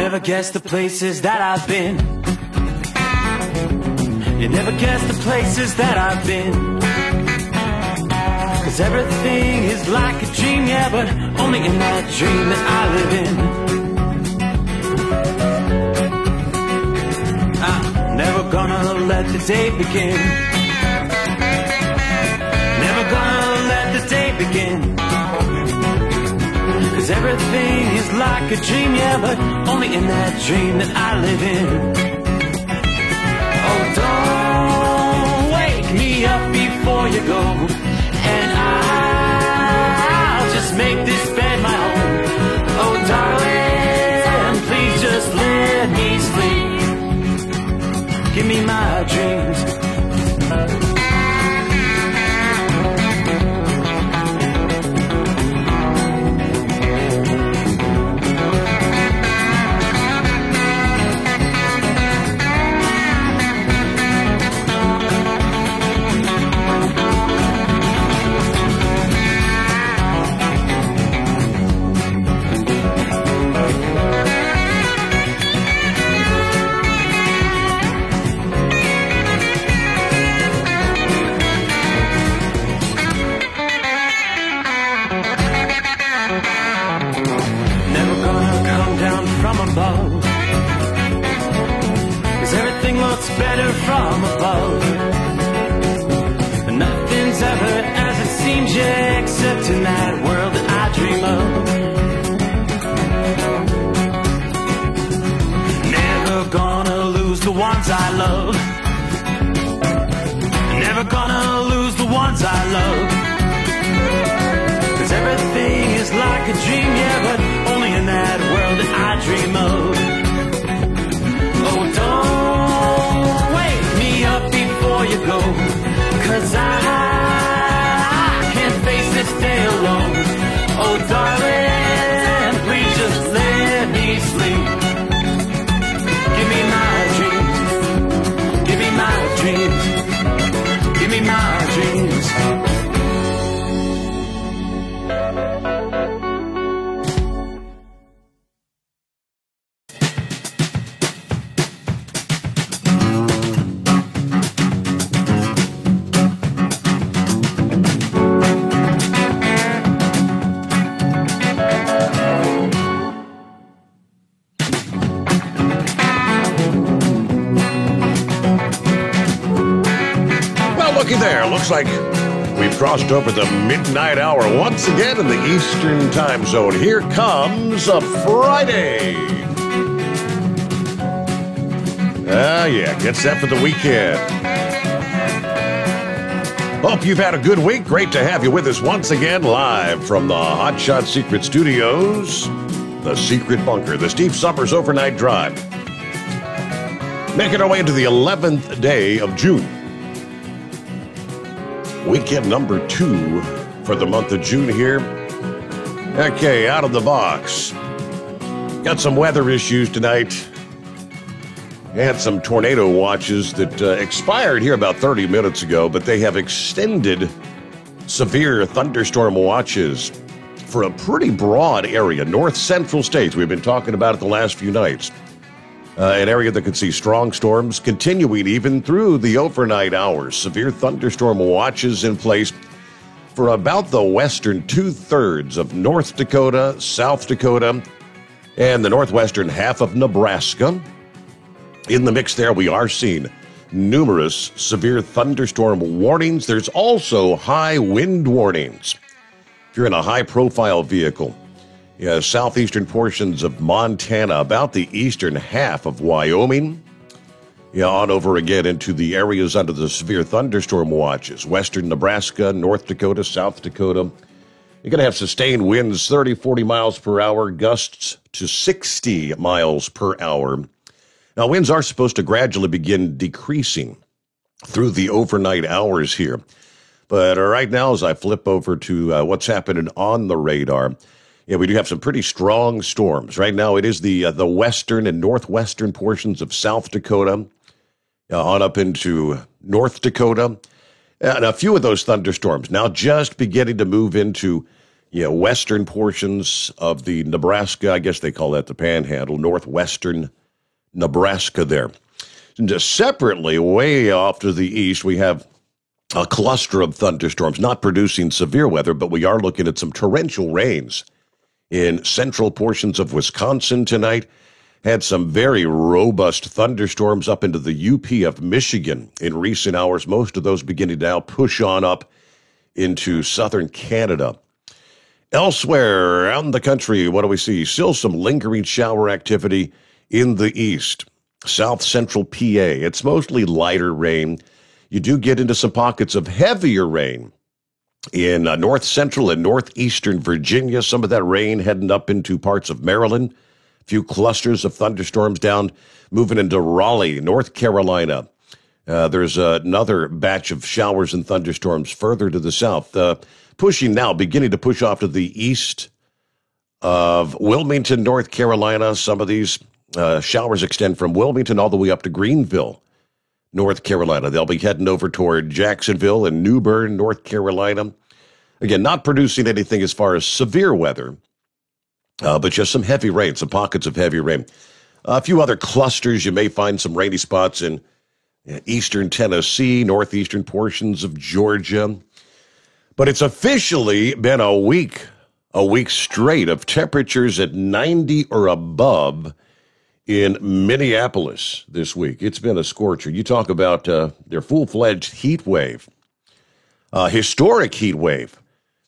never guess the places that I've been. You never guess the places that I've been. 'Cause everything is like a dream, yeah, but only in that dream that I live in. I'm never gonna let the day begin. Never gonna let the day begin. 'Cause everything is like a dream, yeah, but only in that dream that I live in. Oh, don't wake me up before you go, and I'll just make this bed my home. Oh, darling, please just let me sleep. Give me my dreams. Better from above, but nothing's ever as it seems, yeah, except in that world that I dream of. Never gonna lose the ones I love. Never gonna lose the ones I love. 'Cause everything is like a dream, yeah, but only in that world that I dream of. Oh, don't wake me up before you go, 'cause I can't face this day alone. Oh, darling, please just let me sleep. Give me my dreams. Give me my dreams. Give me my dreams. Looks like we've crossed over the midnight hour once again in the Eastern Time Zone. Here comes a Friday. Yeah, get set for the weekend. Hope you've had a good week. Great to have you with us once again, live from the Hot Shot Secret Studios, the Secret Bunker, the Steve Summers Overnight Drive. Making our way into the 11th day of June. Weekend number 2 for the month of June here. Okay, out of the box. Got some weather issues tonight. Had some tornado watches that expired here about 30 minutes ago, but they have extended severe thunderstorm watches for a pretty broad area. North central states, we've been talking about it the last few nights. An area that could see strong storms continuing even through the overnight hours. Severe thunderstorm watches in place for about the western 2/3 of North Dakota, South Dakota, and the northwestern half of Nebraska. In the mix there, we are seeing numerous severe thunderstorm warnings. There's also high wind warnings. If you're in a high-profile vehicle, southeastern portions of Montana, about the eastern half of Wyoming, on over again into the areas under the severe thunderstorm watches. Western Nebraska, North Dakota, South Dakota. You're going to have sustained winds 30, 40 miles per hour, gusts to 60 miles per hour. Now, winds are supposed to gradually begin decreasing through the overnight hours here. But right now, as I flip over to what's happening on the radar, we do have some pretty strong storms. Right now, it is the western and northwestern portions of South Dakota, on up into North Dakota. And a few of those thunderstorms now just beginning to move into western portions of the Nebraska, I guess they call that the Panhandle, northwestern Nebraska there. And just separately, way off to the east, we have a cluster of thunderstorms, not producing severe weather, but we are looking at some torrential rains in central portions of Wisconsin tonight. Had some very robust thunderstorms up into the UP of Michigan in recent hours. Most of those beginning to now push on up into southern Canada. Elsewhere around the country, what do we see? Still some lingering shower activity in the east. South central PA, it's mostly lighter rain. You do get into some pockets of heavier rain in north central and northeastern Virginia. Some of that rain heading up into parts of Maryland. A few clusters of thunderstorms down, moving into Raleigh, North Carolina. There's another batch of showers and thunderstorms further to the south, pushing now, beginning to push off to the east of Wilmington, North Carolina. Some of these showers extend from Wilmington all the way up to Greenville, North Carolina. They'll be heading over toward Jacksonville and New Bern, North Carolina. Again, not producing anything as far as severe weather, but just some heavy rain, some pockets of heavy rain. A few other clusters. You may find some rainy spots in eastern Tennessee, northeastern portions of Georgia. But it's officially been a week straight of temperatures at 90 or above in Minneapolis this week. It's been a scorcher. You talk about their full-fledged heat wave, historic heat wave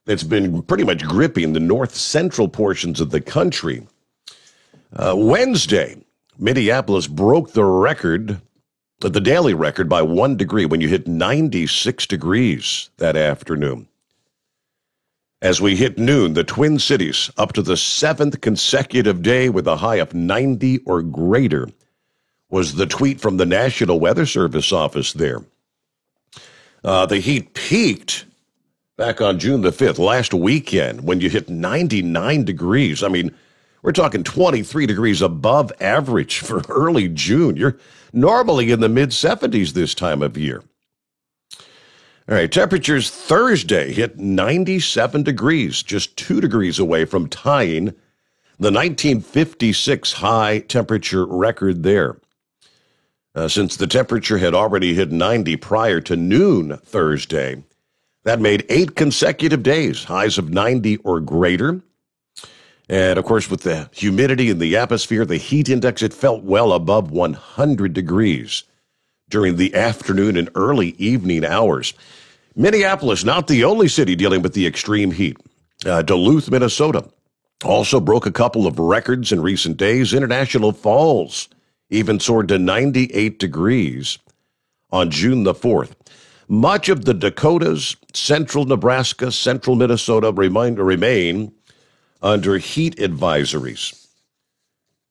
that's been pretty much gripping the north-central portions of the country. Wednesday, Minneapolis broke the record, the daily record, by 1 degree when you hit 96 degrees that afternoon. As we hit noon, the Twin Cities up to the 7th consecutive day with a high of 90 or greater was the tweet from the National Weather Service office there. The heat peaked back on June the 5th, last weekend, when you hit 99 degrees. I mean, we're talking 23 degrees above average for early June. You're normally in the mid-70s this time of year. All right, temperatures Thursday hit 97 degrees, just 2 degrees away from tying the 1956 high temperature record there. Since the temperature had already hit 90 prior to noon Thursday, that made 8 consecutive days, highs of 90 or greater. And, of course, with the humidity in the atmosphere, the heat index, it felt well above 100 degrees during the afternoon and early evening hours. Minneapolis, not the only city dealing with the extreme heat. Duluth, Minnesota, also broke a couple of records in recent days. International Falls even soared to 98 degrees on June the 4th. Much of the Dakotas, central Nebraska, central Minnesota remain under heat advisories.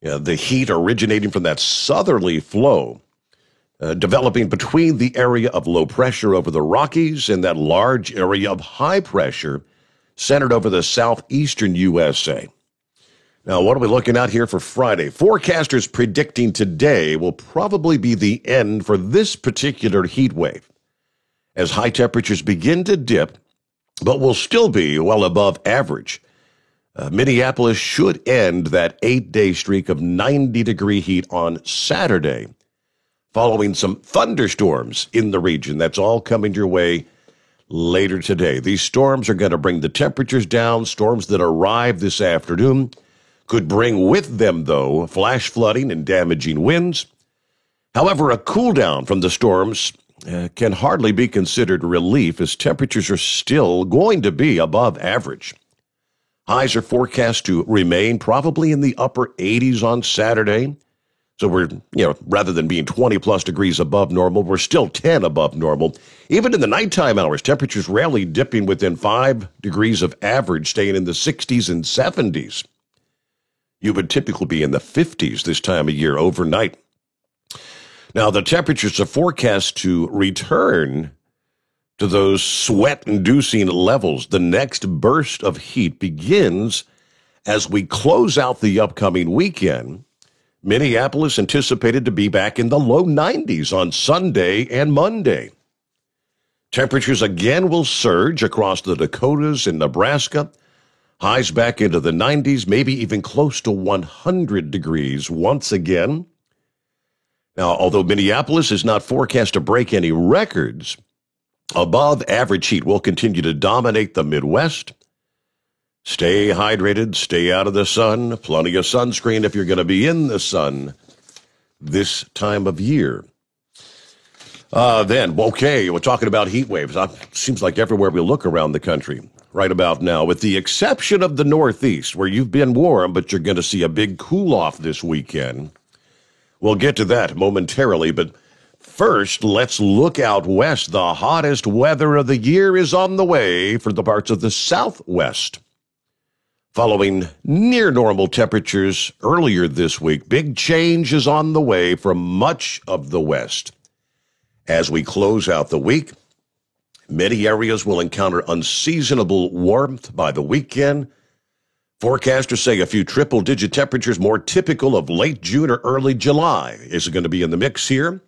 The heat originating from that southerly flow, developing between the area of low pressure over the Rockies and that large area of high pressure centered over the southeastern USA. Now, what are we looking at here for Friday? Forecasters predicting today will probably be the end for this particular heat wave, as high temperatures begin to dip, but will still be well above average. Minneapolis should end that 8-day streak of 90-degree heat on Saturday, following some thunderstorms in the region. That's all coming your way later today. These storms are going to bring the temperatures down. Storms that arrive this afternoon could bring with them, though, flash flooding and damaging winds. However, a cool down from the storms can hardly be considered relief, as temperatures are still going to be above average. Highs are forecast to remain probably in the upper 80s on Saturday. So we're, rather than being 20-plus degrees above normal, we're still 10 above normal. Even in the nighttime hours, temperatures rarely dipping within 5 degrees of average, staying in the 60s and 70s. You would typically be in the 50s this time of year overnight. Now, the temperatures are forecast to return to those sweat-inducing levels. The next burst of heat begins as we close out the upcoming weekend. Minneapolis anticipated to be back in the low 90s on Sunday and Monday. Temperatures again will surge across the Dakotas and Nebraska. Highs back into the 90s, maybe even close to 100 degrees once again. Now, although Minneapolis is not forecast to break any records, above average heat will continue to dominate the Midwest. Stay hydrated, stay out of the sun, plenty of sunscreen if you're going to be in the sun this time of year. We're talking about heat waves. Seems like everywhere we look around the country right about now, with the exception of the Northeast, where you've been warm, but you're going to see a big cool-off this weekend. We'll get to that momentarily, but first, let's look out west. The hottest weather of the year is on the way for the parts of the Southwest. Following near normal temperatures earlier this week, big change is on the way for much of the West. As we close out the week, many areas will encounter unseasonable warmth by the weekend. Forecasters say a few triple-digit temperatures more typical of late June or early July is going to be in the mix here.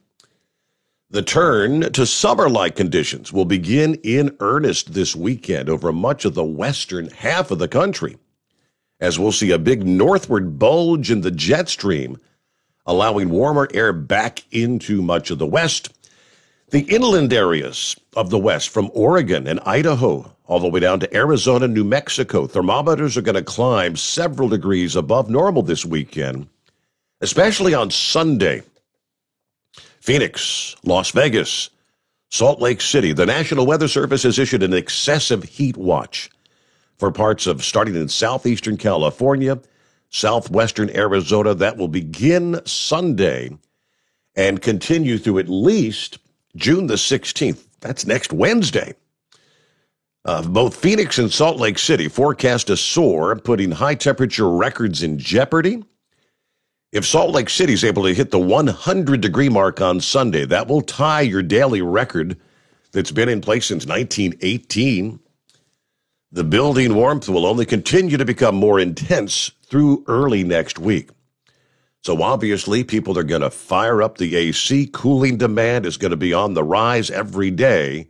The turn to summer-like conditions will begin in earnest this weekend over much of the western half of the country, as we'll see a big northward bulge in the jet stream, allowing warmer air back into much of the west. The inland areas of the west, from Oregon and Idaho all the way down to Arizona, New Mexico, thermometers are going to climb several degrees above normal this weekend, especially on Sunday. Phoenix, Las Vegas, Salt Lake City. The National Weather Service has issued an excessive heat watch for parts of starting in southeastern California, southwestern Arizona. That will begin Sunday and continue through at least June the 16th. That's next Wednesday. Both Phoenix and Salt Lake City forecast a soar, putting high temperature records in jeopardy. If Salt Lake City is able to hit the 100-degree mark on Sunday, that will tie your daily record that's been in place since 1918. The building warmth will only continue to become more intense through early next week. So obviously, people are going to fire up the AC. Cooling demand is going to be on the rise every day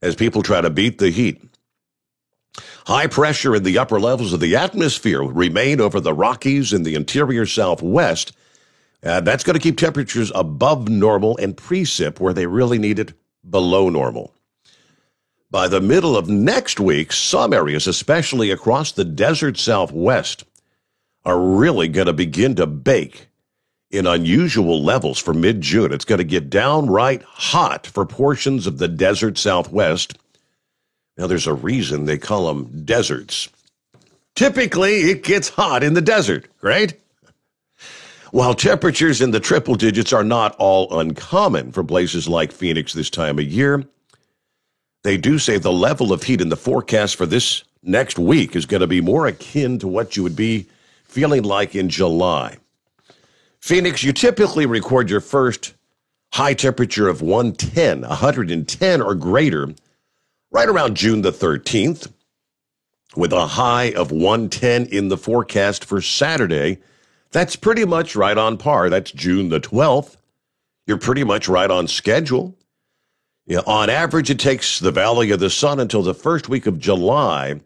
as people try to beat the heat. High pressure in the upper levels of the atmosphere will remain over the Rockies and the interior Southwest. That's going to keep temperatures above normal and precip where they really need it below normal. By the middle of next week, some areas, especially across the desert Southwest, are really going to begin to bake in unusual levels for mid-June. It's going to get downright hot for portions of the desert Southwest. Now, there's a reason they call them deserts. Typically, it gets hot in the desert, right? While temperatures in the triple digits are not all uncommon for places like Phoenix this time of year, they do say the level of heat in the forecast for this next week is going to be more akin to what you would be feeling like in July. Phoenix, you typically record your first high temperature of 110 or greater right around June the 13th, with a high of 110 in the forecast for Saturday. That's pretty much right on par. That's June the 12th. You're pretty much right on schedule. Yeah, on average, it takes the Valley of the Sun until the first week of July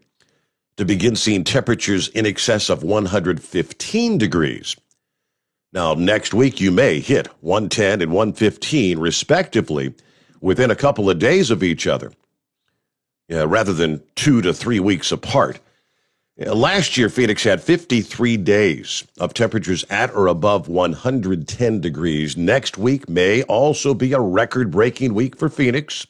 to begin seeing temperatures in excess of 115 degrees. Now, next week, you may hit 110 and 115, respectively, within a couple of days of each other, rather than 2 to 3 weeks apart. Last year, Phoenix had 53 days of temperatures at or above 110 degrees. Next week may also be a record-breaking week for Phoenix.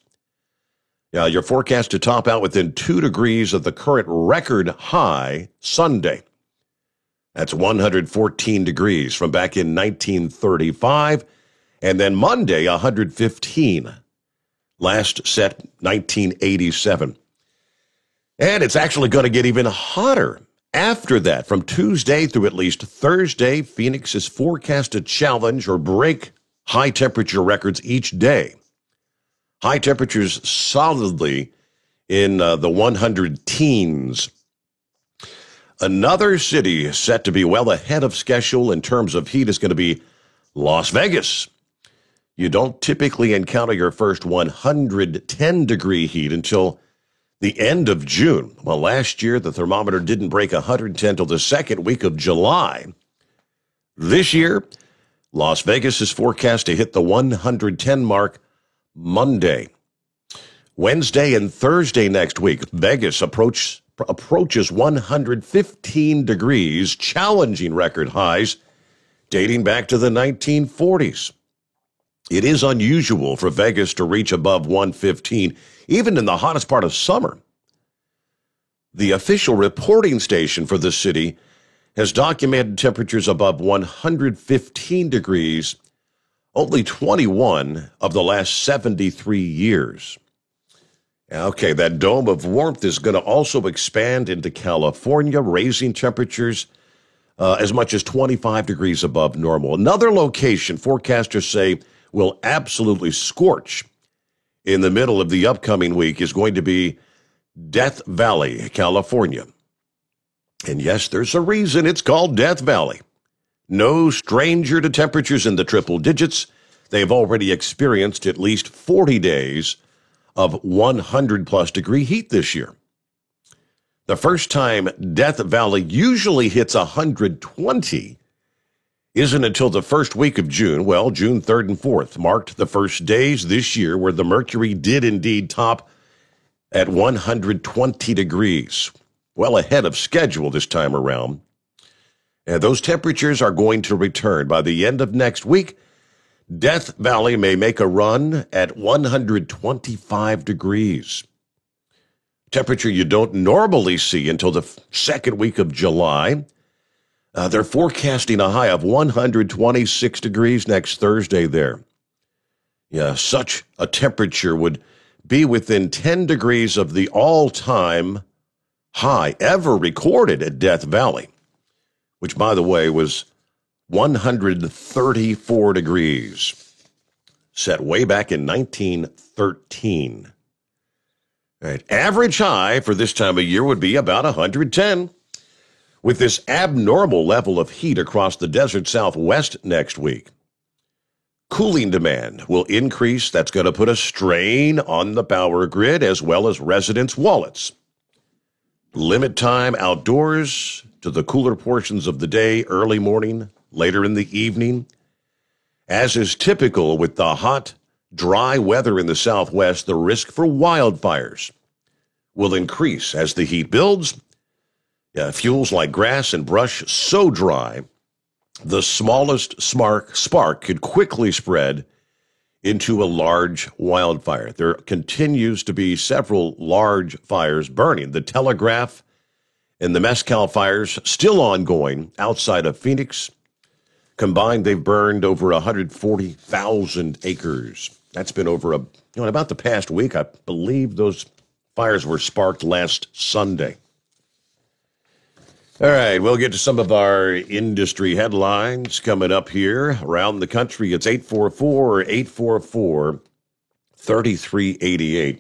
You're forecast to top out within 2 degrees of the current record high Sunday. That's 114 degrees from back in 1935. And then Monday, 115. Last set, 1987. And it's actually going to get even hotter after that. From Tuesday through at least Thursday, Phoenix is forecast to challenge or break high temperature records each day. High temperatures solidly in the 100 teens. Another city set to be well ahead of schedule in terms of heat is going to be Las Vegas. You don't typically encounter your first 110-degree heat until the end of June. Well, last year, the thermometer didn't break 110 till the second week of July. This year, Las Vegas is forecast to hit the 110 mark Monday. Wednesday and Thursday next week, Vegas approaches 115 degrees, challenging record highs dating back to the 1940s. It is unusual for Vegas to reach above 115, even in the hottest part of summer. The official reporting station for the city has documented temperatures above 115 degrees only 21 of the last 73 years. Okay, that dome of warmth is going to also expand into California, raising temperatures as much as 25 degrees above normal. Another location forecasters say will absolutely scorch in the middle of the upcoming week is going to be Death Valley, California. And yes, there's a reason it's called Death Valley. No stranger to temperatures in the triple digits. They've already experienced at least 40 days of 100-plus degree heat this year. The first time Death Valley usually hits 120 isn't until the first week of June. Well, June 3rd and 4th marked the first days this year where the mercury did indeed top at 120 degrees. Well ahead of schedule this time around. And those temperatures are going to return by the end of next week. Death Valley may make a run at 125 degrees. Temperature you don't normally see until the second week of July. They're forecasting a high of 126 degrees next Thursday there. Yeah, such a temperature would be within 10 degrees of the all-time high ever recorded at Death Valley, which, by the way, was 134 degrees, set way back in 1913. All right, average high for this time of year would be about 110. With this abnormal level of heat across the desert Southwest next week, cooling demand will increase. That's going to put a strain on the power grid as well as residents' wallets. Limit time outdoors to the cooler portions of the day, early morning, later in the evening. As is typical with the hot, dry weather in the Southwest, the risk for wildfires will increase as the heat builds. Fuels like grass and brush so dry, the smallest spark could quickly spread into a large wildfire. There continues to be several large fires burning. The Telegraph and the Mescal fires still ongoing outside of Phoenix. Combined, they've burned over 140,000 acres. That's been over about the past week. I believe those fires were sparked last Sunday. All right, we'll get to some of our industry headlines coming up here around the country. It's 844-844-3388.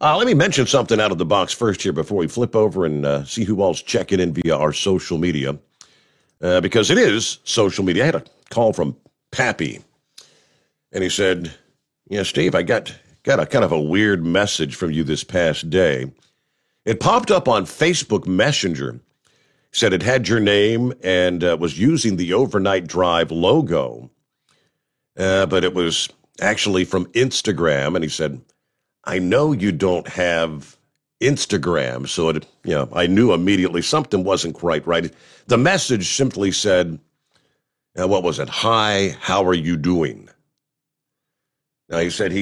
Let me mention something out of the box first here before we flip over and see who else checking in via our social media, because it is social media. I had a call from Pappy, and he said, Steve, I got a kind of a weird message from you this past day. It popped up on Facebook Messenger. Said it had your name and was using the Overnight Drive logo, but it was actually from Instagram. And he said, I know you don't have Instagram, so I knew immediately something wasn't quite right. The message simply said, what was it? Hi, how are you doing? Now, he said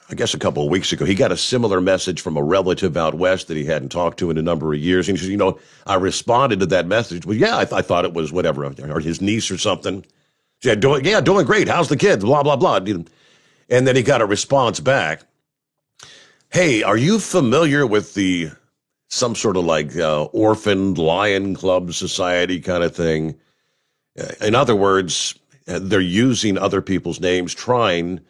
I guess a couple of weeks ago, he got a similar message from a relative out west that he hadn't talked to in a number of years. And he said, I responded to that message. Well, yeah, I thought it was whatever, or his niece or something. She said, doing great. How's the kids? Blah, blah, blah. And then he got a response back. Hey, are you familiar with some sort of like orphaned Lion Club Society kind of thing? In other words, they're using other people's names, trying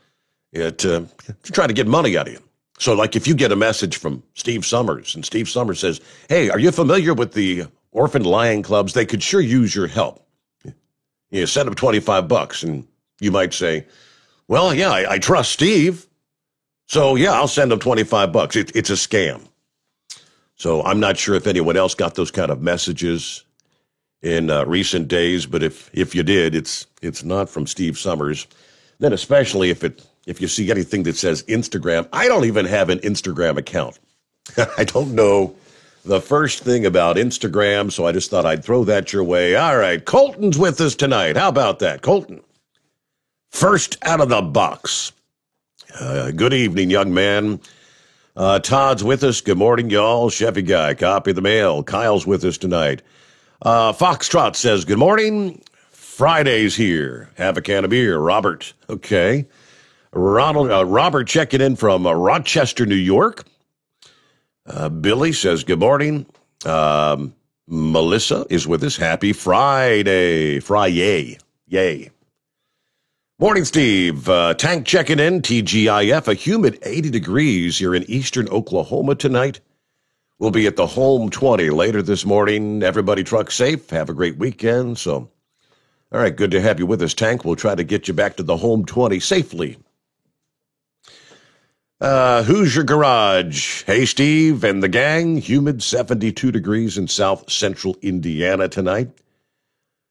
to try to get money out of you. So like if you get a message from Steve Summers and Steve Summers says, hey, are you familiar with the orphaned lion clubs? They could sure use your help. You send them $25 and you might say, well, yeah, I trust Steve. So yeah, I'll send them $25. It's a scam. So I'm not sure if anyone else got those kind of messages in recent days, but if you did, it's not from Steve Summers. Then especially if you see anything that says Instagram, I don't even have an Instagram account. I don't know the first thing about Instagram, so I just thought I'd throw that your way. All right, Colton's with us tonight. How about that, Colton? First out of the box. Good evening, young man. Todd's with us. Good morning, y'all. Chevy Guy, copy the mail. Kyle's with us tonight. Foxtrot says, good morning. Friday's here. Have a can of beer. Robert. Okay. Robert checking in from Rochester, New York. Billy says, good morning. Melissa is with us. Happy Friday. Friday. Yay. Morning, Steve. Tank checking in. TGIF. A humid 80 degrees here in eastern Oklahoma tonight. We'll be at the Home 20 later this morning. Everybody truck safe. Have a great weekend. So, all right, good to have you with us, Tank. We'll try to get you back to the Home 20 safely. Hoosier Garage. Hey, Steve and the gang. Humid 72 degrees in south central Indiana tonight.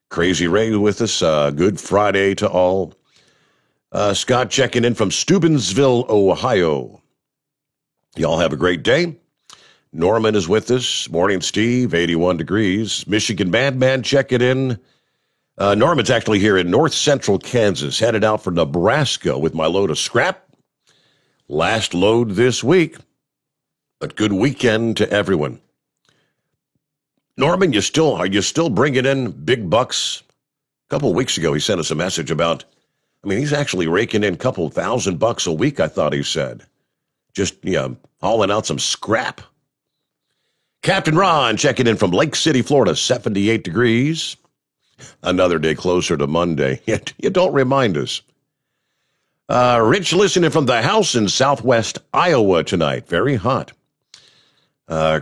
Crazy Ray with us. Good Friday to all. Scott checking in from Steubenville, Ohio. Y'all have a great day. Norman is with us. Morning, Steve. 81 degrees. Michigan Madman checking in. Norman's actually here in north central Kansas, headed out for Nebraska with my load of scrap. Last load this week, but good weekend to everyone. Norman, are you still bringing in big bucks? A couple of weeks ago, he sent us a message about, he's actually raking in a couple $1,000 a week, I thought he said. Just, hauling out some scrap. Captain Ron checking in from Lake City, Florida, 78 degrees. Another day closer to Monday. You don't remind us. Rich listening from the house in southwest Iowa tonight. Very hot.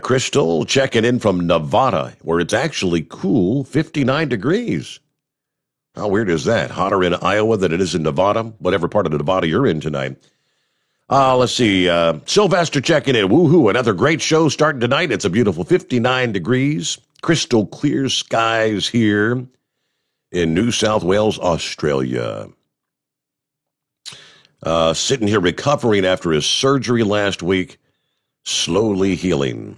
Crystal checking in from Nevada, where it's actually cool, 59 degrees. How weird is that? Hotter in Iowa than it is in Nevada? Whatever part of Nevada you're in tonight. Let's see. Sylvester checking in. Woohoo, another great show starting tonight. It's a beautiful 59 degrees. Crystal clear skies here in New South Wales, Australia. Sitting here recovering after his surgery last week, slowly healing.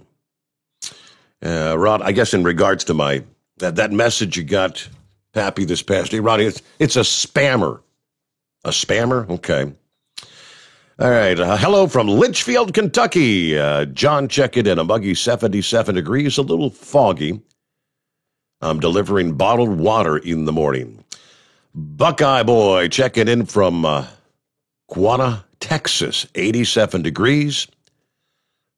Rod, I guess in regards to that message you got, Pappy, this past day, Roddy, it's a spammer. A spammer? Okay. All right. Hello from Litchfield, Kentucky. John checking in. A muggy 77 degrees, a little foggy. I'm delivering bottled water in the morning. Buckeye Boy checking in from Quanah, Texas, 87 degrees.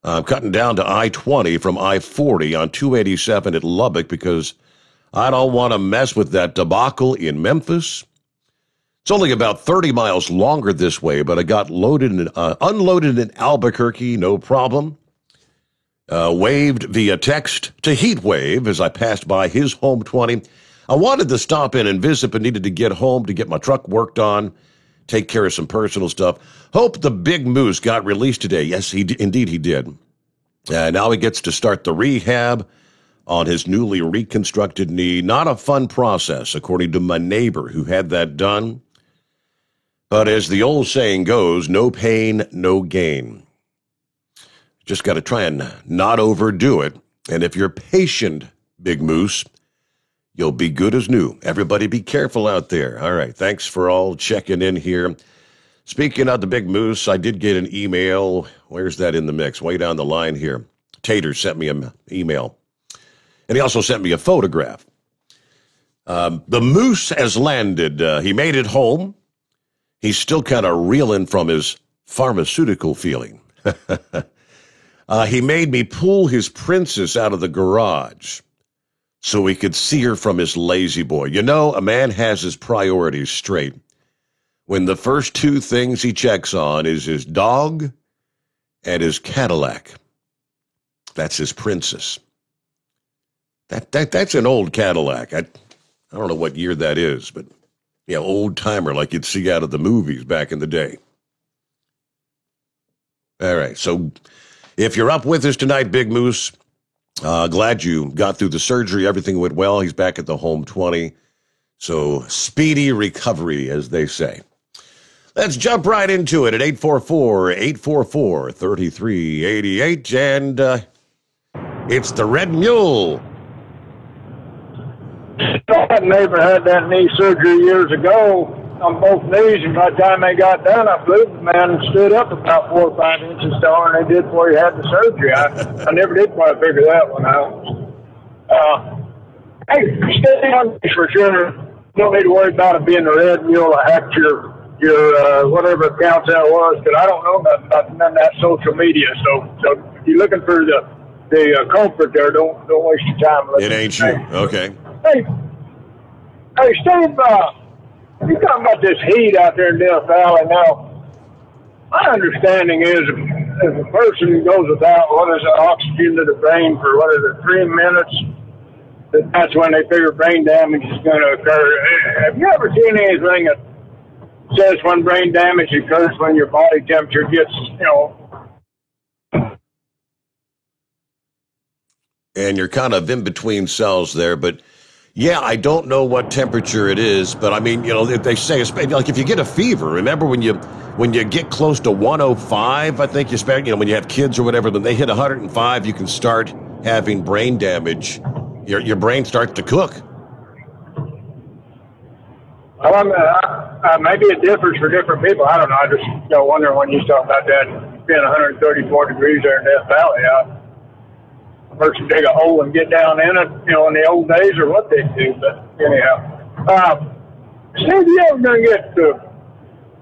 I'm cutting down to I-20 from I-40 on 287 at Lubbock because I don't want to mess with that debacle in Memphis. It's only about 30 miles longer this way, but I got unloaded in Albuquerque, no problem. Waved via text to Heatwave as I passed by his Home 20. I wanted to stop in and visit, but needed to get home to get my truck worked on, take care of some personal stuff. Hope the Big Moose got released today. Yes, indeed he did. Now he gets to start the rehab on his newly reconstructed knee. Not a fun process, according to my neighbor who had that done. But as the old saying goes, no pain, no gain. Just got to try and not overdo it. And if you're patient, Big Moose, you'll be good as new. Everybody be careful out there. All right, thanks for all checking in here. Speaking of the Big Moose, I did get an email. Where's that in the mix? Way down the line here. Tater sent me an email. And he also sent me a photograph. The moose has landed. He made it home. He's still kind of reeling from his pharmaceutical feeling. He made me pull his princess out of the garage so he could see her from his lazy boy. You know, a man has his priorities straight when the first two things he checks on is his dog and his Cadillac. That's his princess. That's an old Cadillac. I don't know what year that is, but yeah, old timer like you'd see out of the movies back in the day. All right, so If you're up with us tonight, Big Moose, glad you got through the surgery. Everything went well. He's back at the home 20. So speedy recovery, as they say. Let's jump right into it at 844-844-3388. And it's the Red Mule. My neighbor had that knee surgery years ago on both knees, and by the time they got done, I believe the man stood up about 4 or 5 inches taller than he did before he had the surgery. I never did quite figure that one out. Hey, stay on this for sure. Don't need to worry about it being the Red Mule. I hacked your whatever account that was, because I don't know nothing about none of that social media. So if you're looking for the culprit there, don't waste your time. It ain't you. Okay. Hey, Steve, you're talking about this heat out there in Death Valley. Now, my understanding is if a person goes without, oxygen to the brain for, 3 minutes, that's when they figure brain damage is going to occur. Have you ever seen anything that says when brain damage occurs when your body temperature gets, And you're kind of in between cells there, but yeah, I don't know what temperature it is, but I mean, they say, like if you get a fever, remember when you get close to 105, I think when you have kids or whatever, when they hit 105, you can start having brain damage. Your brain starts to cook. Well, maybe it differs for different people. I don't know. I just wondering when you talk about that being 134 degrees there in Death Valley. A person dig a hole and get down in it, in the old days or what they do. But anyhow, Steve, you ever going to get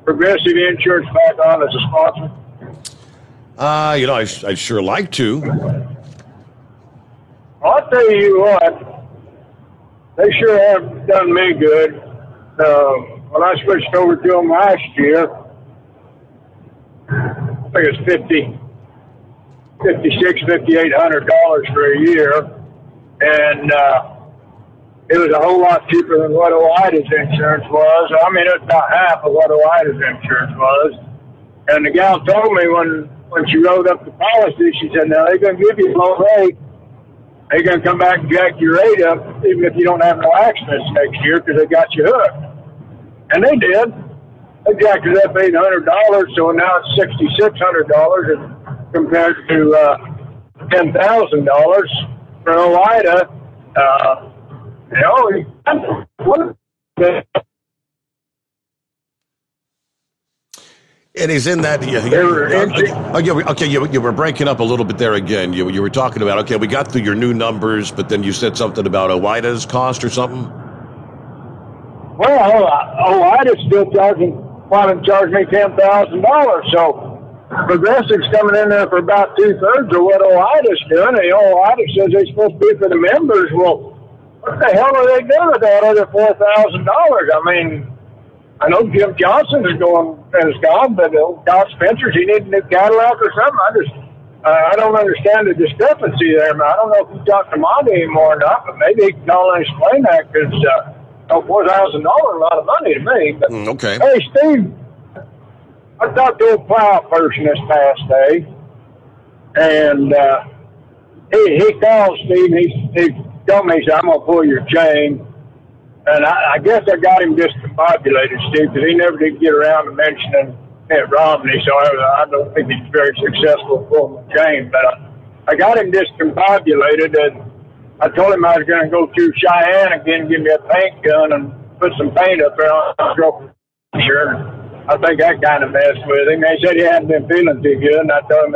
Progressive Insurance back on as a sponsor? I'd sure like to. I'll tell you what, they sure have done me good. When I switched over to them last year, I think it's $5,800 for a year, and it was a whole lot cheaper than what OIDA's insurance was. I mean, it's about half of what OIDA's insurance was. And the gal told me when she wrote up the policy, she said, "Now they're going to give you a low rate. They're going to come back and jack your rate up, even if you don't have no accidents next year, because they got you hooked." And they did. They jacked it up $800, so now it's $6,600 compared to $10,000 for OIDA. And he's in that. You were breaking up a little bit there again. You were talking about, okay, we got through your new numbers, but then you said something about OIDA's cost or something? Well, OIDA's still wanting to charge me $10,000. So Progressive's coming in there for about 2/3 of what OIDA's doing. And OIDA says they're supposed to be for the members. Well, what the hell are they doing with that other $4,000? I mean, I know Jim Johnson is gone, but Don Spencer's, he needs a new Cadillac or something. I don't understand the discrepancy there, man. I don't know if you talk to Monty anymore or not, but maybe he can call and explain that, because $4,000 is a lot of money to me. But, okay. Hey, Steve, I talked to a plow person this past day, and he called Steve, and he told me, he said, "I'm going to pull your chain." And I guess I got him discombobulated, Steve, because he never did get around to mentioning Mitt Romney, so I don't think he's very successful pulling the chain. But I got him discombobulated, and I told him I was going to go through Cheyenne again, give me a paint gun, and put some paint up there on the shirt. I think that kind of messed with him. He said he hadn't been feeling too good, and I told him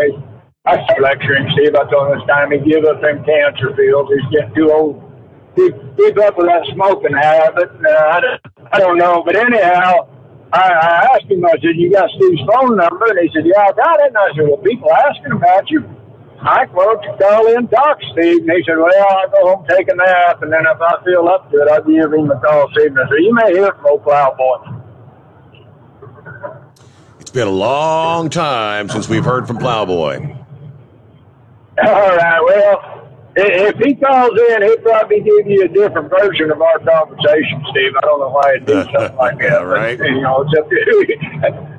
I started lecturing Steve. I told him it's time he give up them cancer pills. He's getting too old. Keep up with that smoking habit. I don't know. But anyhow, I asked him, I said, "You got Steve's phone number?" And he said, "Yeah, I got it." And I said, "Well, people asking about you. I won't you call in and talk to Steve?" And he said, "Well, I'll go home, take a nap, and then if I feel up to it, I'll give him a call this evening." So you may hear from old Plowboy. It's been a long time since we've heard from Plowboy. All right, well, If he calls in, he'll probably give you a different version of our conversation, Steve. I don't know why he'd do something like that. Right. But, it's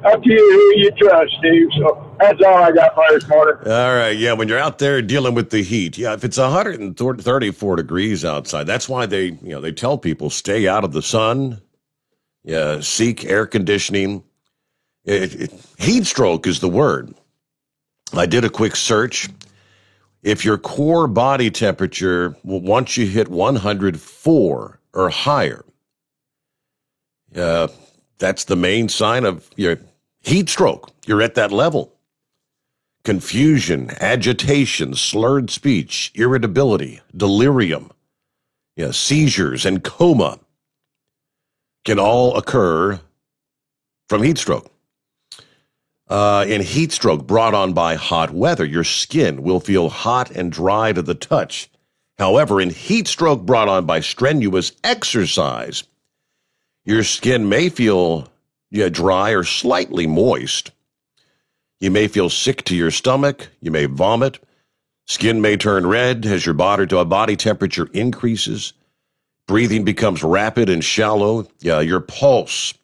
up to you who you trust, Steve. So that's all I got for this morning. All right, yeah, when you're out there dealing with the heat, if it's 134 degrees outside, that's why they tell people stay out of the sun, seek air conditioning. Heat stroke is the word. I did a quick search. If your core body temperature, once you hit 104 or higher, that's the main sign of your heat stroke. You're at that level. Confusion, agitation, slurred speech, irritability, delirium, seizures, and coma can all occur from heat stroke. In heat stroke brought on by hot weather, your skin will feel hot and dry to the touch. However, in heat stroke brought on by strenuous exercise, your skin may feel dry or slightly moist. You may feel sick to your stomach. You may vomit. Skin may turn red as your body temperature increases. Breathing becomes rapid and shallow. Your pulse,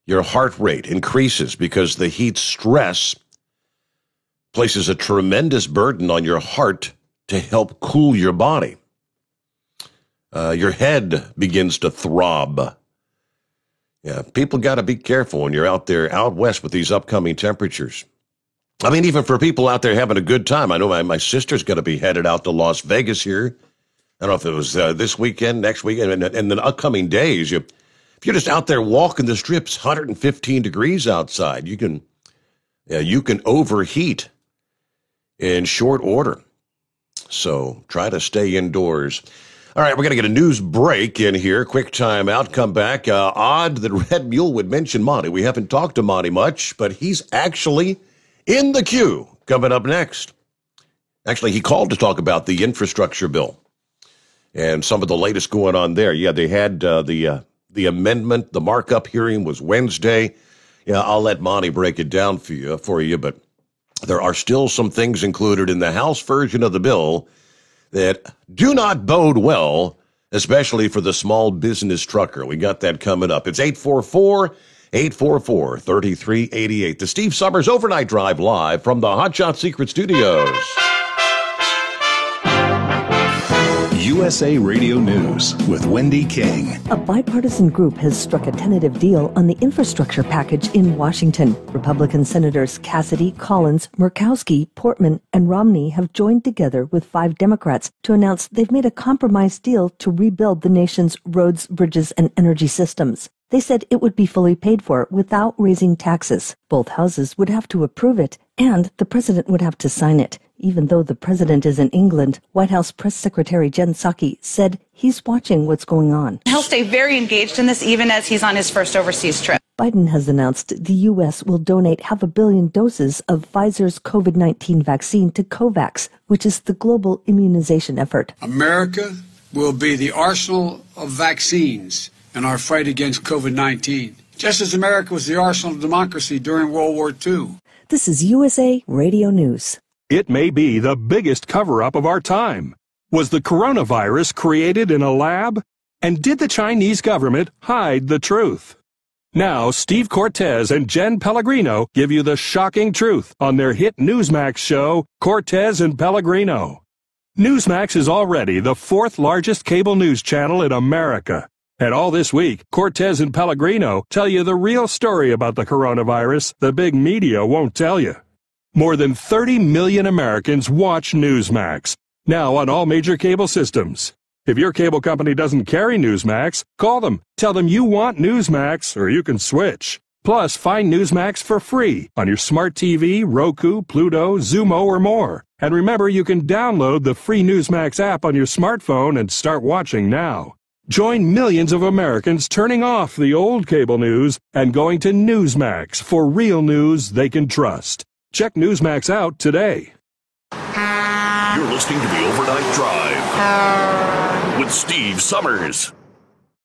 your heart rate increases because the heat stress places a tremendous burden on your heart to help cool your body. Your head begins to throb. People got to be careful when you're out west with these upcoming temperatures. I mean, even for people out there having a good time. I know my sister's going to be headed out to Las Vegas here. I don't know if it was this weekend, next weekend, and the upcoming days. If you're just out there walking the strips, 115 degrees outside, you can overheat in short order. So try to stay indoors. All right, we're going to get a news break in here. Quick time out. Come back. Odd that Red Mule would mention Monty. We haven't talked to Monty much, but he's actually in the queue. Coming up next. Actually, he called to talk about the infrastructure bill and some of the latest going on there. Yeah, they had the amendment. The markup hearing was Wednesday. I'll let Monty break it down for you, but there are still some things included in the House version of the bill that do not bode well, especially for the small business trucker. We got that coming up. It's 844-844-3388. The Steve Summers Overnight Drive live from the Hotshot Secret Studios. USA Radio News with Wendy King. A bipartisan group has struck a tentative deal on the infrastructure package in Washington. Republican Senators Cassidy, Collins, Murkowski, Portman, and Romney have joined together with 5 Democrats to announce they've made a compromise deal to rebuild the nation's roads, bridges, and energy systems. They said it would be fully paid for without raising taxes. Both houses would have to approve it, and the president would have to sign it. Even though the president is in England, White House Press Secretary Jen Psaki said he's watching what's going on. He'll stay very engaged in this even as he's on his first overseas trip. Biden has announced the U.S. will donate 500 million doses of Pfizer's COVID-19 vaccine to COVAX, which is the global immunization effort. America will be the arsenal of vaccines in our fight against COVID-19, just as America was the arsenal of democracy during World War II. This is USA Radio News. It may be the biggest cover-up of our time. Was the coronavirus created in a lab? And did the Chinese government hide the truth? Now, Steve Cortez and Jen Pellegrino give you the shocking truth on their hit Newsmax show, Cortez and Pellegrino. Newsmax is already the 4th largest cable news channel in America. And all this week, Cortez and Pellegrino tell you the real story about the coronavirus the big media won't tell you. More than 30 million Americans watch Newsmax, now on all major cable systems. If your cable company doesn't carry Newsmax, call them. Tell them you want Newsmax, or you can switch. Plus, find Newsmax for free on your smart TV, Roku, Pluto, Xumo, or more. And remember, you can download the free Newsmax app on your smartphone and start watching now. Join millions of Americans turning off the old cable news and going to Newsmax for real news they can trust. Check Newsmax out today. You're listening to the Overnight Drive with Steve Summers.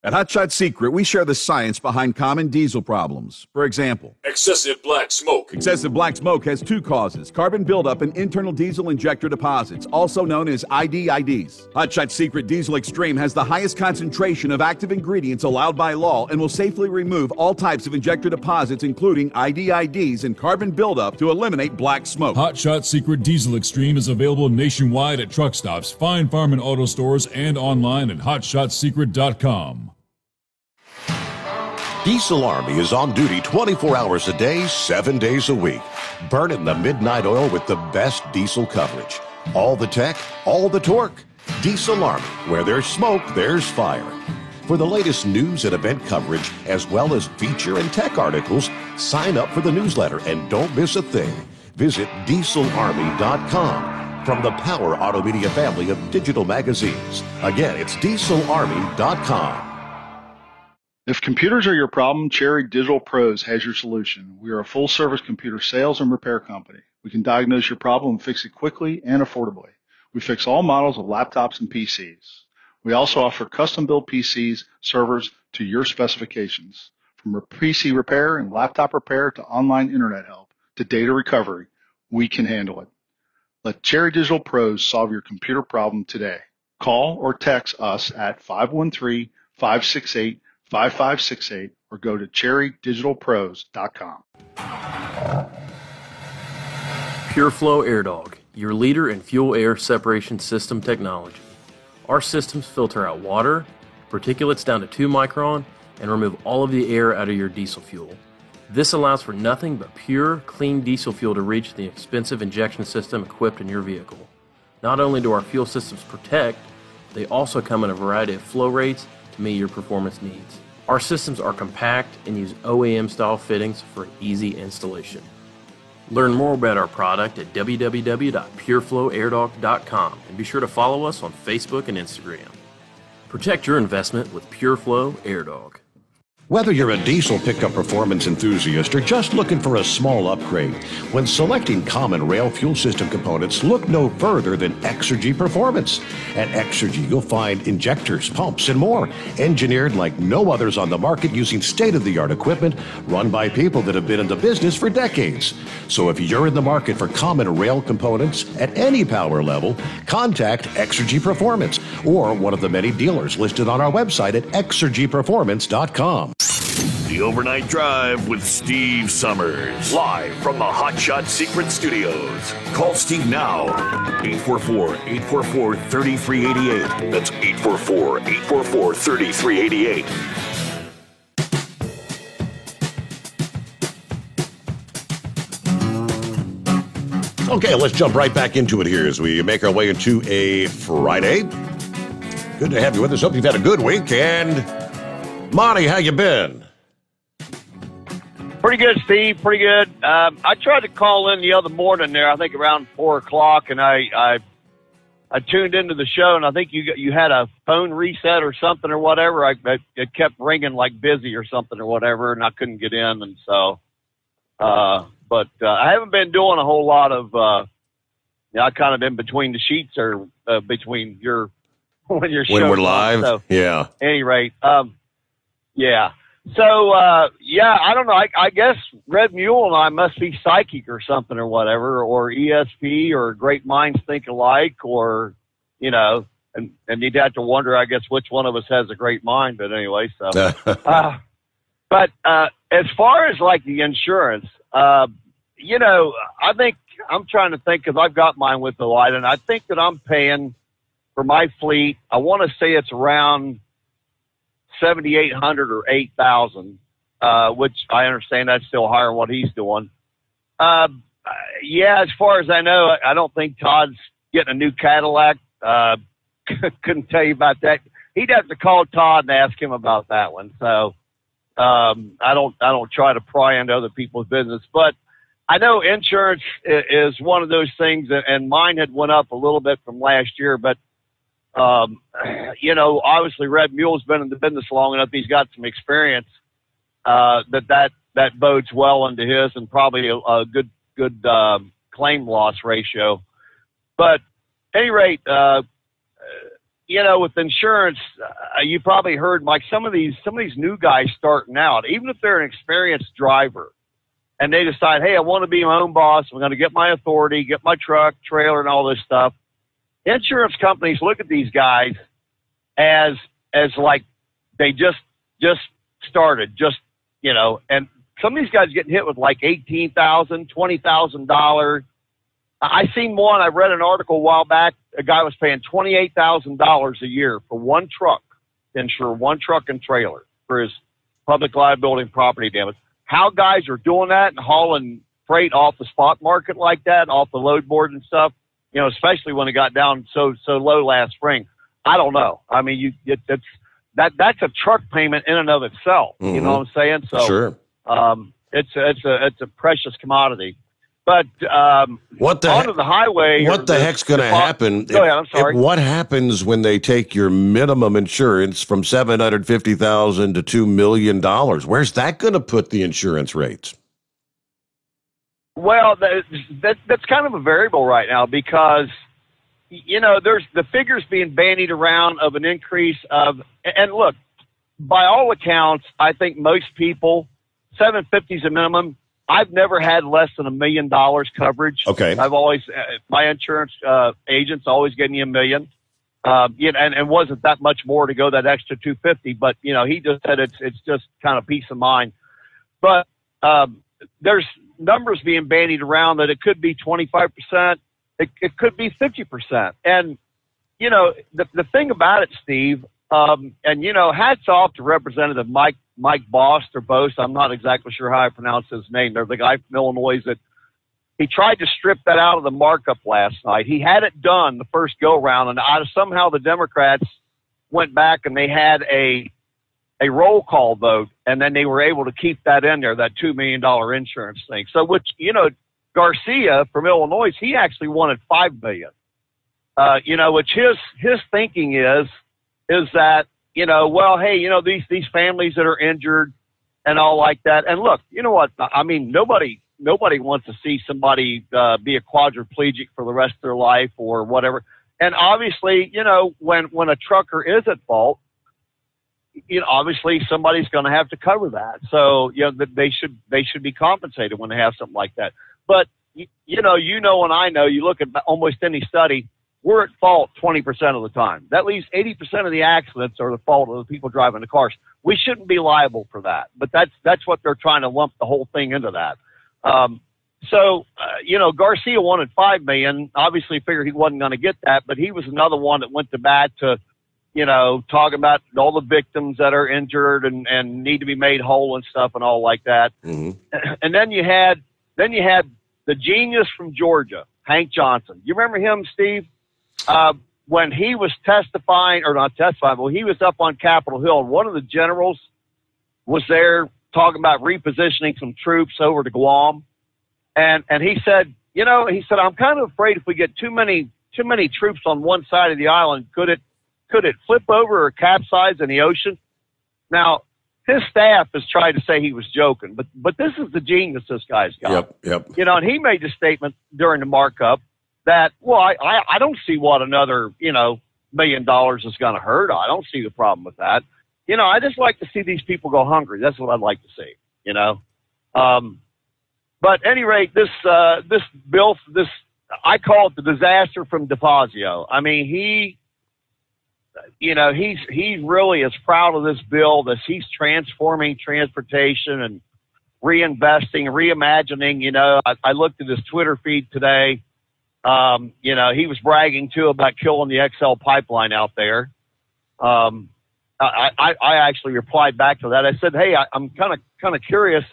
At Hot Shot Secret, we share the science behind common diesel problems. For example, excessive black smoke. Excessive black smoke has two causes: carbon buildup and internal diesel injector deposits, also known as IDIDs. Hot Shot Secret Diesel Extreme has the highest concentration of active ingredients allowed by law and will safely remove all types of injector deposits, including IDIDs and carbon buildup, to eliminate black smoke. Hot Shot Secret Diesel Extreme is available nationwide at truck stops, fine farm and auto stores, and online at hotshotsecret.com. Diesel Army is on duty 24 hours a day, 7 days a week. Burning the midnight oil with the best diesel coverage. All the tech, all the torque. Diesel Army, where there's smoke, there's fire. For the latest news and event coverage, as well as feature and tech articles, sign up for the newsletter and don't miss a thing. Visit dieselarmy.com from the Power Auto Media family of digital magazines. Again, it's dieselarmy.com. If computers are your problem, Cherry Digital Pros has your solution. We are a full-service computer sales and repair company. We can diagnose your problem and fix it quickly and affordably. We fix all models of laptops and PCs. We also offer custom-built PCs, servers to your specifications. From PC repair and laptop repair to online internet help to data recovery, we can handle it. Let Cherry Digital Pros solve your computer problem today. Call or text us at 513-568-5568 or go to cherrydigitalpros.com. PureFlow AirDog, your leader in fuel air separation system technology. Our systems filter out water, particulates down to 2 micron, and remove all of the air out of your diesel fuel. This allows for nothing but pure, clean diesel fuel to reach the expensive injection system equipped in your vehicle. Not only do our fuel systems protect, they also come in a variety of flow rates to meet your performance needs. Our systems are compact and use OEM-style fittings for easy installation. Learn more about our product at www.pureflowairdog.com and be sure to follow us on Facebook and Instagram. Protect your investment with PureFlow AirDog. Whether you're a diesel pickup performance enthusiast or just looking for a small upgrade, when selecting common rail fuel system components, look no further than Exergy Performance. At Exergy, you'll find injectors, pumps, and more, engineered like no others on the market using state-of-the-art equipment run by people that have been in the business for decades. So if you're in the market for common rail components at any power level, contact Exergy Performance or one of the many dealers listed on our website at exergyperformance.com. The Overnight Drive with Steve Summers. Live from the Hot Shot Secret Studios. Call Steve now. 844-844-3388. That's 844-844-3388. Okay, let's jump right back into it here as we make our way into a Friday. Good to have you with us. Hope you've had a good week. And Monty, how you been? Pretty good, Steve. Pretty good. I tried to call in the other morning there, I think around 4 o'clock, and I tuned into the show, and I think you had a phone reset or something or whatever. It kept ringing like busy or something or whatever, and I couldn't get in, and so. But I haven't been doing a whole lot of. I kind of been between the sheets or between your when your show when we're live. So, yeah. At any rate, yeah. So, I don't know. I guess Red Mule and I must be psychic or something or whatever, or ESP or Great Minds Think Alike, or, and you'd have to wonder, I guess, which one of us has a great mind. But anyway, so. But as far as like the insurance, I think I'm trying to think because I've got mine with the light, and I think that I'm paying for my fleet. I want to say it's around $7,800 or $8,000, which I understand that's still higher than what he's doing. As far as I know, I don't think Todd's getting a new Cadillac. Couldn't tell you about that. He'd have to call Todd and ask him about that one. So, I don't try to pry into other people's business, but I know insurance is one of those things, and mine had went up a little bit from last year, but obviously Red Mule's been in the business long enough. He's got some experience, that bodes well into his and probably a good claim loss ratio. But at any rate, with insurance, you probably heard like some of these new guys starting out, even if they're an experienced driver, and they decide, hey, I want to be my own boss. I'm going to get my authority, get my truck, trailer, and all this stuff. Insurance companies look at these guys as like they just started, and some of these guys getting hit with like $18,000, $20,000. I seen one. I read an article a while back. A guy was paying $28,000 a year for one truck, insure one truck and trailer for his public liability and property damage. How guys are doing that and hauling freight off the spot market like that, off the load board and stuff, especially when it got down so low last spring. I don't know. I mean, that's a truck payment in and of itself. Mm-hmm. You know what I'm saying? So sure. It's a precious commodity. But what the onto the highway. What the heck's going to happen? Go ahead. I'm sorry. What happens when they take your minimum insurance from $750,000 to $2 million? Where's that going to put the insurance rates? Well, that's kind of a variable right now because there's the figures being bandied around of an increase of, and look, by all accounts, I think most people, $750 is a minimum. I've never had less than $1 million coverage. Okay. I've always, my insurance agents always gave me $1 million. And wasn't that much more to go that extra $250, but he just said it's just kind of peace of mind. But there's numbers being bandied around that it could be 25%, it could be 50%. And the thing about it, Steve, and hats off to Representative Mike Bost or Bost. I'm not exactly sure how I pronounce his name. There's the guy from Illinois that he tried to strip that out of the markup last night. He had it done the first go round, and somehow the Democrats went back and they had a roll call vote, and then they were able to keep that in there, that $2 million insurance thing. So, which Garcia from Illinois, he actually wanted $5 million. Which his thinking is that, well, hey, these families that are injured and all like that. And look, you know what? I mean, nobody wants to see somebody be a quadriplegic for the rest of their life or whatever. And obviously, when a trucker is at fault, obviously somebody's going to have to cover that. So, they should be compensated when they have something like that. But, and I know, you look at almost any study, we're at fault 20% of the time. That leaves 80% of the accidents are the fault of the people driving the cars. We shouldn't be liable for that, but that's what they're trying to lump the whole thing into that. Garcia wanted $5 million. Obviously figured he wasn't going to get that, but he was another one that went to bat to, talk about all the victims that are injured and need to be made whole and stuff and all like that. Mm-hmm. And then you had the genius from Georgia, Hank Johnson. You remember him, Steve? When he was testifying, or not testifying, but he was up on Capitol Hill, and one of the generals was there talking about repositioning some troops over to Guam. And he said, I'm kind of afraid if we get too many troops on one side of the island, could it flip over or capsize in the ocean? Now, his staff has tried to say he was joking, but this is the genius this guy's got. Yep. And he made the statement during the markup that, well, I don't see what another, $1 million is going to hurt. I don't see the problem with that. I just like to see these people go hungry. That's what I'd like to see, But at any rate, this bill, I call it the disaster from DeFazio. I mean, he really is proud of this bill, that he's transforming transportation and reinvesting, reimagining. I looked at his Twitter feed today. He was bragging too about killing the XL pipeline out there. I actually replied back to that. I said, hey, I'm kind of curious.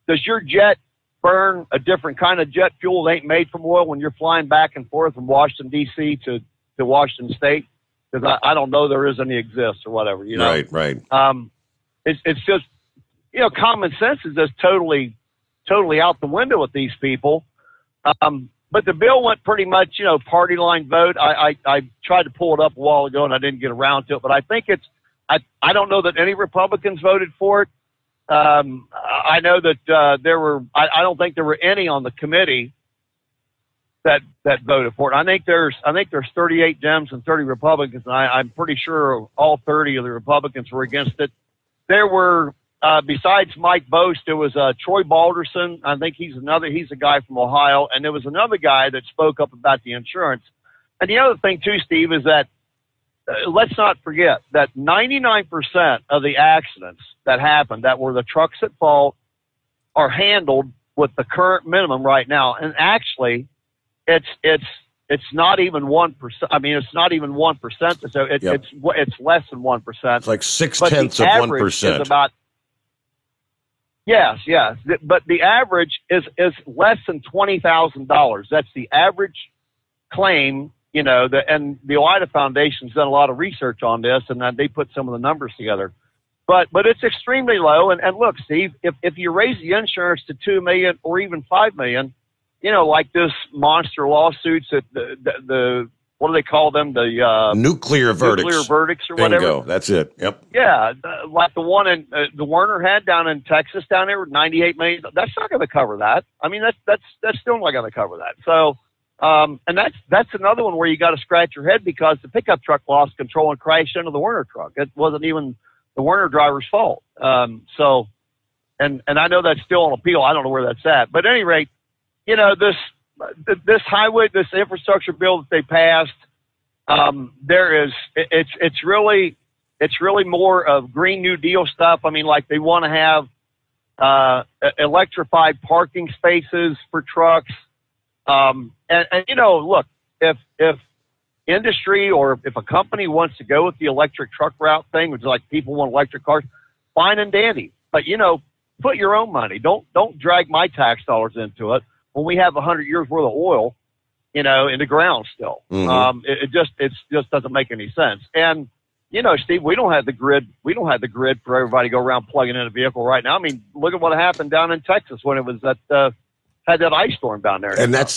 Does your jet burn a different kind of jet fuel that ain't made from oil when you're flying back and forth from Washington, D.C. to Washington State? Because I don't know there is any exists or whatever, Right. It's just, common sense is just totally out the window with these people. But the bill went pretty much, party line vote. I tried to pull it up a while ago and I didn't get around to it, but I think I don't know that any Republicans voted for it. I know that I don't think there were any on the committee. that voted for it. I think there's 38 Dems and 30 Republicans, and I'm pretty sure all 30 of the Republicans were against it. There were, besides Mike Bost, there was Troy Balderson. I think he's a guy from Ohio, and there was another guy that spoke up about the insurance. And the other thing too, Steve, is that let's not forget that 99% of the accidents that happened that were the trucks at fault are handled with the current minimum right now. And actually, it's not even 1%. I mean, it's not even 1%. So it's less than 1%. It's like 0.6% of 1%. Is about, yes. But the average is less than $20,000. That's the average claim. You know, and the OIDA Foundation's done a lot of research on this, and they put some of the numbers together. But it's extremely low. And look, Steve, if you raise the insurance to $2 million or even $5 million, you know, like this monster lawsuits that the what do they call them? The nuclear verdicts or Bingo. Whatever. That's it. Yep. Yeah, like the one in the Werner had down in Texas down there with $98 million. That's not going to cover that. I mean, that's still not going to cover that. So. And that's another one where you got to scratch your head because the pickup truck lost control and crashed into the Werner truck. It wasn't even the Werner driver's fault. So, and I know that's still on appeal. I don't know where that's at, but at any rate, you know, this infrastructure bill that they passed, it's really more of Green New Deal stuff. I mean, like they want to have, electrified parking spaces for trucks. And you know, look, if industry or if a company wants to go with the electric truck route thing, which is like people want electric cars, fine and dandy. But, you know, put your own money. Don't drag my tax dollars into it when we have 100 years worth of oil, you know, in the ground still. Mm-hmm. It just doesn't make any sense. And, you know, Steve, we don't have the grid. We don't have the grid for everybody to go around plugging in a vehicle right now. I mean, look at what happened down in Texas when it was had that ice storm down there. And that's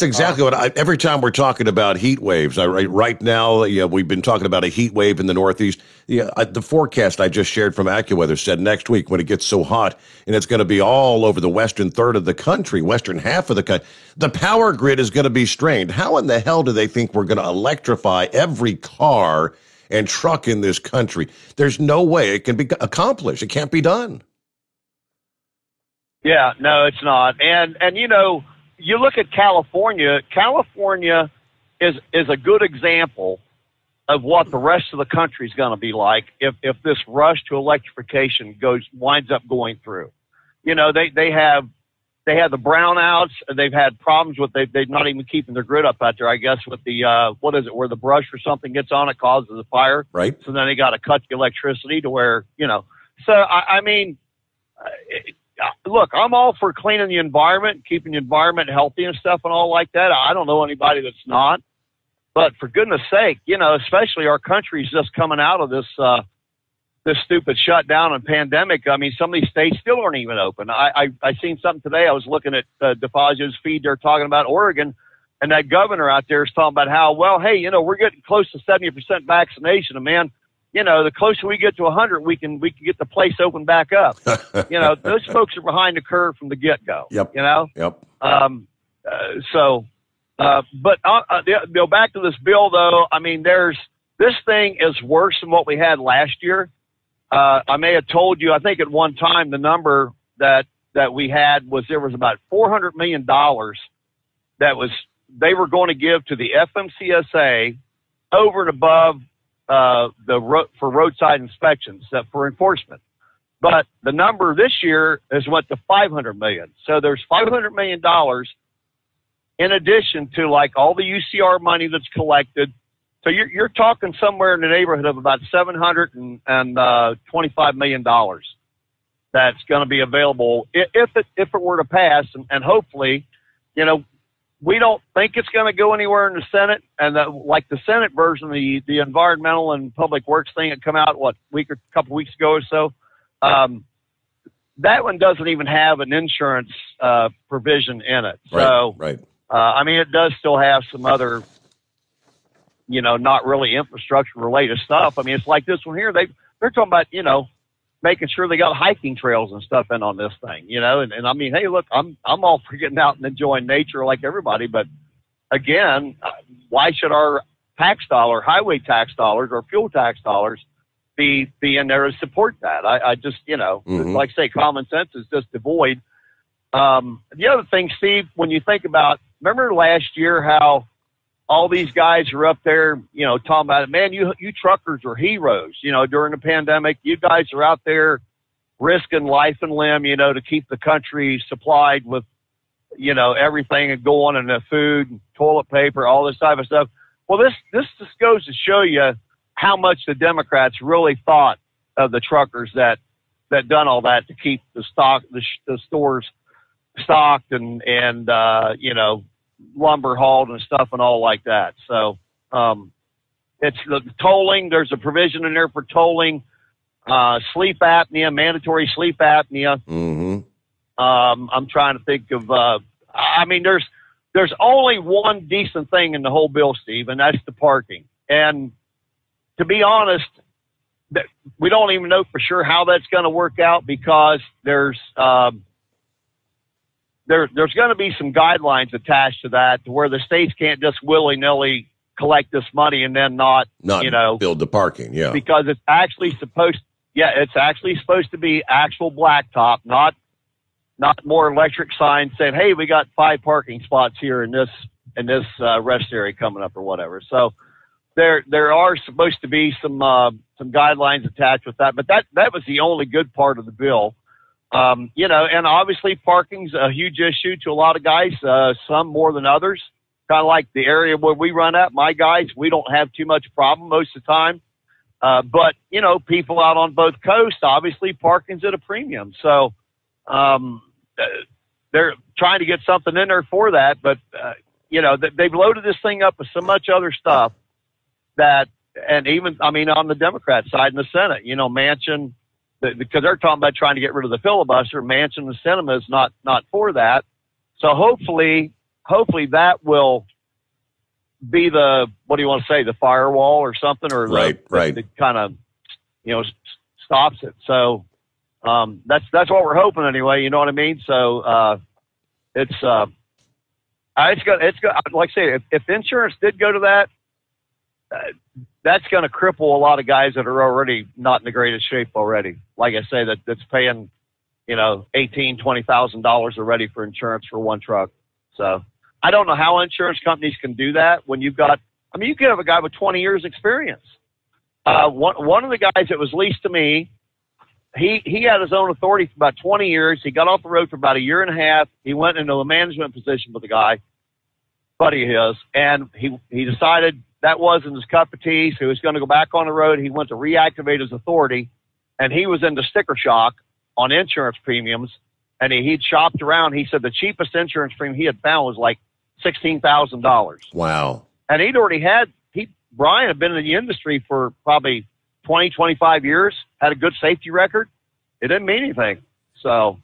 exactly what every time we're talking about heat waves, right now, we've been talking about a heat wave in the Northeast. The forecast I just shared from AccuWeather said next week when it gets so hot and it's going to be all over the western third of the country, western half of the country, the power grid is going to be strained. How in the hell do they think we're going to electrify every car and truck in this country? There's no way it can be accomplished. It can't be done. Yeah, no, it's not. And you know, you look at California. California is a good example of what the rest of the country is going to be like if this rush to electrification winds up going through. You know, they have the brownouts. They've had problems with they're not even keeping their grid up out there. I guess with the what is it, where the brush or something gets on it causes a fire. Right. So then they got to cut the electricity to where, you know. So I mean. Look, I'm all for cleaning the environment, keeping the environment healthy and stuff and all like that. I don't know anybody that's not. But for goodness sake, you know, especially our country's just coming out of this stupid shutdown and pandemic. I mean, some of these states still aren't even open. I seen something today. I was looking at DeFazio's feed. They're talking about Oregon, and that governor out there is talking about how, well, hey, you know, we're getting close to 70% vaccination. And, man, you know, the closer we get to 100, we can get the place open back up. You know, those folks are behind the curve from the get-go. Yep. You know? Yep. But go back to this bill, though. I mean, this thing is worse than what we had last year. I may have told you, I think at one time the number that we had was there was about $400 million that they were going to give to the FMCSA over and above for roadside inspections, for enforcement. But the number this year has went to $500 million. So there's $500 million in addition to like all the UCR money that's collected. So you're talking somewhere in the neighborhood of about $725 million that's going to be available if it were to pass, and hopefully, you know, we don't think it's going to go anywhere in the Senate, and like the Senate version, the environmental and public works thing had come out a couple weeks ago or so. That one doesn't even have an insurance provision in it. So, right. I mean, it does still have some other, you know, not really infrastructure related stuff. I mean, it's like this one here. They're talking about, you know, making sure they got hiking trails and stuff in on this thing, you know. And I mean, hey, look, I'm all for getting out and enjoying nature like everybody, but again, why should our tax dollar, highway tax dollars or fuel tax dollars be in there to support that? I just, you know, like I say, common sense is just devoid. The other thing, Steve, when you think about, remember last year how all these guys are up there, you know, talking about it, man, you truckers are heroes, you know, during the pandemic. You guys are out there risking life and limb, you know, to keep the country supplied with, you know, everything and going and the food and toilet paper, all this type of stuff. Well, this just goes to show you how much the Democrats really thought of the truckers that done all that to keep the stores stocked and you know, lumber hauled and stuff and all like that. So it's the tolling. There's a provision in there for tolling, sleep apnea, mandatory sleep apnea. I'm trying to think of, I mean, there's only one decent thing in the whole bill, Steve, and that's the parking. And to be honest, we don't even know for sure how that's going to work out, because there's going to be some guidelines attached to that, to where the states can't just willy-nilly collect this money and then not you know, build the parking. Yeah. Because it's actually supposed to be actual blacktop, not more electric signs saying, hey, we got 5 parking spots here in this rest area coming up or whatever. So there are supposed to be some guidelines attached with that, but that was the only good part of the bill. You know, and obviously parking's a huge issue to a lot of guys, some more than others. Kind of like the area where we run at, my guys, we don't have too much problem most of the time. But, you know, people out on both coasts, obviously parking's at a premium. So, they're trying to get something in there for that. But, you know, they've loaded this thing up with so much other stuff that, and even, I mean, on the Democrat side in the Senate, you know, Manchin, because they're talking about trying to get rid of the filibuster, Manchin and Sinema is not for that. So hopefully that will be the, what do you want to say, the firewall or something, or right. the kind of, you know, stops it. So that's what we're hoping anyway. You know what I mean? So it's got like I say, if insurance did go to that, that's going to cripple a lot of guys that are already not in the greatest shape already. Like I say, that's paying, you know, $18,000-$20,000 already for insurance for one truck. So I don't know how insurance companies can do that when you've got, I mean, you could have a guy with 20 years experience. One of the guys that was leased to me, he had his own authority for about 20 years. He got off the road for about a year and a half. He went into a management position with a guy, buddy of his, and he decided that wasn't his cup of tea, so he was going to go back on the road. He went to reactivate his authority, and he was into sticker shock on insurance premiums, and he'd shopped around. He said the cheapest insurance premium he had found was like $16,000. Wow. And Brian had been in the industry for probably 20, 25 years, had a good safety record. It didn't mean anything. So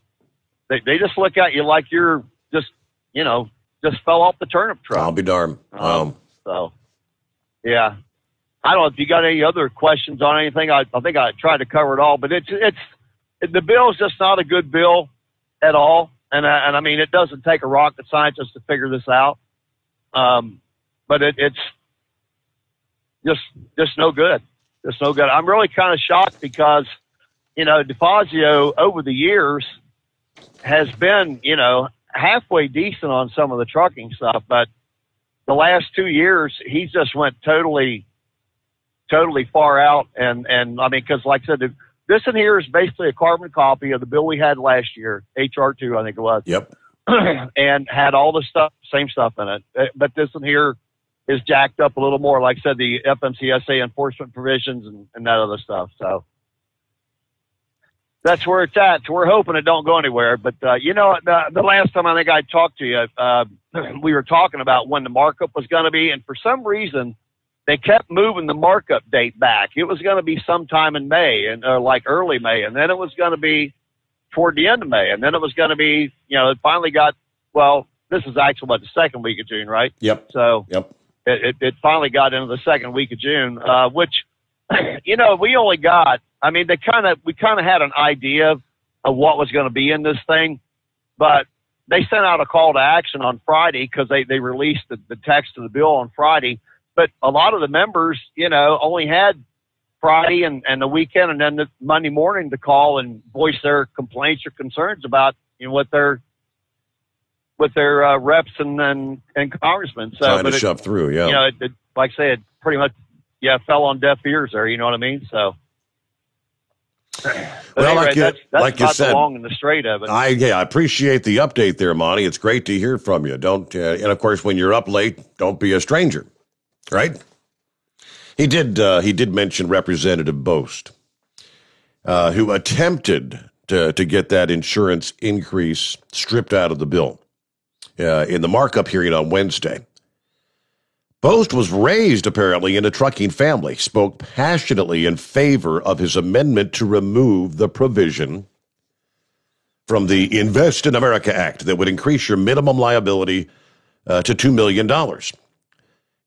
they just look at you like you're just, you know, just fell off the turnip truck. I'll be darned. So, yeah. I don't know if you got any other questions on anything. I think I tried to cover it all, but the bill's just not a good bill at all. And I mean, it doesn't take a rocket scientist to figure this out. But it's just no good. It's no good. I'm really kind of shocked because, you know, DeFazio over the years has been, you know, halfway decent on some of the trucking stuff, but the last 2 years, he just went totally far out. And I mean, cause like I said, this in here is basically a carbon copy of the bill we had last year, HR2, I think it was. Yep. And had all the stuff, same stuff in it. But this in here is jacked up a little more. Like I said, the FMCSA enforcement provisions and that other stuff. So that's where it's at. So we're hoping it don't go anywhere. But, you know, the last time I think I talked to you, we were talking about when the markup was going to be. And for some reason, they kept moving the markup date back. It was going to be sometime in May, and like early May. And then it was going to be toward the end of May. And then it was going to be, you know, it finally got, well, this is actually about the second week of June, right? Yep. So yep. It finally got into the second week of June, which we only got, we kind of had an idea of what was going to be in this thing, but they sent out a call to action on Friday because they released the text of the bill on Friday. But a lot of the members, only had Friday and the weekend and then the Monday morning to call and voice their complaints or concerns about, with their reps and congressmen. So, trying to shove through, yeah. Like I said, pretty much, fell on deaf ears there. You know what I mean? So. Well, anyway, that's like you said, the long and the straight of it. I appreciate the update there, Monty. It's great to hear from you. Don't, and of course, when you're up late, don't be a stranger, right? He did mention Representative Bost, who attempted to get that insurance increase stripped out of the bill in the markup hearing on Wednesday. Bost was raised, apparently, in a trucking family, spoke passionately in favor of his amendment to remove the provision from the Invest in America Act that would increase your minimum liability to $2 million.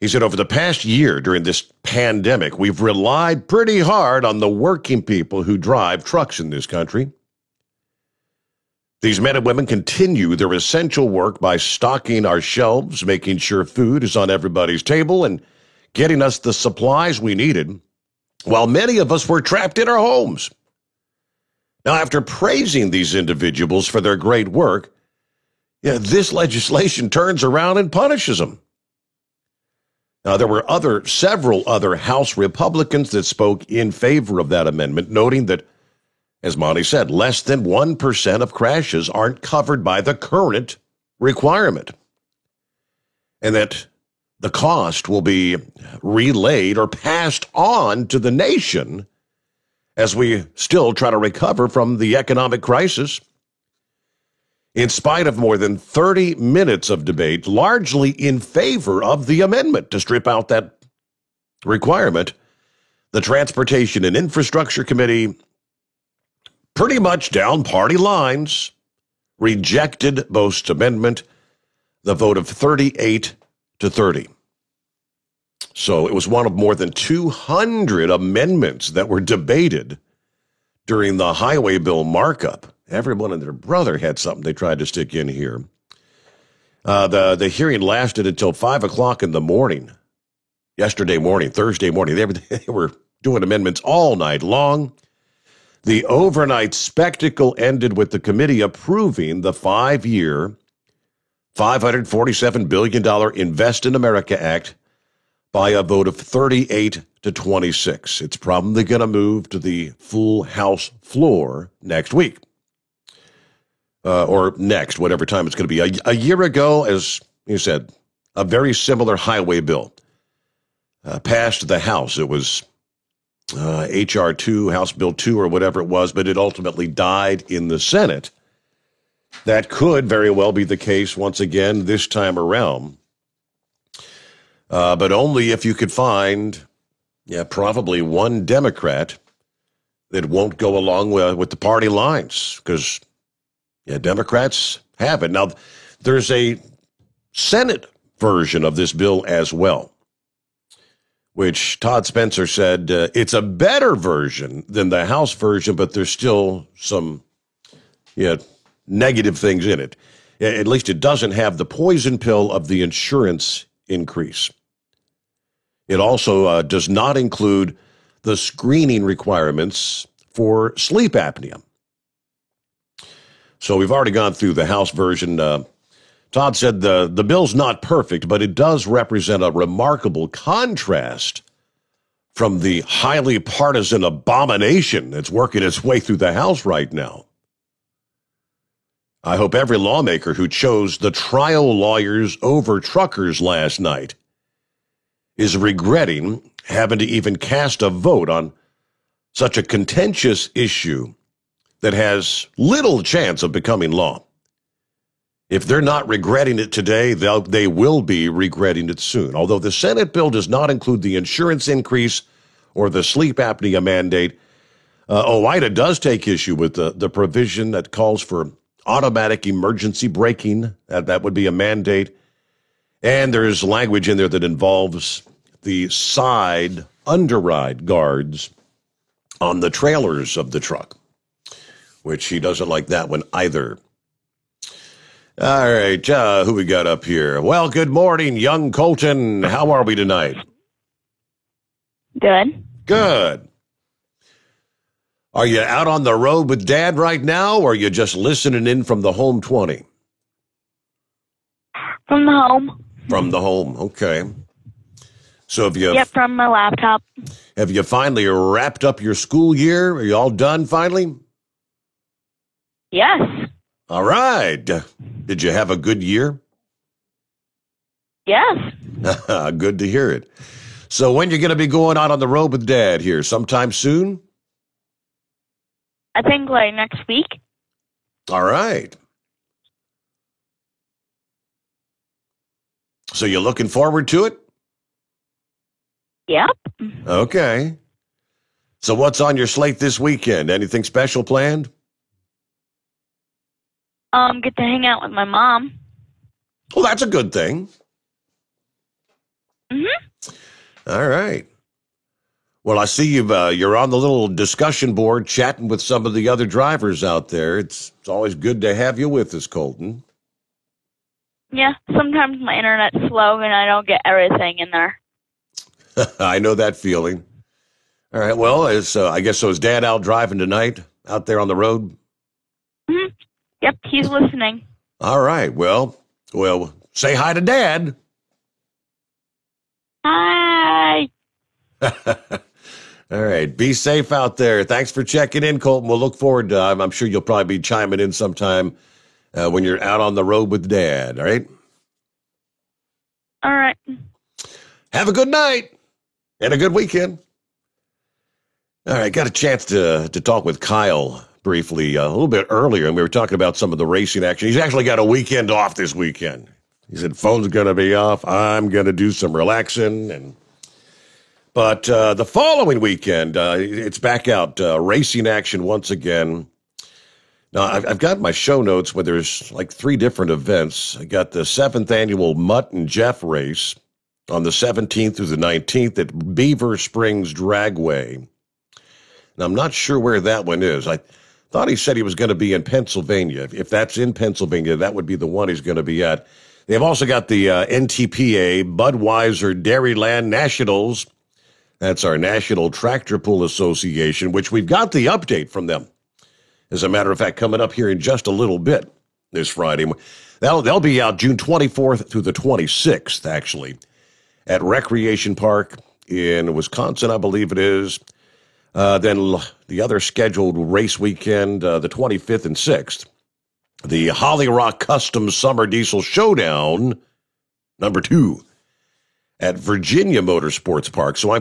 He said, over the past year during this pandemic, we've relied pretty hard on the working people who drive trucks in this country. These men and women continue their essential work by stocking our shelves, making sure food is on everybody's table, and getting us the supplies we needed, while many of us were trapped in our homes. Now, after praising these individuals for their great work, this legislation turns around and punishes them. Now, there were several other House Republicans that spoke in favor of that amendment, noting that, as Monty said, less than 1% of crashes aren't covered by the current requirement, and that the cost will be relayed or passed on to the nation as we still try to recover from the economic crisis. In spite of more than 30 minutes of debate, largely in favor of the amendment to strip out that requirement, the Transportation and Infrastructure Committee, pretty much down party lines, rejected Bost's amendment, the vote of 38-30. So it was one of more than 200 amendments that were debated during the highway bill markup. Everyone and their brother had something they tried to stick in here. The hearing lasted until 5 o'clock in the morning, Thursday morning. They were doing amendments all night long. The overnight spectacle ended with the committee approving the 5-year, $547 billion Invest in America Act by a vote of 38-26. It's probably going to move to the full House floor next week. Or next, whatever time it's going to be. A year ago, as you said, a very similar highway bill passed the House. It was H.R. 2, House Bill 2, or whatever it was, but it ultimately died in the Senate. That could very well be the case once again this time around. But only if you could find, probably one Democrat that won't go along with the party lines, because, Democrats have it. Now, there's a Senate version of this bill as well, which Todd Spencer said it's a better version than the House version, but there's still some negative things in it. At least it doesn't have the poison pill of the insurance increase. It also does not include the screening requirements for sleep apnea. So we've already gone through the House version. Todd said the bill's not perfect, but it does represent a remarkable contrast from the highly partisan abomination that's working its way through the House right now. I hope every lawmaker who chose the trial lawyers over truckers last night is regretting having to even cast a vote on such a contentious issue that has little chance of becoming law. If they're not regretting it today, they will be regretting it soon. Although the Senate bill does not include the insurance increase or the sleep apnea mandate, OOIDA does take issue with the provision that calls for automatic emergency braking. That would be a mandate. And there's language in there that involves the side underride guards on the trailers of the truck, which he doesn't like that one either. All right, who we got up here? Well, good morning, young Colton. How are we tonight? Good. Good. Are you out on the road with Dad right now, or are you just listening in from the home 20? From the home. From the home, okay. So have you... Yep, from my laptop. Have you finally wrapped up your school year? Are you all done finally? Yes. All right. Did you have a good year? Yes. Good to hear it. So when you going to be going out on the road with Dad here? Sometime soon? I think like next week. All right. So you're looking forward to it? Yep. Okay. So what's on your slate this weekend? Anything special planned? Get to hang out with my mom. Well, that's a good thing. Mm-hmm. All right. Well, I see you're on the little discussion board chatting with some of the other drivers out there. It's always good to have you with us, Colton. Yeah, sometimes my internet's slow and I don't get everything in there. I know that feeling. All right. Well, I guess so. Is Dad out driving tonight, out there on the road? Mm-hmm. Yep, he's listening. All right. Well, say hi to Dad. Hi. All right. Be safe out there. Thanks for checking in, Colton. We'll look forward to, I'm sure you'll probably be chiming in sometime when you're out on the road with Dad. All right. All right. Have a good night and a good weekend. All right. Got a chance to talk with Kyle briefly a little bit earlier, and we were talking about some of the racing action. He's actually got a weekend off this weekend. He said, phone's going to be off. I'm going to do some relaxing. But the following weekend, it's back out, racing action once again. Now, I've got my show notes where there's like 3 different events. I got the 7th annual Mutt and Jeff race on the 17th through the 19th at Beaver Springs Dragway. Now, I'm not sure where that one is. I thought he said he was going to be in Pennsylvania. If that's in Pennsylvania, that would be the one he's going to be at. They've also got the NTPA Budweiser Dairyland Nationals. That's our National Tractor Pull Association, which we've got the update from them. As a matter of fact, coming up here in just a little bit this Friday. They'll be out June 24th through the 26th, actually, at Recreation Park in Wisconsin, I believe it is. Then the other scheduled race weekend, the 25th and 6th, the Holly Rock Custom Summer Diesel Showdown, number 2, at Virginia Motorsports Park. So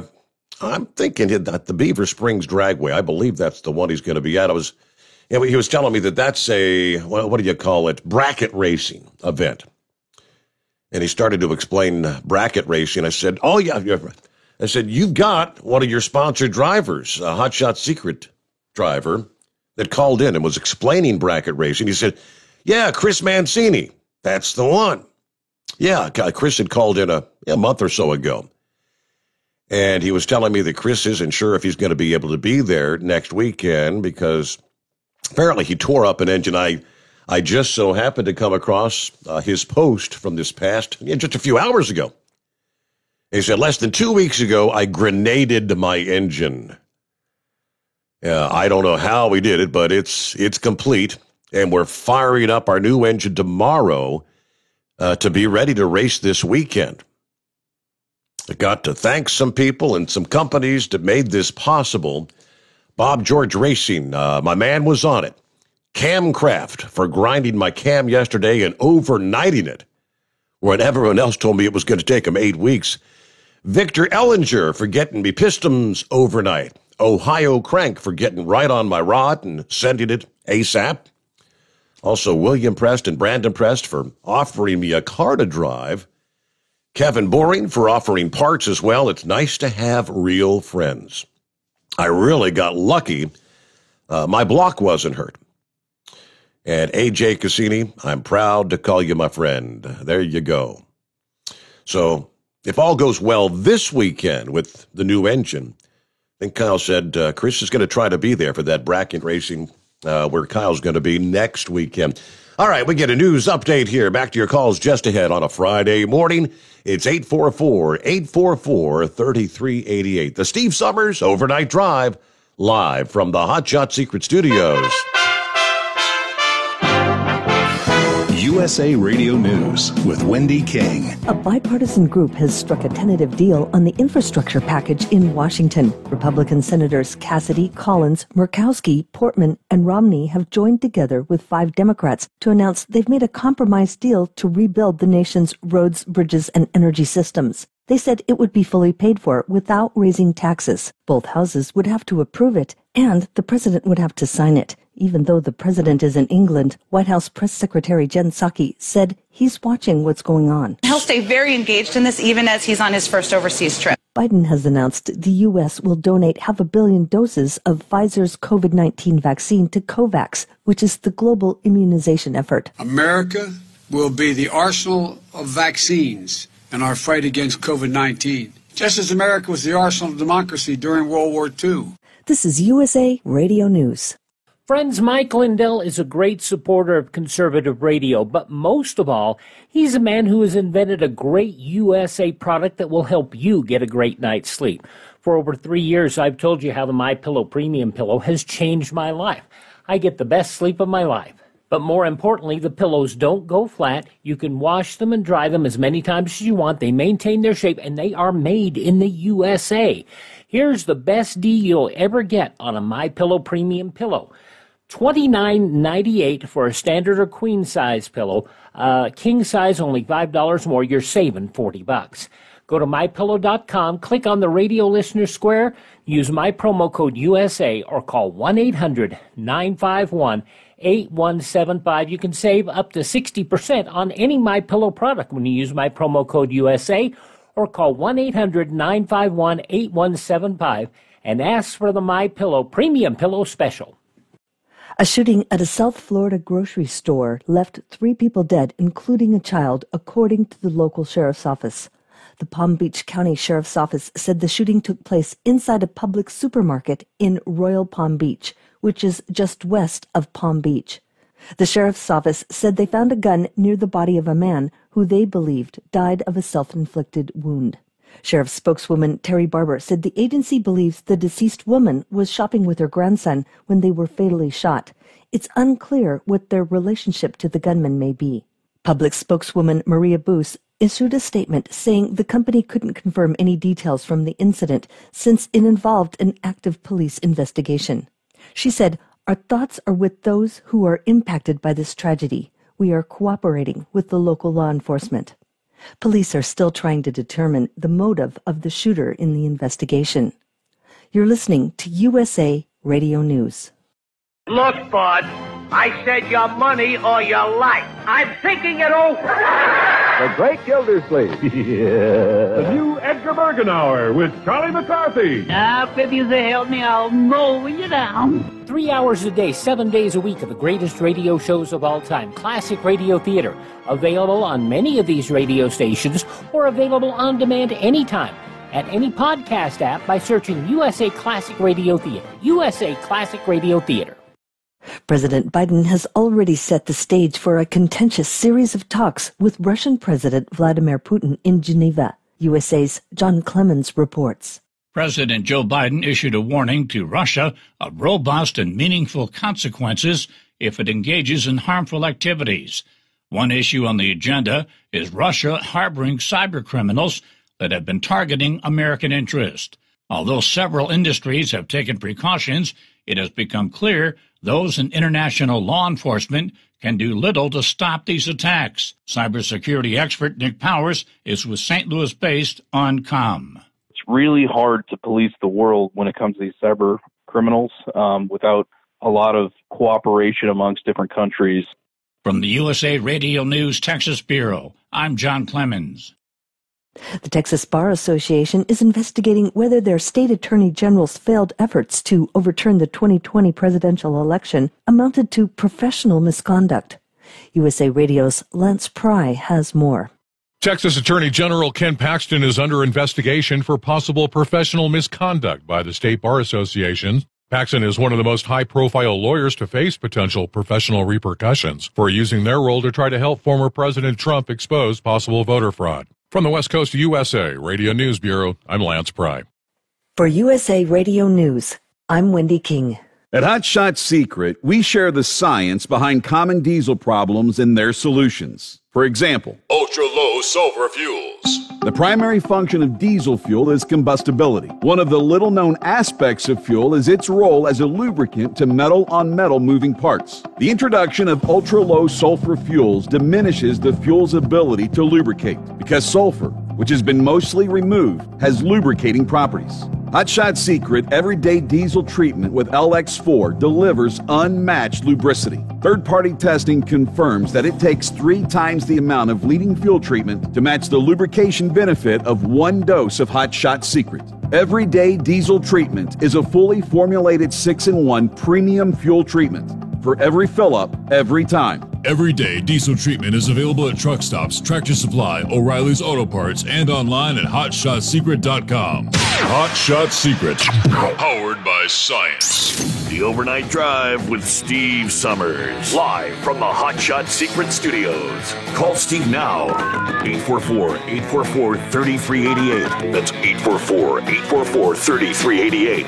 I'm thinking that the Beaver Springs Dragway, I believe that's the one he's going to be at. He was telling me that's a, what do you call it, bracket racing event. And he started to explain bracket racing. I said, oh, yeah. I said, you've got one of your sponsored drivers, a Hot Shot Secret driver, that called in and was explaining bracket racing. He said, yeah, Chris Mancini, that's the one. Yeah, Chris had called in a month or so ago. And he was telling me that Chris isn't sure if he's going to be able to be there next weekend because apparently he tore up an engine. I just so happened to come across his post from this past, just a few hours ago. He said, less than 2 weeks ago, I grenaded my engine. I don't know how we did it, but it's complete, and we're firing up our new engine tomorrow to be ready to race this weekend. I got to thank some people and some companies that made this possible. Bob George Racing, my man was on it. Camcraft for grinding my cam yesterday and overnighting it, when everyone else told me it was going to take him 8 weeks. Victor Ellinger for getting me pistons overnight. Ohio Crank for getting right on my rod and sending it ASAP. Also, William Prest and Brandon Prest for offering me a car to drive. Kevin Boring for offering parts as well. It's nice to have real friends. I really got lucky. My block wasn't hurt. And AJ Cassini, I'm proud to call you my friend. There you go. So if all goes well this weekend with the new engine, I think Kyle said Chris is going to try to be there for that bracket racing where Kyle's going to be next weekend. All right, we get a news update here. Back to your calls just ahead on a Friday morning. It's 844-844-3388. The Steve Summers Overnight Drive, live from the Hot Shot Secret Studios. USA Radio News with Wendy King. A bipartisan group has struck a tentative deal on the infrastructure package in Washington. Republican Senators Cassidy, Collins, Murkowski, Portman, and Romney have joined together with 5 Democrats to announce they've made a compromise deal to rebuild the nation's roads, bridges, and energy systems. They said it would be fully paid for without raising taxes. Both houses would have to approve it, and the president would have to sign it. Even though the president is in England, White House Press Secretary Jen Psaki said he's watching what's going on. He'll stay very engaged in this even as he's on his first overseas trip. Biden has announced the U.S. will donate 500 million doses of Pfizer's COVID-19 vaccine to COVAX, which is the global immunization effort. America will be the arsenal of vaccines in our fight against COVID-19, just as America was the arsenal of democracy during World War II. This is USA Radio News. Friends, Mike Lindell is a great supporter of conservative radio, but most of all, he's a man who has invented a great USA product that will help you get a great night's sleep. For over 3 years, I've told you how the MyPillow Premium Pillow has changed my life. I get the best sleep of my life. But more importantly, the pillows don't go flat. You can wash them and dry them as many times as you want. They maintain their shape, and they are made in the USA. Here's the best deal you'll ever get on a MyPillow Premium Pillow. $29.98 for a standard or queen size pillow. King size only $5 more. You're saving $40. Go to MyPillow.com, click on the radio listener square, use my promo code USA, or call 1-800-951-8175. You can save up to 60% on any MyPillow product when you use my promo code USA, or call 1-800-951-8175 and ask for the MyPillow Premium Pillow Special. A shooting at a South Florida grocery store left 3 people dead, including a child, according to the local sheriff's office. The Palm Beach County Sheriff's Office said the shooting took place inside a public supermarket in Royal Palm Beach, which is just west of Palm Beach. The sheriff's office said they found a gun near the body of a man who they believed died of a self-inflicted wound. Sheriff spokeswoman Terry Barber said the agency believes the deceased woman was shopping with her grandson when they were fatally shot. It's unclear what their relationship to the gunman may be. Public spokeswoman Maria Boos issued a statement saying the company couldn't confirm any details from the incident since it involved an active police investigation. She said, "Our thoughts are with those who are impacted by this tragedy. We are cooperating with the local law enforcement." Police are still trying to determine the motive of the shooter in the investigation. You're listening to USA Radio News. Look, bud, I said your money or your life. I'm thinking it over. The Great Gildersleeve. Yeah. The new Edgar Bergen Hour with Charlie McCarthy. Now, if you help me, I'll mow you down. 3 hours a day, 7 days a week of the greatest radio shows of all time. Classic Radio Theater. Available on many of these radio stations or available on demand anytime at any podcast app by searching USA Classic Radio Theater. USA Classic Radio Theater. President Biden has already set the stage for a contentious series of talks with Russian President Vladimir Putin in Geneva. USA's John Clemens reports. President Joe Biden issued a warning to Russia of robust and meaningful consequences if it engages in harmful activities. One issue on the agenda is Russia harboring cybercriminals that have been targeting American interests. Although several industries have taken precautions, it has become clear those in international law enforcement can do little to stop these attacks. Cybersecurity expert Nick Powers is with St. Louis-based OnCom. It's really hard to police the world when it comes to these cyber criminals without a lot of cooperation amongst different countries. From the USA Radio News Texas Bureau, I'm John Clemens. The Texas Bar Association is investigating whether their state attorney general's failed efforts to overturn the 2020 presidential election amounted to professional misconduct. USA Radio's Lance Pry has more. Texas Attorney General Ken Paxton is under investigation for possible professional misconduct by the State Bar Association. Paxton is one of the most high-profile lawyers to face potential professional repercussions for using their role to try to help former President Trump expose possible voter fraud. From the West Coast USA Radio News Bureau, I'm Lance Pry. For USA Radio News, I'm Wendy King. At Hot Shot Secret, we share the science behind common diesel problems and their solutions. For example, ultra-low sulfur fuels. The primary function of diesel fuel is combustibility. One of the little-known aspects of fuel is its role as a lubricant to metal-on-metal moving parts. The introduction of ultra-low sulfur fuels diminishes the fuel's ability to lubricate because sulfur, which has been mostly removed, has lubricating properties. Hot Shot Secret Everyday Diesel Treatment with LX4 delivers unmatched lubricity. Third-party testing confirms that it takes 3 times the amount of leading fuel treatment to match the lubrication benefit of 1 dose of Hot Shot Secret. Everyday Diesel Treatment is a fully formulated 6-in-1 premium fuel treatment for every fill-up, every time. Everyday Diesel Treatment is available at truck stops, Tractor Supply, O'Reilly's Auto Parts, and online at HotShotSecret.com. Hot Shot Secret, powered by science. The Overnight Drive with Steve Summers, live from the Hot Shot Secret Studios. Call Steve now, 844-844-3388. That's 844-844-3388.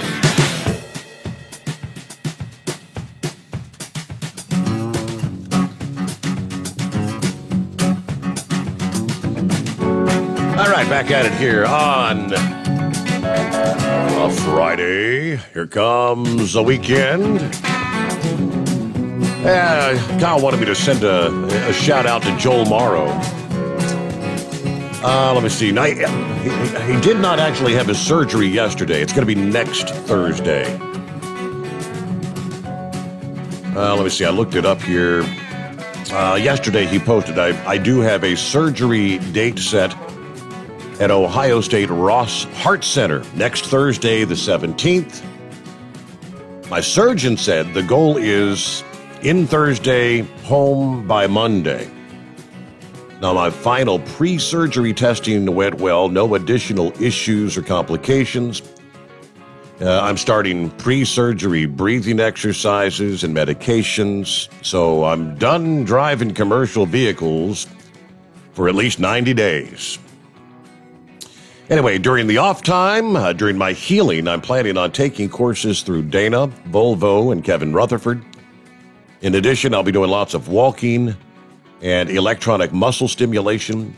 All right, back at it here on a Friday. Here comes the weekend. Kyle wanted me to send a shout out to Joel Morrow. Let me see. He did not actually have his surgery yesterday. It's going to be next Thursday. Let me see. I looked it up here. Yesterday he posted, I do have a surgery date set at Ohio State Ross Heart Center next Thursday, the 17th. My surgeon said the goal is in Thursday, home by Monday. Now, my final pre-surgery testing went well. No additional issues or complications. I'm starting pre-surgery breathing exercises and medications, so I'm done driving commercial vehicles for at least 90 days. Anyway, during the off time, during my healing, I'm planning on taking courses through Dana, Volvo, and Kevin Rutherford. In addition, I'll be doing lots of walking and electronic muscle stimulation.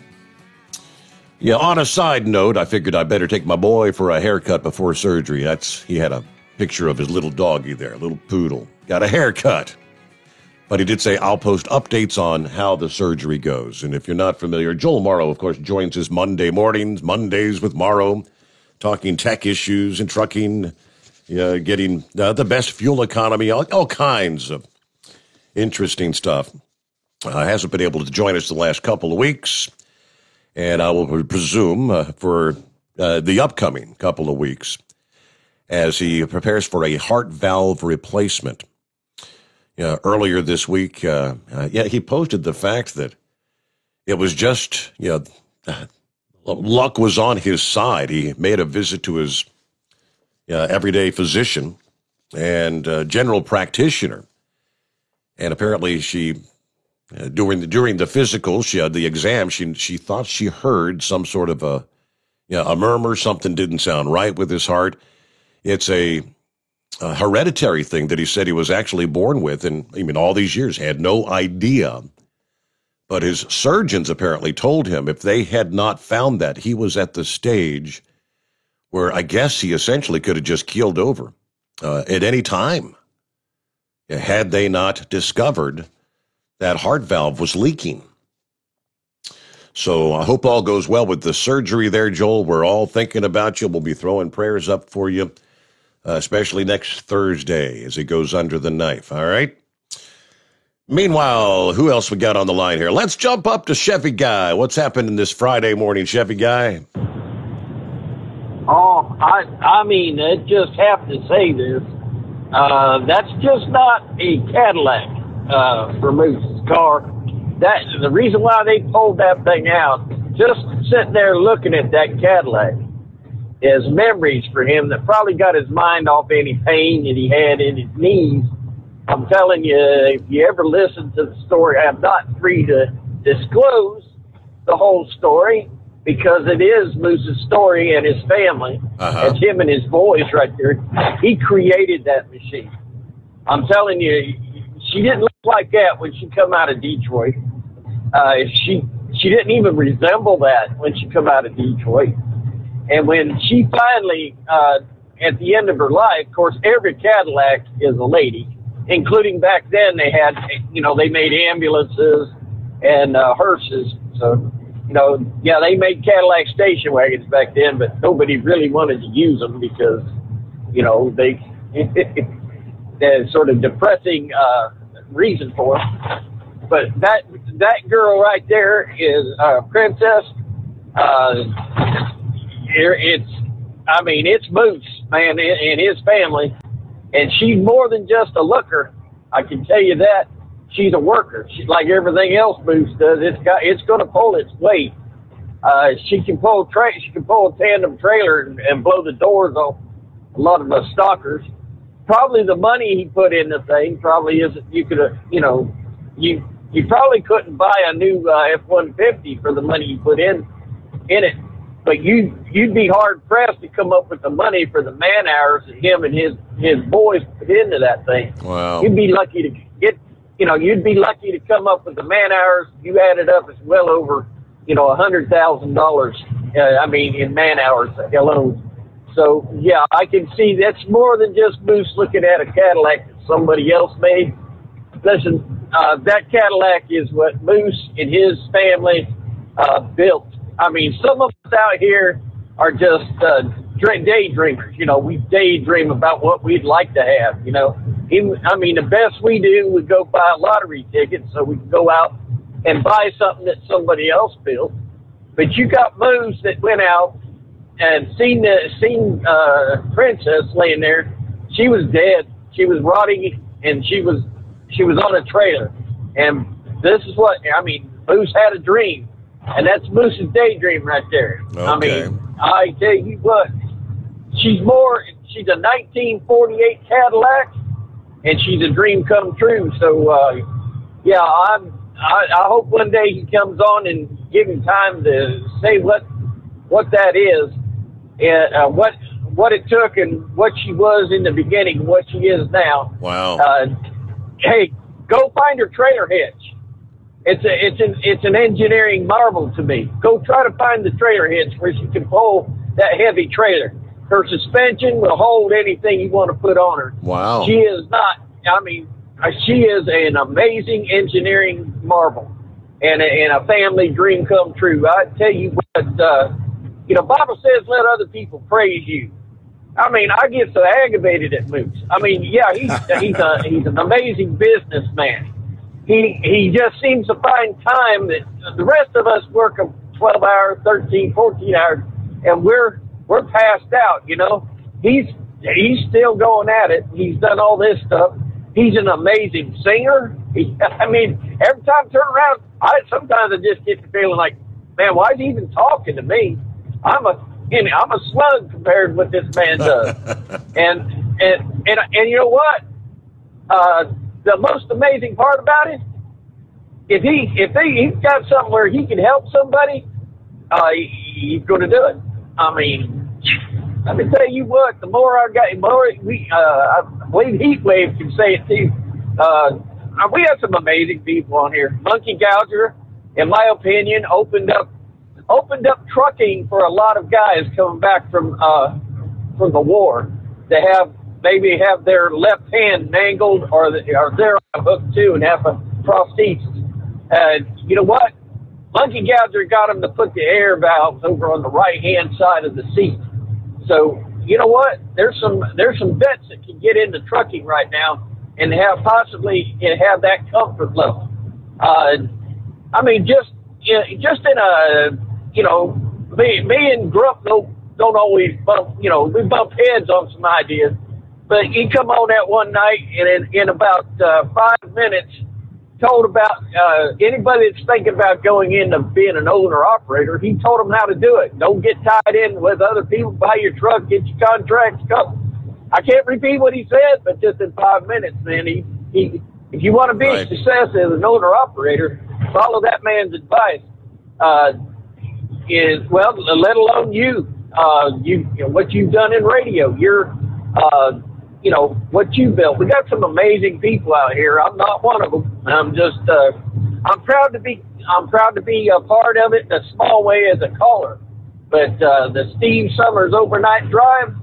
Yeah, on a side note, I figured I better take my boy for a haircut before surgery. He had a picture of his little doggy there, little poodle. Got a haircut. But he did say, I'll post updates on how the surgery goes. And if you're not familiar, Joel Morrow, of course, joins us Monday mornings, Mondays with Morrow, talking tech issues and trucking, getting the best fuel economy, all kinds of interesting stuff. Hasn't been able to join us the last couple of weeks, and I will presume for the upcoming couple of weeks as he prepares for a heart valve replacement. Earlier this week, he posted the fact that it was just, luck was on his side. He made a visit to his everyday physician and general practitioner, and apparently she, during the physical, the exam, she thought she heard some sort of a murmur. Something didn't sound right with his heart. It's a hereditary thing that he said he was actually born with, and all these years had no idea. But his surgeons apparently told him if they had not found that, he was at the stage where I guess he essentially could have just keeled over at any time had they not discovered that heart valve was leaking. So I hope all goes well with the surgery there, Joel. We're all thinking about you. We'll be throwing prayers up for you. Especially next Thursday as he goes under the knife, all right? Meanwhile, who else we got on the line here? Let's jump up to Chevy Guy. What's happening this Friday morning, Chevy Guy? Oh, I just have to say this. That's just not a Cadillac, Vermouth's car. The reason why they pulled that thing out just sitting there looking at that Cadillac is memories for him that probably got his mind off any pain that he had in his knees. I'm telling you, if you ever listen to the story, I'm not free to disclose the whole story because it is Moose's story and his family. It's him and his boys right there. He created that machine. I'm telling you, she didn't look like that when she come out of Detroit. She didn't even resemble that when she come out of Detroit. And when she finally, at the end of her life, of course, every Cadillac is a lady, including back then they had, they made ambulances and hearses. So, they made Cadillac station wagons back then, but nobody really wanted to use them because, they're sort of depressing reason for them. But that girl right there is Princess. It's Moose, man, and his family. And she's more than just a looker. I can tell you that. She's a worker. She's like everything else Moose does. It's going to pull its weight. She can pull a tandem trailer and blow the doors off a lot of the stalkers. Probably the money he put in the thing probably isn't. You could have, you probably couldn't buy a new F-150 for the money you put in it. But you'd be hard pressed to come up with the money for the man hours that him and his boys put into that thing. Wow. You'd be lucky to get, you'd be lucky to come up with the man hours. You add it up, it's well over, $100,000. In man hours. Hello. So yeah, I can see that's more than just Moose looking at a Cadillac that somebody else made. Listen, that Cadillac is what Moose and his family built. Some of us out here are just daydreamers. We daydream about what we'd like to have, the best we do, we go buy lottery tickets so we can go out and buy something that somebody else built. But you got Moose that went out and seen Princess laying there. She was dead. She was rotting, and she was on a trailer. And this is what, Moose had a dream. And that's Moose's daydream right there. Okay. I tell you what, she's a 1948 Cadillac, and she's a dream come true. So, I hope one day he comes on and give him time to say what that is, and what it took, and what she was in the beginning, and what she is now. Wow. Hey, go find her trailer hitch. It's an engineering marvel to me. Go try to find the trailer hitch where she can pull that heavy trailer. Her suspension will hold anything you want to put on her. Wow. She is not, she is an amazing engineering marvel and a family dream come true. I tell you what, Bible says let other people praise you. I get so aggravated at Moose. He's an amazing businessman. He just seems to find time that the rest of us work 12 hours, 13, 14 hours, and we're passed out, He's still going at it. He's done all this stuff. He's an amazing singer. Every time I turn around, sometimes I just get the feeling like, man, why is he even talking to me? I'm a slug compared to what this man does. and you know what? The most amazing part about it, if he's got something where he can help somebody, he's going to do it. Let me tell you what, the more I believe Heat Wave can say it too. We have some amazing people on here. Monkey Gouger, in my opinion, opened up trucking for a lot of guys coming back from the war. They maybe have their left hand mangled, or they're on a hook too and have a prosthesis. You know what? Monkey Gouger got them to put the air valves over on the right hand side of the seat. So you know what? There's some vets that can get into trucking right now and have that comfort level. Just in a me and Grump don't always bump. We bump heads on some ideas. But he come on that one night, and in about 5 minutes, told about anybody that's thinking about going into being an owner-operator, he told them how to do it. Don't get tied in with other people. Buy your truck, get your contracts. I can't repeat what he said, but just in 5 minutes, man, he if you want to be a success as an owner-operator, follow that man's advice. Let alone you know, what you've done in radio, you know, what you built. We got some amazing people out here. I'm not one of them. I'm just, I'm proud to be a part of it in a small way as a caller. But the Steve Summers overnight drive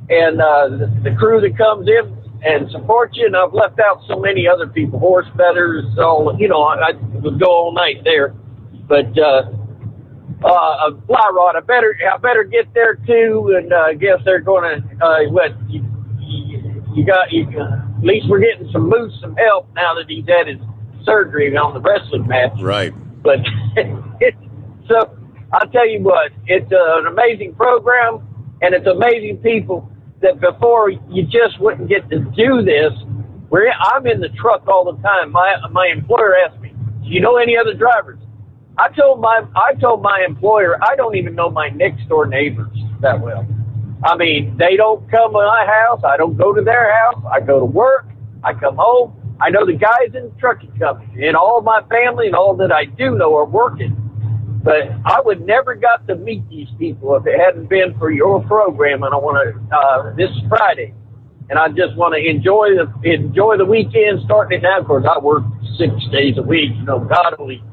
and the crew that comes in and supports you, and I've left out so many other people, horse betters, all, you know, I would go all night there. But Fly Rod, I better get there too, and I guess they're going to at least we're getting some help now that he's had his surgery on the wrestling match. Right. But so I'll tell you what, it's an amazing program, and it's amazing people that before you just wouldn't get to do this. I'm in the truck all the time. My employer asked me, "Do you know any other drivers?" I told my employer I don't even know my next door neighbors that well. I mean, they don't come to my house. I don't go to their house. I go to work. I come home. I know the guys in the trucking company, and all my family and all that I do know are working. But I would never got to meet these people if it hadn't been for your program. And I want to, this is Friday, and I just want to enjoy the weekend starting it now. Of course, I work 6 days a week. You know, God only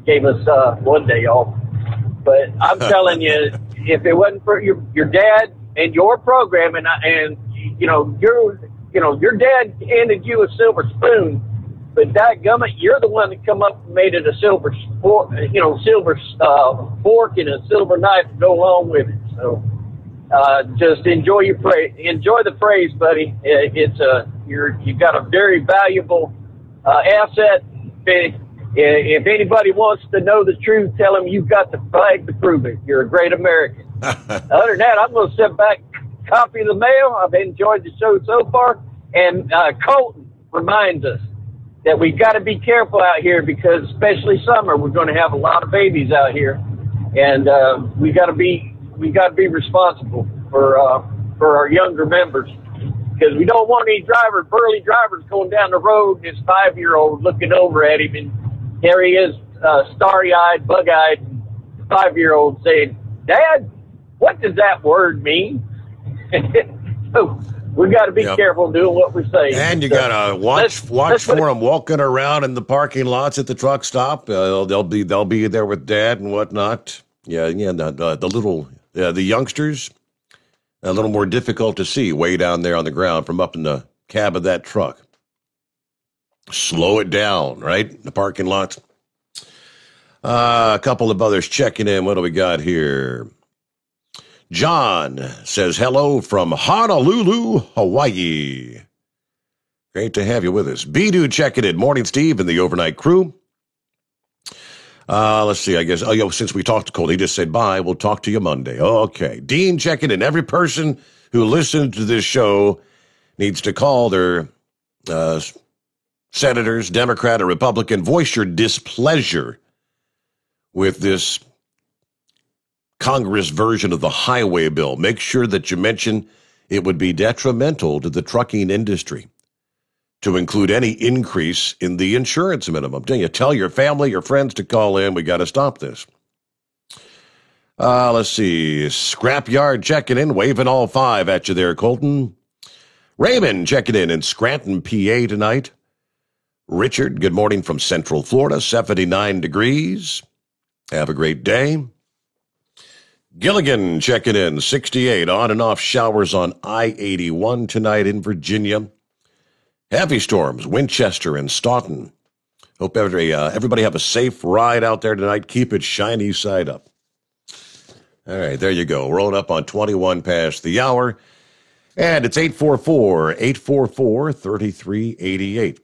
gave us 1 day off. But I'm telling you, if it wasn't for your dad and your program, and your dad handed you a silver spoon, but dadgummit, you're the one that come up and made it a silver fork and a silver knife to go along with it. So just enjoy the praise, buddy. You've got a very valuable asset. If anybody wants to know the truth, tell them you've got the flag to prove it. You're a great American. Other than that, I'm going to sit back, copy the mail. I've enjoyed the show so far. And Colton reminds us that we've got to be careful out here because, especially summer, we're going to have a lot of babies out here, and we got to be responsible for our younger members because we don't want any burly drivers going down the road and his 5-year-old looking over at him, and there he is, starry-eyed, bug-eyed 5-year-old saying, "Dad, what does that word mean?" So we got to be careful doing what we say. And you got to watch for them walking around in the parking lots at the truck stop. They'll be there with Dad and whatnot. Yeah. The youngsters, a little more difficult to see way down there on the ground from up in the cab of that truck. Slow it down, right? The parking lot. A couple of others checking in. What do we got here? John says hello from Honolulu, Hawaii. Great to have you with us. Bidu checking in. Morning, Steve, and the overnight crew. Let's see, I guess. Since we talked to Cole, he just said bye. We'll talk to you Monday. Okay. Dean checking in. Every person who listens to this show needs to call their senators, Democrat or Republican, voice your displeasure with this Congress version of the highway bill. Make sure that you mention it would be detrimental to the trucking industry to include any increase in the insurance minimum. Tell your family, your friends to call in. We got to stop this. Let's see. Scrapyard checking in, waving all 5 at you there, Colton. Raymond checking in Scranton, PA tonight. Richard, good morning from Central Florida, 79 degrees. Have a great day. Gilligan checking in, 68, on and off showers on I-81 tonight in Virginia. Heavy storms, Winchester and Staunton. Hope everybody have a safe ride out there tonight. Keep it shiny side up. All right, there you go. Rolling up on 21 past the hour. And it's 844-844-3388.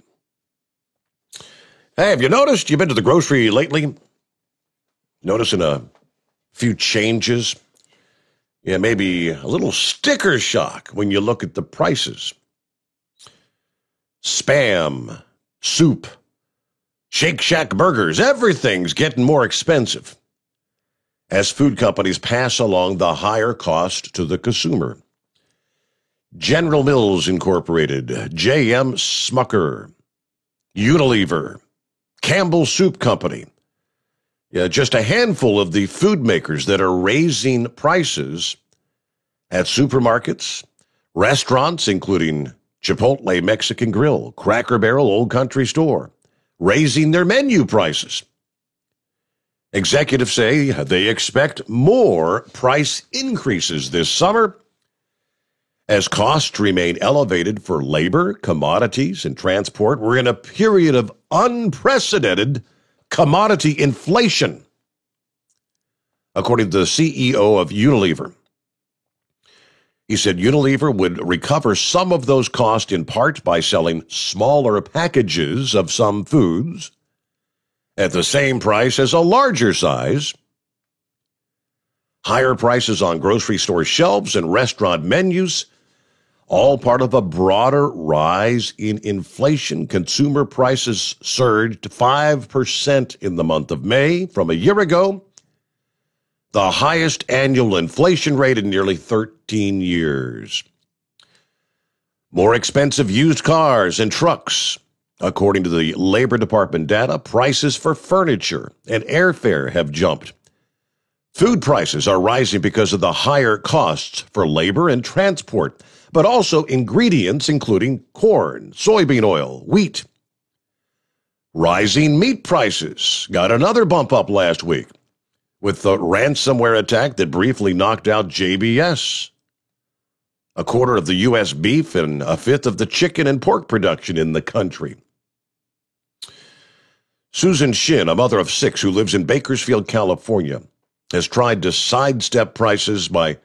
Hey, have you noticed you've been to the grocery lately? Noticing a few changes? Yeah, maybe a little sticker shock when you look at the prices. Spam, soup, Shake Shack burgers, everything's getting more expensive as food companies pass along the higher cost to the consumer. General Mills Incorporated, J.M. Smucker, Unilever, Campbell Soup Company. Yeah, just a handful of the food makers that are raising prices at supermarkets, restaurants, including Chipotle Mexican Grill, Cracker Barrel, Old Country Store, raising their menu prices. Executives say they expect more price increases this summer as costs remain elevated for labor, commodities, and transport. We're in a period of unprecedented commodity inflation, according to the CEO of Unilever. He said Unilever would recover some of those costs in part by selling smaller packages of some foods at the same price as a larger size. Higher prices on grocery store shelves and restaurant menus, all part of a broader rise in inflation. Consumer prices surged 5% in the month of May from a year ago, the highest annual inflation rate in nearly 13 years. More expensive used cars and trucks. According to the Labor Department data, prices for furniture and airfare have jumped. Food prices are rising because of the higher costs for labor and transport, but also ingredients including corn, soybean oil, wheat. Rising meat prices got another bump up last week with the ransomware attack that briefly knocked out JBS. A quarter of the U.S. beef and a fifth of the chicken and pork production in the country. Susan Shin, a mother of 6 who lives in Bakersfield, California, has tried to sidestep prices by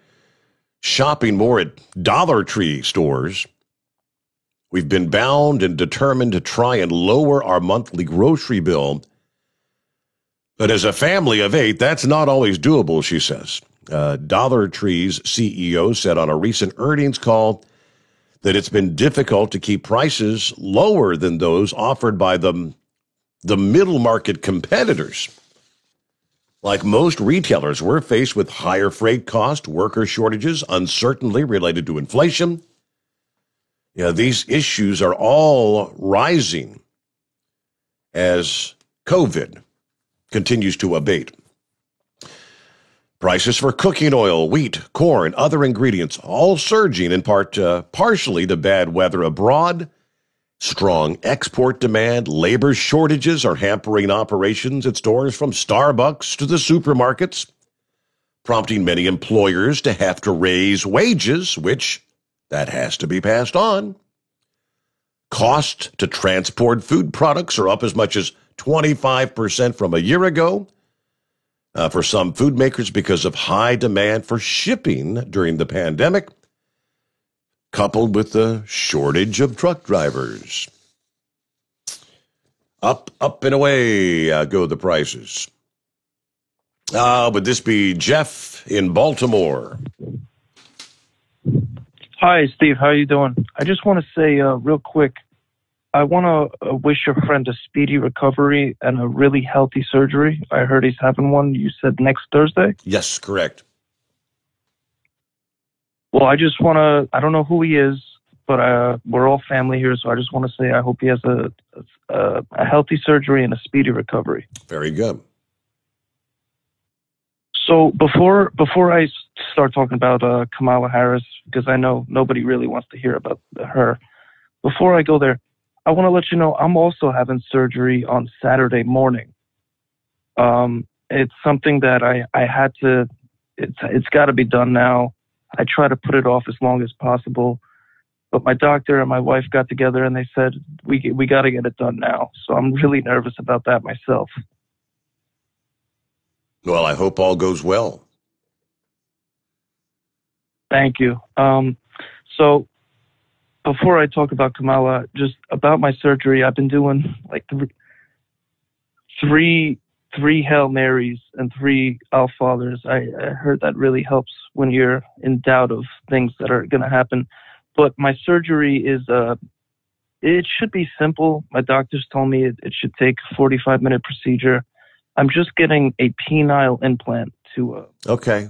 shopping more at Dollar Tree stores. We've been bound and determined to try and lower our monthly grocery bill. But as a family of 8, that's not always doable, she says. Dollar Tree's CEO said on a recent earnings call that it's been difficult to keep prices lower than those offered by the middle market competitors. Like most retailers, we're faced with higher freight costs, worker shortages, uncertainty related to inflation. These issues are all rising as COVID continues to abate. Prices for cooking oil, wheat, corn, other ingredients, all surging in part partially to bad weather abroad. Strong export demand, labor shortages are hampering operations at stores from Starbucks to the supermarkets, prompting many employers to have to raise wages, which that has to be passed on. Costs to transport food products are up as much as 25% from a year ago for some food makers because of high demand for shipping during the pandemic, coupled with the shortage of truck drivers. Up, and away go the prices. Would this be Jeff in Baltimore? Hi, Steve. How you doing? I just want to say real quick, I want to wish your friend a speedy recovery and a really healthy surgery. I heard he's having one, you said next Thursday? Yes, correct. Well, I just want to, I don't know who he is, but we're all family here, so I just want to say I hope he has a healthy surgery and a speedy recovery. Very good. So before I start talking about Kamala Harris, because I know nobody really wants to hear about her, before I go there, I want to let you know I'm also having surgery on Saturday morning. It's something that I had to, it's got to be done now. I try to put it off as long as possible, but my doctor and my wife got together and they said, we got to get it done now. So I'm really nervous about that myself. Well, I hope all goes well. Thank you. So before I talk about Kamala, just about my surgery, I've been doing like three Hail Marys and 3 Our Fathers. I heard that really helps when you're in doubt of things that are going to happen. But my surgery is It should be simple. My doctors told me it should take a 45-minute procedure. I'm just getting a penile implant to... Okay.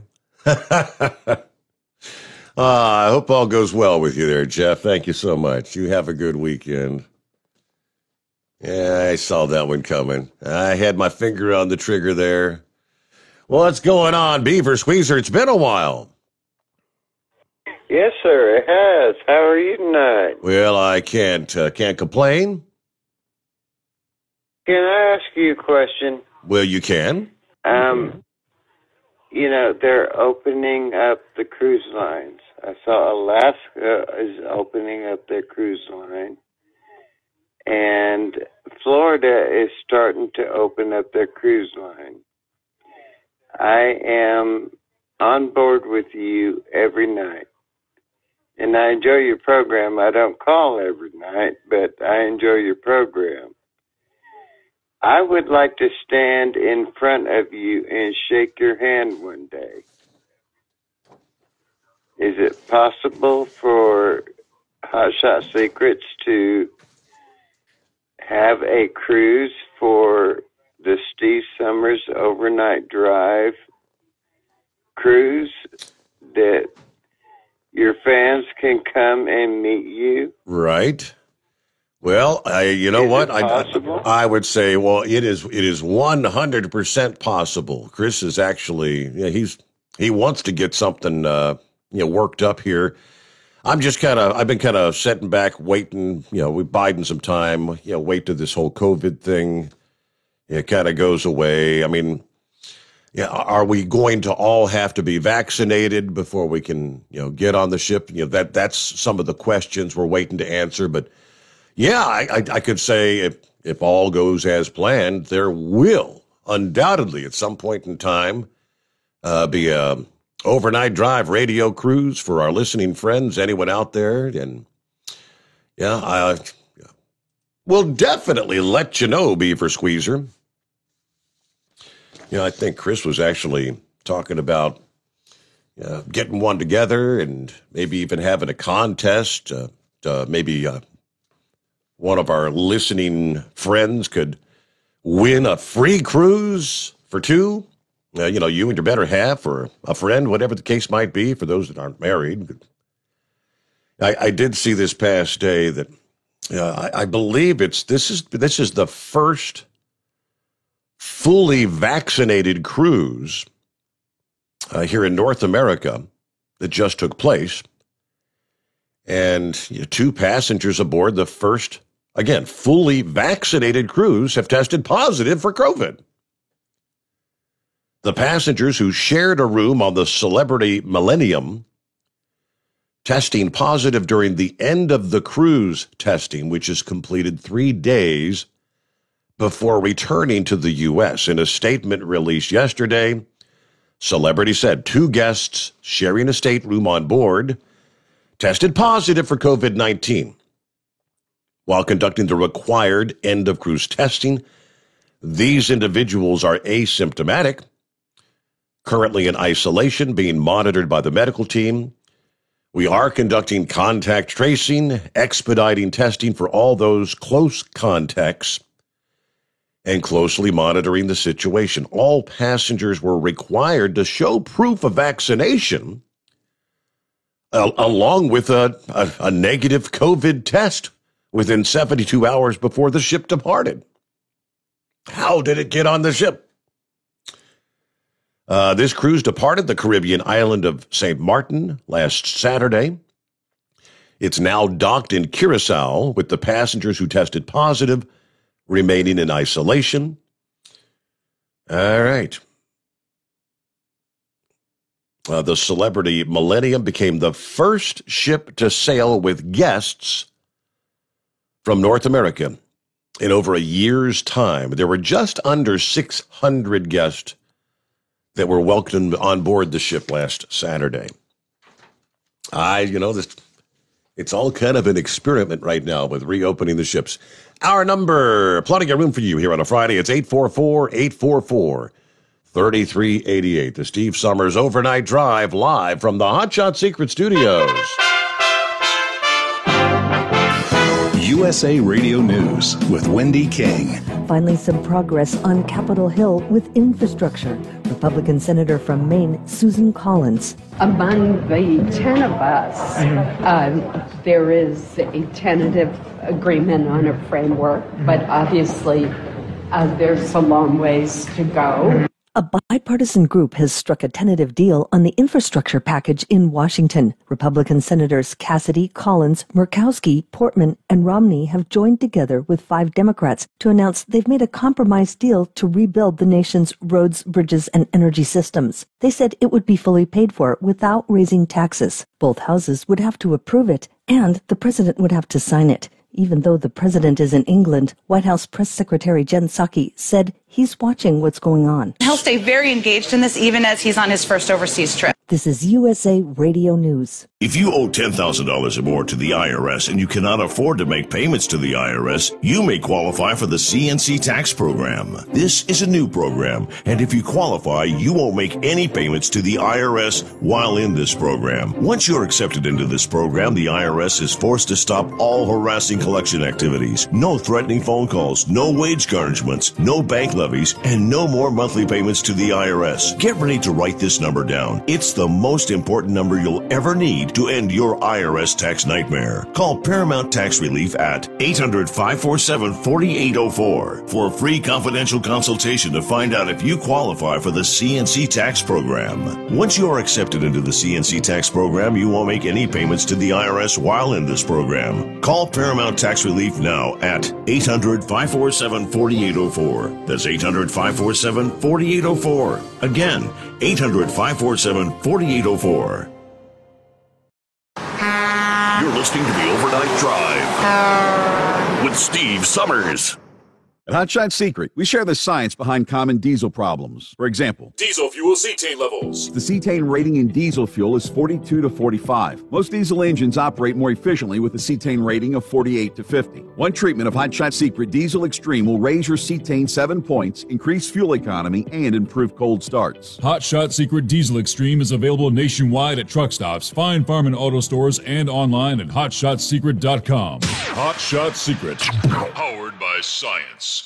I hope all goes well with you there, Jeff. Thank you so much. You have a good weekend. Yeah, I saw that one coming. I had my finger on the trigger there. What's going on, Beaver Squeezer? It's been a while. Yes, sir, it has. How are you tonight? Well, I can't complain. Can I ask you a question? Well, you can. They're opening up the cruise lines. I saw Alaska is opening up their cruise line, and Florida is starting to open up their cruise line. I am on board with you every night, and I enjoy your program. I don't call every night, but I enjoy your program. I would like to stand in front of you and shake your hand one day. Is it possible for Hot Shot Secrets to have a cruise for the Steve Summers Overnight Drive cruise that your fans can come and meet you? Right. Well, I would say, well, it is 100% possible. Chris is actually, he wants to get something, worked up here. I've been kind of sitting back, waiting, we're biding some time, wait till this whole COVID thing, it kind of goes away. I mean, are we going to all have to be vaccinated before we can, get on the ship? That's some of the questions we're waiting to answer, but yeah, I could say if all goes as planned, there will undoubtedly at some point in time be a overnight drive radio cruise for our listening friends, anyone out there. And we'll definitely let you know, Beaver Squeezer. I think Chris was actually talking about getting one together and maybe even having a contest, maybe one of our listening friends could win a free cruise for two. You and your better half or a friend, whatever the case might be, for those that aren't married. I did see this past day that I believe this is the first fully vaccinated cruise here in North America that just took place. And two passengers aboard the first, again, fully vaccinated cruise have tested positive for COVID. The passengers who shared a room on the Celebrity Millennium testing positive during the end of the cruise testing, which is completed 3 days before returning to the U.S. In a statement released yesterday, Celebrity said 2 guests sharing a stateroom on board tested positive for COVID-19. While conducting the required end-of-cruise testing, these individuals are asymptomatic, currently in isolation, being monitored by the medical team. We are conducting contact tracing, expediting testing for all those close contacts, and closely monitoring the situation. All passengers were required to show proof of vaccination along with a negative COVID test within 72 hours before the ship departed. How did it get on the ship? This cruise departed the Caribbean island of St. Martin last Saturday. It's now docked in Curacao with the passengers who tested positive remaining in isolation. All right. The Celebrity Millennium became the first ship to sail with guests from North America in over a year's time. There were just under 600 guests that were welcomed on board the ship last Saturday. It's all kind of an experiment right now with reopening the ships. Our number, plenty of room for you here on a Friday. It's 844-844-3388. The Steve Summers Overnight Drive live from the Hot Shot Secret Studios. USA Radio News with Wendy King. Finally, some progress on Capitol Hill with infrastructure. Republican Senator from Maine, Susan Collins. Among the 10 of us, there is a tentative agreement on a framework, but obviously there's a long ways to go. A bipartisan group has struck a tentative deal on the infrastructure package in Washington. Republican Senators Cassidy, Collins, Murkowski, Portman, and Romney have joined together with 5 Democrats to announce they've made a compromise deal to rebuild the nation's roads, bridges, and energy systems. They said it would be fully paid for without raising taxes. Both houses would have to approve it, and the president would have to sign it. Even though the president is in England, White House Press Secretary Jen Psaki said he's watching what's going on. He'll stay very engaged in this even as he's on his first overseas trip. This is USA Radio News. If you owe $10,000 or more to the IRS and you cannot afford to make payments to the IRS, you may qualify for the CNC tax program. This is a new program, and if you qualify, you won't make any payments to the IRS while in this program. Once you're accepted into this program, the IRS is forced to stop all harassing collection activities. No threatening phone calls, no wage garnishments, no bank levies, and no more monthly payments to the IRS. Get ready to write this number down. It's the most important number you'll ever need to end your IRS tax nightmare. Call Paramount Tax Relief at 800-547-4804 for a free confidential consultation to find out if you qualify for the CNC tax program. Once you are accepted into the CNC tax program, you won't make any payments to the IRS while in this program. Call Paramount Tax Relief now at 800-547-4804. That's 800-547-4804. Again, 800-547-4804. You're listening to the Overnight Drive with Steve Summers. At Hot Shot Secret, we share the science behind common diesel problems. For example, diesel fuel cetane levels. The cetane rating in diesel fuel is 42 to 45. Most diesel engines operate more efficiently with a cetane rating of 48 to 50. One treatment of Hot Shot Secret Diesel Extreme will raise your cetane 7 points, increase fuel economy, and improve cold starts. Hot Shot Secret Diesel Extreme is available nationwide at truck stops, fine farm and auto stores, and online at hotshotsecret.com. Hot Shot Secret, powered by science.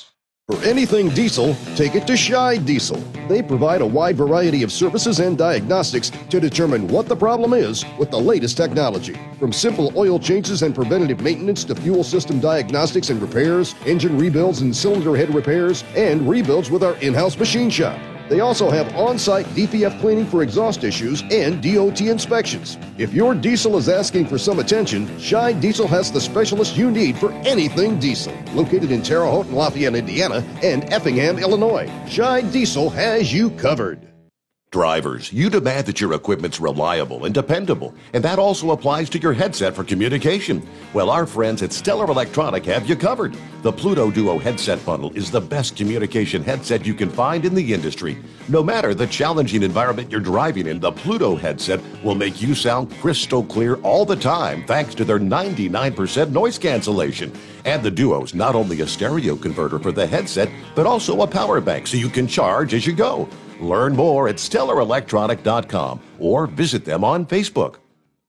For anything diesel, take it to Scheid Diesel. They provide a wide variety of services and diagnostics to determine what the problem is with the latest technology. From simple oil changes and preventative maintenance to fuel system diagnostics and repairs, engine rebuilds and cylinder head repairs, and rebuilds with our in-house machine shop. They also have on-site DPF cleaning for exhaust issues and DOT inspections. If your diesel is asking for some attention, Scheid Diesel has the specialist you need for anything diesel. Located in Terre Haute and Lafayette, Indiana, and Effingham, Illinois, Scheid Diesel has you covered. Drivers, you demand that your equipment's reliable and dependable, and that also applies to your headset for communication. Well, our friends at Stellar Electronic have you covered. The Pluto Duo headset bundle is the best communication headset you can find in the industry. No matter the challenging environment you're driving in, the Pluto headset will make you sound crystal clear all the time thanks to their 99% noise cancellation. And the Duo's not only a stereo converter for the headset, but also a power bank so you can charge as you go. Learn more at StellarElectronic.com or visit them on Facebook.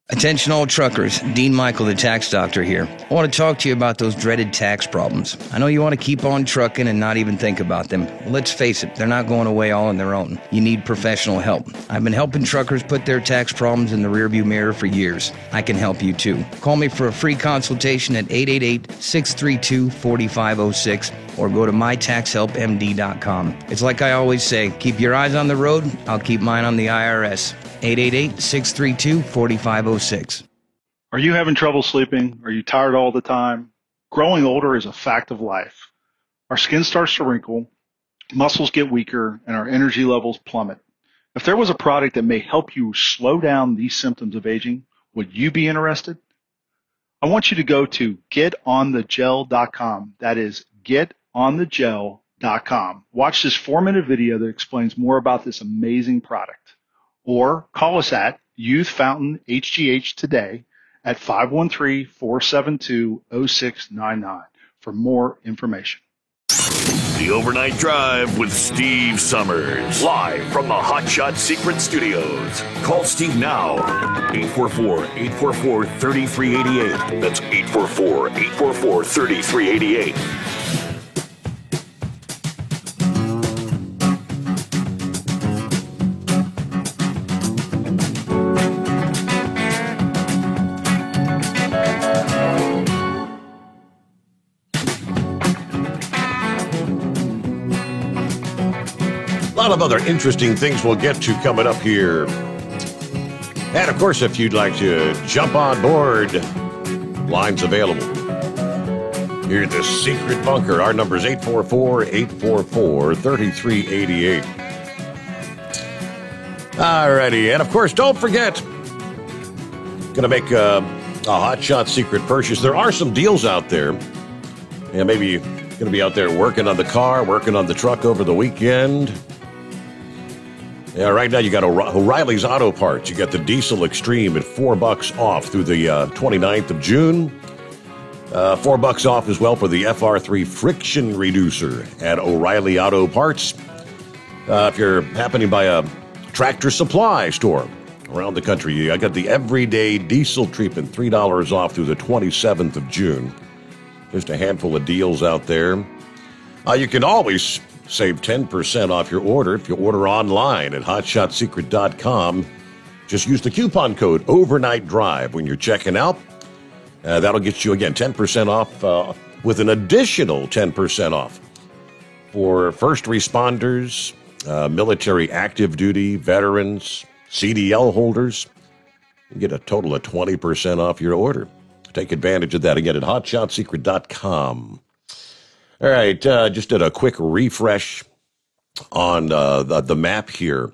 Attention all truckers, Dean Michael, the tax doctor here. I want to talk to you about those dreaded tax problems. I know you want to keep on trucking and not even think about them. Well, let's face it, they're not going away all on their own. You need professional help. I've been helping truckers put their tax problems in the rearview mirror for years. I can help you too. Call me for a free consultation at 888-632-4506 or go to mytaxhelpmd.com. It's like I always say, keep your eyes on the road, I'll keep mine on the IRS. 888-632-4506. Are you having trouble sleeping? Are you tired all the time? Growing older is a fact of life. Our skin starts to wrinkle, muscles get weaker, and our energy levels plummet. If there was a product that may help you slow down these symptoms of aging, would you be interested? I want you to go to getonthegel.com. That is getonthegel.com. Watch this 4-minute video that explains more about this amazing product. Or call us at Youth Fountain HGH today at 513-472-0699 for more information. The Overnight Drive with Steve Summers. Live from the Hot Shot Secret Studios. Call Steve now. 844-844-3388. That's 844-844-3388. A lot of other interesting things we'll get to coming up here. And of course, if you'd like to jump on board, lines available. Here at the Secret Bunker, our number is 844-844-3388. Alrighty, and of course, don't forget, gonna make a Hot Shot Secret purchase. There are some deals out there. And maybe you're gonna be out there working on the car, working on the truck over the weekend. Yeah, right now you got O'Reilly's Auto Parts. You got the Diesel Extreme at $4 off through the 29th of June. $4 off as well for the FR3 Friction Reducer at O'Reilly Auto Parts. If you're happening by a Tractor Supply store around the country, I got the Everyday Diesel Treatment, $3 off through the 27th of June. Just a handful of deals out there. You can always save 10% off your order if you order online at hotshotsecret.com. Just use the coupon code Overnight Drive when you're checking out. That'll get you, again, 10% off with an additional 10% off for first responders, military active duty, veterans, CDL holders. You get a total of 20% off your order. Take advantage of that again at hotshotsecret.com. All right, just did a quick refresh on the map here.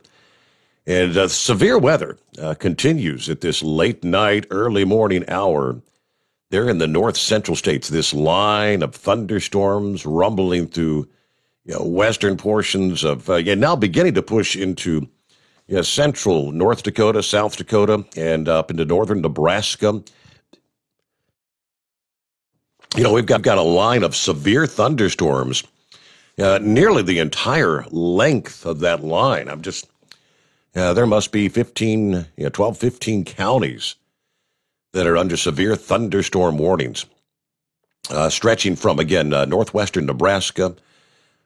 And severe weather continues at this late night, early morning hour. There in the north central states, this line of thunderstorms rumbling through western portions of, now beginning to push into central North Dakota, South Dakota, and up into northern Nebraska. We've got a line of severe thunderstorms, nearly the entire length of that line. There must be 12, 15 counties that are under severe thunderstorm warnings, stretching from, again, northwestern Nebraska,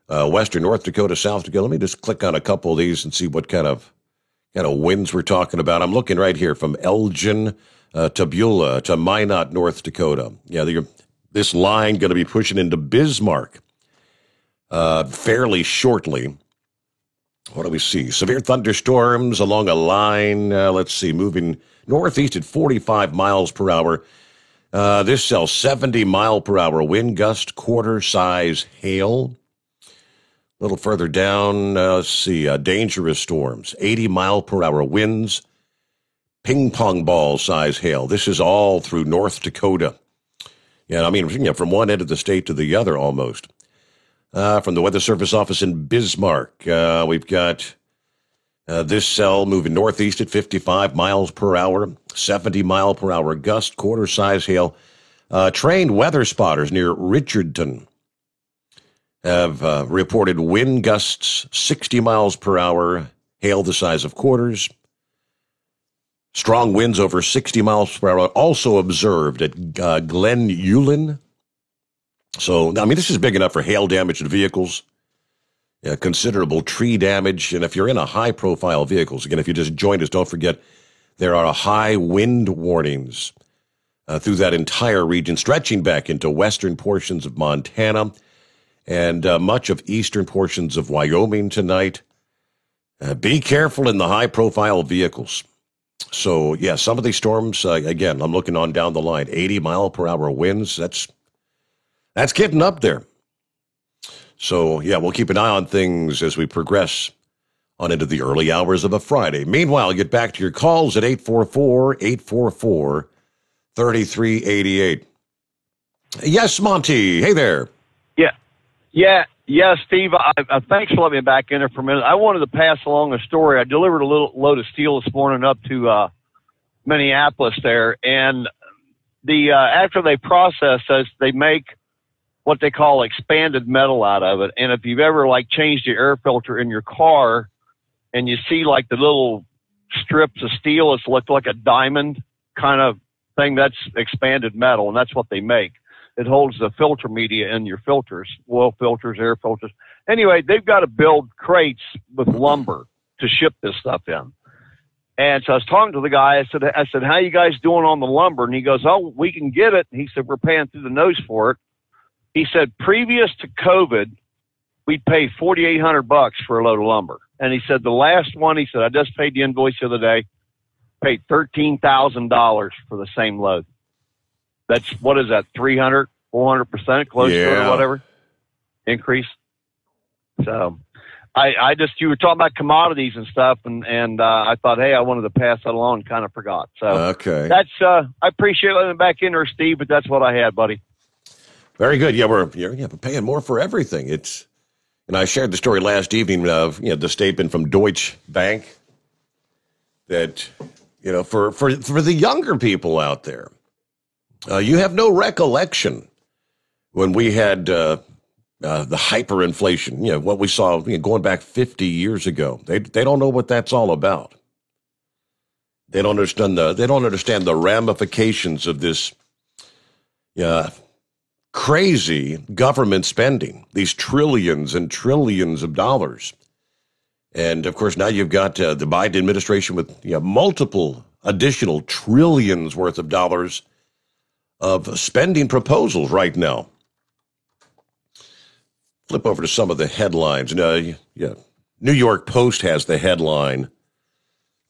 western North Dakota, South Dakota. Let me just click on a couple of these and see what kind of winds we're talking about. I'm looking right here from Elgin to Beulah to Minot, North Dakota. This line going to be pushing into Bismarck fairly shortly. What do we see? Severe thunderstorms along a line, moving northeast at 45 miles per hour. This cell, 70 mile per hour wind gust, quarter size hail. A little further down, dangerous storms, 80 mile per hour winds, ping pong ball size hail. This is all through North Dakota. From one end of the state to the other almost. From the Weather Service office in Bismarck, we've got this cell moving northeast at 55 miles per hour, 70 mile per hour gust, quarter size hail. Trained weather spotters near Richardton have reported wind gusts 60 miles per hour, hail the size of quarters. Strong winds over 60 miles per hour also observed at Glen Ullin. So, this is big enough for hail damage to vehicles, considerable tree damage. And if you're in a high-profile vehicles, again, if you just joined us, don't forget there are high wind warnings through that entire region, stretching back into western portions of Montana and much of eastern portions of Wyoming tonight. Be careful in the high-profile vehicles. So, some of these storms, again, I'm looking on down the line, 80 mile per hour winds. That's getting up there. So, we'll keep an eye on things as we progress on into the early hours of a Friday. Meanwhile, get back to your calls at 844-844-3388. Yes, Monty. Hey there. Yeah, Steve, thanks for letting me back in there for a minute. I wanted to pass along a story. I delivered a little load of steel this morning up to Minneapolis there, and after they process this, they make what they call expanded metal out of it. And if you've ever like changed your air filter in your car and you see like the little strips of steel, it's looked like a diamond kind of thing, that's expanded metal, and that's what they make. It holds the filter media in your filters, oil filters, air filters. Anyway, they've got to build crates with lumber to ship this stuff in. And so I was talking to the guy. I said, how you guys doing on the lumber? And he goes, oh, we can get it. And he said, we're paying through the nose for it. He said, previous to COVID, we'd pay $4,800 for a load of lumber. And he said, the last one, he said, I just paid the invoice the other day, paid $13,000 for the same load. That's, what is that, 300, 400% close to it or whatever increase? So I just, you were talking about commodities and stuff, and I thought, hey, I wanted to pass that along and kind of forgot. So okay. That's, I appreciate letting it back in there, Steve, but that's what I had, buddy. Very good. Yeah, we're paying more for everything. It's, and I shared the story last evening of, the statement from Deutsche Bank that, for the younger people out there, you have no recollection when we had the hyperinflation, what we saw going back 50 years ago. They don't know what that's all about. They don't understand the ramifications of this crazy government spending, these trillions and trillions of dollars. And of course, now you've got the Biden administration with multiple additional trillions worth of dollars of spending proposals right now. Flip over to some of the headlines. New York Post has the headline,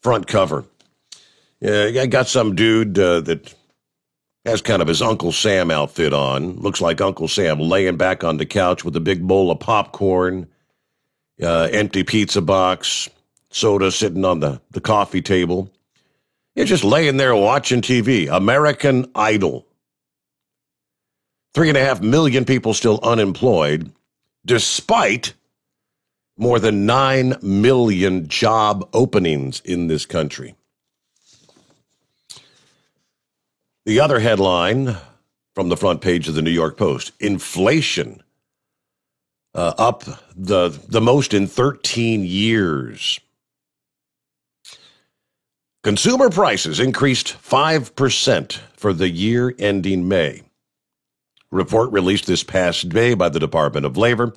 front cover. I got some dude that has kind of his Uncle Sam outfit on. Looks like Uncle Sam laying back on the couch with a big bowl of popcorn, empty pizza box, soda sitting on the coffee table. You're just laying there watching TV. American Idol. 3.5 million people still unemployed, despite more than 9 million job openings in this country. The other headline from the front page of the New York Post, inflation up the most in 13 years. Consumer prices increased 5% for the year ending May. Report released this past May by the Department of Labor.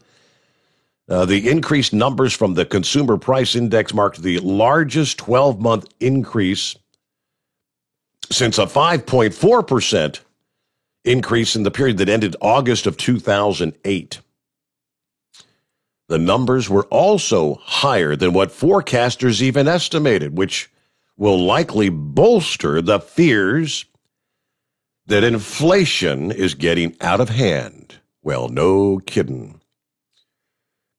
The increased numbers from the Consumer Price Index marked the largest 12-month increase since a 5.4% increase in the period that ended August of 2008. The numbers were also higher than what forecasters even estimated, which will likely bolster the fears that inflation is getting out of hand. Well, no kidding.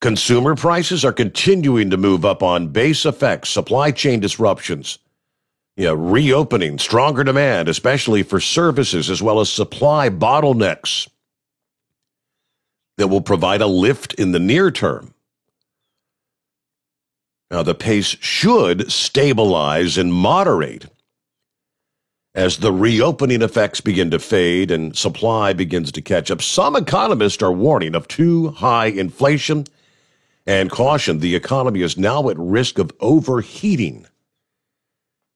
Consumer prices are continuing to move up on base effects, supply chain disruptions, reopening, stronger demand, especially for services, as well as supply bottlenecks that will provide a lift in the near term. Now, the pace should stabilize and moderate as the reopening effects begin to fade and supply begins to catch up. Some economists are warning of too high inflation and caution the economy is now at risk of overheating,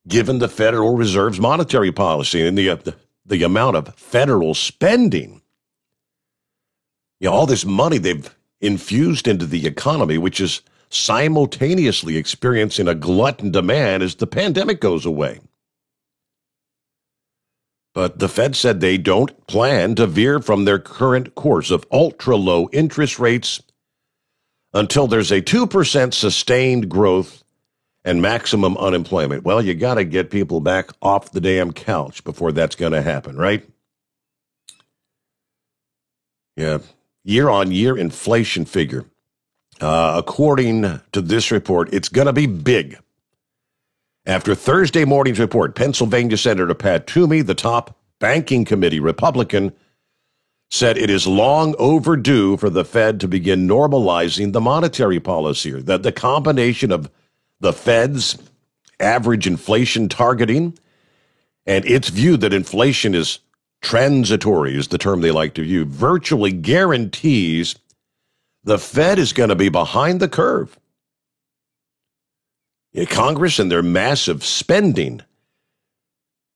given the Federal Reserve's monetary policy and the amount of federal spending. All this money they've infused into the economy, which is simultaneously experiencing a glutton demand as the pandemic goes away. But the Fed said they don't plan to veer from their current course of ultra-low interest rates until there's a 2% sustained growth and maximum unemployment. Well, you got to get people back off the damn couch before that's going to happen, right? Yeah. Year-on-year inflation figure. According to this report, it's going to be big. After Thursday morning's report, Pennsylvania Senator Pat Toomey, the top banking committee Republican, said it is long overdue for the Fed to begin normalizing the monetary policy. That the combination of the Fed's average inflation targeting and its view that inflation is transitory is the term they like to use, virtually guarantees the Fed is going to be behind the curve. Congress and their massive spending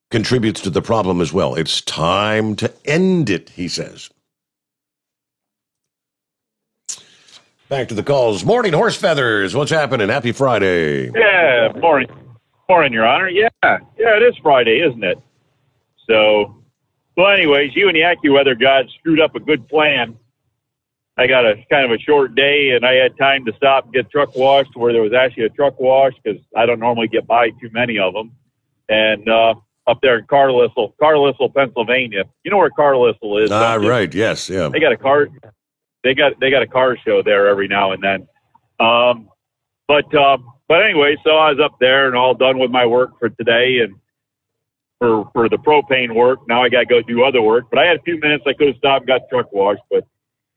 contributes to the problem as well. It's time to end it, he says. Back to the calls. Morning, Horse Feathers. What's happening? Happy Friday. Yeah, morning. Morning, Your Honor. Yeah, it is Friday, isn't it? So, well, anyways, you and the AccuWeather gods screwed up a good plan. I got a kind of a short day, and I had time to stop and get truck washed where there was actually a truck wash because I don't normally get by too many of them. And up there in Carlisle, Pennsylvania. You know where Carlisle is? Right. Yes. Yeah. They got a car. They got a car show there every now and then. But anyway, so I was up there and all done with my work for today and for the propane work. Now I got to go do other work. But I had a few minutes. I could have stopped and got truck washed, but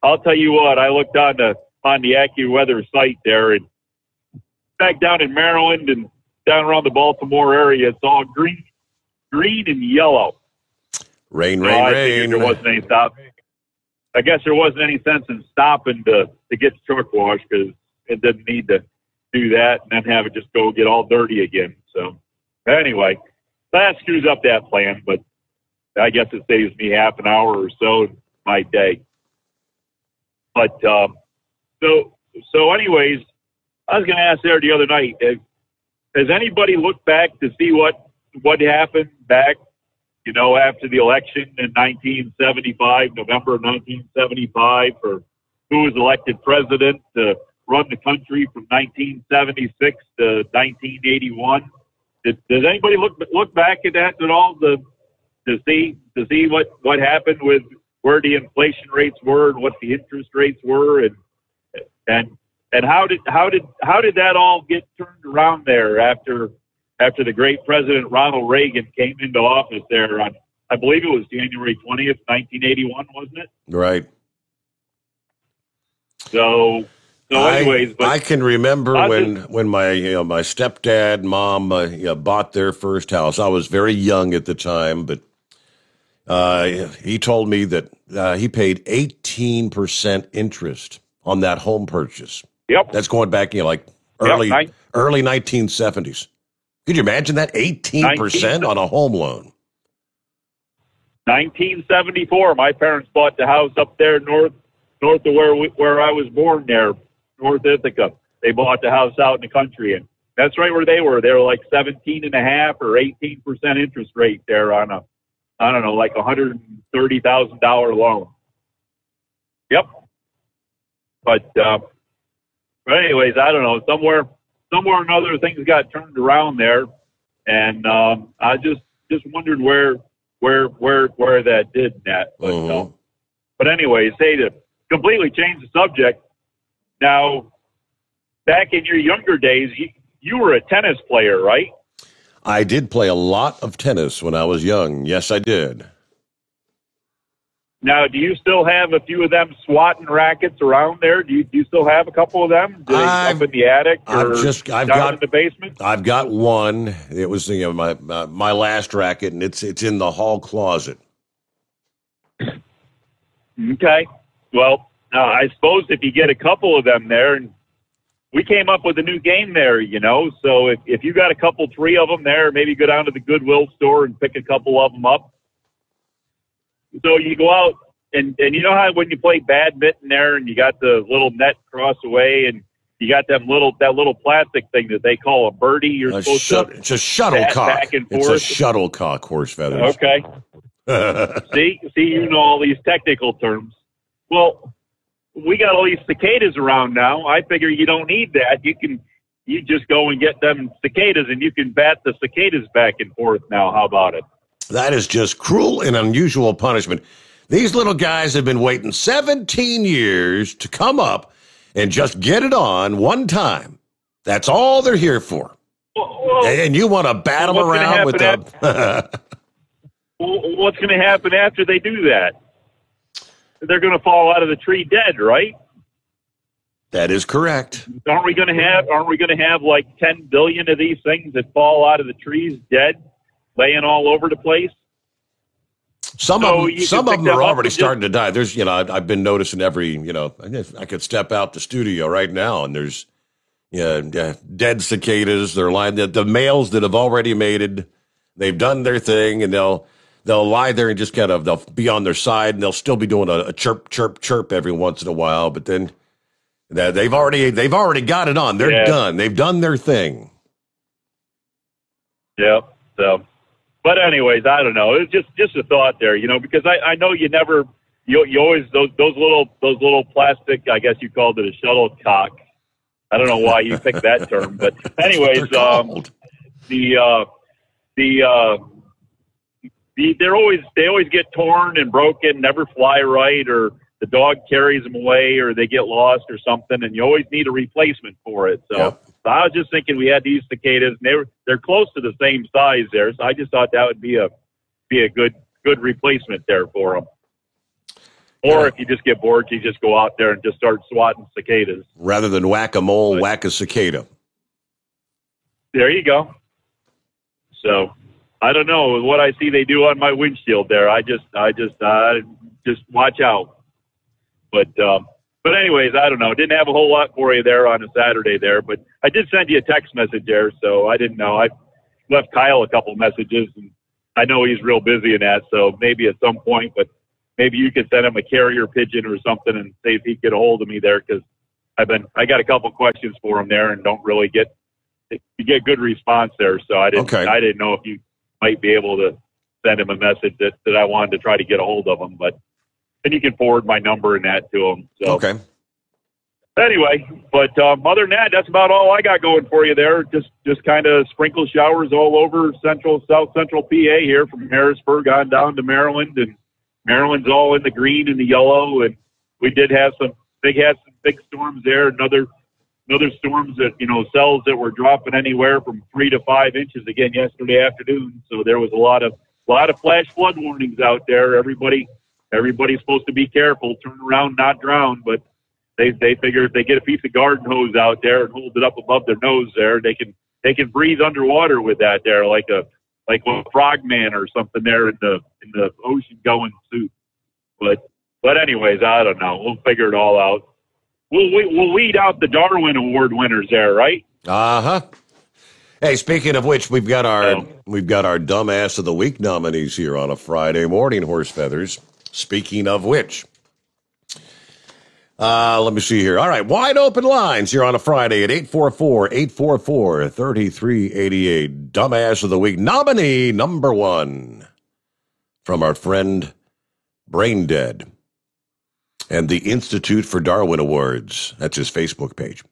I'll tell you what, I looked on the AccuWeather site there, and back down in Maryland and down around the Baltimore area, it's all green and yellow. Rain. I figured there wasn't any stop. I guess there wasn't any sense in stopping to get the truck washed because it didn't need to do that and then have it just go get all dirty again. So anyway, that screws up that plan, but I guess it saves me half an hour or so in my day. But so anyways, I was going to ask there the other night, has anybody looked back to see what happened back, after the election in 1975, November of 1975, or who was elected president to run the country from 1976 to 1981? Does anybody look back at that at all to see what happened with where the inflation rates were and what the interest rates were, and how did that all get turned around there after the great President Ronald Reagan came into office there on, I believe it was January 20th, 1981, wasn't it? Right. So anyways, I can remember when my my stepdad, mom bought their first house. I was very young at the time, but he told me that he paid 18% interest on that home purchase. Yep. That's going back, early 1970s. Could you imagine that? 18% on a home loan. 1974, my parents bought the house up there north of where I was born there, North Ithaca. They bought the house out in the country, and that's right where they were. They were like 17.5 or 18% interest rate there on a, I don't know, like $130,000 loan. Yep. But anyways, I don't know. Somewhere or another, things got turned around there, and I just wondered where that did that. But anyways, hey, to completely change the subject. Now, back in your younger days, you were a tennis player, right? I did play a lot of tennis when I was young. Yes, I did. Now, do you still have a few of them swatting rackets around there? Do you still have a couple of them? Do they up in the attic or down in the basement? I've got one. It was my last racket, and it's in the hall closet. Okay. Well, I suppose if you get a couple of them there, and we came up with a new game there, so if you got three of them there, maybe go down to the Goodwill store and pick a couple of them up. So you go out, and you know how when you play badminton there and you got the little net cross away and you got that little plastic thing that they call a birdie. You're supposed to it's a shuttlecock. Back and forth. It's a shuttlecock, Horse Feathers. Okay. See, you know all these technical terms. Well, we got all these cicadas around now. I figure you don't need that. You just go and get them cicadas and you can bat the cicadas back and forth now. How about it? That is just cruel and unusual punishment. These little guys have been waiting 17 years to come up and just get it on one time. That's all they're here for. Well, and you want to battle around with them? What's going to happen after they do that? They're going to fall out of the tree dead, right? That is correct. Aren't we going to have like 10 billion of these things that fall out of the trees dead, laying all over the place? Some So of you them can pick them are up already and just- starting to die. There's, I've been noticing I could step out the studio right now and there's, dead cicadas. They're lying. The males that have already mated, they've done their thing, and they'll lie there and just they'll be on their side, and they'll still be doing a chirp, chirp, chirp every once in a while. But then they've already got it on. They're done. They've done their thing. Yeah. So, but anyways, I don't know. It's just a thought there, because I know you always those little plastic. I guess you called it a shuttlecock. I don't know why you picked that term, but anyways, they always get torn and broken, never fly right, or the dog carries them away, or they get lost or something, and you always need a replacement for it. So I was just thinking we had these cicadas, and they're close to the same size there, so I just thought that would be a good replacement there for them. Or if you just get bored, you just go out there and just start swatting cicadas. Rather than whack-a-mole, whack a cicada. There you go. So I don't know what I see they do on my windshield there. I just watch out. But anyways, I don't know. Didn't have a whole lot for you there on a Saturday there, but I did send you a text message there, so I didn't know. I left Kyle a couple messages, and I know he's real busy in that, so maybe at some point, but maybe you could send him a carrier pigeon or something and see if he could get a hold of me there, because I got a couple questions for him there and don't really get good response there. So I didn't know if you might be able to send him a message that I wanted to try to get a hold of him, and you can forward my number and that to him. So. Okay. Anyway, but other than that, that's about all I got going for you there. Just kind of sprinkle showers all over south central PA here, from Harrisburg on down to Maryland, and Maryland's all in the green and the yellow, and we did have some big storms there. Another storms that cells that were dropping anywhere from 3 to 5 inches again yesterday afternoon. So there was a lot of flash flood warnings out there. Everybody's supposed to be careful, turn around, not drown. But they figure if they get a piece of garden hose out there and hold it up above their nose there, they can breathe underwater with that there, like a frogman or something there in the ocean going suit. But anyways, I don't know. We'll figure it all out. We'll weed out the Darwin Award winners there, right? Uh-huh. Hey, speaking of which, we've got our Dumbass of the Week nominees here on a Friday morning, Horse Feathers. Speaking of which, let me see here. All right, wide open lines here on a Friday at 844-844-3388. Dumbass of the Week nominee number 1 from our friend Brain Dead and the Institute for Darwin Awards. That's his Facebook page.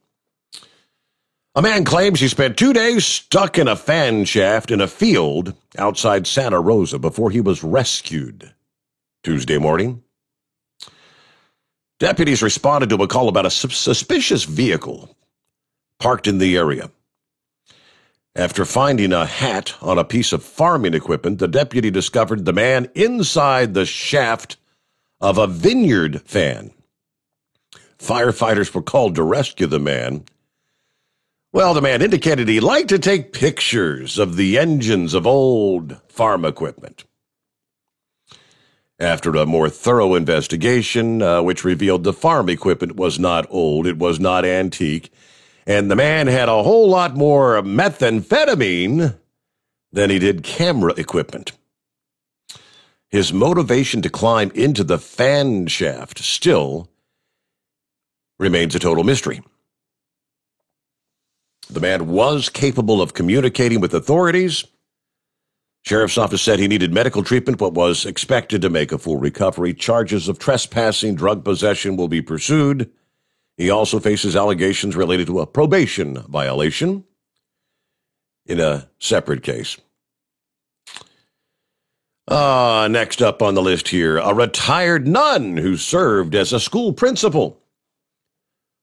A man claims he spent 2 days stuck in a fan shaft in a field outside Santa Rosa before he was rescued Tuesday morning. Deputies responded to a call about a suspicious vehicle parked in the area. After finding a hat on a piece of farming equipment, the deputy discovered the man inside the shaft of a vineyard fan. Firefighters were called to rescue the man. Well, the man indicated he liked to take pictures of the engines of old farm equipment. After a more thorough investigation, which revealed the farm equipment was not old, it was not antique, and the man had a whole lot more methamphetamine than he did camera equipment. His motivation to climb into the fan shaft still remains a total mystery. The man was capable of communicating with authorities. Sheriff's office said he needed medical treatment but was expected to make a full recovery. Charges of trespassing, drug possession will be pursued. He also faces allegations related to a probation violation in a separate case. Next up on the list here, a retired nun who served as a school principal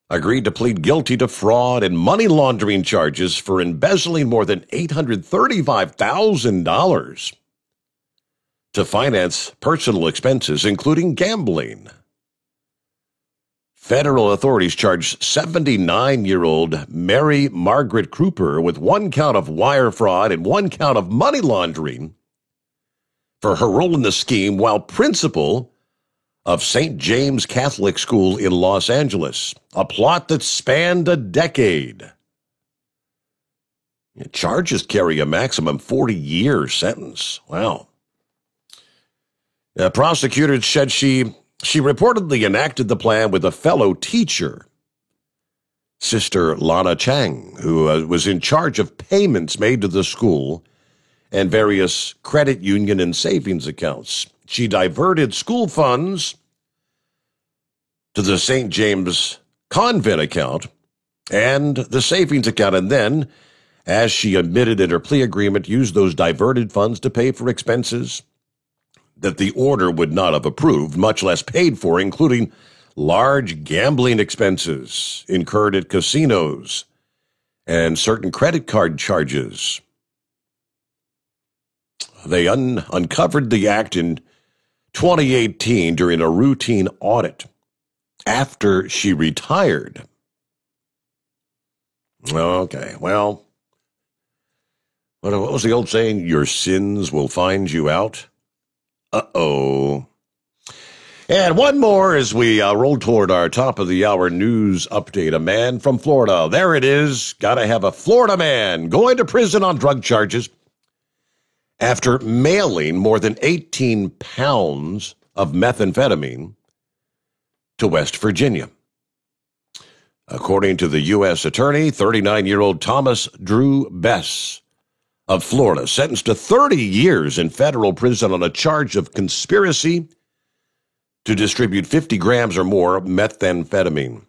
agreed to plead guilty to fraud and money laundering charges for embezzling more than $835,000 to finance personal expenses, including gambling. Federal authorities charged 79-year-old Mary Margaret Cooper with 1 count of wire fraud and 1 count of money laundering for her role in the scheme while principal of St. James Catholic School in Los Angeles, a plot that spanned a decade. Charges carry a maximum 40-year sentence. Wow. Prosecutors said she reportedly enacted the plan with a fellow teacher, Sister Lana Chang, who was in charge of payments made to the school and various credit union and savings accounts. She diverted school funds to the St. James Convent account and the savings account, and then, as she admitted in her plea agreement, used those diverted funds to pay for expenses that the order would not have approved, much less paid for, including large gambling expenses incurred at casinos and certain credit card charges. They uncovered the act in 2018 during a routine audit after she retired. Okay, well, what was the old saying? Your sins will find you out. Uh-oh. And one more as we roll toward our top of the hour news update. A man from Florida. There it is. Gotta have a Florida man going to prison on drug charges after mailing more than 18 pounds of methamphetamine to West Virginia. According to the U.S. attorney, 39-year-old Thomas Drew Bess of Florida, sentenced to 30 years in federal prison on a charge of conspiracy to distribute 50 grams or more of methamphetamine.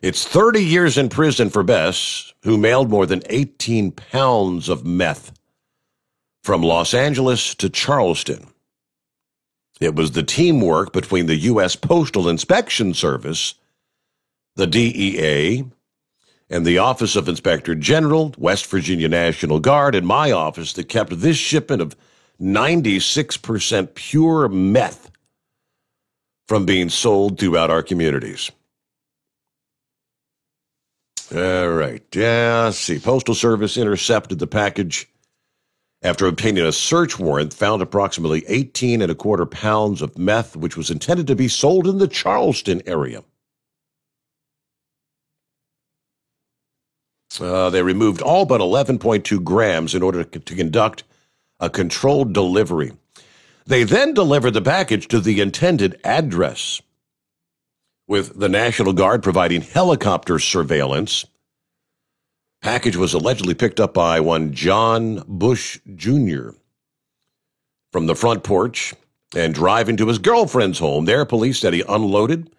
It's 30 years in prison for Bess, who mailed more than 18 pounds of meth from Los Angeles to Charleston. It was the teamwork between the U.S. Postal Inspection Service, the DEA, and the Office of Inspector General, West Virginia National Guard, and my office that kept this shipment of 96% pure meth from being sold throughout our communities. All right. Yeah, let's see. Postal Service intercepted the package after obtaining a search warrant, found approximately 18.25 pounds of meth, which was intended to be sold in the Charleston area. They removed all but 11.2 grams in order to conduct a controlled delivery. They then delivered the package to the intended address, with the National Guard providing helicopter surveillance. Package was allegedly picked up by one John Bush Jr. from the front porch and driving to his girlfriend's home. There, police said he unloaded,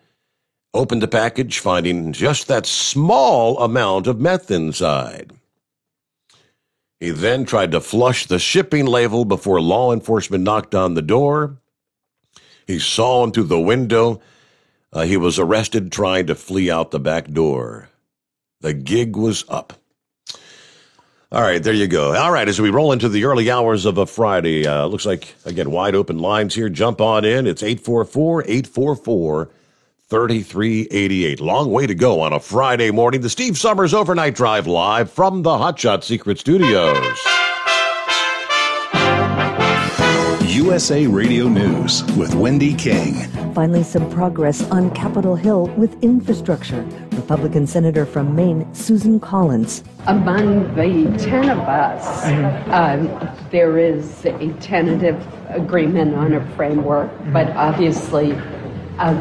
opened the package, finding just that small amount of meth inside. He then tried to flush the shipping label before law enforcement knocked on the door. He saw him through the window. He was arrested trying to flee out the back door. The gig was up. All right, there you go. All right, as we roll into the early hours of a Friday, looks like, again, wide open lines here. Jump on in. It's 844-844-3388. Long way to go on a Friday morning. The Steve Summers Overnight Drive live from the Hot Shot Secret Studios. USA Radio News with Wendy King. Finally, some progress on Capitol Hill with infrastructure. Republican Senator from Maine, Susan Collins. Among the 10 of us, there is a tentative agreement on a framework, but obviously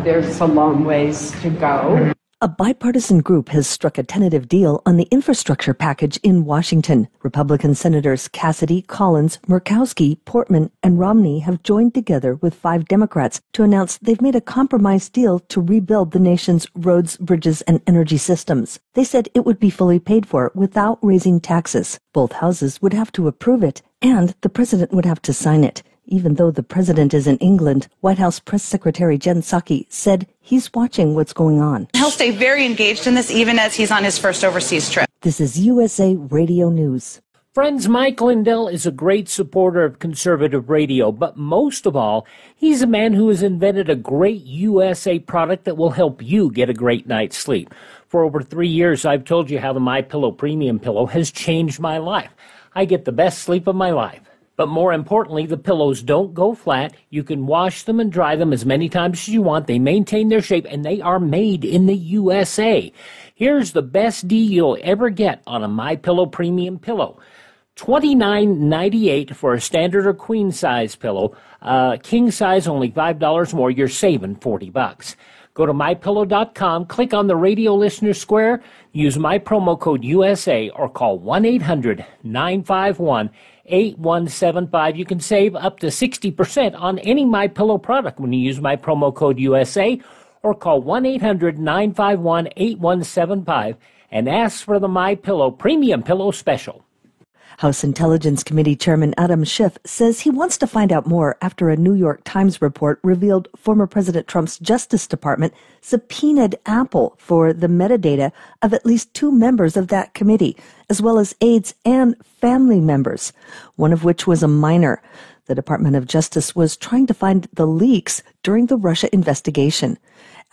there's a long ways to go. A bipartisan group has struck a tentative deal on the infrastructure package in Washington. Republican Senators Cassidy, Collins, Murkowski, Portman, and Romney have joined together with 5 Democrats to announce they've made a compromise deal to rebuild the nation's roads, bridges, and energy systems. They said it would be fully paid for without raising taxes. Both houses would have to approve it, and the president would have to sign it. Even though the president is in England, White House Press Secretary Jen Psaki said he's watching what's going on. He'll stay very engaged in this even as he's on his first overseas trip. This is USA Radio News. Friends, Mike Lindell is a great supporter of conservative radio, but most of all, he's a man who has invented a great USA product that will help you get a great night's sleep. For over 3 years, I've told you how the MyPillow Premium Pillow has changed my life. I get the best sleep of my life. But more importantly, the pillows don't go flat. You can wash them and dry them as many times as you want. They maintain their shape, and they are made in the USA. Here's the best deal you'll ever get on a MyPillow premium pillow. $29.98 for a standard or queen size pillow. King size only $5 more. You're saving $40. Go to MyPillow.com, click on the radio listener square, use my promo code USA, or call 1-800-951-8175. You can save up to 60% on any MyPillow product when you use my promo code USA, or call 1-800-951-8175 and ask for the MyPillow Premium Pillow Special. House Intelligence Committee Chairman Adam Schiff says he wants to find out more after a New York Times report revealed former President Trump's Justice Department subpoenaed Apple for the metadata of at least 2 members of that committee, as well as aides and family members, one of which was a minor. The Department of Justice was trying to find the leaks during the Russia investigation.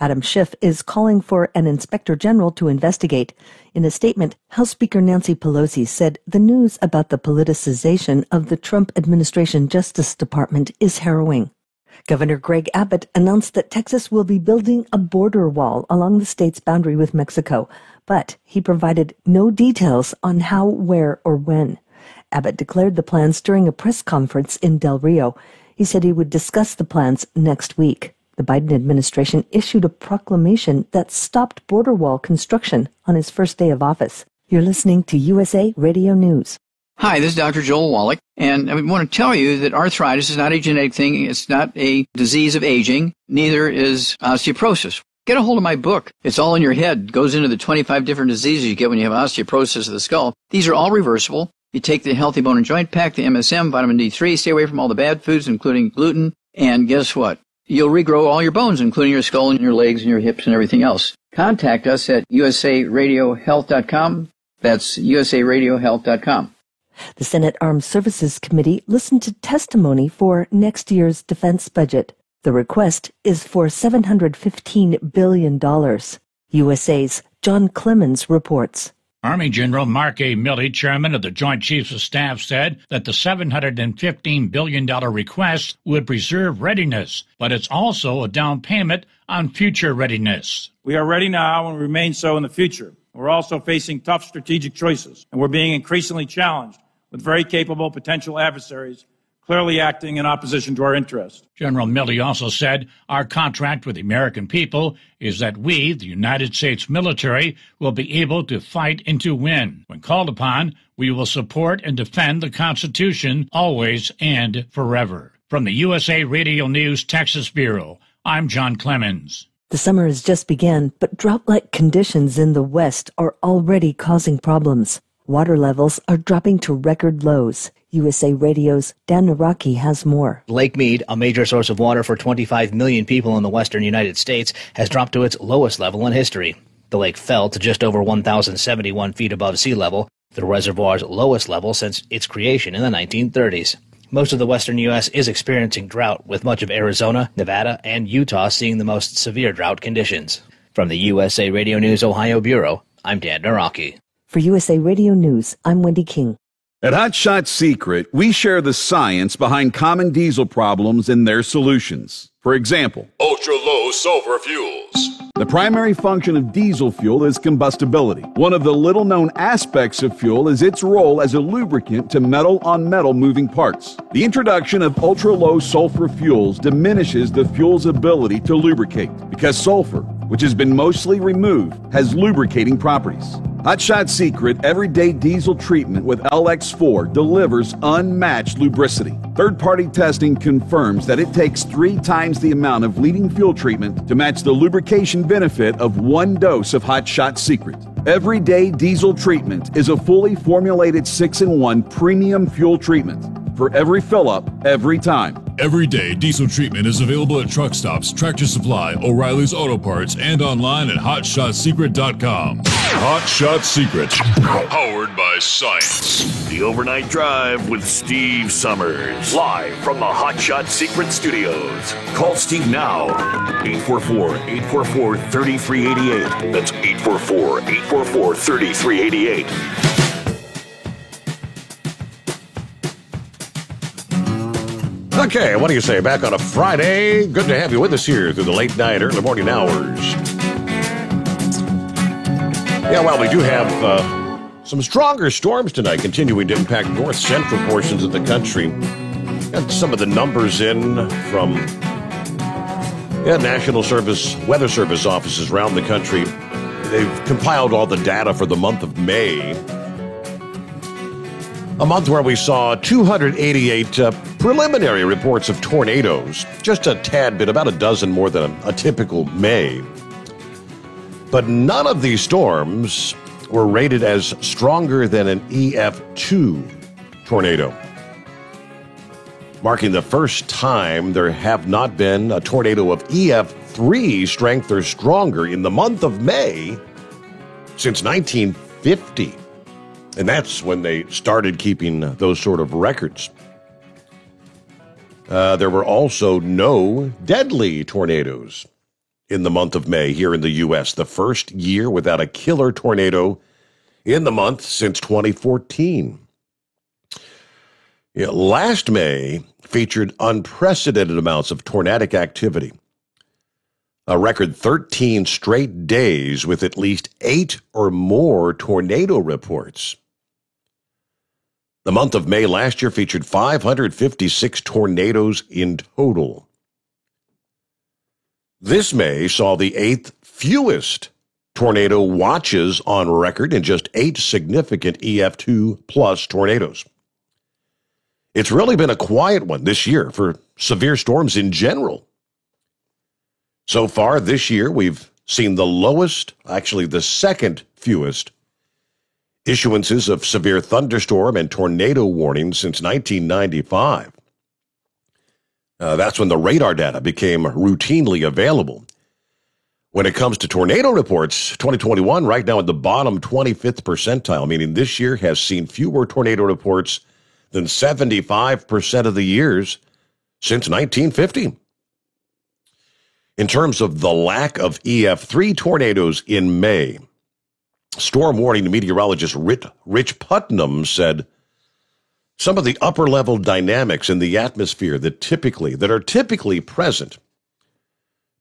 Adam Schiff is calling for an inspector general to investigate. In a statement, House Speaker Nancy Pelosi said the news about the politicization of the Trump administration Justice Department is harrowing. Governor Greg Abbott announced that Texas will be building a border wall along the state's boundary with Mexico, but he provided no details on how, where, or when. Abbott declared the plans during a press conference in Del Rio. He said he would discuss the plans next week. The Biden administration issued a proclamation that stopped border wall construction on his first day of office. You're listening to USA Radio News. Hi, this is Dr. Joel Wallach, and I want to tell you that arthritis is not a genetic thing. It's not a disease of aging. Neither is osteoporosis. Get a hold of my book. It's all in your head. It goes into the 25 different diseases you get when you have osteoporosis of the skull. These are all reversible. You take the Healthy Bone and Joint Pack, the MSM, vitamin D3, stay away from all the bad foods, including gluten, and guess what? You'll regrow all your bones, including your skull and your legs and your hips and everything else. Contact us at usaradiohealth.com. That's usaradiohealth.com. The Senate Armed Services Committee listened to testimony for next year's defense budget. The request is for $715 billion. USA's John Clemens reports. Army General Mark A. Milley, chairman of the Joint Chiefs of Staff, said that the $715 billion request would preserve readiness, but it's also a down payment on future readiness. We are ready now and remain so in the future. We're also facing tough strategic choices, and we're being increasingly challenged with very capable potential adversaries clearly acting in opposition to our interests. General Milley also said our contract with the American people is that we, the United States military, will be able to fight and to win. When called upon, we will support and defend the Constitution always and forever. From the USA Radio News Texas Bureau, I'm John Clemens. The summer has just begun, but drought-like conditions in the West are already causing problems. Water levels are dropping to record lows. USA Radio's Dan Naraki has more. Lake Mead, a major source of water for 25 million people in the western United States, has dropped to its lowest level in history. The lake fell to just over 1,071 feet above sea level, the reservoir's lowest level since its creation in the 1930s. Most of the western U.S. is experiencing drought, with much of Arizona, Nevada, and Utah seeing the most severe drought conditions. From the USA Radio News Ohio Bureau, I'm Dan Naraki. For USA Radio News, I'm Wendy King. At Hot Shot Secret, we share the science behind common diesel problems and their solutions. For example, ultra-low sulfur fuels. The primary function of diesel fuel is combustibility. One of the little-known aspects of fuel is its role as a lubricant to metal-on-metal moving parts. The introduction of ultra-low sulfur fuels diminishes the fuel's ability to lubricate because sulfur, which has been mostly removed, has lubricating properties. Hot Shot Secret Everyday Diesel Treatment with LX4 delivers unmatched lubricity. Third-party testing confirms that it takes 3 times the amount of leading fuel treatment to match the lubrication benefit of 1 dose of Hot Shot Secret. Everyday Diesel Treatment is a fully formulated 6-in-1 premium fuel treatment for every fill-up, every time. Everyday Diesel Treatment is available at truck stops, Tractor Supply, O'Reilly's Auto Parts, and online at HotShotSecret.com. Hot Shot Secret, powered by science. The Overnight Drive with Steve Summers, live from the Hot Shot Secret Studios. Call Steve now, 844-844-3388. That's 844-844-3388. Okay, what do you say? Back on a Friday. Good to have you with us here through the late night, early morning hours. Yeah, well, we do have some stronger storms tonight continuing to impact north central portions of the country. Got some of the numbers in from National Weather Service offices around the country. They've compiled all the data for the month of May. A month where we saw 288 preliminary reports of tornadoes. Just a tad bit, about a dozen more than a typical May. But none of these storms were rated as stronger than an EF2 tornado, marking the first time there have not been a tornado of EF3 strength or stronger in the month of May since 1950. And that's when they started keeping those sort of records. There were also no deadly tornadoes in the month of May here in the U.S., the first year without a killer tornado in the month since 2014. Last May featured unprecedented amounts of tornadic activity. A record 13 straight days with at least 8 or more tornado reports. The month of May last year featured 556 tornadoes in total. This May saw the 8th fewest tornado watches on record in just 8 significant EF2 plus tornadoes. It's really been a quiet one this year for severe storms in general. So far this year, we've seen the lowest, actually the second fewest, issuances of severe thunderstorm and tornado warnings since 1995. That's when the radar data became routinely available. When it comes to tornado reports, 2021 right now at the bottom 25th percentile, meaning this year has seen fewer tornado reports than 75% of the years since 1950. In terms of the lack of EF3 tornadoes in May, storm warning meteorologist Rich Putnam said, some of the upper-level dynamics in the atmosphere that are typically present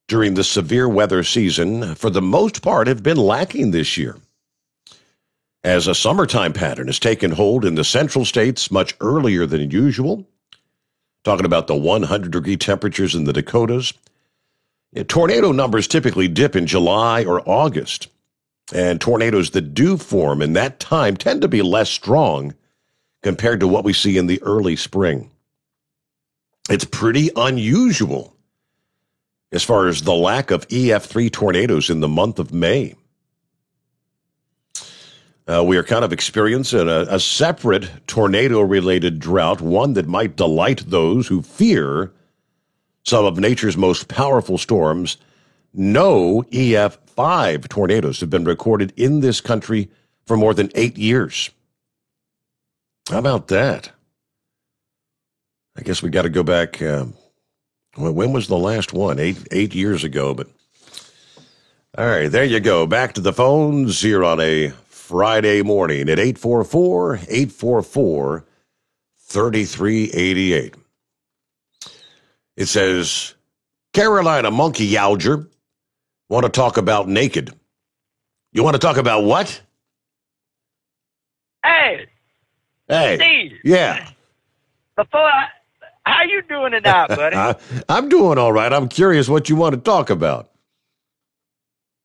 during the severe weather season, for the most part, have been lacking this year, as a summertime pattern has taken hold in the central states much earlier than usual. Talking about the 100-degree temperatures in the Dakotas. Tornado numbers typically dip in July or August, and tornadoes that do form in that time tend to be less strong compared to what we see in the early spring. It's pretty unusual as far as the lack of EF3 tornadoes in the month of May. We are kind of experiencing a separate tornado-related drought, one that might delight those who fear some of nature's most powerful storms. No EF5 tornadoes have been recorded in this country for more than 8 years. How about that? I guess we got to go back. When was the last one? Eight years ago. But all right, there you go. Back to the phones here on a Friday morning at 844-844-3388. It says, Carolina monkey younger, want to talk about naked. You want to talk about what? Hey, Steve. Yeah. How you doing tonight, buddy? I'm doing all right. I'm curious what you want to talk about.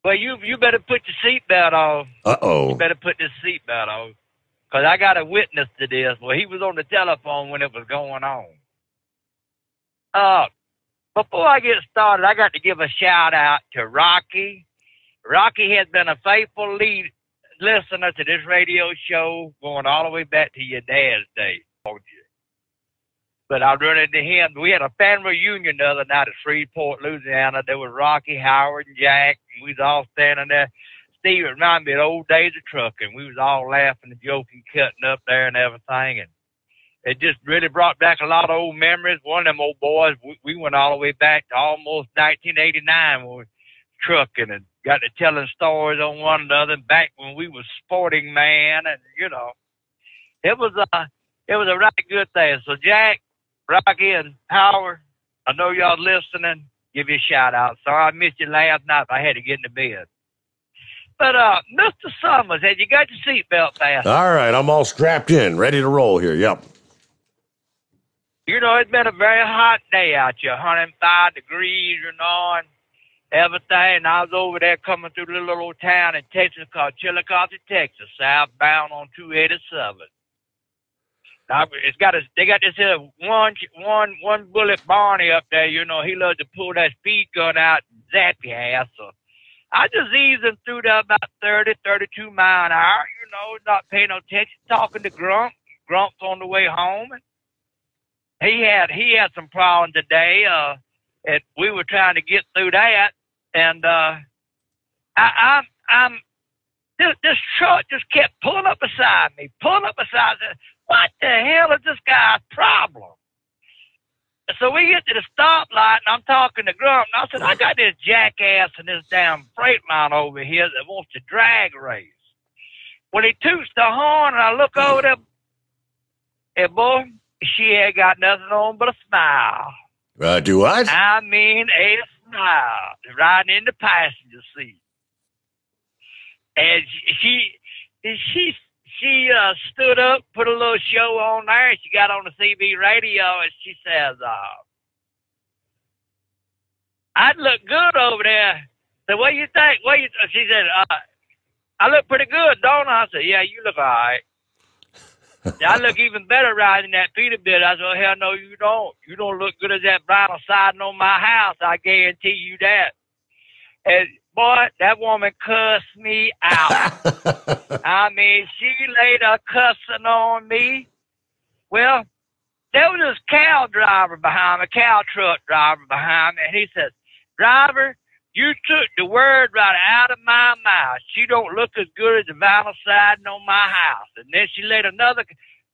Well, you better put your seatbelt on. Uh-oh. You better put this seatbelt on, because I got a witness to this. Well, he was on the telephone when it was going on. Before I get started, I got to give a shout-out to Rocky. Rocky has been a faithful listener to this radio show going all the way back to your dad's day. But I run into him. We had a family reunion the other night at Shreveport, Louisiana. There was Rocky, Howard, and Jack, and we was all standing there. Steve, it reminded me of the old days of trucking. We was all laughing and joking, cutting up there and everything. And it just really brought back a lot of old memories. One of them old boys, we went all the way back to almost 1989 when we were trucking and got to telling stories on one another back when we was sporting man. And, you know, it was a right good thing. So, Jack, Rocky and Howard, I know y'all listening. Give you a shout out. Sorry I missed you last night, but I had to get into bed. But Mr. Summers, have you got your seatbelt fastened? All right, I'm all strapped in, ready to roll here. Yep. You know, it's been a very hot day out here, 105 degrees and on, everything. And I was over there coming through the little old town in Texas called Chillicothe, Texas, southbound on 287. Now, they got this here one bullet Barney up there. You know, he loves to pull that speed gun out and zap your ass. So I just easing through there about 30, 32 mile an hour. You know, not paying no attention, talking to Grump. Grump's on the way home. And he had some problems today. And we were trying to get through that. And this truck just kept pulling up beside me. What the hell is this guy's problem? So we get to the stoplight, and I'm talking to Grump, and I said, I got this jackass in this damn freight line over here that wants to drag race. When he toots the horn, and I look over there, and boy, she ain't got nothing on but a smile. Do what? I mean a smile, riding in the passenger seat. And she stood up, put a little show on there, and she got on the CB radio, and she says, I'd look good over there. So what do you think? She said, I look pretty good, don't I? I said, yeah, you look all right. I look even better riding that Peterbilt. I said, well, hell no, you don't. You don't look good as that vinyl siding on my house. I guarantee you that. And boy, that woman cussed me out. I mean, she laid a cussing on me. Well, there was this cow truck driver behind me, and he says, driver, you took the word right out of my mouth. She don't look as good as the vinyl siding on my house. And then she laid another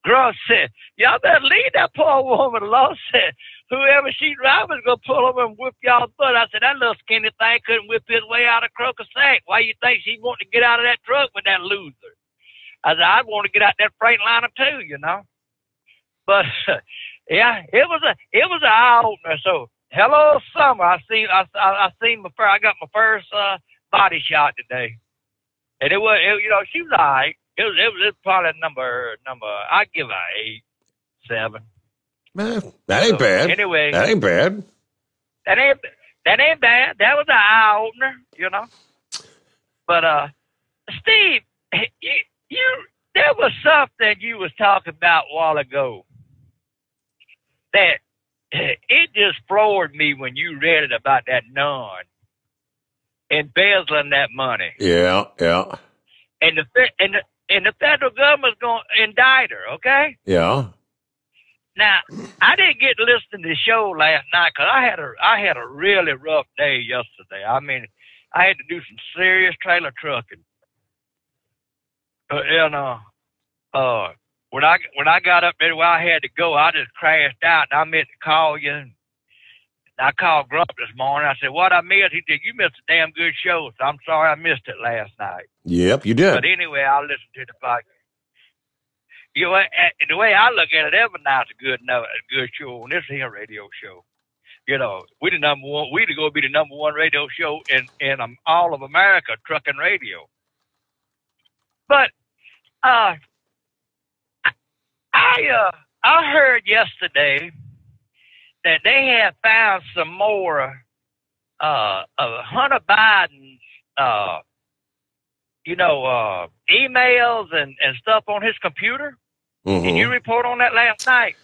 girl said, y'all better leave that poor woman alone. Said, whoever she driving is going to pull over and whip y'all's butt. I said, that little skinny thing couldn't whip his way out of Croker Sack. Why you think she wanted to get out of that truck with that loser? I said, I'd want to get out that freight liner too, you know. But yeah, it was an eye opener. So hello, Summer. I got my first body shot today, and she was all right. It was probably number. I'd give her 8, 7. That ain't bad. Anyway, that ain't bad. That ain't bad. That was an eye opener, you know. But Steve, there was something you was talking about a while ago that it just floored me when you read it about that nun embezzling that money. Yeah. And the federal government's going to indict her, okay? Yeah. Now, I didn't get to listen to the show last night because I had a really rough day yesterday. I mean, I had to do some serious trailer trucking. When I got up there where I had to go, I just crashed out, and I meant to call you. And I called Grump this morning. I said, what I missed? He said, you missed a damn good show, so I'm sorry I missed it last night. Yep, you did. But anyway, I'll listen to the podcast. You know, the way I look at it, every night's a good show on this here radio show. You know, we the number one. We to go be the number one radio show in all of America, trucking radio. But I heard yesterday that they have found some more of Hunter Biden's emails and stuff on his computer. Mm-hmm. Did you report on that last night?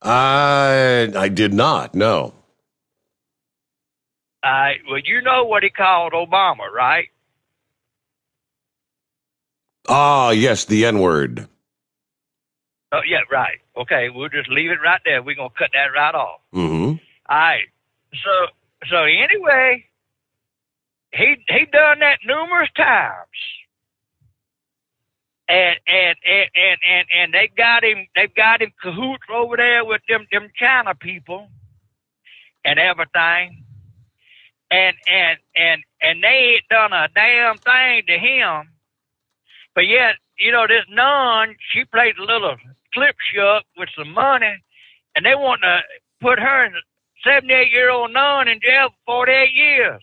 I did not, no. Well, you know what he called Obama, right? Ah, yes, the N-word. Oh, yeah, right. Okay, we'll just leave it right there. We're going to cut that right off. Mm-hmm. All right. So anyway, he done that numerous times. And they've got him cahoots over there with them China people and everything. And they ain't done a damn thing to him. But yet, you know, this nun, she played a little clip shook with some money, And they want to put her, in a 78-year-old nun, in jail for 48 years.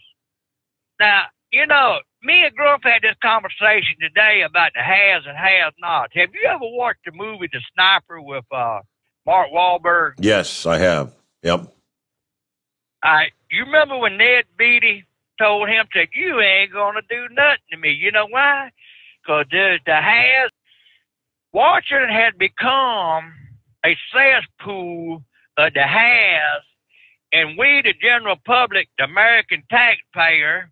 Now, you know, me and Grump had this conversation today about the has and has-nots. Have you ever watched the movie The Sniper with Mark Wahlberg? Yes, I have. Yep. All right. You remember when Ned Beatty told him, said, you ain't going to do nothing to me. You know why? Because the has, Washington had become a cesspool of the has, and we, the general public, the American taxpayer,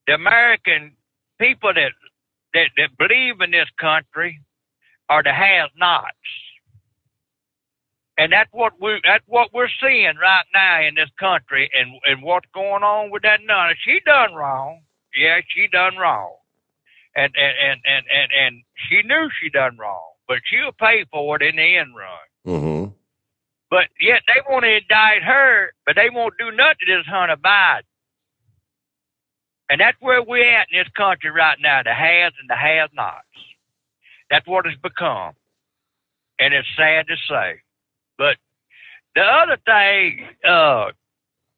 the American people that believe in this country, are the has-nots. And that's what we're seeing right now in this country, and what's going on with that nun. She done wrong. Yeah, she done wrong. And she knew she done wrong, but she'll pay for it in the end run. Mm-hmm. But yet they want to indict her, but they won't do nothing to this Hunter Biden. And that's where we're at in this country right now, the has and the has-nots. That's what it's become. And it's sad to say. But the other thing,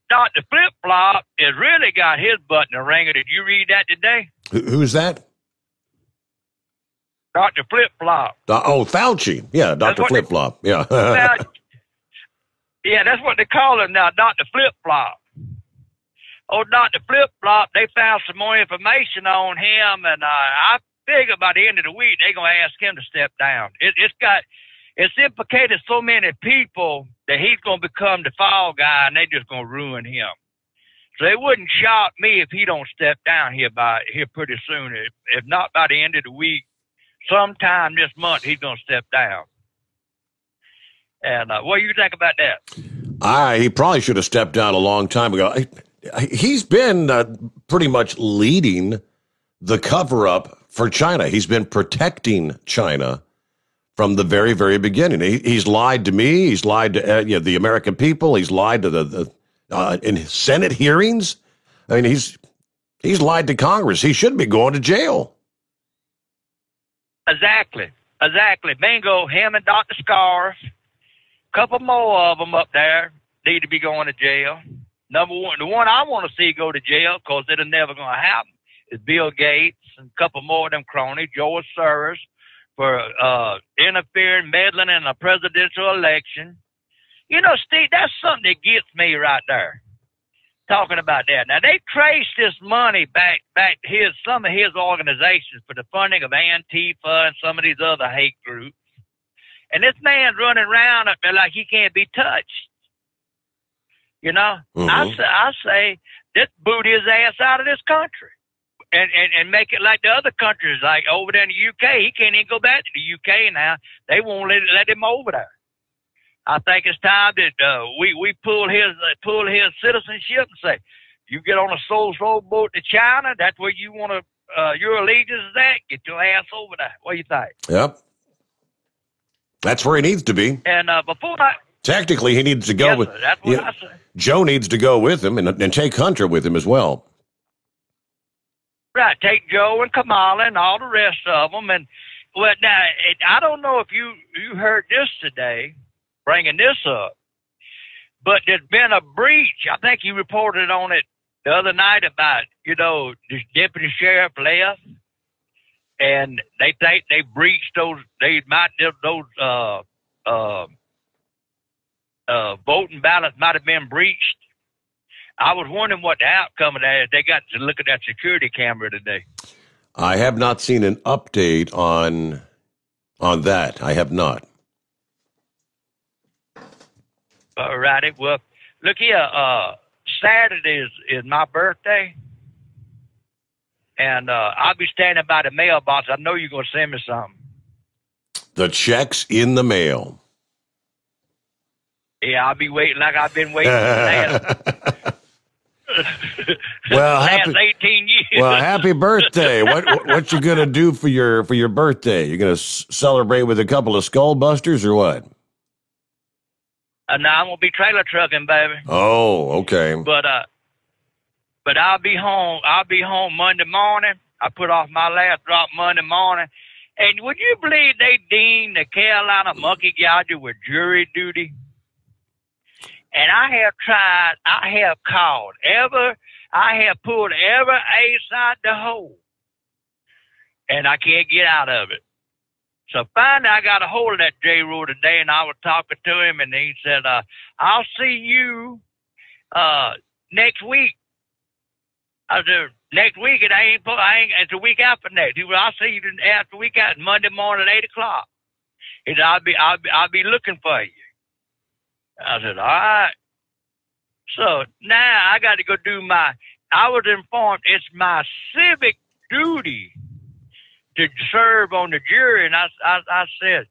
Dr. Flip-Flop has really got his butt in the ringer. Did you read that today? Who's that? Dr. Flip-Flop. Fauci. Yeah, Dr. Flip-Flop. Yeah. Yeah, that's what they call him now, Dr. Flip-Flop. Oh, Dr. Flip-Flop, they found some more information on him, and I figure by the end of the week they're going to ask him to step down. It's implicated so many people that he's going to become the fall guy, and they're just going to ruin him. So it wouldn't shock me if he don't step down here pretty soon. If not by the end of the week, sometime this month he's going to step down. And what do you think about that? He probably should have stepped down a long time ago. He's been pretty much leading the cover-up for China. He's been protecting China from the very, very beginning. He's lied to me. He's lied to the American people. He's lied to the in Senate hearings. I mean, he's lied to Congress. He should be going to jail. Exactly. Bingo. Him and Dr. Scars. A couple more of them up there need to be going to jail. Number one, the one I want to see go to jail, because it'll never going to happen, is Bill Gates and a couple more of them cronies, George Soros, for interfering, meddling in a presidential election. You know, Steve, that's something that gets me right there, talking about that. Now, they traced this money back some of his organizations for the funding of Antifa and some of these other hate groups. And this man's running around up there like he can't be touched. You know, mm-hmm. I say, just boot his ass out of this country and make it like the other countries, like over there in the UK. He can't even go back to the UK now. They won't let him over there. I think it's time that we pull his citizenship and say, you get on a soul boat to China, that's where you want to, your allegiance is at, get your ass over there. What do you think? Yep. That's where he needs to be. And technically, he needs to go with. That's what I say. Joe needs to go with him and take Hunter with him as well. Right, take Joe and Kamala and all the rest of them. And well, now I don't know if you heard this today, bringing this up, but there's been a breach. I think you reported on it the other night about the deputy sheriff left. And they think they breached those voting ballots might have been breached. I was wondering what the outcome of that is. They got to look at that security camera today. I have not seen an update on that. I have not. All righty. Well, look here. Saturday is my birthday. And I'll be standing by the mailbox. I know you're going to send me something. The check's in the mail. Yeah, I'll be waiting like I've been waiting for last 18 years. Well, happy birthday. What you going to do for your birthday? You going to celebrate with a couple of skull busters or what? No, I'm going to be trailer trucking, baby. Oh, okay. But I'll be home. I'll be home Monday morning. I put off my last drop Monday morning. And would you believe they deemed the Carolina monkey gouger with jury duty? And I have called I have pulled every ace out the hole. And I can't get out of it. So finally I got a hold of that J. Rule today, and I was talking to him, and he said, I'll see you next week. I said, next week? It's a week after next. He said, I'll see you after week out, Monday morning at 8 o'clock. He said, I'll be looking for you. I said, all right. So now I got to go I was informed it's my civic duty to serve on the jury. And I said,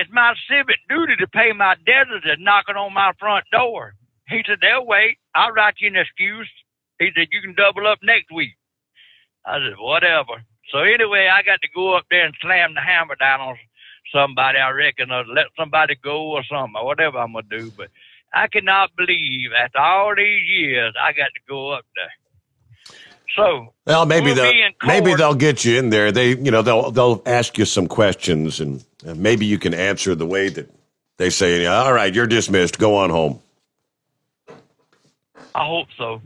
it's my civic duty to pay my debtors that's knocking on my front door. He said, they'll wait. I'll write you an excuse. He said, you can double up next week. I said, whatever. So anyway, I got to go up there and slam the hammer down on somebody, I reckon, or let somebody go or something, or whatever I'm going to do. But I cannot believe after all these years, I got to go up there. So, well, maybe they'll get you in there. They'll ask you some questions, and maybe you can answer the way that they say, all right, you're dismissed. Go on home. I hope so,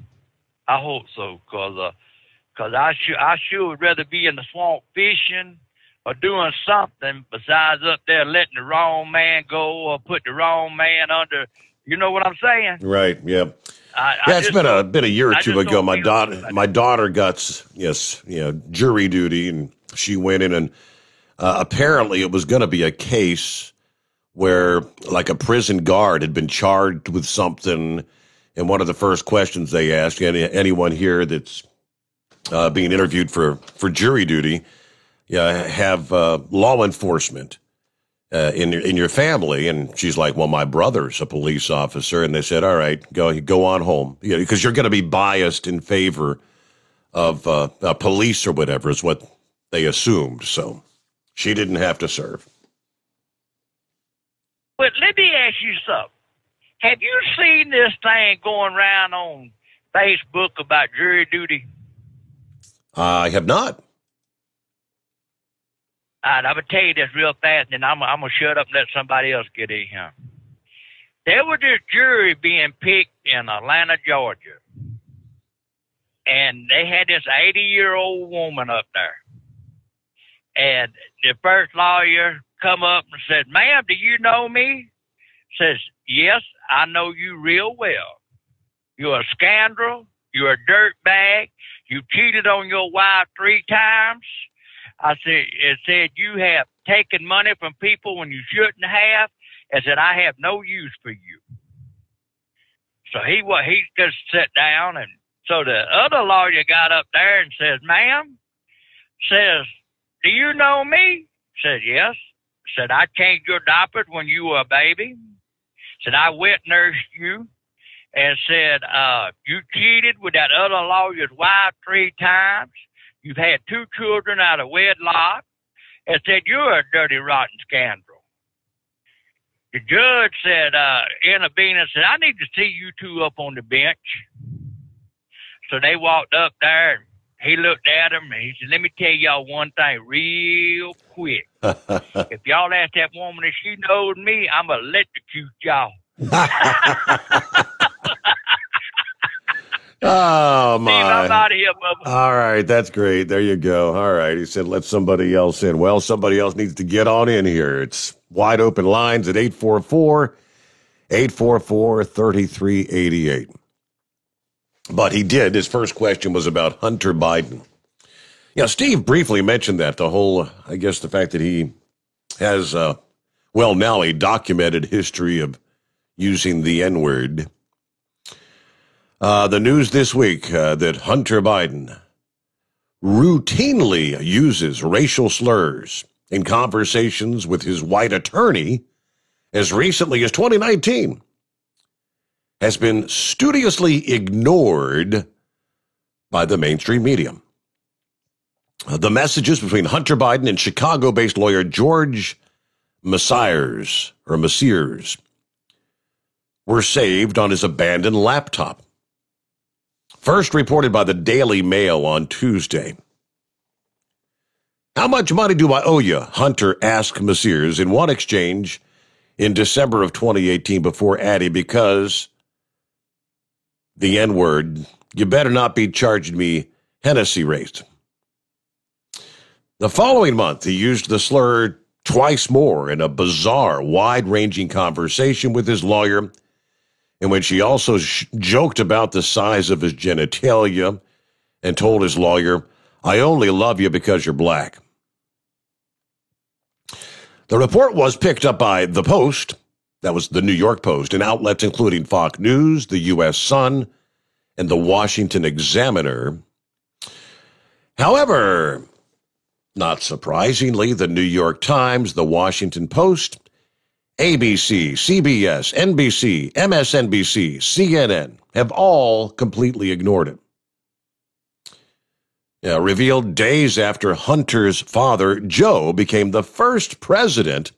because I sure would rather be in the swamp fishing or doing something besides up there letting the wrong man go or put the wrong man under. You know what I'm saying? Right. Yeah. It's been a year or two ago. My daughter got jury duty, and she went in, and apparently it was going to be a case where like a prison guard had been charged with something. And one of the first questions they asked anyone here that's being interviewed for jury duty, have law enforcement in your family? And she's like, well, my brother's a police officer. And they said, all right, go on home, because you're going to be biased in favor of police or whatever is what they assumed. So she didn't have to serve. But let me ask you something. Have you seen this thing going around on Facebook about jury duty? I have not. All right, I'm going to tell you this real fast, and then I'm going to shut up and let somebody else get in here. There was this jury being picked in Atlanta, Georgia, and they had this 80-year-old woman up there. And the first lawyer come up and said, ma'am, do you know me? Says, yes, I know you real well. You're a scoundrel. You're a dirtbag. You cheated on your wife 3 times. It said you have taken money from people when you shouldn't have. I said, I have no use for you. So he just sat down, and so the other lawyer got up there and says, ma'am, says, do you know me? Said, yes. Said, I changed your diapers when you were a baby. Said, I wet nursed you. And said, you cheated with that other lawyer's wife 3 times. You've had 2 children out of wedlock. And said, you're a dirty, rotten scoundrel. The judge said, intervened and said, I need to see you 2 up on the bench. So they walked up there, and he looked at him, and he said, let me tell y'all one thing real quick. If y'all ask that woman if she knows me, I'm going to electrocute y'all. Oh, my. Steve, I'm out of here, Bubba. All right, that's great. There you go. All right, he said let somebody else in. Well, somebody else needs to get on in here. It's wide open lines at 844-3388. But he did. His first question was about Hunter Biden. Steve briefly mentioned that, the whole, I guess the fact that he has, now a documented history of using the N-word. The news this week that Hunter Biden routinely uses racial slurs in conversations with his white attorney as recently as 2019 has been studiously ignored by the mainstream media. The messages between Hunter Biden and Chicago-based lawyer George Messiers were saved on his abandoned laptop. First reported by the Daily Mail on Tuesday. How much money do I owe you? Hunter asked Messiers in one exchange in December of 2018 before adding, because the N-word, you better not be charging me Hennessy raised. The following month, he used the slur twice more in a bizarre, wide-ranging conversation with his lawyer, in which he also joked about the size of his genitalia and told his lawyer, "I only love you because you're black." The report was picked up by The Post, that was the New York Post, and outlets including Fox News, the U.S. Sun, and the Washington Examiner. However, not surprisingly, the New York Times, the Washington Post, ABC, CBS, NBC, MSNBC, CNN have all completely ignored it. Revealed days after Hunter's father, Joe, became the first president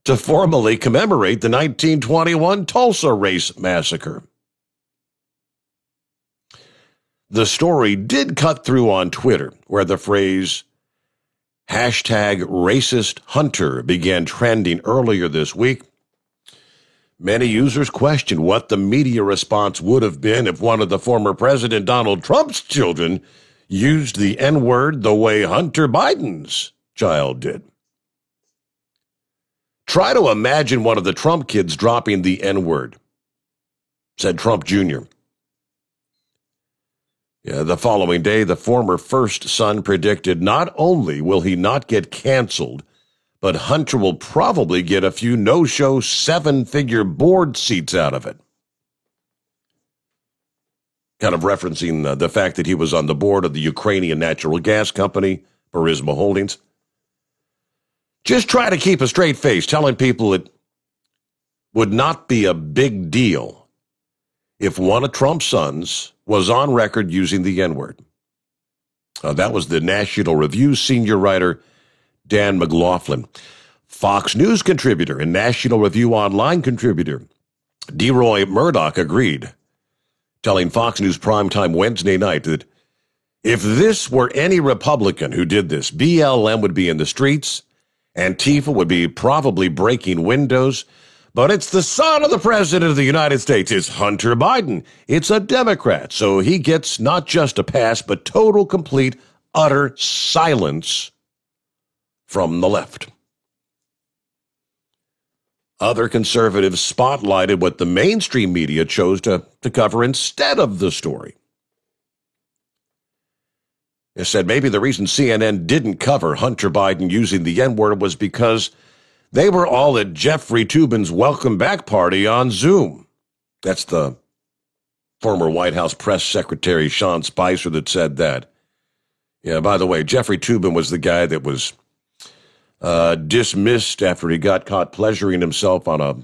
to formally commemorate the 1921 Tulsa Race Massacre. The story did cut through on Twitter, where the phrase #RacistHunter began trending earlier this week. Many users questioned what the media response would have been if one of the former President Donald Trump's children used the N-word the way Hunter Biden's child did. Try to imagine one of the Trump kids dropping the N-word, said Trump Jr. The following day, the former first son predicted not only will he not get canceled, but Hunter will probably get a few no-show seven-figure board seats out of it. Kind of referencing the fact that he was on the board of the Ukrainian natural gas company, Burisma Holdings. Just try to keep a straight face, telling people it would not be a big deal if one of Trump's sons was on record using the N-word. That was the National Review senior writer, Dan McLaughlin. Fox News contributor and National Review Online contributor, DeRoy Murdoch, agreed, telling Fox News Primetime Wednesday night that if this were any Republican who did this, BLM would be in the streets, Antifa would be probably breaking windows, but it's the son of the President of the United States. It's Hunter Biden. It's a Democrat, so he gets not just a pass, but total, complete, utter silence from the left. Other conservatives spotlighted what the mainstream media chose to cover instead of the story. They said maybe the reason CNN didn't cover Hunter Biden using the N-word was because they were all at Jeffrey Toobin's welcome back party on Zoom. That's the former White House press secretary, Sean Spicer, that said that. Yeah, by the way, Jeffrey Toobin was the guy that was dismissed after he got caught pleasuring himself on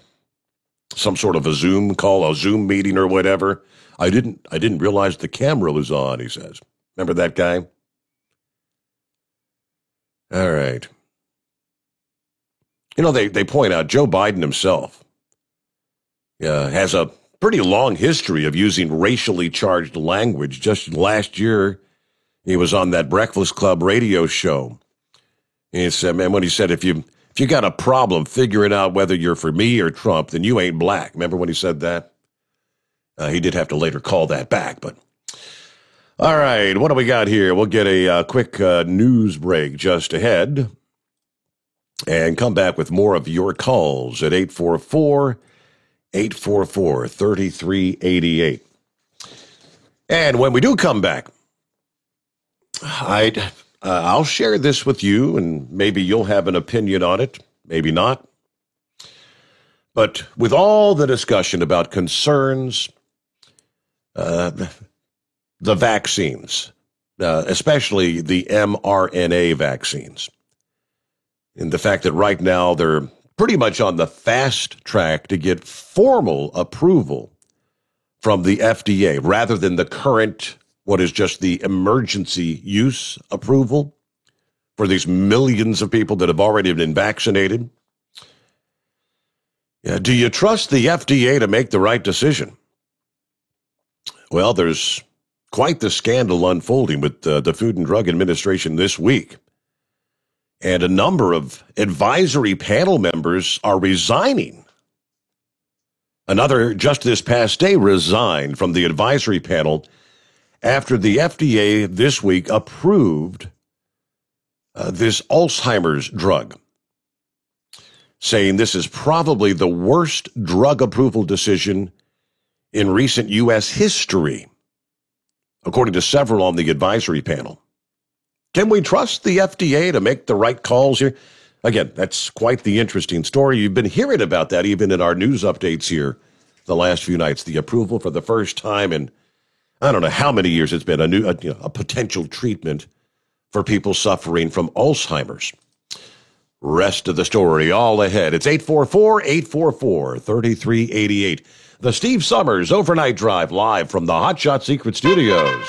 some sort of a Zoom call, a Zoom meeting or whatever. I didn't realize the camera was on, he says. Remember that guy? All right. You know, they point out Joe Biden himself has a pretty long history of using racially charged language. Just last year, he was on that Breakfast Club radio show. And he said, man, when he said, if you got a problem figuring out whether you're for me or Trump, then you ain't black. Remember when he said that? He did have to later call that back, but all right, what do we got here? We'll get a quick news break just ahead and come back with more of your calls at 844-3388. And when we do come back, I'll share this with you, and maybe you'll have an opinion on it, maybe not. But with all the discussion about concerns, the vaccines, especially the mRNA vaccines, and the fact that right now they're pretty much on the fast track to get formal approval from the FDA rather than the current, what is just the emergency use approval for these millions of people that have already been vaccinated. Do you trust the FDA to make the right decision? Well, there's quite the scandal unfolding with the Food and Drug Administration this week. And a number of advisory panel members are resigning. Another, just this past day, resigned from the advisory panel after the FDA this week approved this Alzheimer's drug, saying this is probably the worst drug approval decision in recent U.S. history, according to several on the advisory panel. Can we trust the FDA to make the right calls here? Again, that's quite the interesting story. You've been hearing about that even in our news updates here the last few nights. The approval for the first time in, I don't know how many years it's been, a potential treatment for people suffering from Alzheimer's. Rest of the story all ahead. It's 844-844-3388. The Steve Summers Overnight Drive live from the Hot Shot Secret Studios.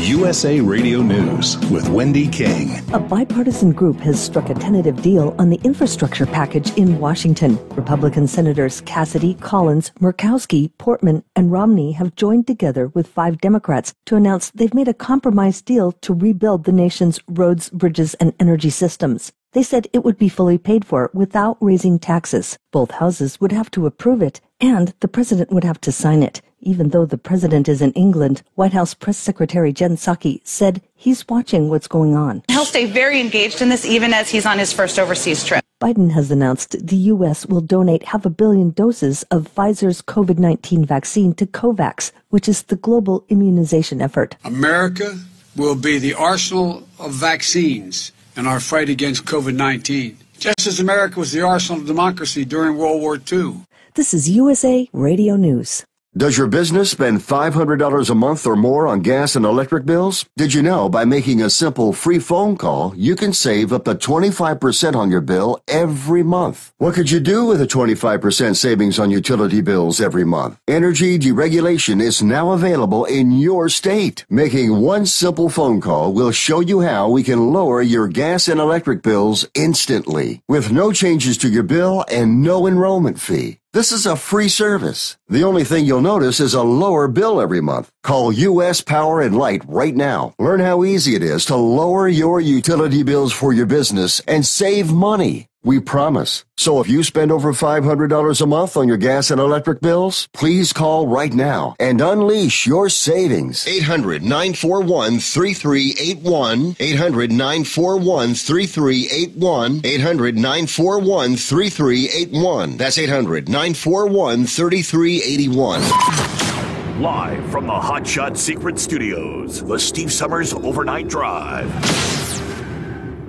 USA Radio News with Wendy King. A bipartisan group has struck a tentative deal on the infrastructure package in Washington. Republican Senators Cassidy, Collins, Murkowski, Portman, and Romney have joined together with 5 Democrats to announce they've made a compromise deal to rebuild the nation's roads, bridges, and energy systems. They said it would be fully paid for without raising taxes. Both houses would have to approve it, and the president would have to sign it. Even though the president is in England, White House Press Secretary Jen Psaki said he's watching what's going on. He'll stay very engaged in this even as he's on his first overseas trip. Biden has announced the U.S. will donate 500 million doses of Pfizer's COVID-19 vaccine to COVAX, which is the global immunization effort. America will be the arsenal of vaccines in our fight against COVID-19, just as America was the arsenal of democracy during World War II. This is USA Radio News. Does your business spend $500 a month or more on gas and electric bills? Did you know by making a simple free phone call, you can save up to 25% on your bill every month? What could you do with a 25% savings on utility bills every month? Energy deregulation is now available in your state. Making one simple phone call will show you how we can lower your gas and electric bills instantly, with no changes to your bill and no enrollment fee. This is a free service. The only thing you'll notice is a lower bill every month. Call U.S. Power and Light right now. Learn how easy it is to lower your utility bills for your business and save money. We promise. So if you spend over $500 a month on your gas and electric bills, please call right now and unleash your savings. 800-941-3381. 800-941-3381. 800-941-3381. That's 800-941-3381. Live from the Hot Shot Secret Studios, the Steve Summers Overnight Drive.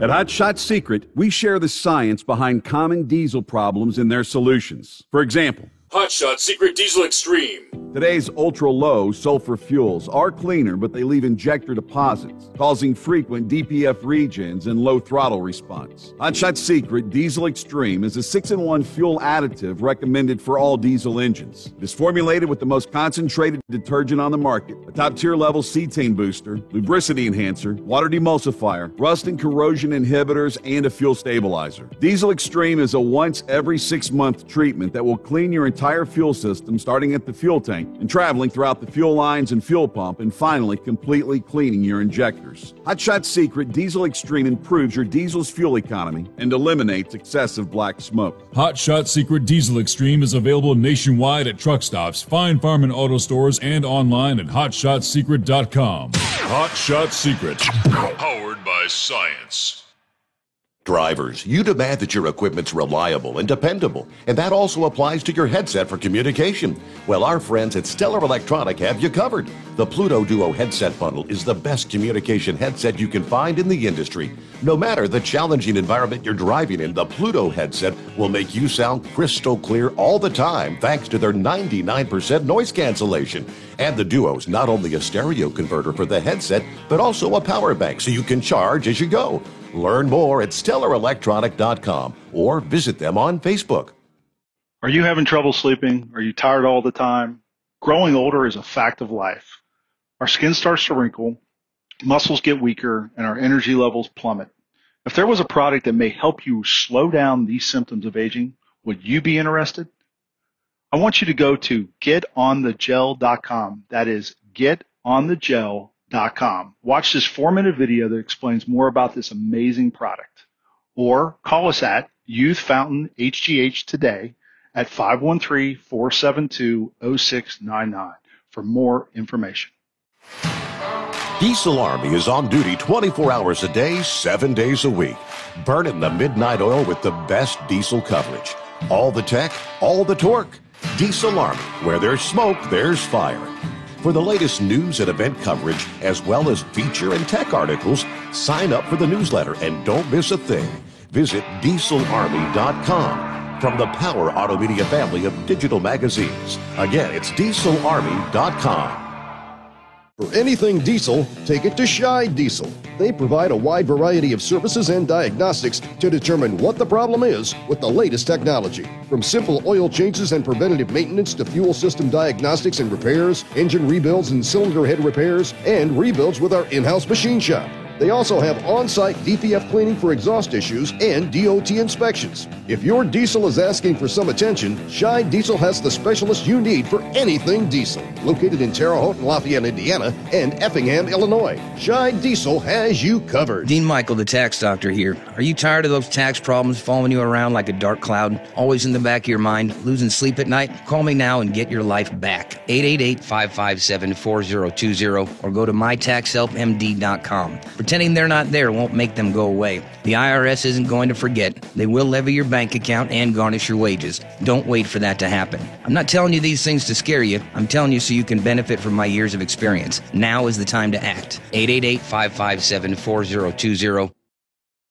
At Hot Shot Secret, we share the science behind common diesel problems and their solutions. For example, Hot Shot Secret Diesel Extreme. Today's ultra-low sulfur fuels are cleaner, but they leave injector deposits, causing frequent DPF regens and low throttle response. Hot Shot Secret Diesel Extreme is a 6-in-1 fuel additive recommended for all diesel engines. It is formulated with the most concentrated detergent on the market, a top-tier level cetane booster, lubricity enhancer, water demulsifier, rust and corrosion inhibitors, and a fuel stabilizer. Diesel Extreme is a once every 6-month treatment that will clean your entire fuel system, starting at the fuel tank and traveling throughout the fuel lines and fuel pump, and finally completely cleaning your injectors. Hot Shot Secret Diesel Extreme improves your diesel's fuel economy and eliminates excessive black smoke. Hot Shot Secret Diesel Extreme is available nationwide at truck stops, fine farm and auto stores, and online at hotshotsecret.com. Hot Shot Secret, powered by science. Drivers, you demand that your equipment's reliable and dependable, and that also applies to your headset for communication. Well, our friends at Stellar Electronic have you covered. The Pluto Duo headset bundle is the best communication headset you can find in the industry. No matter the challenging environment you're driving in, the Pluto headset will make you sound crystal clear all the time thanks to their 99% noise cancellation. And the Duo's not only a stereo converter for the headset, but also a power bank so you can charge as you go. Learn more at StellarElectronic.com or visit them on Facebook. Are you having trouble sleeping? Are you tired all the time? Growing older is a fact of life. Our skin starts to wrinkle, muscles get weaker, and our energy levels plummet. If there was a product that may help you slow down these symptoms of aging, would you be interested? I want you to go to getonthegel.com. That is getonthegel.com. youthfountain.com. Watch this 4-minute video that explains more about this amazing product. Or call us at Youth Fountain HGH today at 513-472-0699 for more information. Diesel Army is on duty 24 hours a day, 7 days a week. Burning the midnight oil with the best diesel coverage. All the tech, all the torque. Diesel Army, where there's smoke, there's fire. For the latest news and event coverage, as well as feature and tech articles, sign up for the newsletter and don't miss a thing. Visit dieselarmy.com from the Power Auto Media family of digital magazines. Again, it's dieselarmy.com. For anything diesel, take it to Scheid Diesel. They provide a wide variety of services and diagnostics to determine what the problem is with the latest technology. From simple oil changes and preventative maintenance to fuel system diagnostics and repairs, engine rebuilds and cylinder head repairs, and rebuilds with our in-house machine shop. They also have on-site DPF cleaning for exhaust issues and DOT inspections. If your diesel is asking for some attention, Scheid Diesel has the specialist you need for anything diesel. Located in Terre Haute and Lafayette, Indiana, and Effingham, Illinois, Scheid Diesel has you covered. Dean Michael, the tax doctor here. Are you tired of those tax problems following you around like a dark cloud, always in the back of your mind, losing sleep at night? Call me now and get your life back. 888-557-4020 or go to mytaxhelpmd.com. Pretending they're not there won't make them go away. The IRS isn't going to forget. They will levy your bank account and garnish your wages. Don't wait for that to happen. I'm not telling you these things to scare you. I'm telling you so you can benefit from my years of experience. Now is the time to act. 888-557-4020.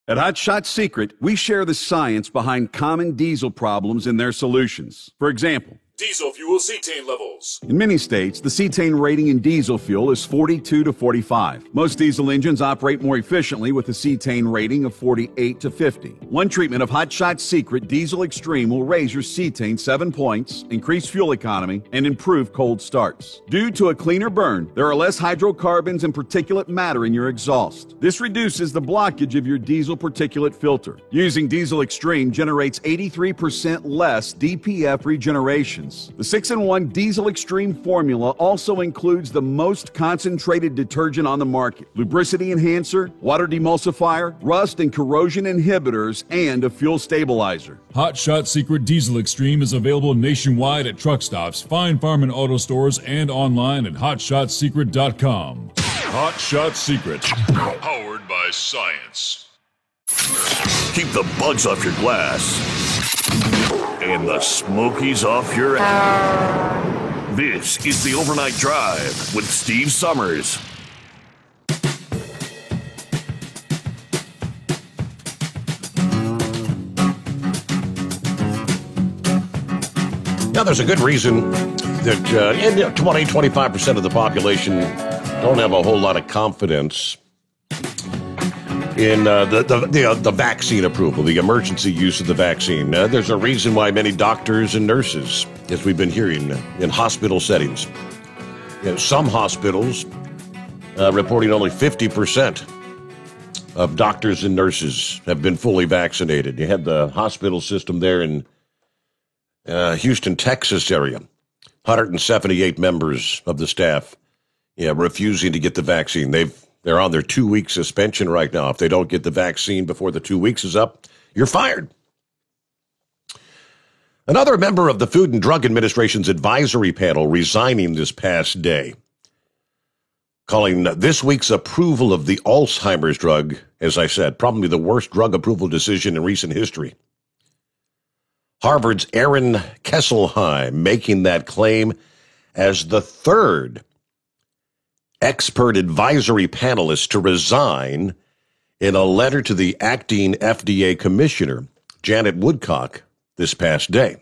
At Hot Shot Secret, we share the science behind common diesel problems and their solutions. For example, diesel fuel cetane levels. in many states, the cetane rating in diesel fuel is 42 to 45. Most diesel engines operate more efficiently with a cetane rating of 48 to 50. One treatment of Hot Shot Secret Diesel Extreme will raise your cetane 7 points, increase fuel economy, and improve cold starts. Due to a cleaner burn, there are less hydrocarbons and particulate matter in your exhaust. This reduces the blockage of your diesel particulate filter. Using Diesel Extreme generates 83% less DPF regeneration. The 6-in-1 Diesel Extreme formula also includes the most concentrated detergent on the market, lubricity enhancer, water demulsifier, rust and corrosion inhibitors, and a fuel stabilizer. Hot Shot Secret Diesel Extreme is available nationwide at truck stops, fine farm and auto stores, and online at hotshotsecret.com. Hot Shot Secret, powered by science. Keep the bugs off your glass and the smokies off your ass. This is the Overnight Drive with Steve Summers. Now, there's a good reason that 25% of the population don't have a whole lot of confidence in the vaccine approval, the emergency use of the vaccine. There's a reason why many doctors and nurses, as we've been hearing, in hospital settings, some hospitals reporting only 50% of doctors and nurses have been fully vaccinated. You had the hospital system there in Houston, Texas area, 178 members of the staff refusing to get the vaccine. They're on their 2-week suspension right now. If they don't get the vaccine before the 2 weeks is up, you're fired. Another member of the Food and Drug Administration's advisory panel resigning this past day, calling this week's approval of the Alzheimer's drug, as I said, probably the worst drug approval decision in recent history. Harvard's Aaron Kesselheim making that claim as the third expert advisory panelist to resign in a letter to the acting FDA commissioner, Janet Woodcock, this past day.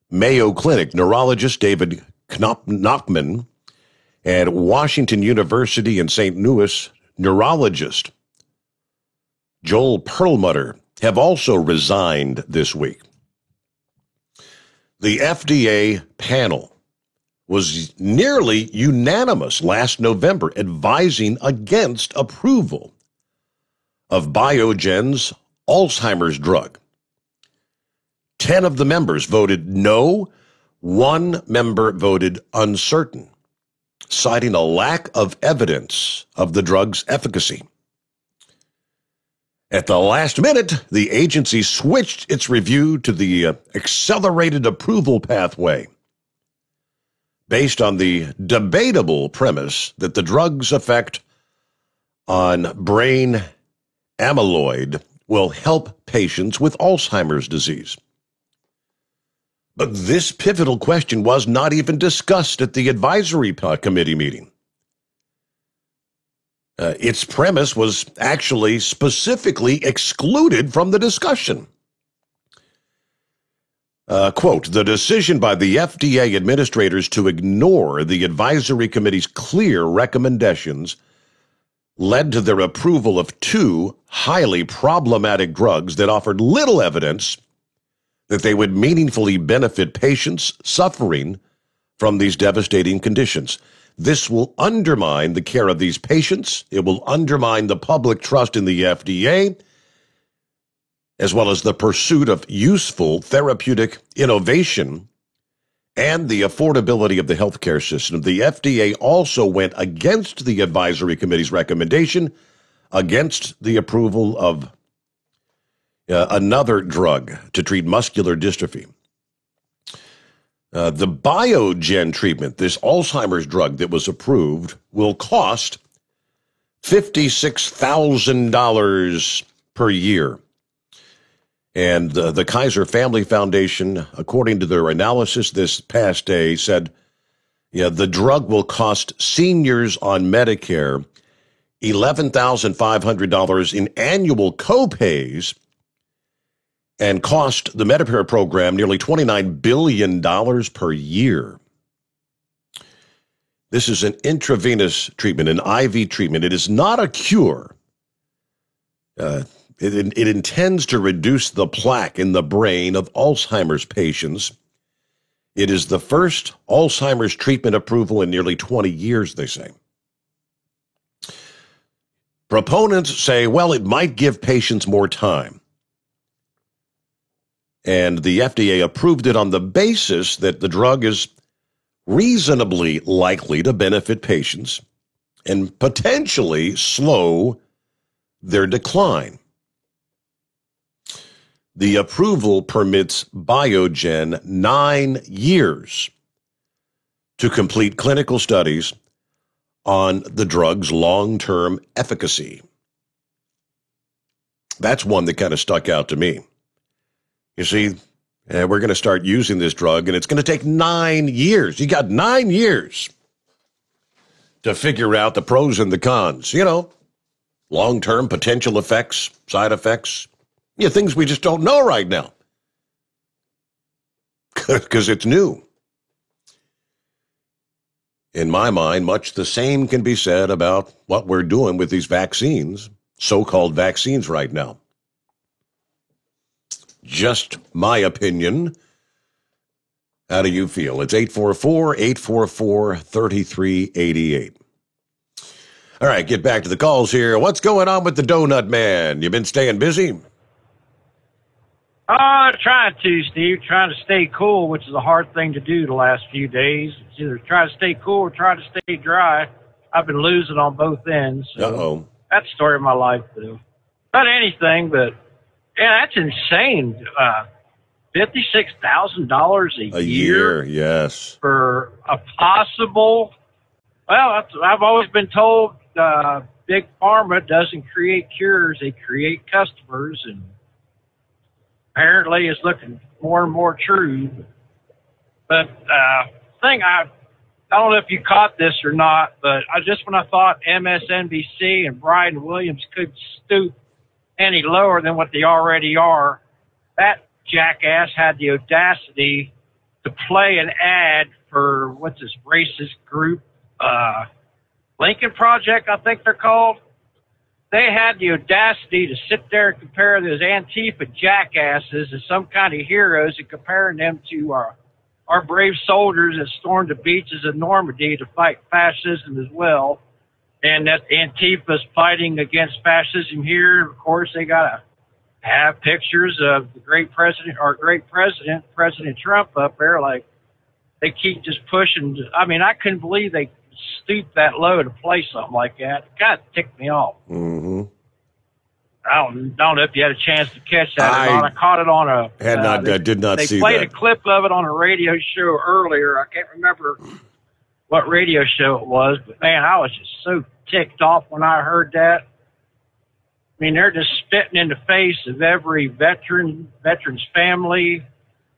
Mayo Clinic neurologist David Knopman and Washington University in St. Louis neurologist Joel Perlmutter have also resigned this week. The FDA panel was nearly unanimous last November advising against approval of Biogen's Alzheimer's drug. 10 of the members voted no, 1 member voted uncertain. citing a lack of evidence of the drug's efficacy. At the last minute, the agency switched its review to the accelerated approval pathway, based on the debatable premise that the drug's effect on brain amyloid will help patients with Alzheimer's disease. But this pivotal question was not even discussed at the advisory committee meeting. Its premise was actually specifically excluded from the discussion. Quote, the decision by the FDA administrators to ignore the advisory committee's clear recommendations led to their approval of two highly problematic drugs that offered little evidence that they would meaningfully benefit patients suffering from these devastating conditions. This will undermine the care of these patients. It will undermine the public trust in the FDA, as well as the pursuit of useful therapeutic innovation and the affordability of the healthcare system. The FDA also went against the advisory committee's recommendation against the approval of another drug to treat muscular dystrophy. The Biogen treatment, this Alzheimer's drug that was approved, will cost $56,000 per year. And the Kaiser Family Foundation, according to their analysis this past day, said, the drug will cost seniors on Medicare $11,500 in annual copays and cost the Medicare program nearly $29 billion per year. This is an intravenous treatment, an IV treatment. It is not a cure. It intends to reduce the plaque in the brain of Alzheimer's patients. It is the first Alzheimer's treatment approval in nearly 20 years, they say. Proponents say, well, it might give patients more time. And the FDA approved it on the basis that the drug is reasonably likely to benefit patients and potentially slow their decline. The approval permits Biogen 9 years to complete clinical studies on the drug's long-term efficacy. That's one that kind of stuck out to me. You see, we're going to start using this drug, and it's going to take 9 years. You got 9 years to figure out the pros and the cons. Long-term potential effects, side effects, things we just don't know right now because it's new. In my mind, much the same can be said about what we're doing with these vaccines, so-called vaccines right now. Just my opinion. How do you feel? It's 844-844-3388. All right, get back to the calls here. What's going on with the Donut Man? You been staying busy? Trying to, Steve. Trying to stay cool, which is a hard thing to do the last few days. It's either try to stay cool or try to stay dry. I've been losing on both ends. So Uh-oh. That's the story of my life, though. Not anything, but, yeah, that's insane. $56,000 a year. Yes. For a possible, I've always been told Big Pharma doesn't create cures, they create customers, and apparently it's looking more and more true. But thing I don't know if you caught this or not, but when I thought MSNBC and Brian Williams could stoop any lower than what they already are, that jackass had the audacity to play an ad for what's this racist group, Lincoln Project, I think they're called. They had the audacity to sit there and compare those Antifa jackasses as some kind of heroes and comparing them to our brave soldiers that stormed the beaches of Normandy to fight fascism as well. And that Antifa's fighting against fascism here. Of course, they got to have pictures of the great president, President Trump up there. Like, they keep just pushing. I mean, I couldn't believe they stoop that low to play something like that. It kind of ticked me off. Mm-hmm. I don't know if you had a chance to catch that or not. I caught it on a... did not see that. They played a clip of it on a radio show earlier. I can't remember what radio show it was, but, man, I was just so ticked off when I heard that. I mean, they're just spitting in the face of every veteran's family.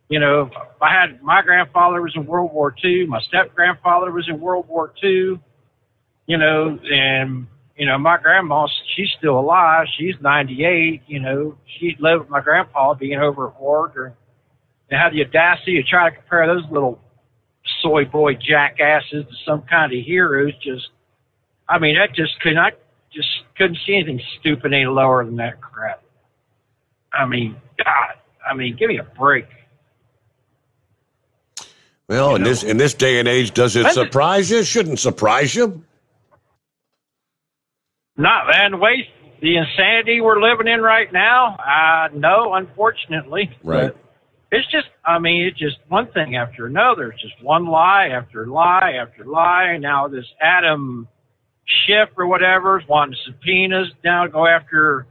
You know, my grandfather was in World War II. My step-grandfather was in World War II. You know, and, you know, my grandma, she's still alive. She's 98. You know, she lived with my grandpa being over at war. They had the audacity to try to compare those little soy boy jackasses to some kind of heroes. I just couldn't see anything stupid any lower than that crap. I mean, God, give me a break. Well, in this day and age, does it surprise you? Shouldn't surprise you. Not, man, the insanity we're living in right now, no, unfortunately. Right. But it's just one thing after another. It's just one lie after lie after lie. Now this Adam Schiff or whatever is wanting subpoenas now to go after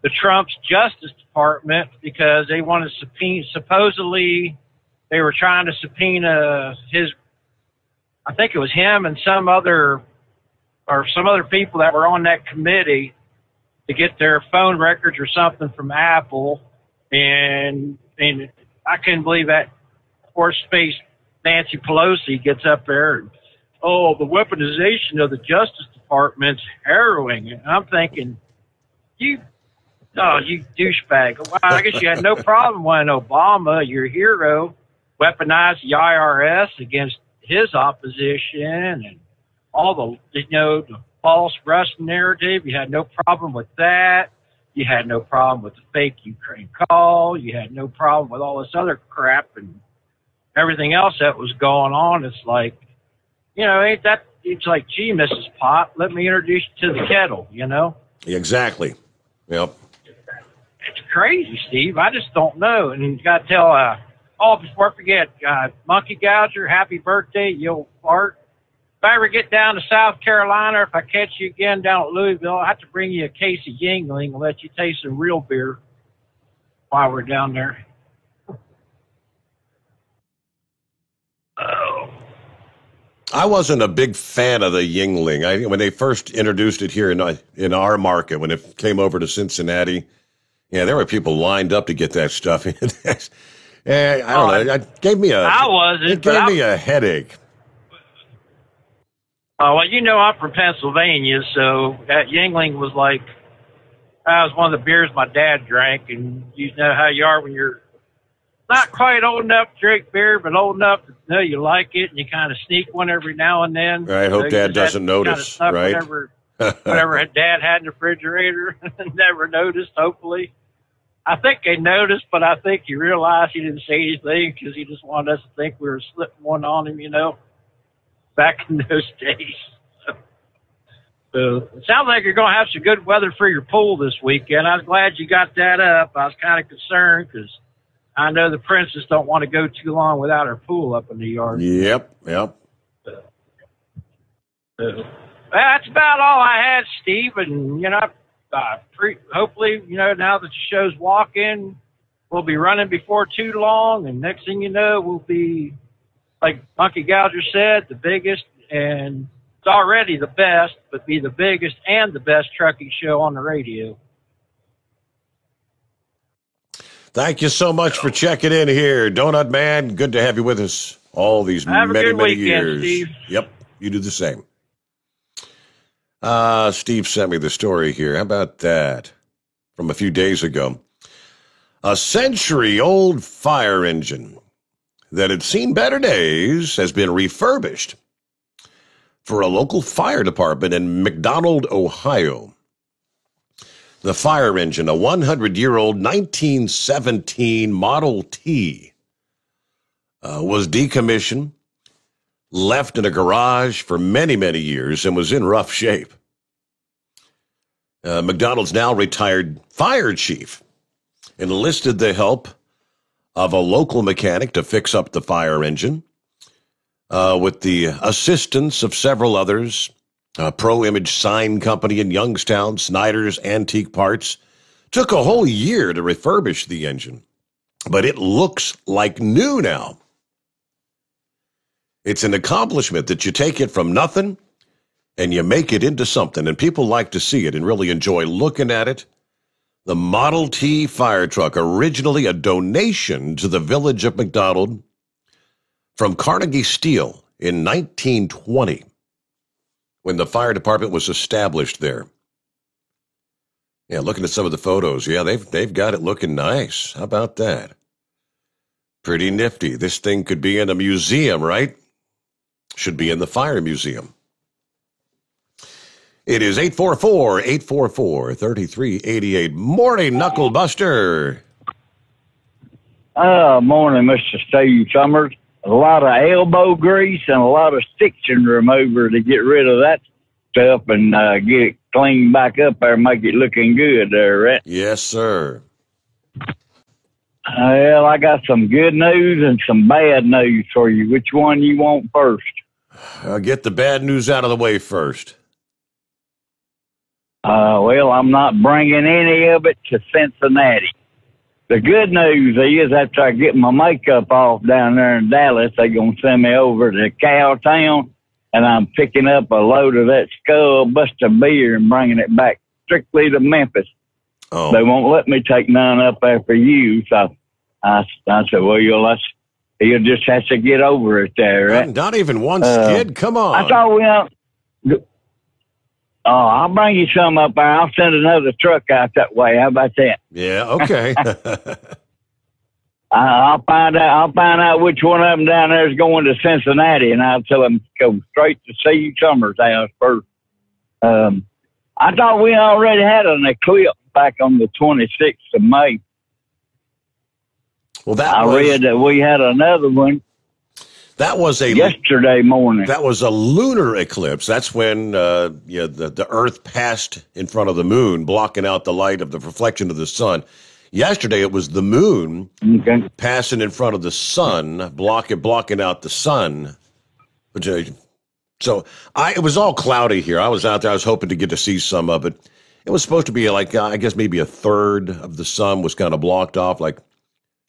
the Trump's Justice Department because they want to subpoena, supposedly they were trying to subpoena I think it was him and some other people that were on that committee to get their phone records or something from Apple. And I couldn't believe that horse-faced Nancy Pelosi gets up there and, the weaponization of the Justice Department's harrowing. And I'm thinking, you douchebag. Well, I guess you had no problem when Obama, your hero, weaponized the IRS against his opposition and all the false Russian narrative. You had no problem with that. You had no problem with the fake Ukraine call. You had no problem with all this other crap and everything else that was going on. It's like, it's like, gee, Mrs. Pot, let me introduce you to the kettle, Exactly. Yep. It's crazy, Steve. I just don't know. And you got to tell, before I forget, Monkey Gouger, happy birthday, you old fart. If I ever get down to South Carolina, if I catch you again down at Louisville, I'll have to bring you a case of Yingling and let you taste some real beer while we're down there. I wasn't a big fan of the Yingling. When they first introduced it here in our market, when it came over to Cincinnati, there were people lined up to get that stuff. I don't know. It gave me a headache. Well, I'm from Pennsylvania, so that Yingling was that was one of the beers my dad drank, and you know how you are when you're not quite old enough to drink beer, but old enough to know you like it, and you kind of sneak one every now and then. Right, hope Dad doesn't notice, right? Whatever Dad had in the refrigerator, never noticed, hopefully. I think they noticed, but I think he realized he didn't say anything because he just wanted us to think we were slipping one on him, back in those days. So it sounds like you're going to have some good weather for your pool this weekend. I was glad you got that up. I was kind of concerned because I know the Princess don't want to go too long without her pool up in the yard. Yep. That's about all I had, Steve. And, hopefully, now that the show's walking, we'll be running before too long. And next thing you know, we'll be, like Monkey Gouger said, the biggest, and it's already the best, but be the biggest and the best trucking show on the radio. Thank you so much for checking in here, Donut Man. Good to have you with us all these many years. Steve. Yep, you do the same. Steve sent me the story here. How about that? From a few days ago. A century-old fire engine that had seen better days has been refurbished for a local fire department in McDonald, Ohio. The fire engine, a 100-year-old 1917 Model T, was decommissioned, left in a garage for many, many years, and was in rough shape. McDonald's now retired fire chief enlisted the help of a local mechanic to fix up the fire engine. with the assistance of several others. Pro Image Sign Company in Youngstown, Snyder's Antique Parts. Took a whole year to refurbish the engine, but it looks like new now. It's an accomplishment that you take it from nothing and you make it into something, and people like to see it and really enjoy looking at it. The Model T fire truck, originally a donation to the village of McDonald from Carnegie Steel in 1920, when the fire department was established there. Yeah, looking at some of the photos, yeah, they've got it looking nice. How about that? Pretty nifty. This thing could be in a museum, right? Should be in the fire museum. It is 844-844-3388. Morning, Knuckle Buster. Morning, Mr. Steve Summers. A lot of elbow grease and a lot of stiction remover to get rid of that stuff and get it cleaned back up there and make it looking good there, right? Yes, sir. Well, I got some good news and some bad news for you. Which one you want first? I'll get the bad news out of the way first. Well, I'm not bringing any of it to Cincinnati. The good news is after I get my makeup off down there in Dallas, they're going to send me over to Cowtown, and I'm picking up a load of that Skull Buster beer and bringing it back strictly to Memphis. Oh. They won't let me take none up there for you, so I said, well, you'll just have to get over it there, right? Not even one skid? Come on. I thought I'll bring you some up there. I'll send another truck out that way. How about that? Yeah, okay. I'll find out which one of them down there is going to Cincinnati, and I'll tell them to go straight to Steve Summers' house first. I thought we already had an eclipse back on the 26th of May. Well, I read that we had another one. That was yesterday morning. That was a lunar eclipse. That's when the Earth passed in front of the moon, blocking out the light of the reflection of the sun. Yesterday, it was the moon passing in front of the sun, blocking out the sun. So it was all cloudy here. I was out there. I was hoping to get to see some of it. It was supposed to be like, I guess maybe a third of the sun was kind of blocked off. Like,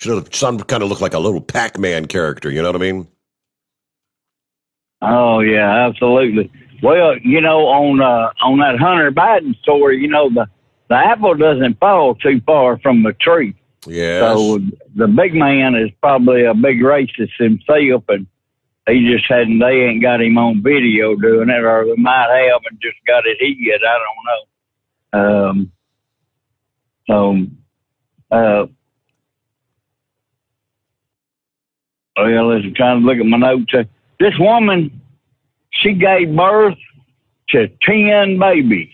the sun kind of looked like a little Pac-Man character. You know what I mean? Oh, yeah, absolutely. Well, on that Hunter Biden story, the apple doesn't fall too far from the tree. Yes. So the big man is probably a big racist himself, and they ain't got him on video doing it, or they might have and just got it hid. I don't know. Well, I'm trying to look at my notes. This woman, she gave birth to 10 babies.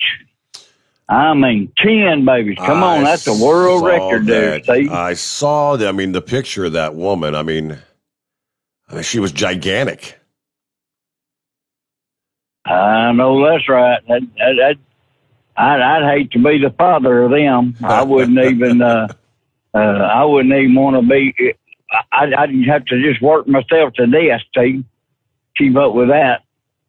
I mean, 10 babies. Come on, that's a world record there, Steve. I saw the picture of that woman. I mean, she was gigantic. I know that's right. I'd hate to be the father of them. I wouldn't even. I wouldn't even want to be. I'd have to just work myself to death, Steve. Keep up with that.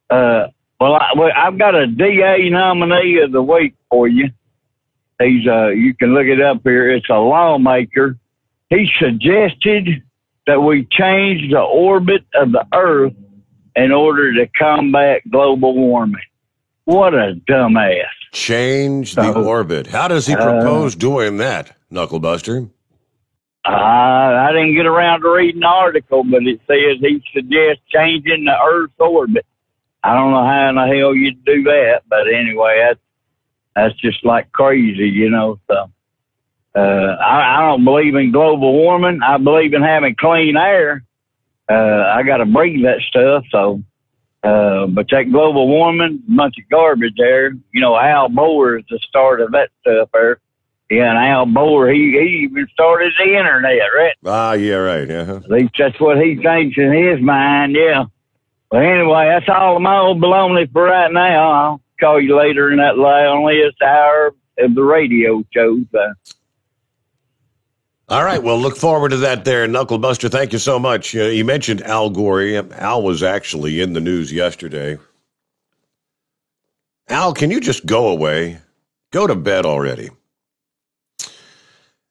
I've got a DA nominee of the week for you. He's you can look it up here. It's a lawmaker. He suggested that we change the orbit of the Earth in order to combat global warming. What a dumbass. Change the orbit. How does he propose doing that, Knucklebuster? I didn't get around to reading the article, but it says he suggests changing the Earth's orbit. I don't know how in the hell you'd do that, but anyway, that's just like crazy, So I don't believe in global warming. I believe in having clean air. I got to breathe that stuff, so. But that global warming, a bunch of garbage there. Al Gore is the start of that stuff there. Yeah, and Al Gore, he even started the internet, right? Ah, yeah, right. At least that's what he thinks in his mind, yeah. But anyway, that's all of my old baloney for right now. I'll call you later in that loneliest hour of the radio shows. All right, well, look forward to that there, Knuckle Buster. Thank you so much. You mentioned Al Gore. Al was actually in the news yesterday. Al, can you just go away? Go to bed already.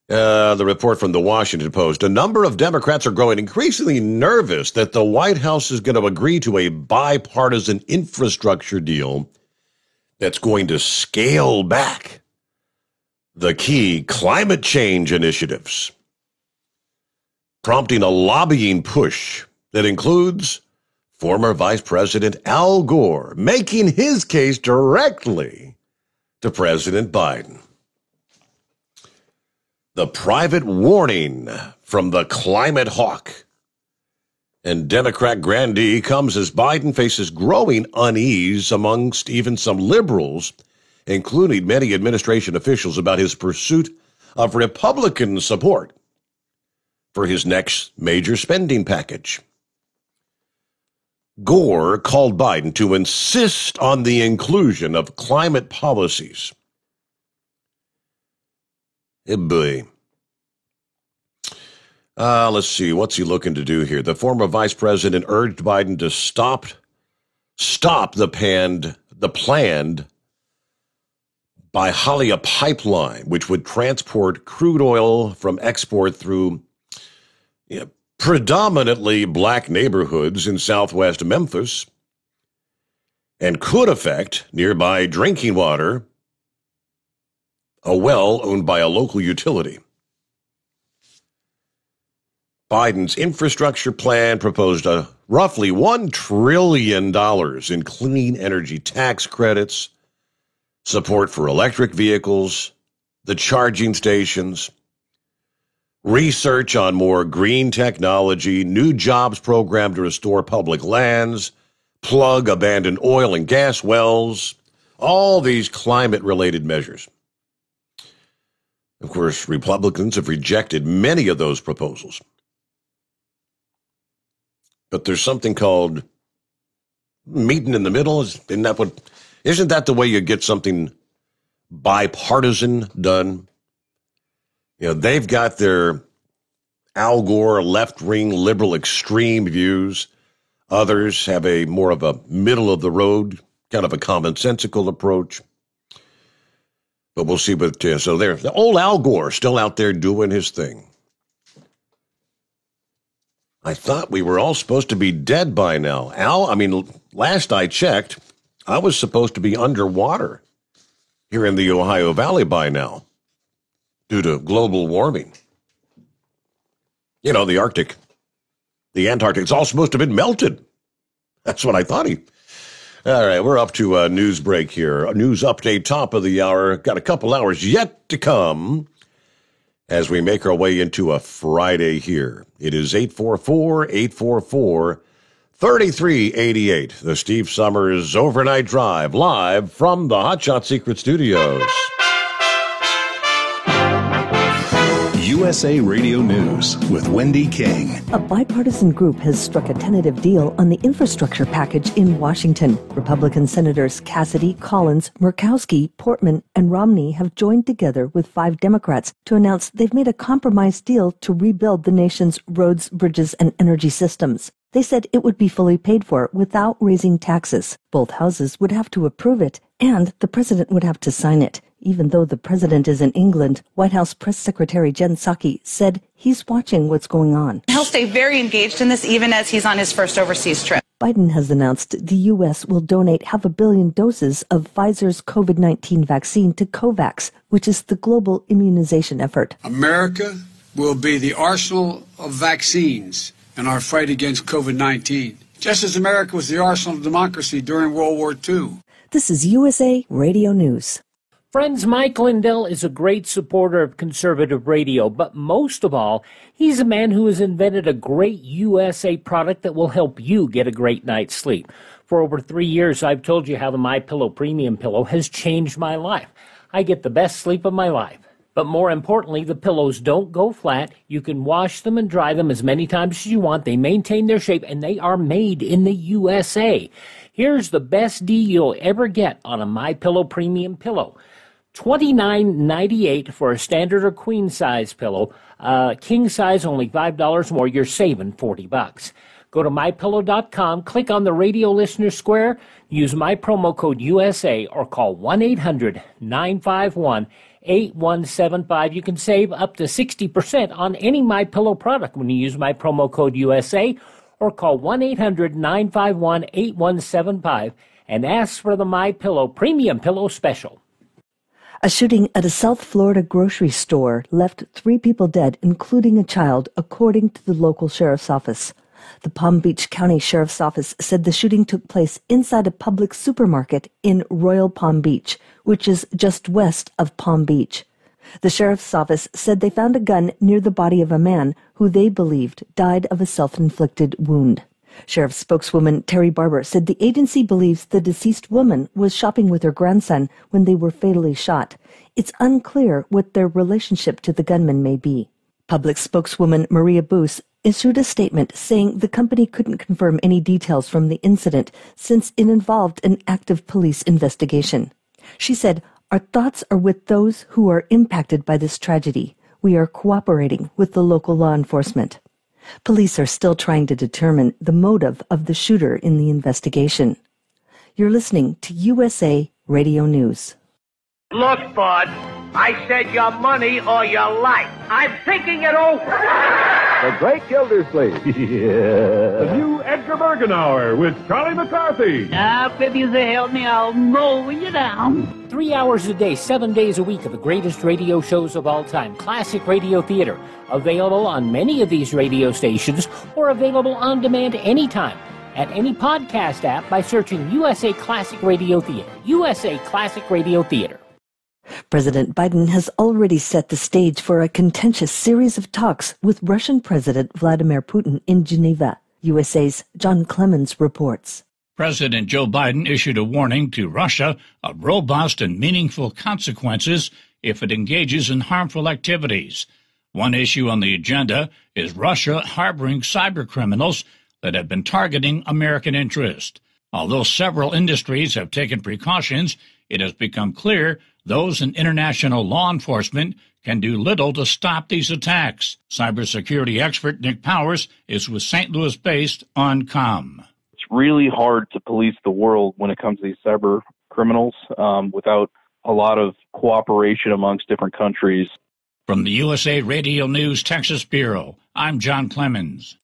The report from the Washington Post. A number of Democrats are growing increasingly nervous that the White House is going to agree to a bipartisan infrastructure deal that's going to scale back the key climate change initiatives, prompting a lobbying push that includes former Vice President Al Gore making his case directly to President Biden. The private warning from the climate hawk and Democrat grandee comes as Biden faces growing unease amongst even some liberals, including many administration officials, about his pursuit of Republican support for his next major spending package. Gore called Biden to insist on the inclusion of climate policies. Hey, boy. Let's see. What's he looking to do here? The former vice president urged Biden to stop the planned Byhalia pipeline, which would transport crude oil from export through predominantly black neighborhoods in southwest Memphis and could affect nearby drinking water, a well owned by a local utility. Biden's infrastructure plan proposed roughly $1 trillion in clean energy tax credits, support for electric vehicles, the charging stations, research on more green technology, new jobs program to restore public lands, plug abandoned oil and gas wells, all these climate-related measures. Of course, Republicans have rejected many of those proposals. But there's something called meeting in the middle. Isn't that the way you get something bipartisan done? They've got their Al Gore left-wing liberal extreme views. Others have a more of a middle-of-the-road, kind of a commonsensical approach. But we'll see. So there, the old Al Gore still out there doing his thing. I thought we were all supposed to be dead by now. Al, last I checked, I was supposed to be underwater here in the Ohio Valley by now due to global warming. The Arctic, the Antarctic, it's all supposed to have been melted. That's what I thought. All right, we're up to a news break here. A news update, top of the hour. Got a couple hours yet to come as we make our way into a Friday here. It is 844-844-3388. The Steve Summers Overnight Drive, live from the Hotshot Secret Studios. USA Radio News with Wendy King. A bipartisan group has struck a tentative deal on the infrastructure package in Washington. Republican Senators Cassidy, Collins, Murkowski, Portman, and Romney have joined together with 5 Democrats to announce they've made a compromise deal to rebuild the nation's roads, bridges, and energy systems. They said it would be fully paid for without raising taxes. Both houses would have to approve it, and the president would have to sign it. Even though the president is in England, White House Press Secretary Jen Psaki said he's watching what's going on. He'll stay very engaged in this even as he's on his first overseas trip. Biden has announced the U.S. will donate 500 million doses of Pfizer's COVID-19 vaccine to COVAX, which is the global immunization effort. America will be the arsenal of vaccines in our fight against COVID-19, just as America was the arsenal of democracy during World War II. This is USA Radio News. Friends, Mike Lindell is a great supporter of conservative radio, but most of all, he's a man who has invented a great USA product that will help you get a great night's sleep. For over 3 years, I've told you how the MyPillow Premium Pillow has changed my life. I get the best sleep of my life. But more importantly, the pillows don't go flat. You can wash them and dry them as many times as you want. They maintain their shape, and they are made in the USA. Here's the best deal you'll ever get on a MyPillow Premium Pillow. $29.98 for a standard or queen size pillow. King size only $5 more. You're saving $40. Go to MyPillow.com, click on the radio listener square, use my promo code USA, or call 1-800-951-8175. You can save up to 60% on any MyPillow product when you use my promo code USA, or call 1-800-951-8175 and ask for the MyPillow Premium Pillow Special. A shooting at a South Florida grocery store left 3 people dead, including a child, according to the local sheriff's office. The Palm Beach County Sheriff's Office said the shooting took place inside a public supermarket in Royal Palm Beach, which is just west of Palm Beach. The Sheriff's Office said they found a gun near the body of a man who they believed died of a self-inflicted wound. Sheriff spokeswoman Terry Barber said the agency believes the deceased woman was shopping with her grandson when they were fatally shot. It's unclear what their relationship to the gunman may be. Public spokeswoman Maria Boos issued a statement saying the company couldn't confirm any details from the incident since it involved an active police investigation. She said, "Our thoughts are with those who are impacted by this tragedy. We are cooperating with the local law enforcement." Police are still trying to determine the motive of the shooter in the investigation. You're listening to USA Radio News. Look, bud, I said your money or your life. I'm thinking it over. The Great Gildersleeve. The new Edgar Bergen Hour with Charlie McCarthy. Now, if you help me, I'll mow you down. 3 hours a day, 7 days a week of the greatest radio shows of all time. Classic Radio Theater. Available on many of these radio stations or available on demand anytime at any podcast app by searching USA Classic Radio Theater. USA Classic Radio Theater. President Biden has already set the stage for a contentious series of talks with Russian President Vladimir Putin in Geneva. USA's John Clemens reports. President Joe Biden issued a warning to Russia of robust and meaningful consequences if it engages in harmful activities. One issue on the agenda is Russia harboring cybercriminals that have been targeting American interests. Although several industries have taken precautions, it has become clear those in international law enforcement can do little to stop these attacks. Cybersecurity expert Nick Powers is with St. Louis-based OnCom. It's really hard to police the world when it comes to these cyber criminals without a lot of cooperation amongst different countries. From the USA Radio News Texas Bureau, I'm John Clemens.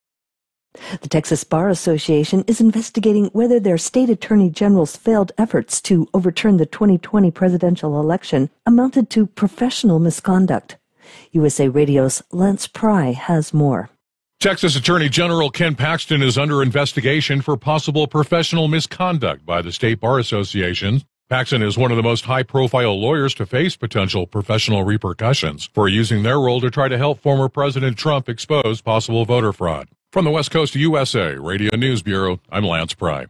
The Texas Bar Association is investigating whether their state attorney general's failed efforts to overturn the 2020 presidential election amounted to professional misconduct. USA Radio's Lance Pry has more. Texas Attorney General Ken Paxton is under investigation for possible professional misconduct by the State Bar Association. Paxton is one of the most high-profile lawyers to face potential professional repercussions for using their role to try to help former President Trump expose possible voter fraud. From the West Coast USA Radio News Bureau, I'm Lance Pry.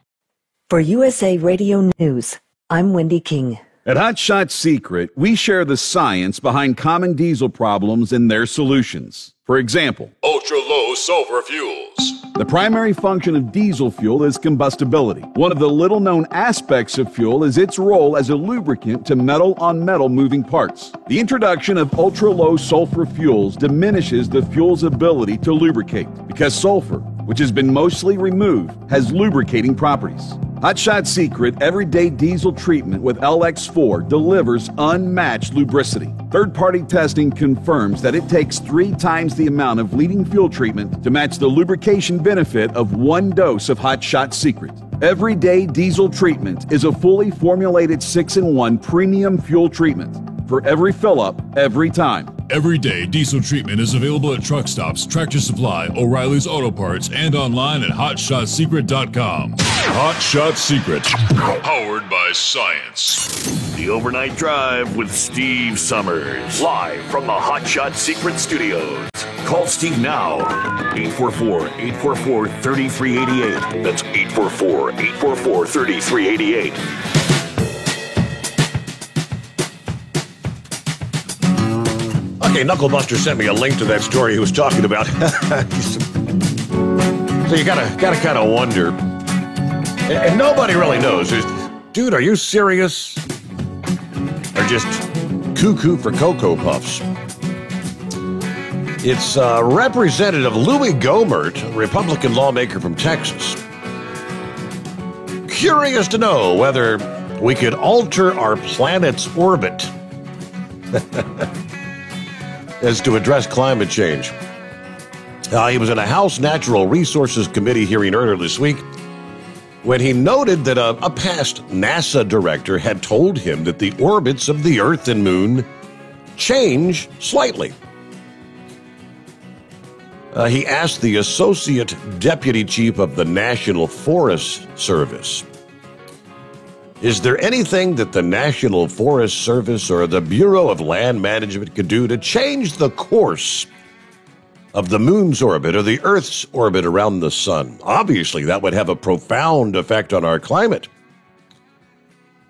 For USA Radio News, I'm Wendy King. At Hot Shot Secret, we share the science behind common diesel problems and their solutions. For example, ultra-low sulfur fuels. The primary function of diesel fuel is combustibility. One of the little-known aspects of fuel is its role as a lubricant to metal-on-metal moving parts. The introduction of ultra-low sulfur fuels diminishes the fuel's ability to lubricate because sulfur, which has been mostly removed, has lubricating properties. Hot Shot Secret Everyday Diesel Treatment with LX4 delivers unmatched lubricity. Third-party testing confirms that it takes 3 times the amount of leading fuel treatment to match the lubrication benefit of 1 dose of Hot Shot Secret. Everyday Diesel Treatment is a fully formulated 6-in-1 premium fuel treatment for every fill-up, every time. Everyday Diesel Treatment is available at truck stops, Tractor Supply, O'Reilly's Auto Parts, and online at HotShotSecret.com. Hot Shot Secret, powered by science. The Overnight Drive with Steve Summers. Live from the Hot Shot Secret Studios. Call Steve now. 844-844-3388. That's 844-844-3388. Okay, Knucklebuster sent me a link to that story he was talking about. So you gotta kind of wonder. And nobody really knows. Dude, are you serious? Or just cuckoo for Cocoa Puffs. It's Representative Louis Gohmert, a Republican lawmaker from Texas. Curious to know whether we could alter our planet's orbit as to address climate change. He was in a House Natural Resources Committee hearing earlier this week when he noted that a past NASA director had told him that the orbits of the Earth and Moon change slightly. He asked the Associate Deputy Chief of the National Forest Service, is there anything that the National Forest Service or the Bureau of Land Management could do to change the course of the moon's orbit or the Earth's orbit around the sun? Obviously, that would have a profound effect on our climate.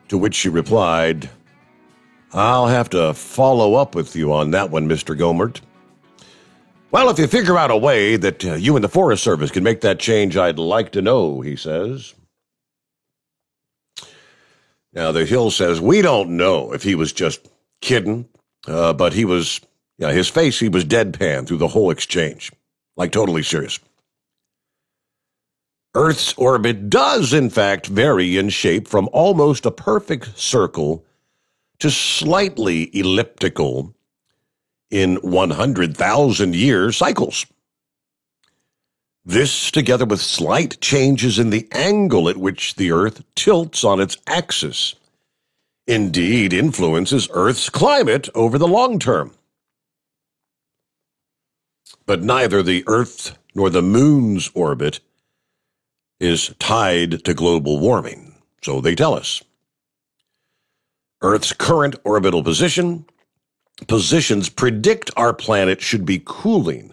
To which she replied, I'll have to follow up with you on that one, Mr. Gohmert. Well, if you figure out a way that you and the Forest Service can make that change, I'd like to know, he says. Now, the Hill says, we don't know if he was just kidding, but he was, his face, he was deadpan through the whole exchange, like totally serious. Earth's orbit does, in fact, vary in shape from almost a perfect circle to slightly elliptical in 100,000-year cycles. This, together with slight changes in the angle at which the Earth tilts on its axis, indeed influences Earth's climate over the long term. But neither the Earth nor the Moon's orbit is tied to global warming, so they tell us. Earth's current orbital positions predict our planet should be cooling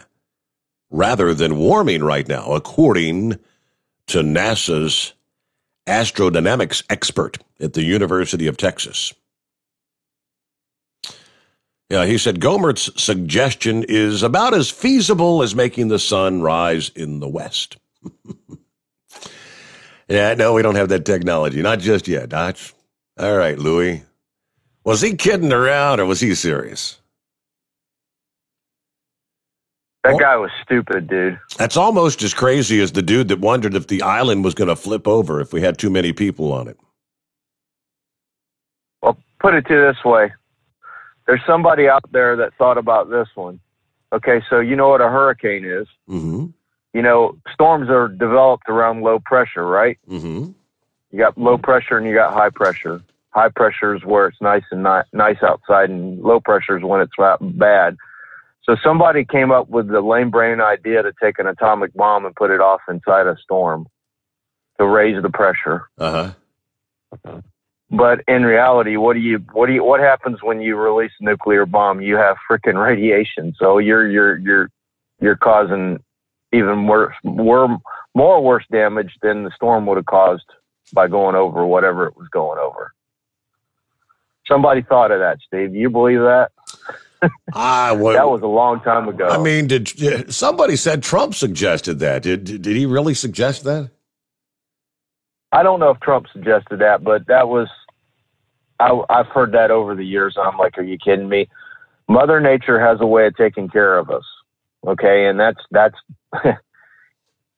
rather than warming right now, according to NASA's astrodynamics expert at the University of Texas. Yeah, he said Gohmert's suggestion is about as feasible as making the sun rise in the west. Yeah, no, we don't have that technology. Not just yet. All right, Louis. Was he kidding around or was he serious? That guy was stupid, dude. That's almost as crazy as the dude that wondered if the island was going to flip over if we had too many people on it. Well, put it to you this way. There's somebody out there that thought about this one. Okay, so you know what a hurricane is. Mm-hmm. You know, storms are developed around low pressure, right? Mm-hmm. You got low pressure and you got high pressure. High pressure is where it's nice and nice outside, and low pressure is when it's bad. So somebody came up with the lame brain idea to take an atomic bomb and put it off inside a storm to raise the pressure. Uh-huh. But in reality, what happens when you release a nuclear bomb? You have freaking radiation. So you're causing even worse damage than the storm would have caused by going over whatever it was going over. Somebody thought of that, Steve. You believe that? That was a long time ago. I mean, somebody said Trump suggested that. Did he really suggest that? I don't know if Trump suggested that, but that was, I've heard that over the years. And I'm like, are you kidding me? Mother Nature has a way of taking care of us. Okay. And that's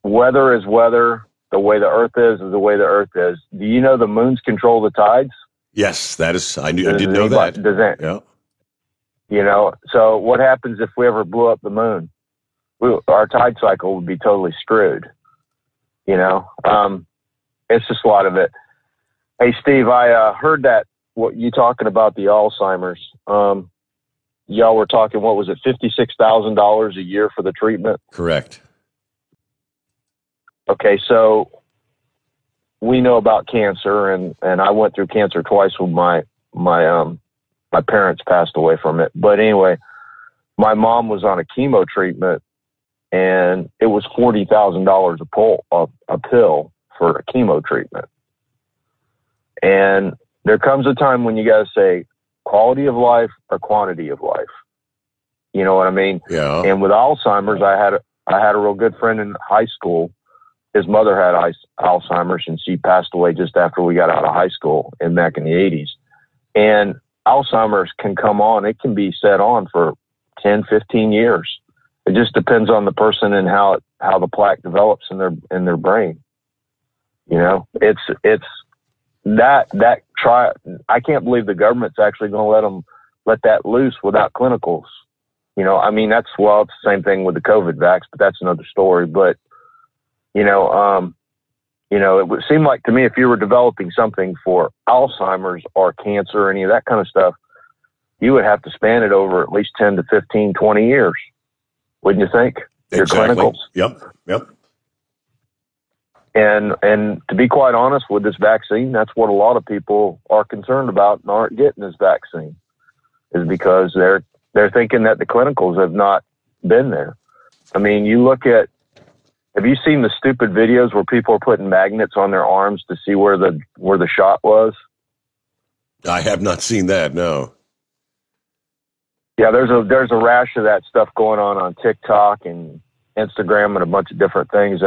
weather is weather. The way the earth is the way the earth is. Do you know the moons control the tides? Yes, that is, I didn't know that. Does that? Yeah. You know, so what happens if we ever blew up the moon? Our tide cycle would be totally screwed. You know, it's just a lot of it. Hey, Steve, I heard that what you talking about the Alzheimer's. Y'all were talking, what was it, $56,000 a year for the treatment? Correct. Okay, so we know about cancer, and I went through cancer twice with my parents passed away from it. But anyway, my mom was on a chemo treatment, and it was $40,000 a pill for a chemo treatment. And there comes a time when you got to say quality of life or quantity of life. You know what I mean? Yeah. And with Alzheimer's, I had a real good friend in high school. His mother had Alzheimer's, and she passed away just after we got out of high school back in the 80s. And Alzheimer's can come on. It can be set on for 10, 15 years. It just depends on the person and how the plaque develops in their brain. You know, it's that try. I can't believe the government's actually going to let that loose without clinicals. You know, I mean, it's the same thing with the COVID vax, but that's another story. But, it would seem like to me, if you were developing something for Alzheimer's or cancer or any of that kind of stuff, you would have to span it over at least 10 to 15, 20 years. Wouldn't you think? Your clinicals. Yep. And to be quite honest with this vaccine, that's what a lot of people are concerned about and aren't getting this vaccine, is because they're thinking that the clinicals have not been there. I mean, have you seen the stupid videos where people are putting magnets on their arms to see where the shot was? I have not seen that, no. Yeah, there's a rash of that stuff going on TikTok and Instagram and a bunch of different things.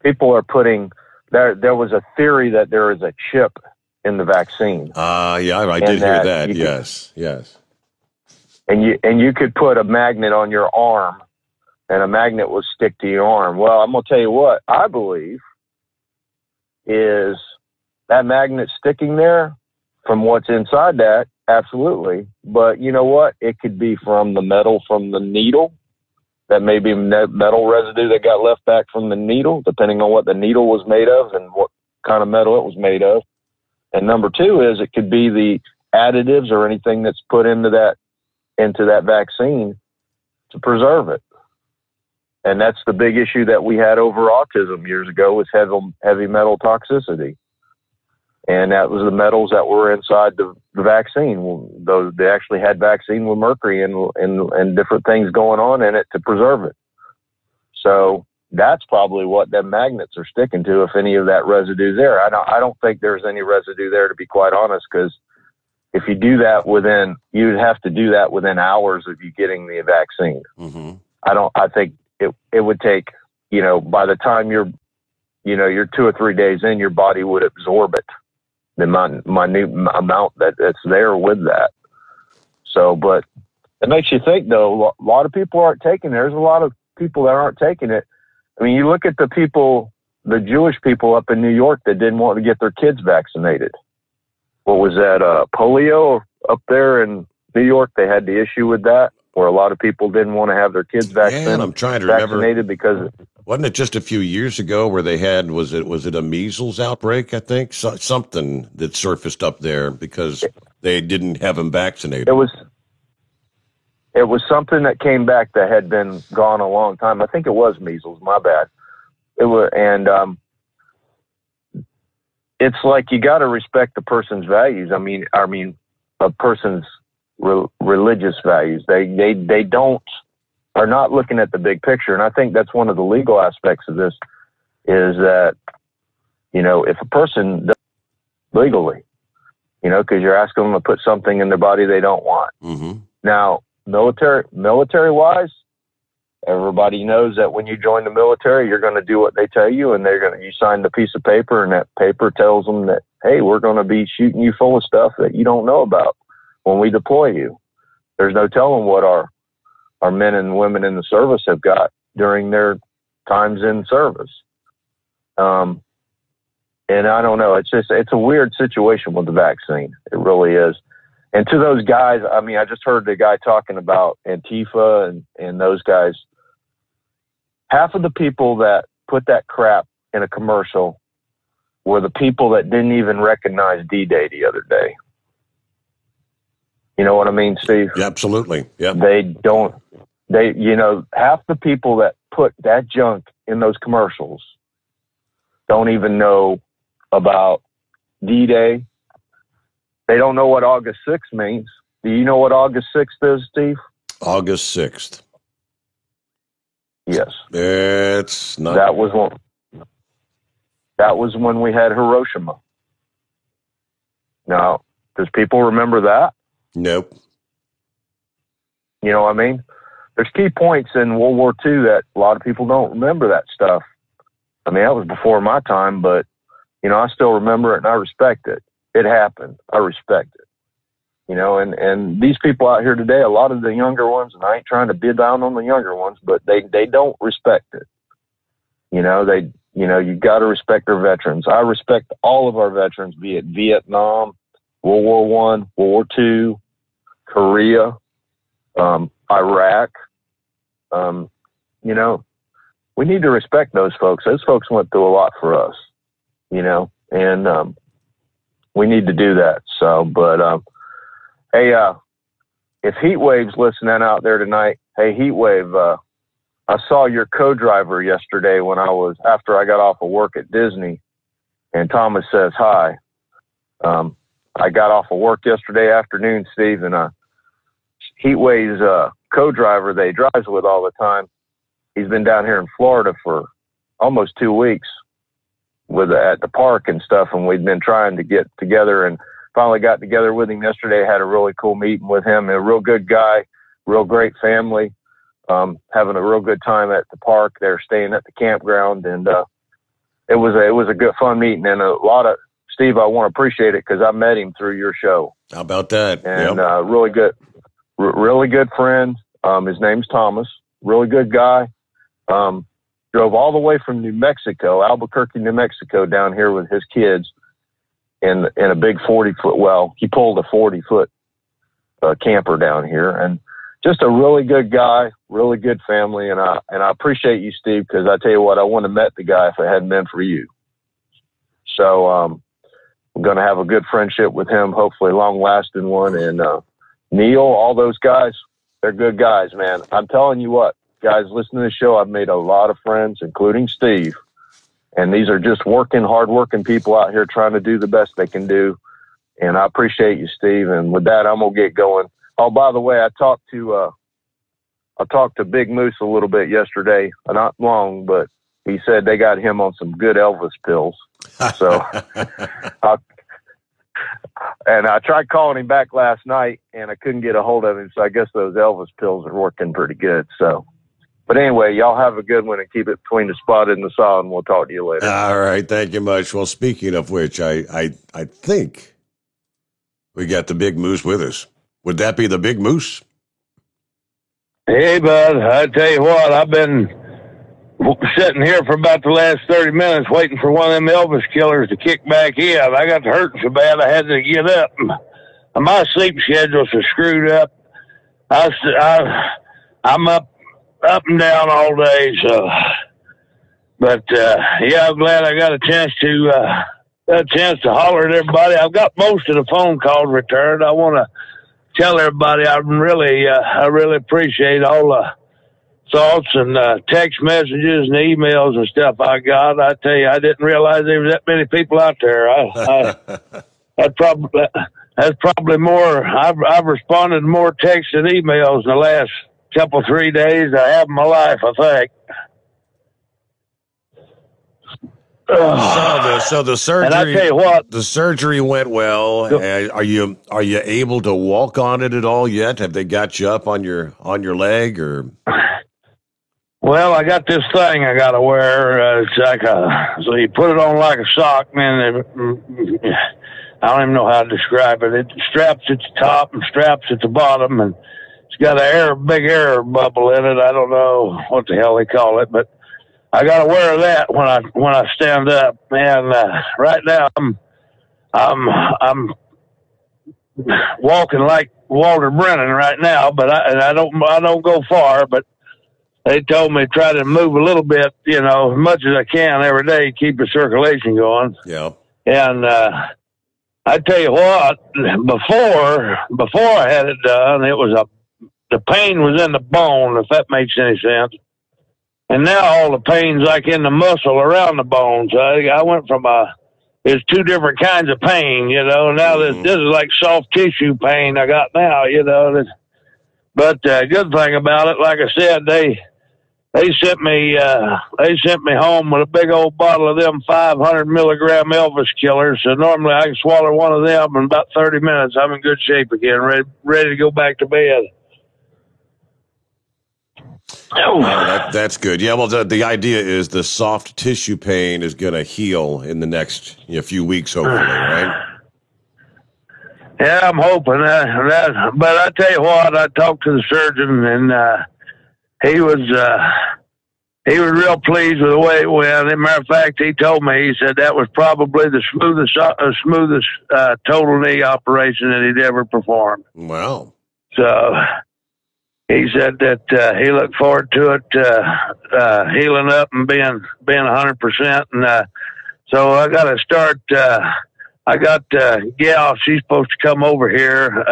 People are putting there was a theory that there is a chip in the vaccine. Yeah, I did hear that. Yes. And you could put a magnet on your arm, and a magnet will stick to your arm. Well, I'm going to tell you what I believe is that magnet sticking there from what's inside that, absolutely. But you know what? It could be from the metal from the needle. That may be metal residue that got left back from the needle, depending on what the needle was made of and what kind of metal it was made of. And number two is it could be the additives or anything that's put into that vaccine to preserve it. And that's the big issue that we had over autism years ago, was heavy metal toxicity. And that was the metals that were inside the vaccine. They actually had vaccine with mercury and different things going on in it to preserve it. So that's probably what them magnets are sticking to, if any of that residue there. I don't think there's any residue there, to be quite honest, because if you do that you'd have to do that within hours of you getting the vaccine. Mm-hmm. I think it would take, by the time you're 2 or 3 days in, your body would absorb it, the minute amount that's there with that. So, but it makes you think, though, a lot of people aren't taking it. There's a lot of people that aren't taking it. I mean, you look at the Jewish people up in New York that didn't want to get their kids vaccinated. What was that, polio up there in New York? They had the issue with that, where a lot of people didn't want to have their kids vaccinated. Yeah, I'm trying to remember, because wasn't it just a few years ago where they had, was it a measles outbreak? I think something that surfaced up there because they didn't have them vaccinated. It was something that came back that had been gone a long time. I think it was measles. My bad. It was, and it's like you got to respect the person's values. I mean, a person's religious values. They are not looking at the big picture. And I think that's one of the legal aspects of this, is that, if a person does legally, because you're asking them to put something in their body they don't want. Mm-hmm. Now, military wise, everybody knows that when you join the military, you're going to do what they tell you, and you sign the piece of paper, and that paper tells them that, hey, we're going to be shooting you full of stuff that you don't know about when we deploy you. There's no telling what our men and women in the service have got during their times in service. And I don't know. It's a weird situation with the vaccine. It really is. And to those guys, I mean, I just heard the guy talking about Antifa and those guys. Half of the people that put that crap in a commercial were the people that didn't even recognize D-Day the other day. You know what I mean, Steve? Yeah, absolutely. Yeah. Half the people that put that junk in those commercials don't even know about D-Day. They don't know what August 6th means. Do you know what August 6th is, Steve? August 6th. Yes. It's not. That was when we had Hiroshima. Now, does people remember that? Nope. You know what I mean? There's key points in World War II that a lot of people don't remember that stuff. I mean, that was before my time, but, I still remember it and I respect it. It happened. I respect it. You know, and these people out here today, a lot of the younger ones, and I ain't trying to be down on the younger ones, but they don't respect it. You know, you got to respect our veterans. I respect all of our veterans, be it Vietnam, World War I, World War II, Korea, Iraq. You know, we need to respect those folks. Those folks went through a lot for us, you know, and we need to do that. So, but hey, if Heatwave's listening out there tonight, hey, Heatwave, I saw your co-driver yesterday after I got off of work at Disney, and Thomas says hi. I got off of work yesterday afternoon, Steve, and Heatwave's co-driver that he drives with all the time, he's been down here in Florida for almost 2 weeks at the park and stuff, and we've been trying to get together, and finally got together with him yesterday. Had a really cool meeting with him. A real good guy, real great family, having a real good time at the park. They're staying at the campground, and it was a good fun meeting, and a lot of Steve. I want to appreciate it because I met him through your show. How about that? And really good friend. His name's Thomas. Really good guy. Drove all the way from New Mexico, Albuquerque, New Mexico, down here with his kids in a big 40-foot. Well, he pulled a 40-foot camper down here, and just a really good guy, really good family. And I appreciate you, Steve, because I tell you what, I wouldn't have met the guy if it hadn't been for you. So I'm going to have a good friendship with him, hopefully a long-lasting one. And Neil, all those guys, they're good guys, man. I'm telling you what, guys, listen to the show. I've made a lot of friends, including Steve. And these are just hard-working people out here trying to do the best they can do. And I appreciate you, Steve. And with that, I'm going to get going. Oh, by the way, I talked to Big Moose a little bit yesterday. Not long, but he said they got him on some good Elvis pills. So, and I tried calling him back last night, and I couldn't get a hold of him. So I guess those Elvis pills are working pretty good. So. But anyway, y'all have a good one and keep it between the spot and the saw, and we'll talk to you later. All right. Thank you much. Well, speaking of which, I think we got the Big Moose with us. Would that be the Big Moose? Hey, bud. I tell you what, I've been sitting here for about the last 30 minutes waiting for one of them Elvis killers to kick back in. I got to hurting so bad I had to get up. My sleep schedules are screwed up. I'm up and down all day, so. But yeah, I'm glad I got a chance to holler at everybody. I've got most of the phone calls returned. I want to tell everybody I really appreciate all the thoughts and text messages and emails and stuff I got. I tell you, I didn't realize there was that many people out there. That's probably more. I've responded to more texts and emails in the last couple 3 days I have in my life, I think. So the surgery. And I tell you what, the surgery went well. Are you able to walk on it at all yet? Have they got you up on your leg or? Well, I got this thing I got to wear. It's like so you put it on like a sock, man. I don't even know how to describe it. It straps at the top and straps at the bottom, and it's got a big air bubble in it. I don't know what the hell they call it, but I got to wear that when I stand up. And right now I'm walking like Walter Brennan right now, but I don't go far. But they told me to try to move a little bit, as much as I can every day, keep the circulation going. Yeah. And I tell you what, before I had it done, the pain was in the bone, if that makes any sense. And now all the pain's like in the muscle around the bones. I went from there's two different kinds of pain, Now this is like soft tissue pain I got now, But good thing about it, like I said, they sent me home with a big old bottle of them 500 milligram Elvis killers. So normally I can swallow one of them in about 30 minutes. I'm in good shape again, ready to go back to bed. That's good. Yeah, well, the idea is the soft tissue pain is going to heal in the next few weeks, hopefully, right? Yeah, I'm hoping that. But I tell you what, I talked to the surgeon, and he was real pleased with the way it went. As a matter of fact, he told me, he said that was probably the smoothest total knee operation that he'd ever performed. Wow. So he said that he looked forward to it healing up and being 100%. And so I got to start. I got Gal. She's supposed to come over here.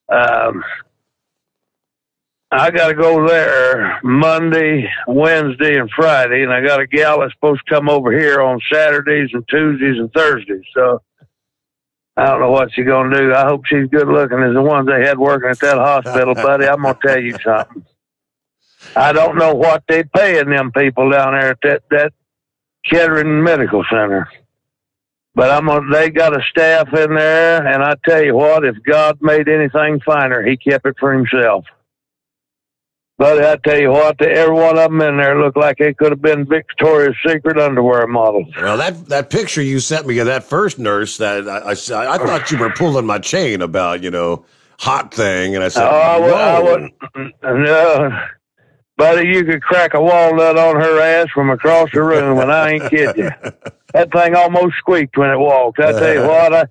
I got to go there Monday, Wednesday, and Friday, and I got a gal that's supposed to come over here on Saturdays and Tuesdays and Thursdays. So I don't know what she's going to do. I hope she's good looking as the ones they had working at that hospital, buddy. I'm going to tell you something. I don't know what they paying them people down there at that Kettering Medical Center. But they got a staff in there, and I tell you what, if God made anything finer, he kept it for himself. But I tell you what, every one of them in there looked like they could have been Victoria's Secret underwear models. Well, that picture you sent me of that first nurse, that I thought you were pulling my chain about, hot thing, and I said, I wouldn't. No, buddy, you could crack a walnut on her ass from across the room, and I ain't kidding you. That thing almost squeaked when it walked. I tell you what,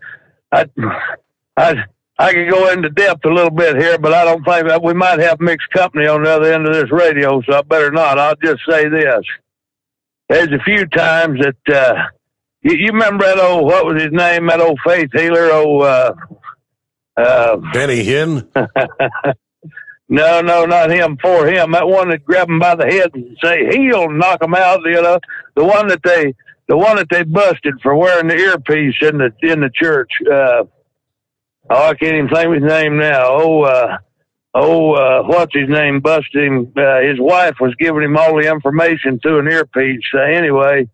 I could go into depth a little bit here, but I don't think that we might have mixed company on the other end of this radio, so I better not. I'll just say this. There's a few times that, you remember that old, what was his name, that old faith healer, Benny Hinn? No, not him, for him. That one that grab him by the head and say, he'll knock him out, the one that they busted for wearing the earpiece in the church. I can't even think of his name now. What's his name? Busted him. His wife was giving him all the information through an earpiece. Anyway,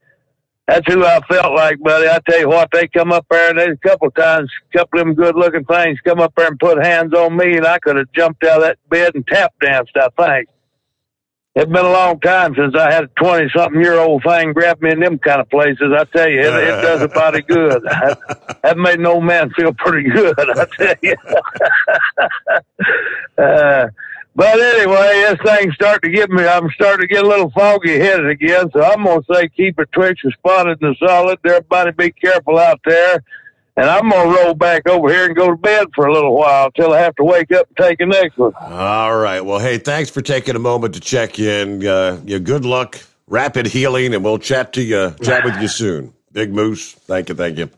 that's who I felt like, buddy. I tell you what, they come up there, and there's a couple of times, a couple of them good-looking things come up there and put hands on me, and I could have jumped out of that bed and tap danced, I think. It's been a long time since I had a 20-something-year-old thing grab me in them kind of places. I tell you, it does a body good. That made an old man feel pretty good, I tell you. But anyway, this thing's starting to I'm starting to get a little foggy-headed again, so I'm going to say keep it twitch and spotted and solid. Everybody be careful out there. And I'm going to roll back over here and go to bed for a little while until I have to wake up and take the next one. All right. Well, hey, thanks for taking a moment to check in. Good luck, rapid healing, and we'll chat with you soon. Big Moose, thank you.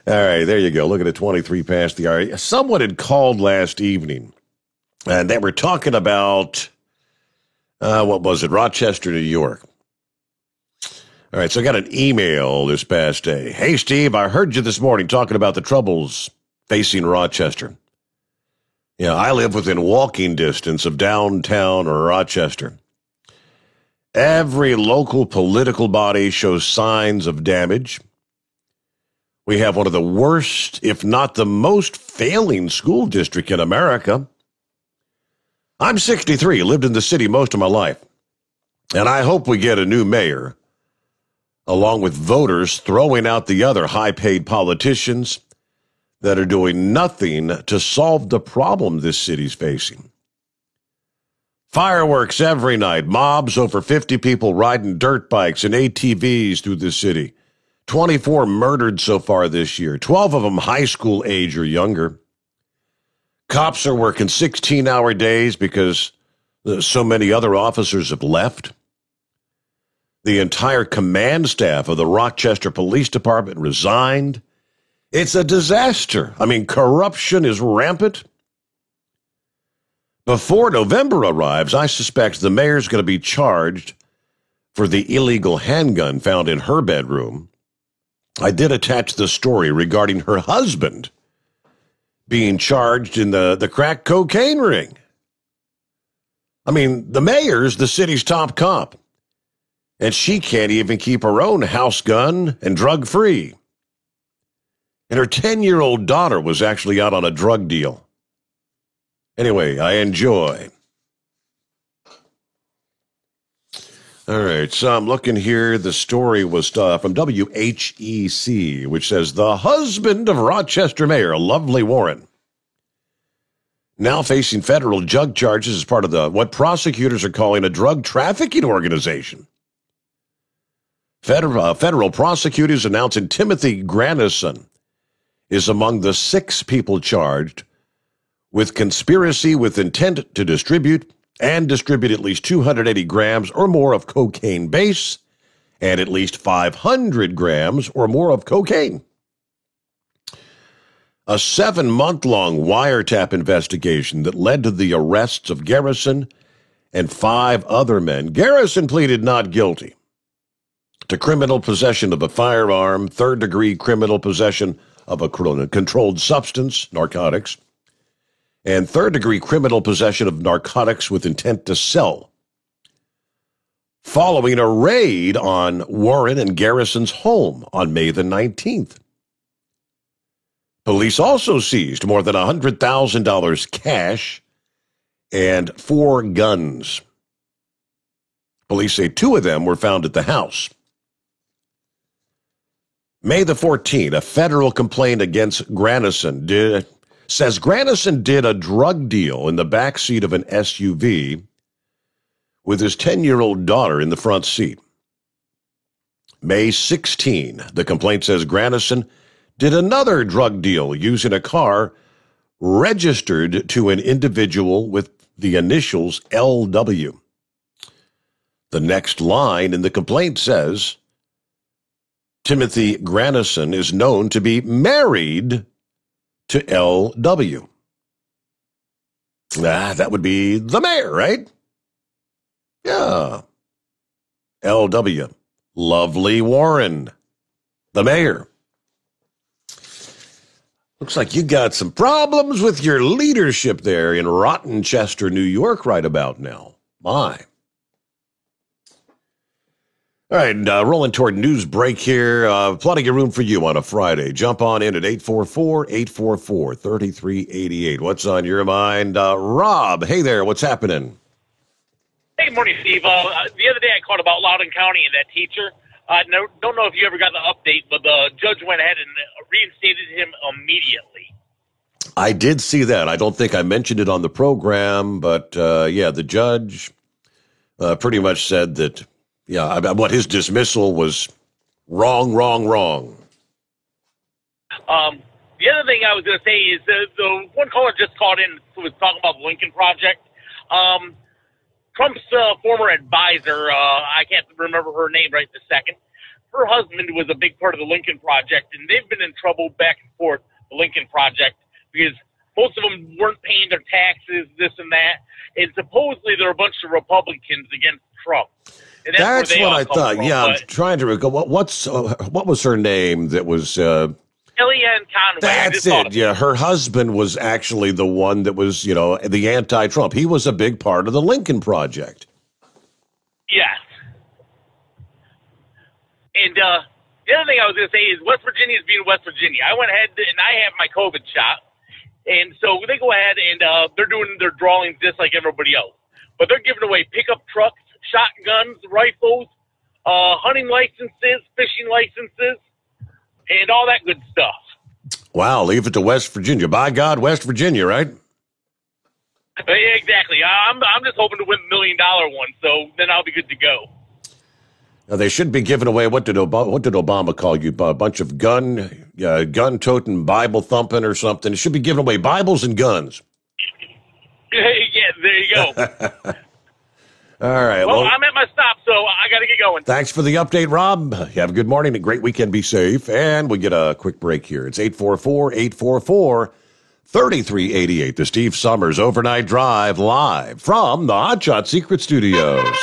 All right, there you go. Look at it, 23 past the hour. Someone had called last evening, and they were talking about, what was it, Rochester, New York. All right, so I got an email this past day. Hey, Steve, I heard you this morning talking about the troubles facing Rochester. Yeah, I live within walking distance of downtown Rochester. Every local political body shows signs of damage. We have one of the worst, if not the most failing school district in America. I'm 63, lived in the city most of my life, and I hope we get a new mayor, along with voters throwing out the other high-paid politicians that are doing nothing to solve the problem this city's facing. Fireworks every night, mobs over 50 people riding dirt bikes and ATVs through the city. 24 murdered so far this year, 12 of them high school age or younger. Cops are working 16-hour days because so many other officers have left. The entire command staff of the Rochester Police Department resigned. It's a disaster. I mean, corruption is rampant. Before November arrives, I suspect the mayor's going to be charged for the illegal handgun found in her bedroom. I did attach the story regarding her husband being charged in the crack cocaine ring. I mean, the mayor's the city's top cop, and she can't even keep her own house gun and drug-free. And her 10-year-old daughter was actually out on a drug deal. Anyway, I enjoy. All right, so I'm looking here. The story was from WHEC, which says the husband of Rochester Mayor Lovely Warren now facing federal drug charges as part of what prosecutors are calling a drug trafficking organization. Federal prosecutors announcing Timothy Granison is among the 6 people charged with conspiracy with intent to distribute at least 280 grams or more of cocaine base and at least 500 grams or more of cocaine. A 7-month-long wiretap investigation that led to the arrests of Garrison and 5 other men. Garrison pleaded not guilty to criminal possession of a firearm, third-degree criminal possession of a controlled substance, narcotics, and third-degree criminal possession of narcotics with intent to sell, following a raid on Warren and Garrison's home on May the 19th. Police also seized more than $100,000 cash and 4 guns. Police say 2 of them were found at the house. May the 14th, a federal complaint against Granison says Granison did a drug deal in the backseat of an SUV with his 10-year-old daughter in the front seat. May 16, the complaint says Granison did another drug deal using a car registered to an individual with the initials LW. The next line in the complaint says Timothy Granison is known to be married to LW. That would be the mayor, right? Yeah. LW. Lovely Warren. The mayor. Looks like you got some problems with your leadership there in Rottenchester, New York right about now. My. All right, rolling toward news break here. Plenty of room for you on a Friday. Jump on in at 844-844-3388. What's on your mind? Rob, hey there, what's happening? Hey, morning, Steve. The other day I called about Loudoun County and that teacher. Don't know if you ever got the update, but the judge went ahead and reinstated him immediately. I did see that. I don't think I mentioned it on the program, but yeah, the judge pretty much said that, yeah, what his dismissal was wrong. The other thing I was going to say is the one caller just called in who was talking about the Lincoln Project. Trump's former advisor, I can't remember her name right this second, her husband was a big part of the Lincoln Project, and they've been in trouble back and forth, the Lincoln Project, because most of them weren't paying their taxes, this and that, and supposedly there are a bunch of Republicans against Trump. And that's what I thought. From, yeah, I'm trying to recall. What was her name that was... Kellyanne Conway. That's it. Yeah, her husband was actually the one that was, the anti-Trump. He was a big part of the Lincoln Project. Yes. And the other thing I was going to say is West Virginia is being West Virginia. I went ahead and I have my COVID shot. And so they go ahead and they're doing their drawings just like everybody else. But they're giving away pickup trucks, shotguns, rifles, hunting licenses, fishing licenses, and all that good stuff. Wow, leave it to West Virginia. By God, West Virginia, right? Yeah, exactly. I'm just hoping to win the $1 million one, so then I'll be good to go. Now, they should be giving away, what did Obama call you? A bunch of gun-toting, Bible-thumping or something. It should be giving away Bibles and guns. Yeah, there you go. All right. Well, I'm at my stop, so I got to get going. Thanks for the update, Rob. You have a good morning, a great weekend. Be safe. And we get a quick break here. It's 844-844-3388. The Steve Summers Overnight Drive live from the Hot Shot Secret Studios.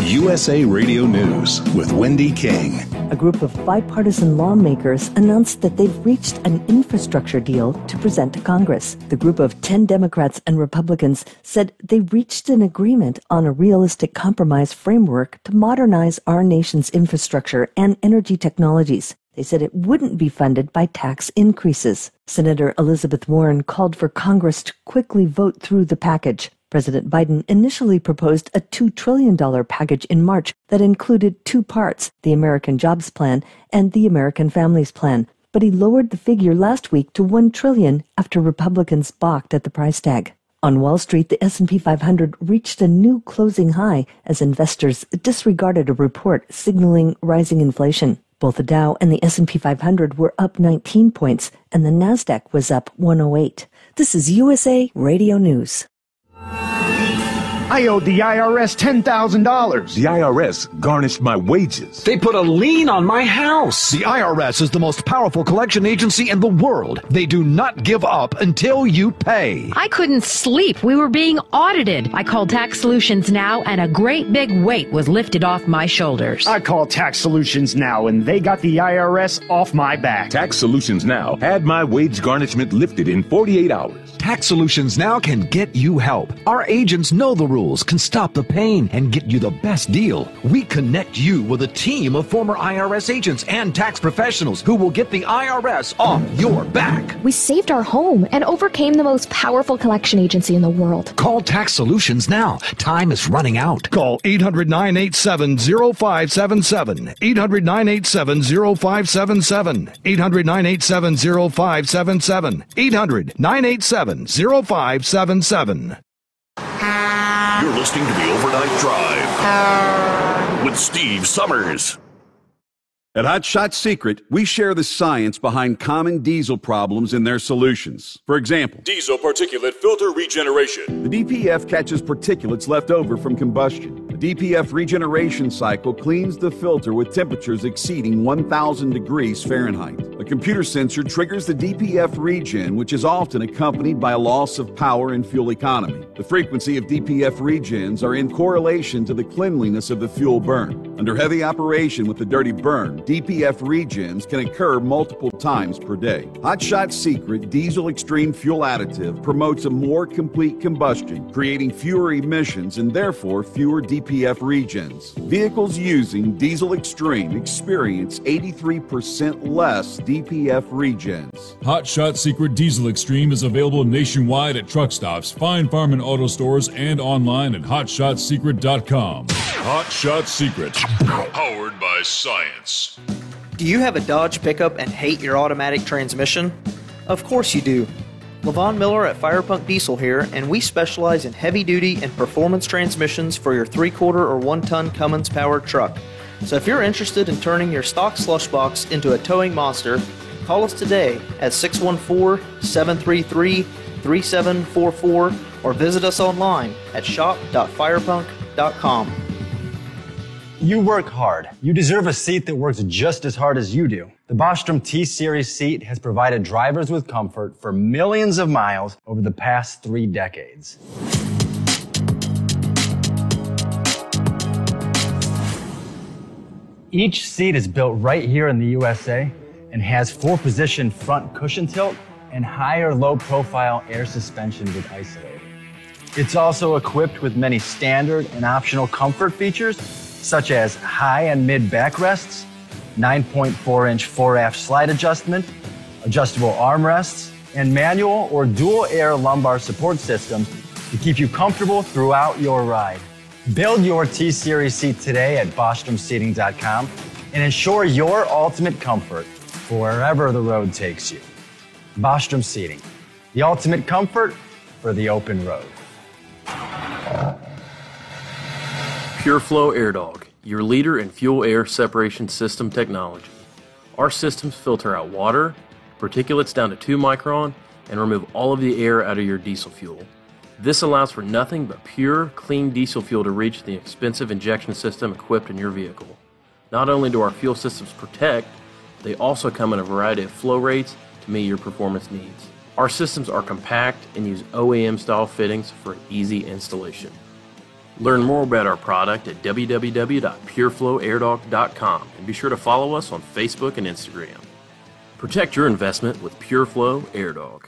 USA Radio News with Wendy King. A group of bipartisan lawmakers announced that they've reached an infrastructure deal to present to Congress. The group of 10 Democrats and Republicans said they reached an agreement on a realistic compromise framework to modernize our nation's infrastructure and energy technologies. They said it wouldn't be funded by tax increases. Senator Elizabeth Warren called for Congress to quickly vote through the package. President Biden initially proposed a $2 trillion package in March that included two parts, the American Jobs Plan and the American Families Plan. But he lowered the figure last week to $1 trillion after Republicans balked at the price tag. On Wall Street, the S&P 500 reached a new closing high as investors disregarded a report signaling rising inflation. Both the Dow and the S&P 500 were up 19 points, and the Nasdaq was up 108. This is USA Radio News. I owed the IRS $10,000. The IRS garnished my wages. They put a lien on my house. The IRS is the most powerful collection agency in the world. They do not give up until you pay. I couldn't sleep. We were being audited. I called Tax Solutions Now, and a great big weight was lifted off my shoulders. I called Tax Solutions Now, and they got the IRS off my back. Tax Solutions Now had my wage garnishment lifted in 48 hours. Tax Solutions Now can get you help. Our agents know the rules, can stop the pain, and get you the best deal. We connect you with a team of former IRS agents and tax professionals who will get the IRS off your back. We saved our home and overcame the most powerful collection agency in the world. Call Tax Solutions now. Time is running out. Call 800-987-0577. 800-987-0577. 800-987-0577. 800-987-0577. You're listening to the Overnight Drive with Steve Summers. At Hot Shot Secret, we share the science behind common diesel problems and their solutions. For example, diesel particulate filter regeneration. The DPF catches particulates left over from combustion. The DPF regeneration cycle cleans the filter with temperatures exceeding 1,000 degrees Fahrenheit. A computer sensor triggers the DPF regen, which is often accompanied by a loss of power and fuel economy. The frequency of DPF regens are in correlation to the cleanliness of the fuel burn. Under heavy operation with the dirty burn, DPF regens can occur multiple times per day. Hot Shot Secret Diesel Extreme Fuel Additive promotes a more complete combustion, creating fewer emissions and therefore fewer DPF regens. Vehicles using Diesel Extreme experience 83% less DPF regens. Hot Shot Secret Diesel Extreme is available nationwide at truck stops, Fine Farm and auto stores, and online at hotshotsecret.com. Hot Shot Secret, powered by science. Do you have a Dodge pickup and hate your automatic transmission? Of course you do. Levon Miller at Firepunk Diesel here, and we specialize in heavy-duty and performance transmissions for your 3/4 or 1-ton Cummins-powered truck. So if you're interested in turning your stock slush box into a towing monster, call us today at 614-733-3744 or visit us online at shop.firepunk.com. You work hard. You deserve a seat that works just as hard as you do. The Bostrom T-Series seat has provided drivers with comfort for millions of miles over the past 3 decades. Each seat is built right here in the USA and has 4-position front cushion tilt and higher low-profile air suspension with Isolate. It's also equipped with many standard and optional comfort features such as high and mid backrests, 9.4-inch 4-aft slide adjustment, adjustable armrests, and manual or dual air lumbar support system to keep you comfortable throughout your ride. Build your T-Series seat today at BostromSeating.com and ensure your ultimate comfort for wherever the road takes you. Bostrom Seating, the ultimate comfort for the open road. PureFlow AirDog, your leader in fuel air separation system technology. Our systems filter out water, particulates down to 2 micron, and remove all of the air out of your diesel fuel. This allows for nothing but pure, clean diesel fuel to reach the expensive injection system equipped in your vehicle. Not only do our fuel systems protect, they also come in a variety of flow rates to meet your performance needs. Our systems are compact and use OEM-style fittings for easy installation. Learn more about our product at www.pureflowairdog.com and be sure to follow us on Facebook and Instagram. Protect your investment with PureFlow AirDog.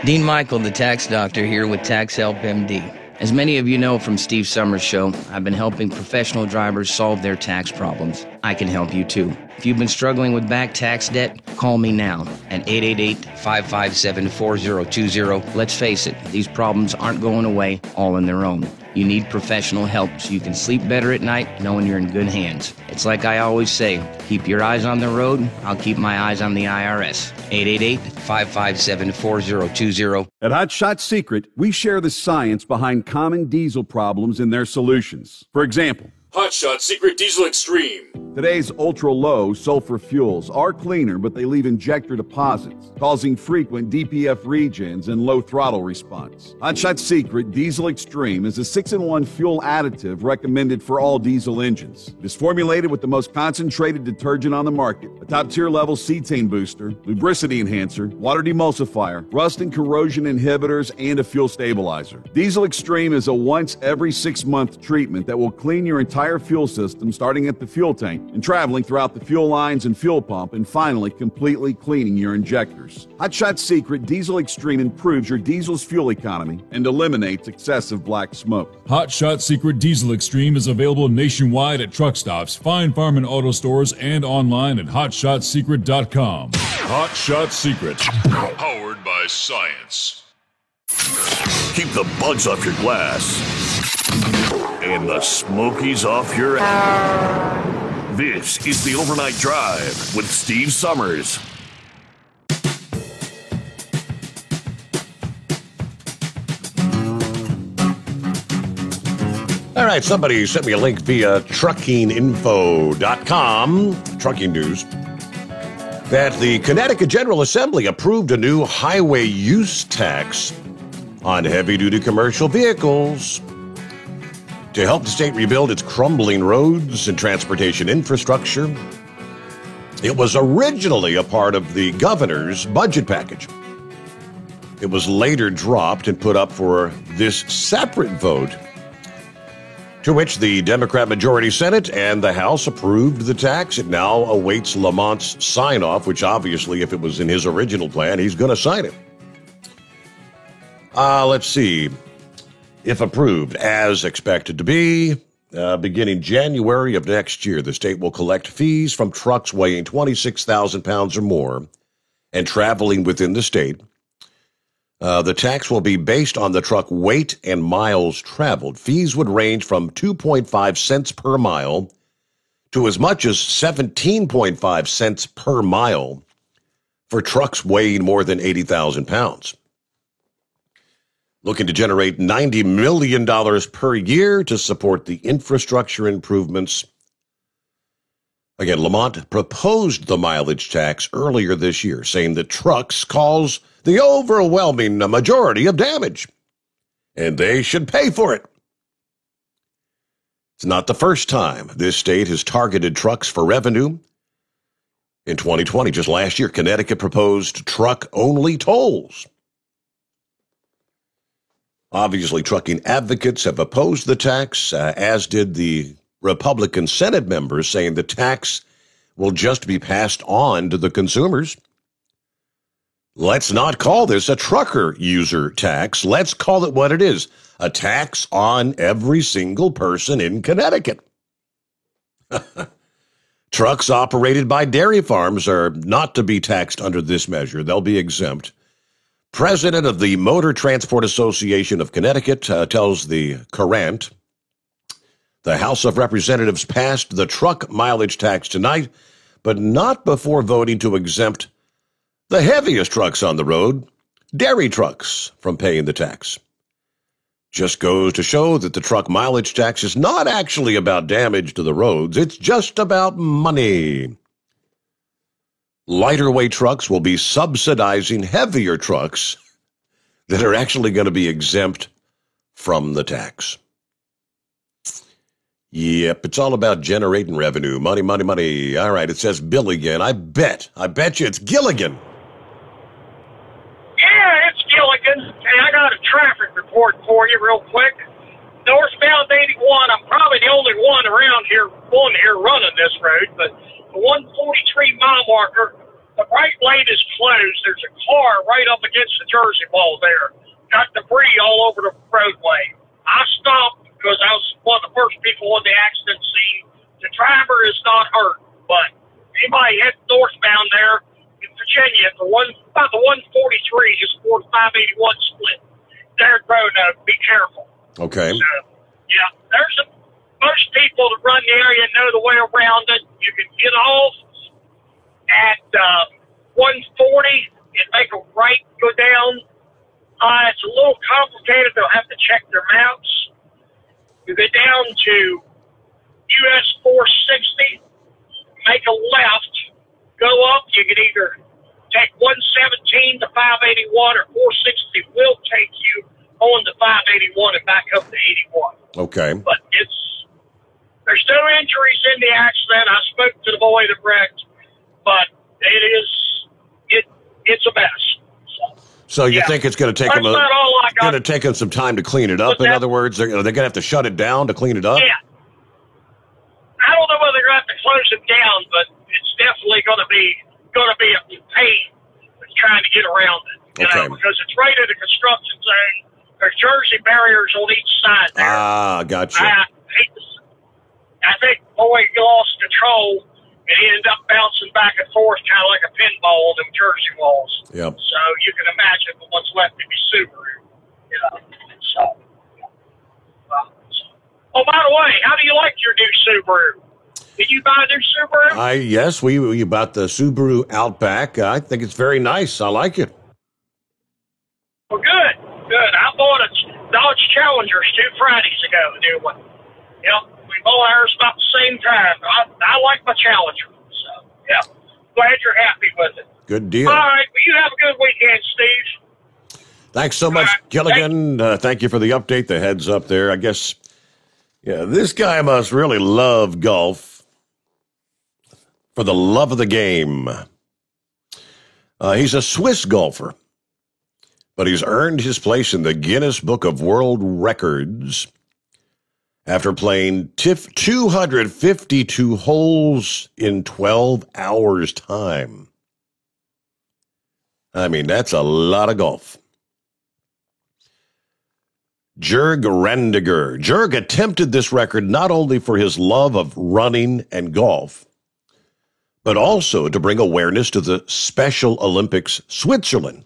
Dean Michael, the tax doctor, here with Tax Help MD. As many of you know from Steve Summers' show, I've been helping professional drivers solve their tax problems. I can help you too. If you've been struggling with back tax debt, call me now at 888-557-4020. Let's face it, these problems aren't going away all on their own. You need professional help so you can sleep better at night knowing you're in good hands. It's like I always say, keep your eyes on the road, I'll keep my eyes on the IRS. 888-557-4020. At Hot Shot Secret, we share the science behind common diesel problems and their solutions. For example, Hot Shot Secret Diesel Extreme. Today's ultra-low sulfur fuels are cleaner, but they leave injector deposits, causing frequent DPF regens and low throttle response. Hot Shot Secret Diesel Extreme is a 6-in-1 fuel additive recommended for all diesel engines. It is formulated with the most concentrated detergent on the market, a top-tier level cetane booster, lubricity enhancer, water demulsifier, rust and corrosion inhibitors, and a fuel stabilizer. Diesel Extreme is a once every 6-month treatment that will clean your entire fuel system, starting at the fuel tank and traveling throughout the fuel lines and fuel pump, and finally completely cleaning your injectors. Hot Shot Secret Diesel Extreme improves your diesel's fuel economy and eliminates excessive black smoke. Hot Shot Secret Diesel Extreme is available nationwide at truck stops, fine farm and auto stores, and online at hotshotsecret.com. Hot Shot Secret, powered by science. Keep the bugs off your glass and the smokies off your ass. This is the Overnight Drive with Steve Summers. All right, somebody sent me a link via truckinginfo.com, trucking news, that the Connecticut General Assembly approved a new highway use tax on heavy-duty commercial vehicles to help the state rebuild its crumbling roads and transportation infrastructure. It was originally a part of the governor's budget package. It was later dropped and put up for this separate vote, to which the Democrat majority Senate and the House approved the tax. It now awaits Lamont's sign-off, which obviously, if it was in his original plan, he's going to sign it. Let's see. If approved, as expected to be, beginning January of next year, the state will collect fees from trucks weighing 26,000 pounds or more and traveling within the state. The tax will be based on the truck weight and miles traveled. Fees would range from 2.5 cents per mile to as much as 17.5 cents per mile for trucks weighing more than 80,000 pounds. Looking to generate $90 million per year to support the infrastructure improvements. Again, Lamont proposed the mileage tax earlier this year, saying that trucks cause the overwhelming majority of damage, and they should pay for it. It's not the first time this state has targeted trucks for revenue. In 2020, just last year, Connecticut proposed truck-only tolls. Obviously, trucking advocates have opposed the tax, as did the Republican Senate members, saying the tax will just be passed on to the consumers. Let's not call this a trucker user tax. Let's call it what it is, a tax on every single person in Connecticut. Trucks operated by dairy farms are not to be taxed under this measure. They'll be exempt. President of the Motor Transport Association of Connecticut tells the Courant, the House of Representatives passed the truck mileage tax tonight, but not before voting to exempt the heaviest trucks on the road, dairy trucks, from paying the tax. Just goes to show that the truck mileage tax is not actually about damage to the roads. It's just about money. Lighter weight trucks will be subsidizing heavier trucks that are actually going to be exempt from the tax. Yep, it's all about generating revenue. Money, money, money. All right, it says Bill again. I bet you it's Gilligan. Yeah, it's Gilligan. Hey, I got a traffic report for you real quick. Northbound 81, I'm probably the only one around here running this road, but the 143 mile marker, the right lane is closed. There's a car right up against the Jersey wall there. Got debris all over the roadway. I stopped because I was one of the first people on the accident scene. The driver is not hurt, but anybody heading northbound there in Virginia, about the 143, just before the 581 split, they're going to be careful. Okay. So, yeah, most people that run the area know the way around it. You can get off at 140 and make a right, go down. It's a little complicated. They'll have to check their maps. You go down to US 460, make a left, go up. You can either take 117 to 581 or 460 will take you on the 581 and back up to 81. Okay. But there's no injuries in the accident. I spoke to the boy that wrecked, but it's a mess. So you think it's going to take them some time to clean it up? In other words, they're going to have to shut it down to clean it up? Yeah. I don't know whether they're going to have to close it down, but it's definitely going to be a pain trying to get around it. You know, because it's right in the construction zone. There's Jersey barriers on each side there. Ah, gotcha. I think boy lost control, and he ended up bouncing back and forth kind of like a pinball on them Jersey walls. Yep. So you can imagine what's left to be Subaru. You know. Oh, by the way, how do you like your new Subaru? Did you buy a new Subaru? Yes, we bought the Subaru Outback. I think it's very nice. I like it. Well, good. I bought a Dodge Challenger 2 Fridays ago, a new one. Yep, we bought ours about the same time. I like my Challenger, so yeah. Glad you're happy with it. Good deal. All right, well, you have a good weekend, Steve. Thanks so much, Gilligan. Thank you for the update, the heads up there. I guess, yeah, this guy must really love golf for the love of the game. He's a Swiss golfer, but he's earned his place in the Guinness Book of World Records after playing 252 holes in 12 hours' time. I mean, that's a lot of golf. Jurg Randiger. Jurg attempted this record not only for his love of running and golf, but also to bring awareness to the Special Olympics Switzerland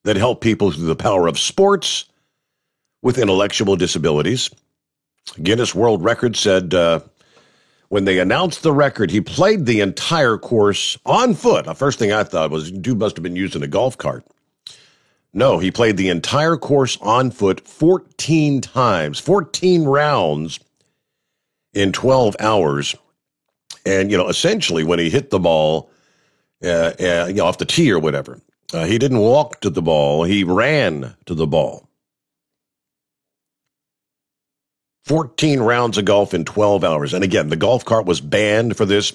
that help people through the power of sports with intellectual disabilities. Guinness World Records said when they announced the record, he played the entire course on foot. The first thing I thought was, dude must have been using a golf cart. No, he played the entire course on foot 14 times, 14 rounds in 12 hours. And, essentially when he hit the ball, off the tee or whatever, he didn't walk to the ball. He ran to the ball. 14 rounds of golf in 12 hours. And again, the golf cart was banned for this.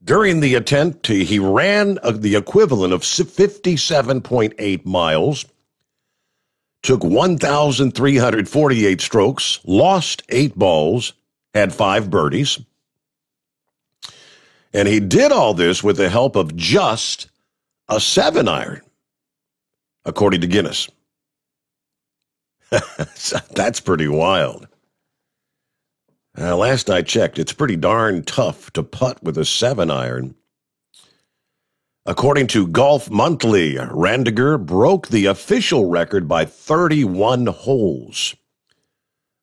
During the attempt, he ran the equivalent of 57.8 miles, took 1,348 strokes, lost 8 balls, had 5 birdies. And he did all this with the help of just a 7-iron, according to Guinness. That's pretty wild. Last I checked, it's pretty darn tough to putt with a 7-iron. According to Golf Monthly, Randiger broke the official record by 31 holes.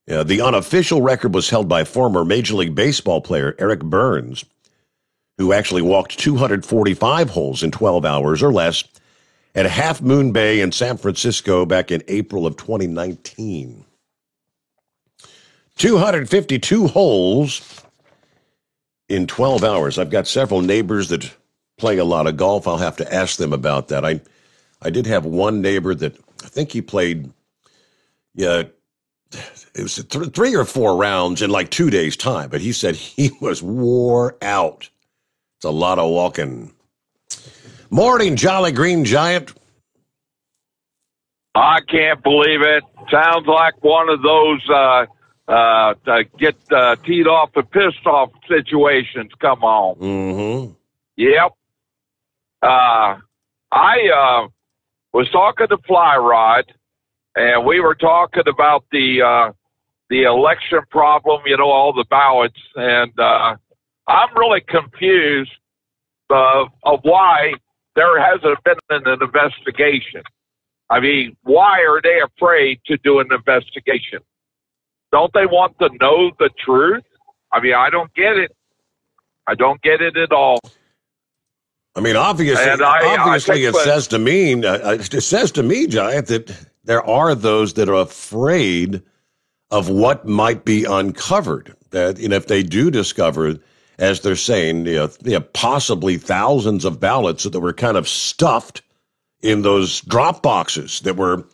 The unofficial record was held by former Major League Baseball player Eric Burns, who actually walked 245 holes in 12 hours or less at Half Moon Bay in San Francisco back in April of 2019. 252 holes in 12 hours. I've got several neighbors that play a lot of golf. I'll have to ask them about that. I did have one neighbor that I think he played, it was 3 or 4 rounds in like 2 days' time, but he said he was wore out. It's a lot of walking. Morning, Jolly Green Giant. I can't believe it. Sounds like one of those to get teed off and pissed off situations. Come on. Mm-hmm. Yep. I was talking to Fly Rod, and we were talking about the the election problem, all the ballots. And I'm really confused of why there hasn't been an investigation. I mean, why are they afraid to do an investigation? Don't they want to know the truth? I mean, I don't get it. I don't get it at all. I mean, obviously, it says to me, Giant, that there are those that are afraid of what might be uncovered. That if they do discover, as they're saying, possibly thousands of ballots that were kind of stuffed in those drop boxes that were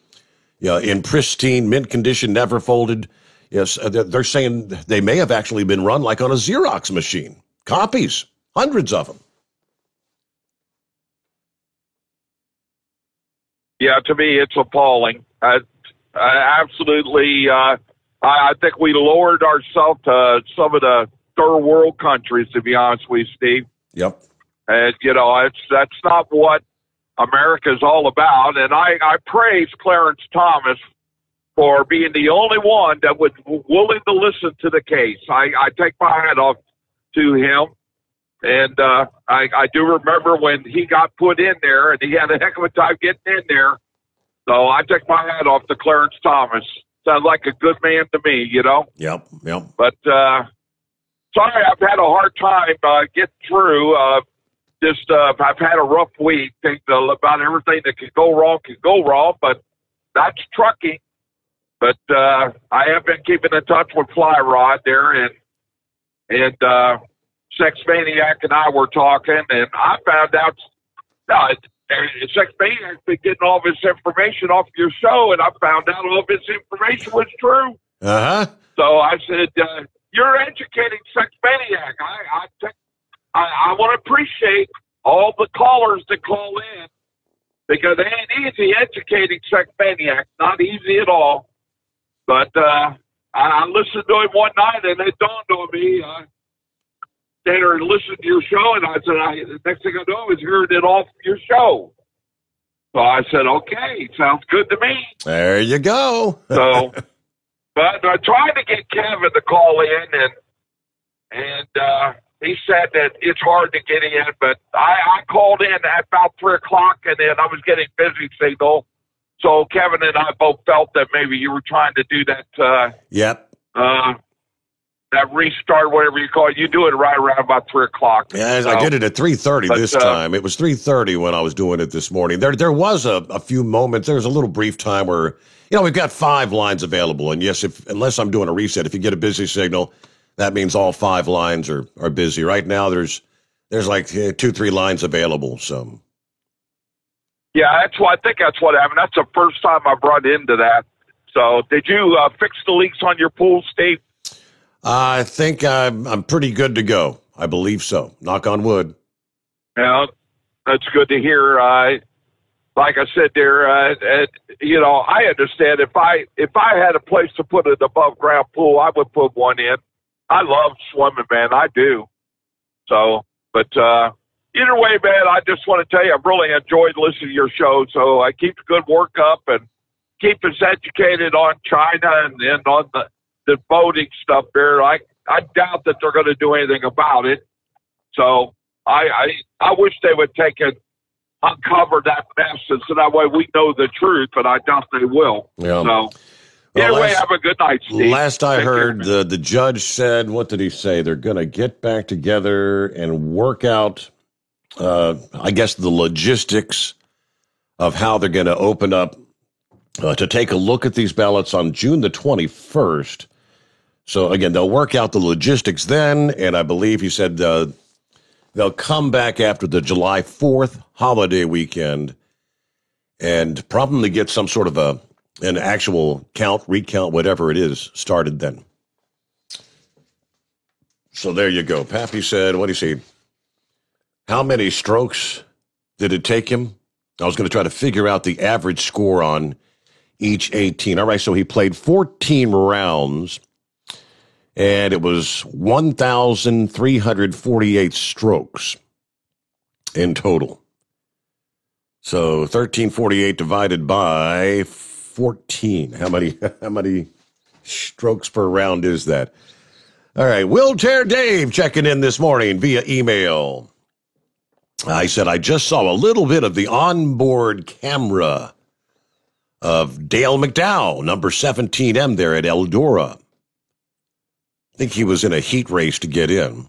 in pristine mint condition, never folded. Yes, they're saying they may have actually been run like on a Xerox machine. Copies, hundreds of them. Yeah, to me, it's appalling. Absolutely. I think we lowered ourselves to some of the third world countries, to be honest with you, Steve. Yep. And, that's not what America's all about. And I praise Clarence Thomas for being the only one that was willing to listen to the case. I take my hat off to him. And I do remember when he got put in there, and he had a heck of a time getting in there. So I take my hat off to Clarence Thomas. Sounds like a good man to me, Yep. But sorry, I've had a hard time getting through. I've had a rough week. Think about everything that could go wrong, but that's trucking. But I have been keeping in touch with Fly Rod there, and Sex Maniac and I were talking, and I found out Sex Maniac's been getting all this information off your show, and I found out all this information was true. Uh-huh. So I said, you're educating Sex Maniac. I want to appreciate all the callers that call in, because it ain't easy educating Sex Maniac. Not easy at all. But I listened to him one night, and it dawned on me. And listened to your show, and I said, the next thing I know is hearing it off your show. So I said, okay, sounds good to me. There you go. So, but I tried to get Kevin to call in, and he said that it's hard to get in, but I called in at about 3 o'clock, and then I was getting busy signal. So Kevin and I both felt that maybe you were trying to do that. Yep. That restart, whatever you call it, you do it right around about 3 o'clock. Yeah, I did it at 3:30 this time. It was 3:30 when I was doing it this morning. There was a few moments. There was a little brief time where, we've got 5 lines available. And yes, unless I'm doing a reset, if you get a busy signal, that means all 5 lines are busy. Right now, there's like 2-3 lines available. So. Yeah, I think that's what happened. That's the first time I've run into that. So did you fix the leaks on your pool, Steve? I think I'm pretty good to go. I believe so. Knock on wood. Yeah, that's good to hear. Like I said there, I understand if I had a place to put an above ground pool, I would put one in. I love swimming, man. I do. So, but either way, man, I just want to tell you, I've really enjoyed listening to your show. So I keep the good work up and keep us educated on China and on the voting stuff there. I doubt that they're going to do anything about it. So I wish they would uncover that mess, so that way we know the truth, but I doubt they will. Yeah. So anyway, have a good night, Steve. Last I heard, the judge said, what did he say? They're going to get back together and work out, I guess, the logistics of how they're going to open up to take a look at these ballots on June the 21st. So, again, they'll work out the logistics then, and I believe he said they'll come back after the July 4th holiday weekend and probably get some sort of an actual recount, whatever it is, started then. So there you go. Pappy said, what do you say? How many strokes did it take him? I was going to try to figure out the average score on each 18. All right, so he played 14 rounds. And it was 1,348 strokes in total. So 1,348 divided by 14. How many strokes per round is that? All right, Wheelchair Dave checking in this morning via email. I said I just saw a little bit of the onboard camera of Dale McDowell, number 17M there at Eldora. I think he was in a heat race to get in.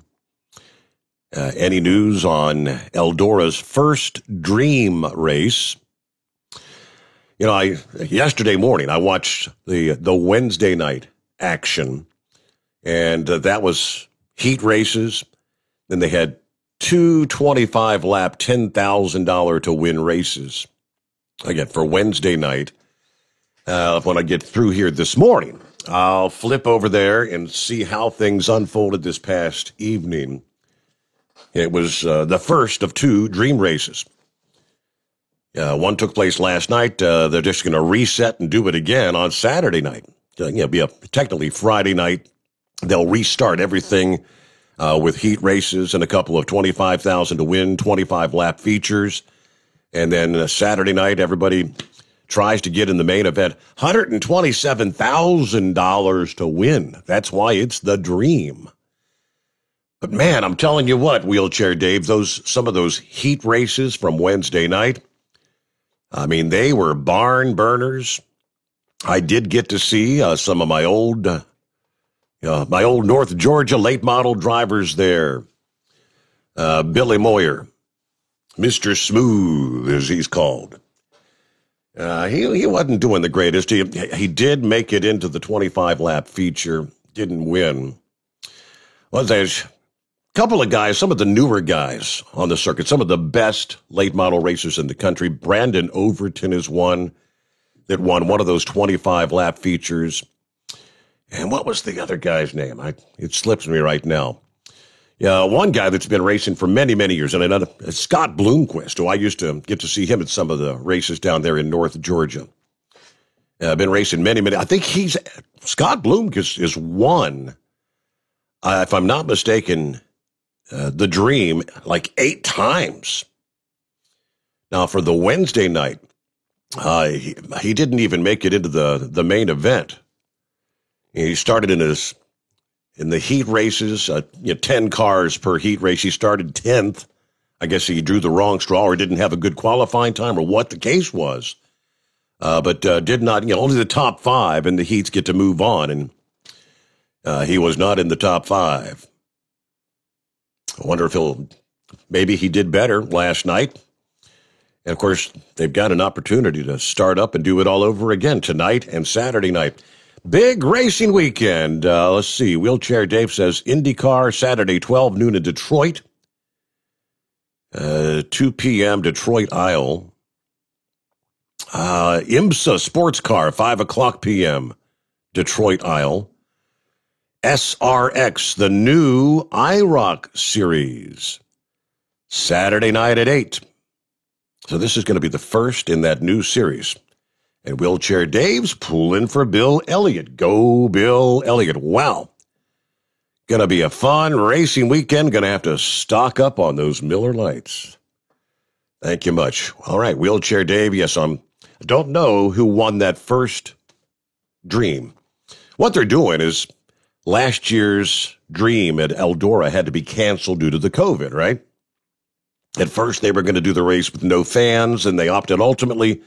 Any news on Eldora's first Dream race? You know, yesterday morning I watched the Wednesday night action, and that was heat races. Then they had two 25-lap, $10,000 to win races. Again, for Wednesday night. When I get through here this morning, I'll flip over there and see how things unfolded this past evening. It was the first of two Dream races. One took place last night. They're just going to reset and do it again on Saturday night. Be technically Friday night. They'll restart everything with heat races and a couple of 25,000 to win, 25-lap features. And then Saturday night, everybody tries to get in the main event. $127,000 to win. That's why it's the Dream. But man, I'm telling you what, Wheelchair Dave, some of those heat races from Wednesday night, I mean, they were barn burners. I did get to see some of my old North Georgia late model drivers there. Billy Moyer, Mr. Smooth, as he's called. He wasn't doing the greatest. He did make it into the 25-lap feature, didn't win. Well, there's a couple of guys, some of the newer guys on the circuit, some of the best late model racers in the country. Brandon Overton is one that won one of those 25-lap features. And what was the other guy's name? It slips me right now. Yeah, one guy that's been racing for many, many years, and another, Scott Bloomquist, who I used to get to see him at some of the races down there in North Georgia. Been racing many. I think Scott Bloomquist is one, if I'm not mistaken, the Dream like 8 times. Now, for the Wednesday night, he didn't even make it into the main event. He started in the heat races, 10 cars per heat race. He started 10th. I guess he drew the wrong straw or didn't have a good qualifying time or what the case was. But did not, only the top 5 in the heats get to move on. And he was not in the top 5. I wonder if maybe he did better last night. And of course, they've got an opportunity to start up and do it all over again tonight and Saturday night. Big racing weekend. Let's see. Wheelchair Dave says IndyCar Saturday, 12 noon in Detroit. 2 p.m. Detroit Isle. IMSA Sports Car, 5 o'clock p.m. Detroit Isle. SRX, the new IROC series. Saturday night at 8. So this is going to be the first in that new series. And Wheelchair Dave's pulling for Bill Elliott. Go, Bill Elliott. Wow. Going to be a fun racing weekend. Going to have to stock up on those Miller Lights. Thank you much. All right, Wheelchair Dave. Yes, I don't know who won that first Dream. What they're doing is last year's Dream at Eldora had to be canceled due to the COVID, right? At first, they were going to do the race with no fans, and they opted ultimately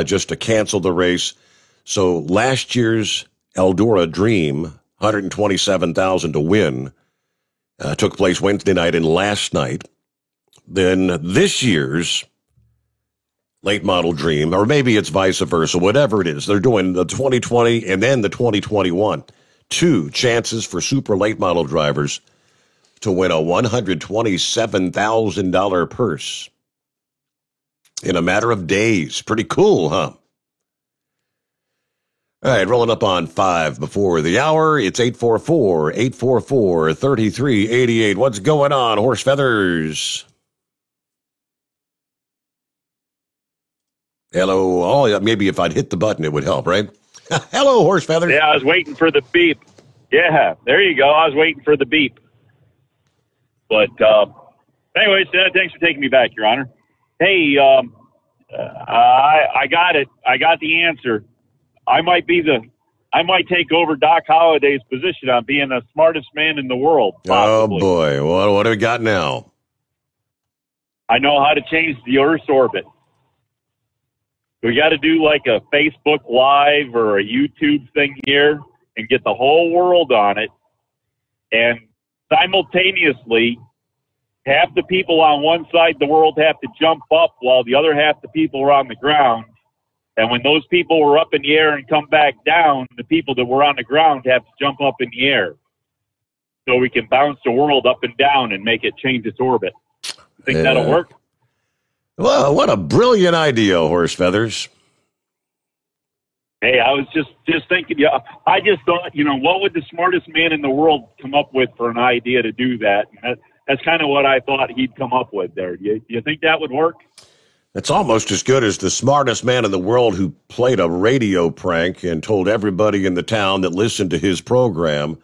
just to cancel the race. So last year's Eldora Dream, $127,000 to win, took place Wednesday night and last night. Then this year's late model Dream, or maybe it's vice versa, whatever it is, they're doing the 2020 and then the 2021. 2 chances for super late model drivers to win a $127,000 purse in a matter of days. Pretty cool, huh? All right, rolling up on 5 before the hour. It's 844-844-3388. What's going on, Horse Feathers? Hello. Oh, maybe if I'd hit the button, it would help, right? Hello, Horse Feathers. Yeah, I was waiting for the beep. Yeah, there you go. I was waiting for the beep. But anyways, thanks for taking me back, Your Honor. Hey, I got it. I got the answer. I might be the I might take over Doc Holliday's position on being the smartest man in the world. Possibly. Oh, boy. What do we got now? I know how to change the Earth's orbit. We got to do like a Facebook Live or a YouTube thing here and get the whole world on it. And simultaneously, half the people on one side of the world have to jump up while the other half the people are on the ground. And when those people were up in the air and come back down, the people that were on the ground have to jump up in the air. So we can bounce the world up and down and make it change its orbit. Think that'll work? Well, what a brilliant idea, Horse Feathers. Hey, I was just thinking, I just thought, what would the smartest man in the world come up with for an idea to do that? And that's kind of what I thought he'd come up with there. Do you think that would work? It's almost as good as the smartest man in the world who played a radio prank and told everybody in the town that listened to his program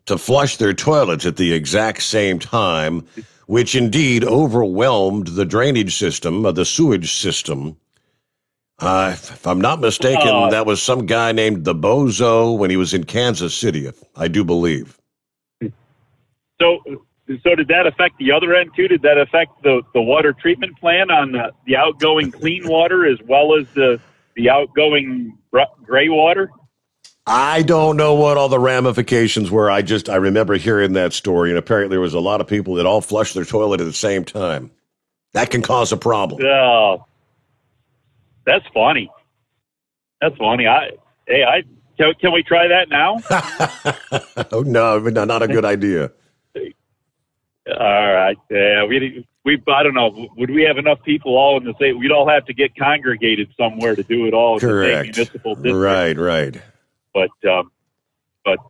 to flush their toilets at the exact same time, which indeed overwhelmed the drainage system, the sewage system. If I'm not mistaken, that was some guy named the Bozo when he was in Kansas City, I do believe. So did that affect the other end, too? Did that affect the water treatment plant on the outgoing clean water as well as the outgoing gray water? I don't know what all the ramifications were. I remember hearing that story, and apparently there was a lot of people that all flushed their toilet at the same time. That can cause a problem. Oh, that's funny. That's funny. Can we try that now? Oh, no, not a good idea. All right. Yeah, I don't know. Would we have enough people all in the same? We'd all have to get congregated somewhere to do it all. Correct. In the same municipal district. Right. But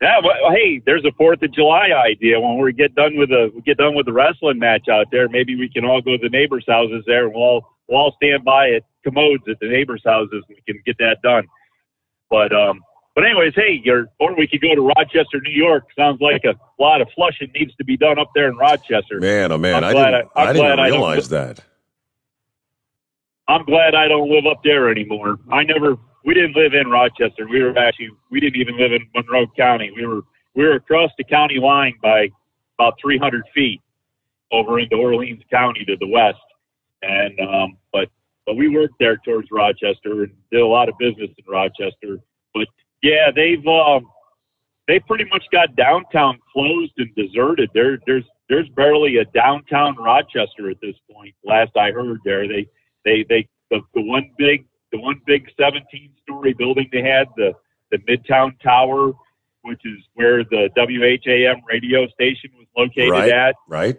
hey, there's a 4th of July idea. When we get done with the wrestling match out there, maybe we can all go to the neighbors' houses there, and we'll all stand by at commodes at the neighbors' houses, and we can get that done. But anyways, hey, or we could go to Rochester, New York. Sounds like a lot of flushing needs to be done up there in Rochester. Man, oh man, I didn't realize that. I'm glad I don't live up there anymore. We didn't live in Rochester. We didn't even live in Monroe County. We were across the county line by about 300 feet over into Orleans County to the west. And, but we worked there towards Rochester and did a lot of business in Rochester. But yeah, they pretty much got downtown closed and deserted. There's barely a downtown Rochester at this point. Last I heard there, the one big 17-story building they had, the Midtown Tower, which is where the WHAM radio station was located at. Right.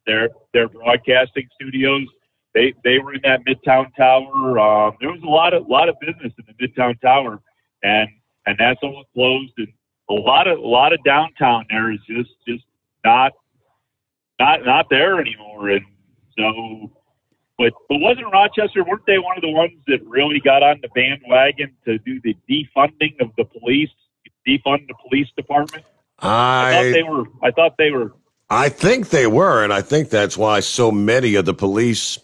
Their broadcasting studios. They were in that Midtown Tower. There was a lot of business in the Midtown Tower, and that's all closed. And a lot of downtown there is just not there anymore. And so, but wasn't Rochester? Weren't they one of the ones that really got on the bandwagon to do the defunding of the police, defund the police department? I thought they were. I think they were, and I think that's why so many of the police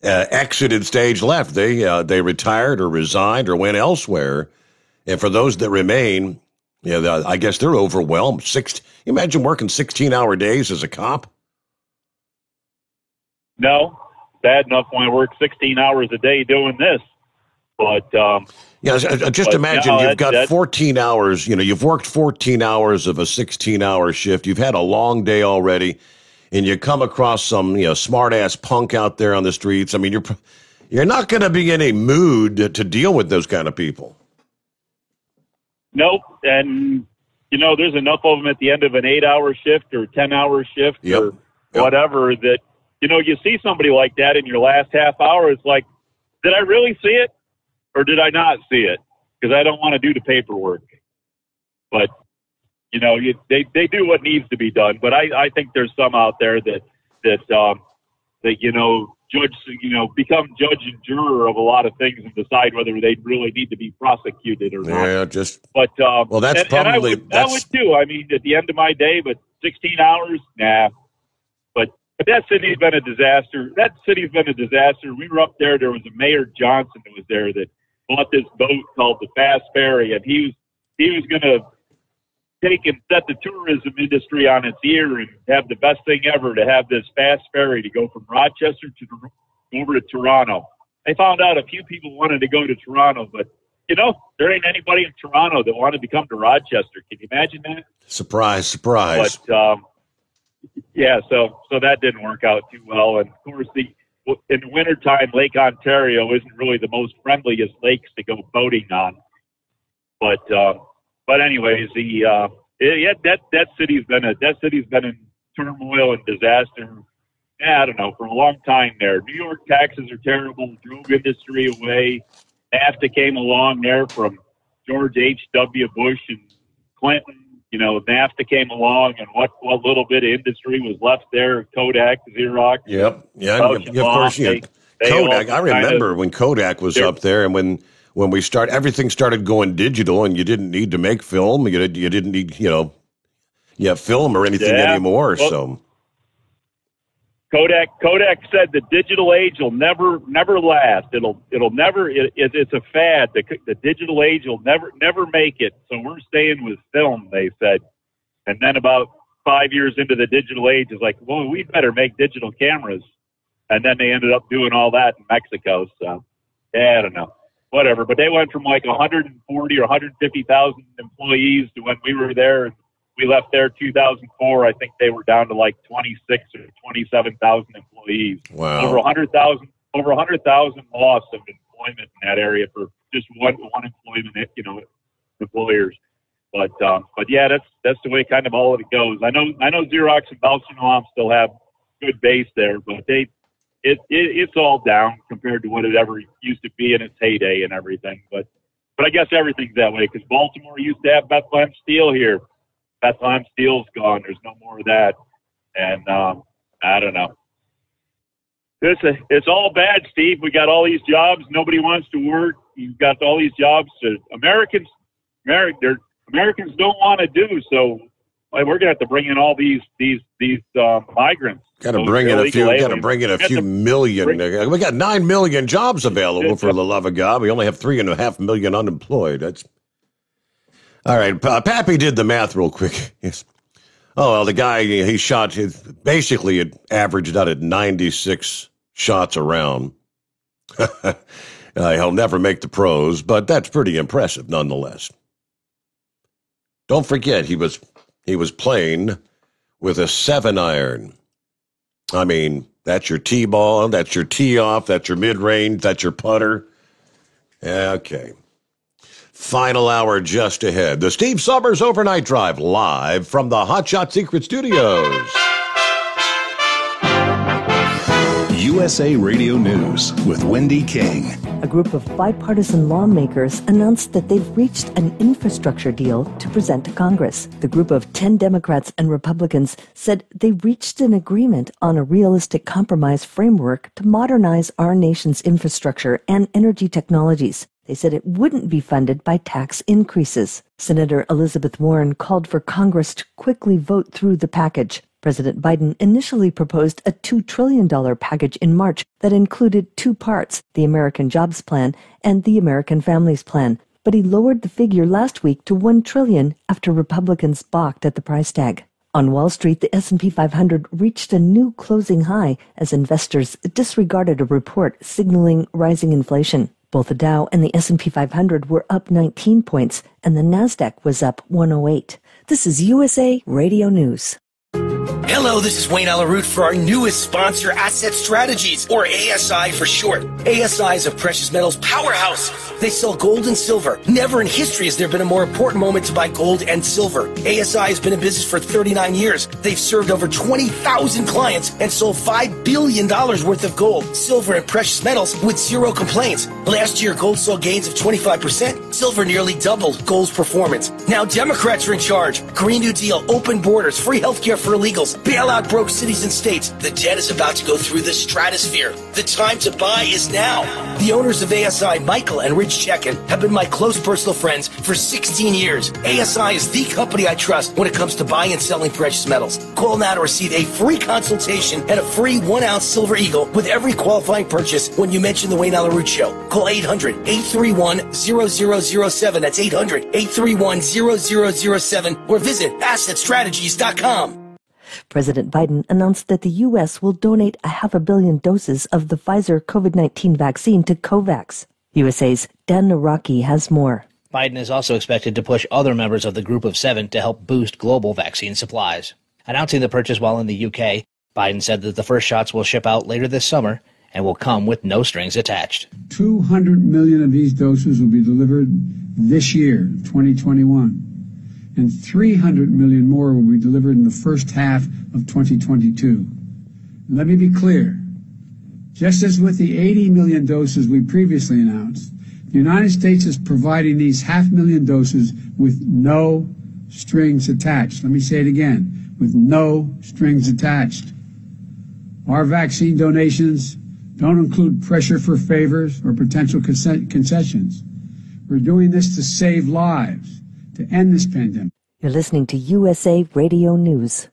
exited stage left. They retired or resigned or went elsewhere. And for those that remain, I guess they're overwhelmed. Imagine working 16-hour days as a cop. No, bad enough when I work 16 hours a day doing this. But just imagine you've got 14 hours. You've worked 14 hours of a 16-hour shift. You've had a long day already, and you come across some smart-ass punk out there on the streets. I mean, you're not going to be in a mood to deal with those kind of people. Nope, and there's enough of them at the end of an 8-hour shift or 10-hour shift or whatever that you see somebody like that in your last half hour. It's like, did I really see it? Or did I not see it? Because I don't want to do the paperwork. But, they do what needs to be done. But I think there's some out there that judge, become judge and juror of a lot of things and decide whether they really need to be prosecuted or not. Yeah, But that's probably I would too. I mean, at the end of my day, but 16 hours, nah. But that city's been a disaster. We were up there. There was a Mayor Johnson that was there that bought this boat called the Fast Ferry, and he going to take and set the tourism industry on its ear and have the best thing ever to have this fast ferry to go from Rochester over to Toronto. I found out a few people wanted to go to Toronto, but, there ain't anybody in Toronto that wanted to come to Rochester. Can you imagine that? Surprise, surprise. But, so that didn't work out too well. And, of course, in the wintertime, Lake Ontario isn't really the most friendliest lakes to go boating on. But anyways, that city's been in turmoil and disaster. I don't know, for a long time there. New York taxes are terrible. Drove industry away. NAFTA came along there from George H.W. Bush and Clinton. NAFTA came along, and what little bit of industry was left there, Kodak, Xerox. Yep. Yeah, of course. Kodak. I remember when Kodak was up there, and when everything started going digital, and you didn't need to make film. You didn't need, film or anything anymore. Well, so Kodak said the digital age will never last. It'll never. It's a fad. The digital age will never make it. So we're staying with film, they said. And then about 5 years into the digital age, it's like, well, we better make digital cameras. And then they ended up doing all that in Mexico. So I don't know, whatever. But they went from like 140 or 150,000 employees to when we were there. We left there 2004. I think they were down to like 26 or 27,000 employees. Wow. Over 100,000 loss of employment in that area for just one employment, employers. But yeah, that's the way kind of all of it goes. I know Xerox and Balsanoff still have good base there, but it's all down compared to what it ever used to be in its heyday and everything. But I guess everything's that way because Baltimore used to have Bethlehem Steel here. Bethlehem Steel's gone. There's no more of that. And I don't know. It's all bad, Steve. We got all these jobs. Nobody wants to work. You've got all these jobs that Americans don't want to do. So we're going to have to bring in all these migrants. Got to bring in a few million. We got 9 million jobs available for the love of God. We only have 3.5 million unemployed. That's all right. Pappy did the math real quick. Yes. Oh, well, the guy, he shot, basically it averaged out at 96 shots a round. He'll never make the pros, but that's pretty impressive nonetheless. Don't forget, he was playing with a 7-iron. I mean, that's your T-ball, that's your tee-off, that's your mid-range, that's your putter. Okay. Final hour just ahead. The Steve Summers Overnight Drive live from the Hot Shot Secret Studios. USA Radio News with Wendy King. A group of bipartisan lawmakers announced that they've reached an infrastructure deal to present to Congress. The group of 10 Democrats and Republicans said they reached an agreement on a realistic compromise framework to modernize our nation's infrastructure and energy technologies. They said it wouldn't be funded by tax increases. Senator Elizabeth Warren called for Congress to quickly vote through the package. President Biden initially proposed a $2 trillion package in March that included two parts, the American Jobs Plan and the American Families Plan. But he lowered the figure last week to $1 trillion after Republicans balked at the price tag. On Wall Street, the S&P 500 reached a new closing high as investors disregarded a report signaling rising inflation. Both the Dow and the S&P 500 were up 19 points, and the Nasdaq was up 108. This is USA Radio News. Hello, this is Wayne Alaroot for our newest sponsor, Asset Strategies, or ASI for short. ASI is a precious metals powerhouse. They sell gold and silver. Never in history has there been a more important moment to buy gold and silver. ASI has been in business for 39 years. They've served over 20,000 clients and sold $5 billion worth of gold, silver, and precious metals with zero complaints. Last year, gold saw gains of 25%. Silver nearly doubled gold's performance. Now Democrats are in charge. Green New Deal, open borders, free healthcare for illegals, bailout broke cities and states. The debt is about to go through the stratosphere. The time to buy is now. The owners of ASI, Michael and Rich Chekin, have been my close personal friends for 16 years. ASI is the company I trust when it comes to buying and selling precious metals. Call now to receive a free consultation and a free 1-ounce Silver Eagle with every qualifying purchase when you mention the Wayne Alaroot Show. Call 800-831-0000 831-0007. That's 800-831-0007. Or visit AssetStrategies.com. President Biden announced that the U.S. will donate 500 million doses of the Pfizer COVID-19 vaccine to COVAX. USA's Dan Naraki has more. Biden is also expected to push other members of the Group of Seven to help boost global vaccine supplies. Announcing the purchase while in the UK, Biden said that the first shots will ship out later this summer and will come with no strings attached. 200 million of these doses will be delivered this year, 2021. And 300 million more will be delivered in the first half of 2022. Let me be clear. Just as with the 80 million doses we previously announced, the United States is providing these 500,000 doses with no strings attached. Let me say it again, with no strings attached. Our vaccine donations don't include pressure for favors or potential concessions. We're doing this to save lives, to end this pandemic. You're listening to USA Radio News.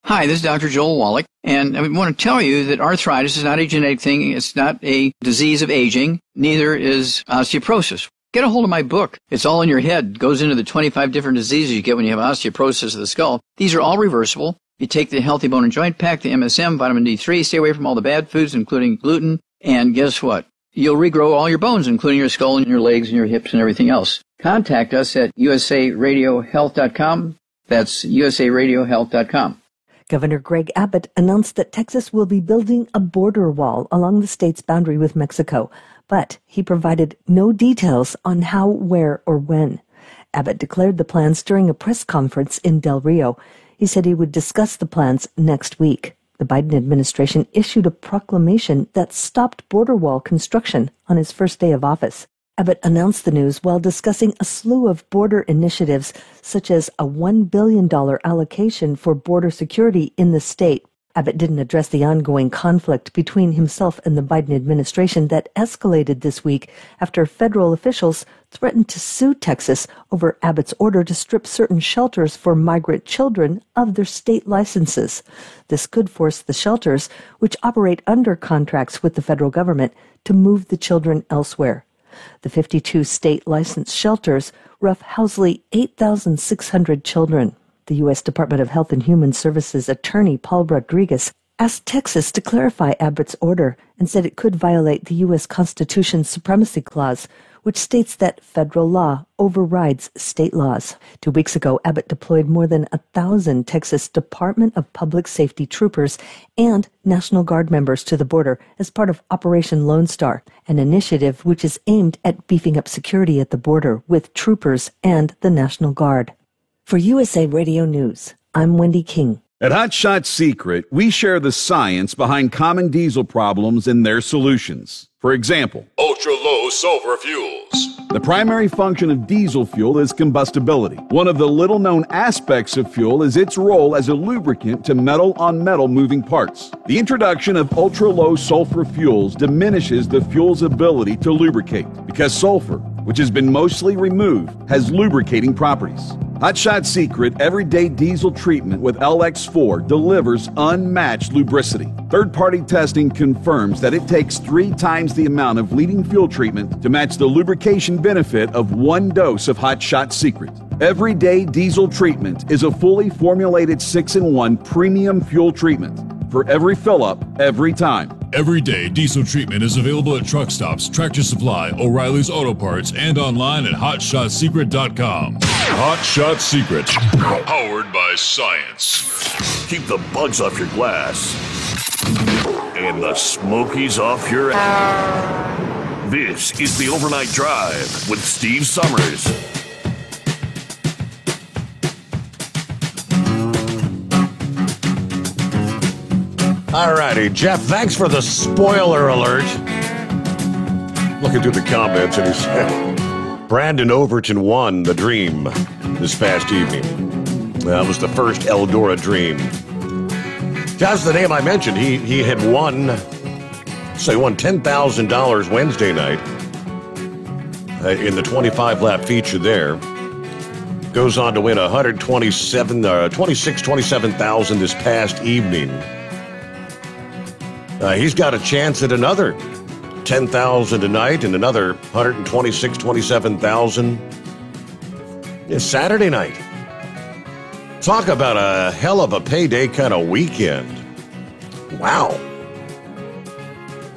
Hi, this is Dr. Joel Wallach, and I want to tell you that arthritis is not a genetic thing. It's not a disease of aging. Neither is osteoporosis. Get a hold of my book. It's all in your head. It goes into the 25 different diseases you get when you have osteoporosis of the skull. These are all reversible. You take the Healthy Bone and Joint Pack, the MSM, vitamin D3, stay away from all the bad foods, including gluten, and guess what? You'll regrow all your bones, including your skull and your legs and your hips and everything else. Contact us at usaradiohealth.com. That's usaradiohealth.com. Governor Greg Abbott announced that Texas will be building a border wall along the state's boundary with Mexico, but he provided no details on how, where, or when. Abbott declared the plans during a press conference in Del Rio. He said he would discuss the plans next week. The Biden administration issued a proclamation that stopped border wall construction on his first day of office. Abbott announced the news while discussing a slew of border initiatives, such as a $1 billion allocation for border security in the state. Abbott didn't address the ongoing conflict between himself and the Biden administration that escalated this week after federal officials threatened to sue Texas over Abbott's order to strip certain shelters for migrant children of their state licenses. This could force the shelters, which operate under contracts with the federal government, to move the children elsewhere. The 52 state licensed shelters roughhouse 8,600 children. The U.S. Department of Health and Human Services attorney Paul Rodriguez asked Texas to clarify Abbott's order and said it could violate the U.S. Constitution's Supremacy Clause, which states that federal law overrides state laws. 2 weeks ago, Abbott deployed more than 1,000 Texas Department of Public Safety troopers and National Guard members to the border as part of Operation Lone Star, an initiative which is aimed at beefing up security at the border with troopers and the National Guard. For USA Radio News, I'm Wendy King. At Hot Shot Secret, we share the science behind common diesel problems and their solutions. For example, ultra-low sulfur fuels. The primary function of diesel fuel is combustibility. One of the little-known aspects of fuel is its role as a lubricant to metal-on-metal moving parts. The introduction of ultra-low sulfur fuels diminishes the fuel's ability to lubricate because sulfur, which has been mostly removed, has lubricating properties. Hot Shot Secret Everyday Diesel Treatment with LX4 delivers unmatched lubricity. Third-party testing confirms that it takes 3 times the amount of leading fuel treatment to match the lubrication benefit of 1 dose of Hot Shot Secret. Everyday Diesel Treatment is a fully formulated 6-in-1 premium fuel treatment for every fill-up, every time. Everyday Diesel Treatment is available at truck stops, Tractor Supply, O'Reilly's Auto Parts, and online at HotShotSecret.com. Hot Shot Secret, powered by science. Keep the bugs off your glass and the smokies off your ass. This is the Overnight Drive with Steve Summers. All righty, Jeff, thanks for the spoiler alert. Looking through the comments, and he said, Brandon Overton won the Dream this past evening. That was the first Eldora Dream. That's the name I mentioned. He had won, so he won $10,000 Wednesday night in the 25-lap feature there. Goes on to win $27,000 this past evening. He's got a chance at another 10,000 tonight and another 27,000 Saturday night. Talk about a hell of a payday kind of weekend. Wow.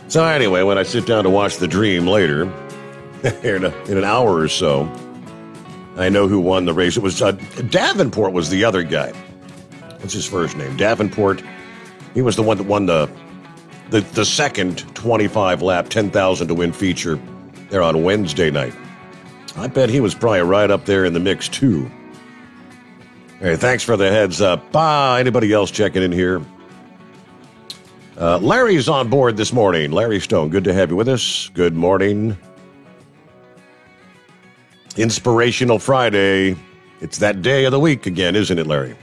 So anyway, when I sit down to watch The Dream later, in an hour or so, I know who won the race. It was Davenport was the other guy. What's his first name? Davenport. He was the one that won the second 25-lap, 10,000 to win feature there on Wednesday night. I bet he was probably right up there in the mix, too. Hey, thanks for the heads up. Anybody else checking in here? Larry's on board this morning. Larry Stone, good to have you with us. Good morning. Inspirational Friday. It's that day of the week again, isn't it, Larry?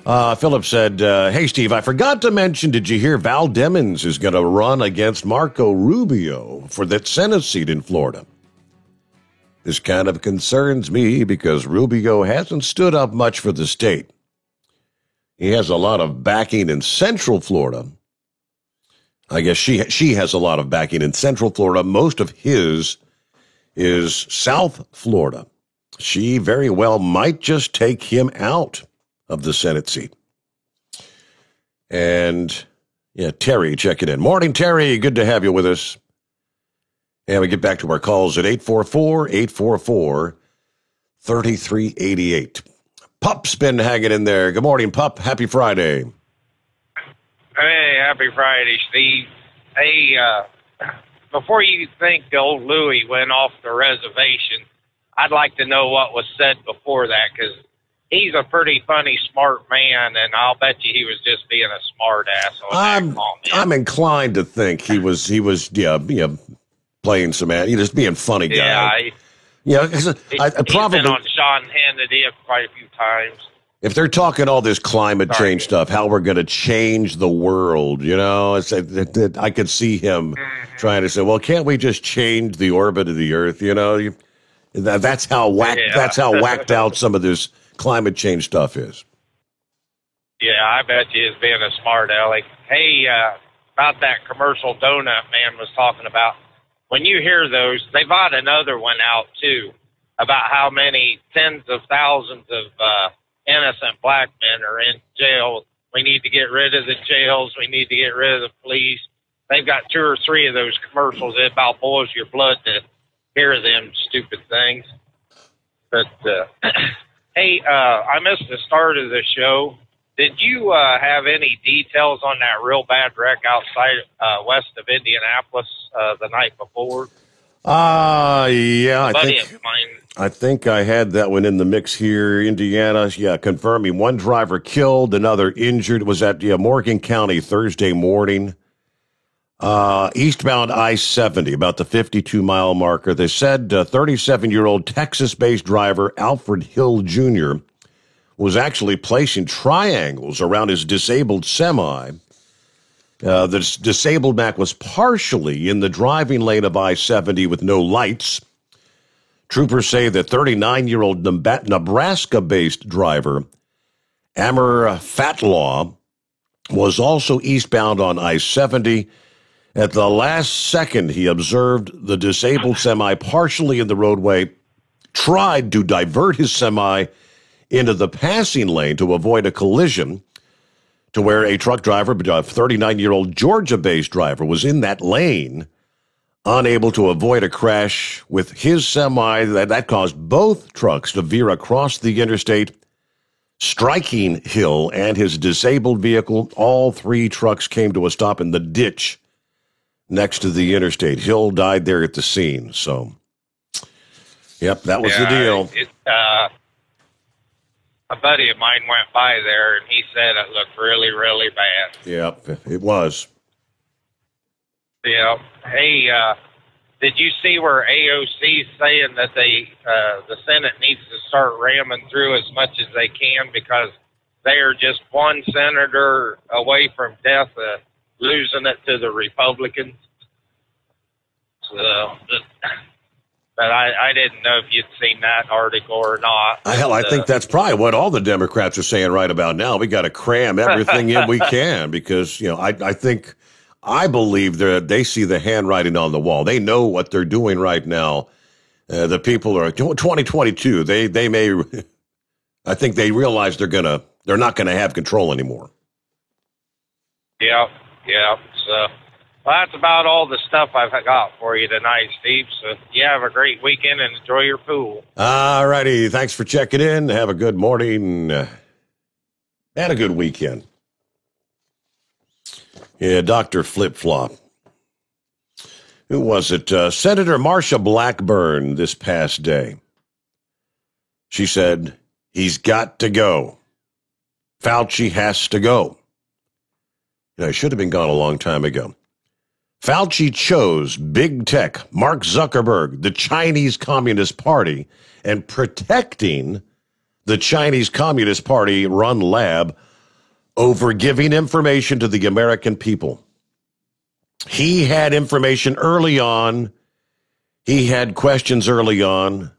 Philip said, hey, Steve, I forgot to mention, did you hear Val Demings is going to run against Marco Rubio for that Senate seat in Florida? This kind of concerns me because Rubio hasn't stood up much for the state. He has a lot of backing in Central Florida. I guess she has a lot of backing in Central Florida. Most of his is South Florida. She very well might just take him out of the Senate seat. And, Terry checking in. Morning, Terry. Good to have you with us. And we get back to our calls at 844-844-3388. Pup's been hanging in there. Good morning, Pup. Happy Friday. Hey, happy Friday, Steve. Hey, before you think the old Louis went off the reservation, I'd like to know what was said before that, because he's a pretty funny, smart man, and I'll bet you he was just being a smart ass on that comment. I'm inclined to think he was playing some just being funny guy. He's been on Sean Hannity quite a few times. If they're talking all this climate change stuff, how we're going to change the world, I could see him trying to say, well, can't we just change the orbit of the Earth? That's how whacked out some of this climate change stuff is. Yeah, I bet you he's being a smart aleck. Hey, about that commercial donut man was talking about. When you hear those, they bought another one out, too, about how many tens of thousands of innocent black men are in jail. We need to get rid of the jails. We need to get rid of the police. They've got 2 or 3 of those commercials. It about boils your blood to hear them stupid things. But, hey, I missed the start of the show. Did you have any details on that real bad wreck outside west of Indianapolis the night before? Yeah, I think I had that one in the mix here. Indiana, confirming 1 driver killed, another injured. It was at Morgan County Thursday morning. Eastbound I-70, about the 52-mile marker. They said 37-year-old Texas-based driver Alfred Hill Jr. was actually placing triangles around his disabled semi. The disabled Mac was partially in the driving lane of I-70 with no lights. Troopers say that 39-year-old Nebraska-based driver Amr Fatlaw was also eastbound on I-70. At the last second, he observed the disabled semi partially in the roadway, tried to divert his semi into the passing lane to avoid a collision, to where a truck driver, a 39-year-old Georgia-based driver, was in that lane, unable to avoid a crash with his semi. That caused both trucks to veer across the interstate, striking Hill and his disabled vehicle. All 3 trucks came to a stop in the ditch next to the interstate. Hill died there at the scene. So, yep, that was the deal. A buddy of mine went by there, and he said it looked really, really bad. Yep, it was. Yeah. Hey, did you see where AOC's saying that the Senate needs to start ramming through as much as they can because they are just one senator away from death, losing it to the Republicans? So, but I didn't know if you'd seen that article or not. Hell, I think that's probably what all the Democrats are saying right about now. We got to cram everything in we can because, I think I believe they see the handwriting on the wall. They know what they're doing right now. The people are 2022. They may, I think they realize they're not gonna have control anymore. Yeah. So, well, that's about all the stuff I've got for you tonight, Steve. So you have a great weekend and enjoy your pool. All righty. Thanks for checking in. Have a good morning and a good weekend. Yeah, Dr. Flip Flop. Who was it? Senator Marsha Blackburn this past day. She said, he's got to go. Fauci has to go. He should have been gone a long time ago. Fauci chose big tech, Mark Zuckerberg, the Chinese Communist Party, and protecting the Chinese Communist Party-run lab over giving information to the American people. He had information early on. He had questions early on.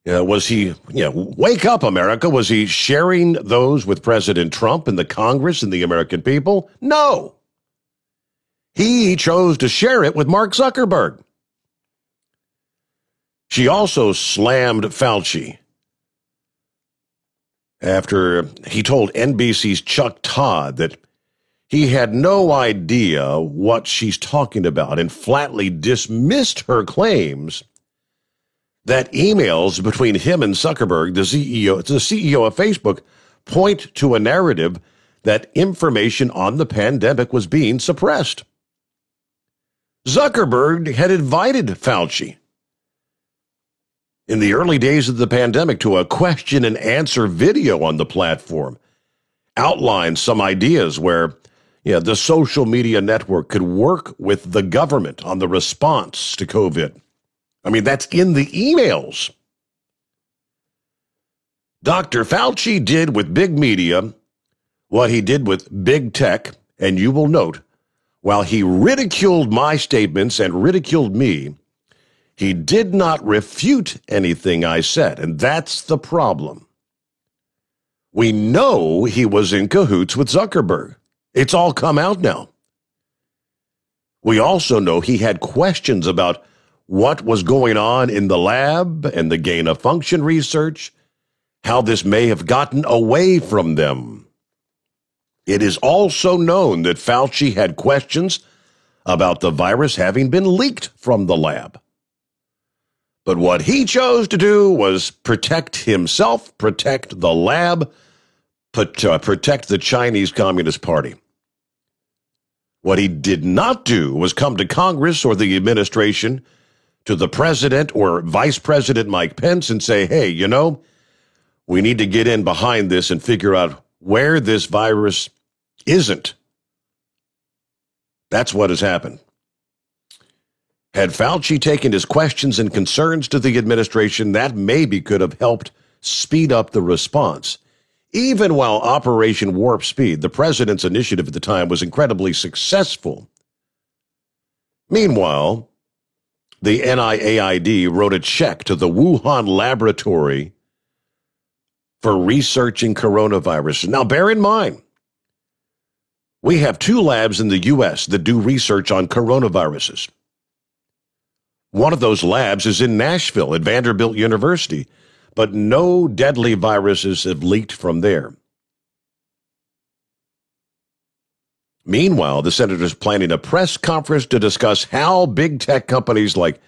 Was he, wake up, America. Was he sharing those with President Trump and the Congress and the American people? No. He chose to share it with Mark Zuckerberg. She also slammed Fauci after he told NBC's Chuck Todd that he had no idea what she's talking about and flatly dismissed her claims that emails between him and Zuckerberg, the CEO of Facebook, point to a narrative that information on the pandemic was being suppressed. Zuckerberg had invited Fauci in the early days of the pandemic to a question and answer video on the platform, outlined some ideas where the social media network could work with the government on the response to COVID. I mean, that's in the emails. Dr. Fauci did with big media what he did with big tech, and you will note, while he ridiculed my statements and ridiculed me, he did not refute anything I said, and that's the problem. We know he was in cahoots with Zuckerberg. It's all come out now. We also know he had questions about what was going on in the lab and the gain-of-function research, how this may have gotten away from them. It is also known that Fauci had questions about the virus having been leaked from the lab. But what he chose to do was protect himself, protect the lab, protect the Chinese Communist Party. What he did not do was come to Congress or the administration, to the president or Vice President Mike Pence and say, hey, we need to get in behind this and figure out where this virus isn't. That's what has happened. Had Fauci taken his questions and concerns to the administration, that maybe could have helped speed up the response. Even while Operation Warp Speed, the president's initiative at the time, was incredibly successful. Meanwhile, the NIAID wrote a check to the Wuhan laboratory for researching coronavirus. Now, bear in mind, we have 2 labs in the U.S. that do research on coronaviruses. One of those labs is in Nashville at Vanderbilt University, but no deadly viruses have leaked from there. Meanwhile, the senator's planning a press conference to discuss how big tech companies like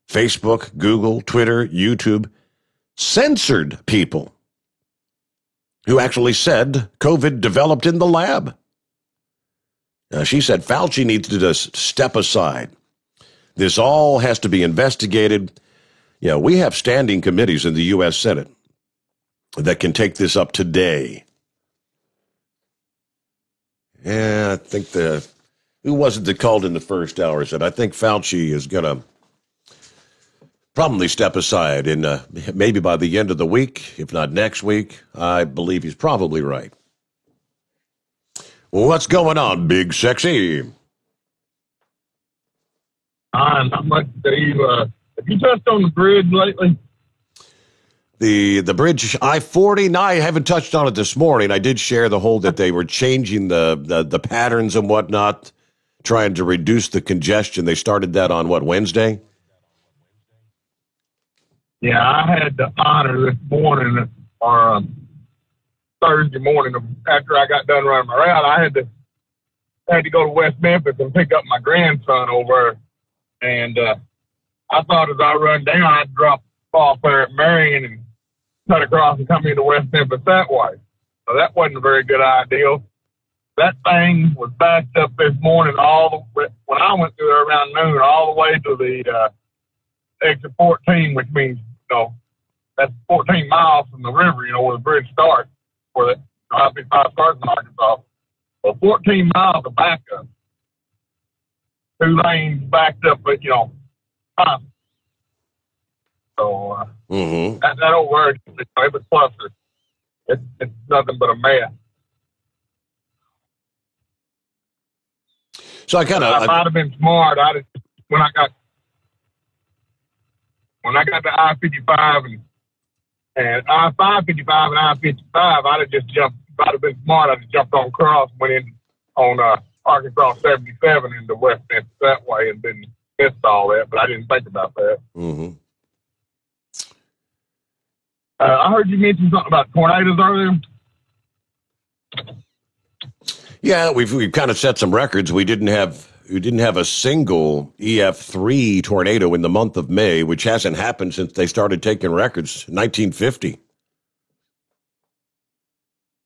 Facebook, Google, Twitter, YouTube censored people who actually said COVID developed in the lab. Now, she said Fauci needs to just step aside. This all has to be investigated. We have standing committees in the U.S. Senate that can take this up today. Yeah, I think who was it that called in the first hour said, I think Fauci is going to probably step aside in maybe by the end of the week, if not next week. I believe he's probably right. Well, what's going on, Big Sexy? Not much to you. Have you touched on the bridge lately? The bridge I-40? No, I haven't touched on it this morning. I did share the whole that they were changing the patterns and whatnot. trying to reduce the congestion. They started that on, Wednesday? Yeah, I had the honor this morning, or Thursday morning, after I got done running my route, I had to go to West Memphis and pick up my grandson over, and I thought as I run down, I'd drop off there at Marion and cut across and come into West Memphis that way. So that wasn't a very good idea. That thing was backed up this morning when I went through there around noon, all the way to the exit 14, which means, that's 14 miles from the river, where the bridge starts, where the I-55 starts in Arkansas. Well, 14 miles of backup. 2 lanes backed up, but, constant. So that over, it was cluster. It's nothing but a mess. So I might have been smart. When I got to I-55 and I-555 and I-55, I'd have just jumped. If I'd have been smart, I'd have jumped on cross and went in on Arkansas 77 into West Memphis that way and then missed all that. But I didn't think about that. Mm-hmm. I heard you mention something about tornadoes earlier. Yeah, we've kind of set some records. We didn't have a single EF3 tornado in the month of May, which hasn't happened since they started taking records, 1950.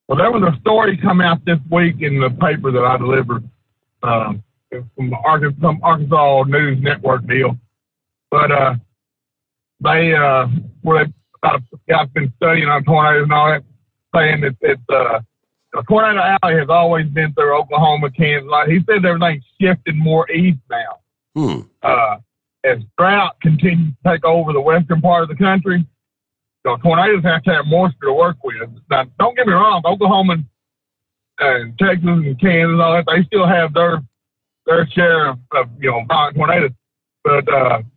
Well, there was a story come out this week in the paper that I delivered from some Arkansas News Network deal. But I've been studying on tornadoes and all that, saying that Tornado Alley has always been through Oklahoma, Kansas. He said everything's shifted more east now. As drought continues to take over the western part of the country, tornadoes have to have moisture to work with. Now, don't get me wrong, Oklahoma and Texas and Kansas and all that, they still have their share of violent tornadoes. But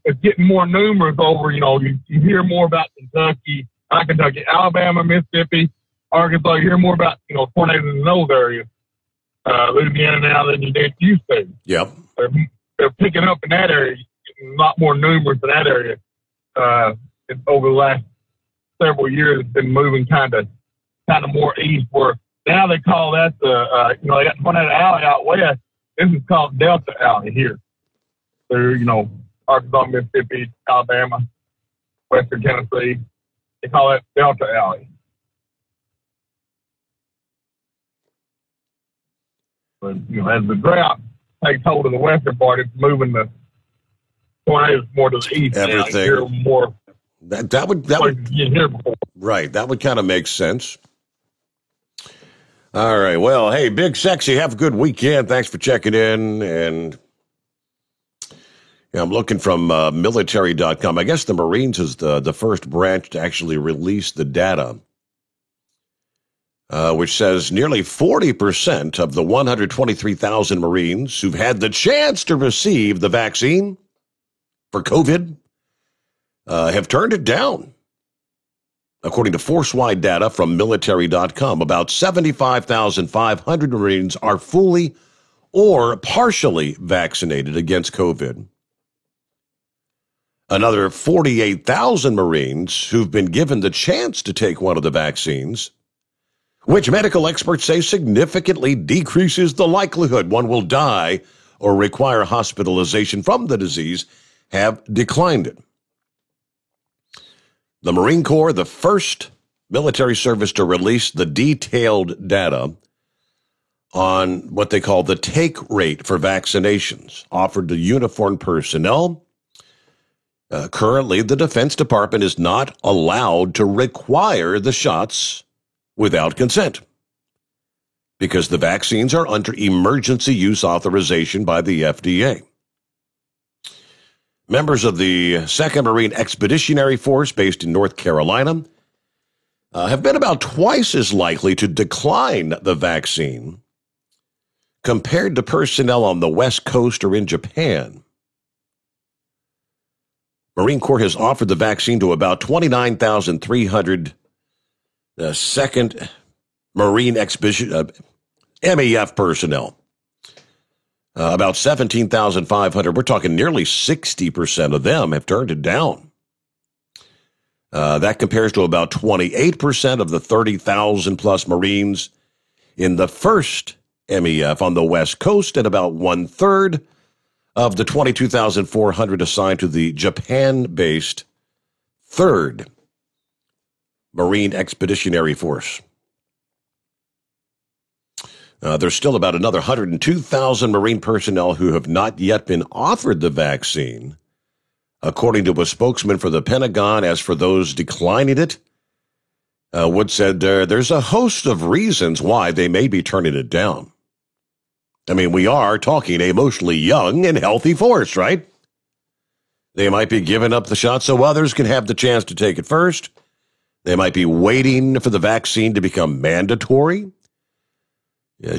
it's getting more numerous over, you hear more about Kentucky, Alabama, Mississippi, Arkansas. You hear more about, tornadoes in those areas, Louisiana now than you did used to. Yep. They're picking up in that area, a lot more numerous in that area. Over the last several years, it's been moving kind of more east. Where now they call that they got Tornado Alley out west. This is called Delta Alley here. They're Arkansas, Mississippi, Alabama, Western Tennessee. They call that Delta Alley. But as the drought takes hold of the western part, it's moving the tornadoes more to the east. Everything. More. That would you hear before. Right. That would kind of make sense. All right. Well, hey, Big Sexy, have a good weekend. Thanks for checking in. And I'm looking from military.com. I guess the Marines is the first branch to actually release the data, which says nearly 40% of the 123,000 Marines who've had the chance to receive the vaccine for COVID have turned it down. According to force-wide data from military.com, about 75,500 Marines are fully or partially vaccinated against COVID. Another 48,000 Marines who've been given the chance to take one of the vaccines, which medical experts say significantly decreases the likelihood one will die or require hospitalization from the disease, have declined it. The Marine Corps, the first military service to release the detailed data on what they call the take rate for vaccinations offered to uniformed personnel. Currently, the Defense Department is not allowed to require the shots without consent because the vaccines are under emergency use authorization by the FDA. Members of the 2nd Marine Expeditionary Force based in North Carolina have been about twice as likely to decline the vaccine compared to personnel on the West Coast or in Japan. Marine Corps has offered the vaccine to about 29,300 2nd Marine Expedition MEF personnel. About 17,500, we're talking nearly 60% of them have turned it down. That compares to about 28% of the 30,000 plus Marines in the first MEF on the West Coast, and about 1/3 of the 22,400 assigned to the Japan-based 3rd Marine Expeditionary Force. There's still about another 102,000 Marine personnel who have not yet been offered the vaccine, according to a spokesman for the Pentagon. As for those declining it, Wood said there's a host of reasons why they may be turning it down. I mean, we are talking an emotionally young and healthy force, right? They might be giving up the shot so others can have the chance to take it first. They might be waiting for the vaccine to become mandatory.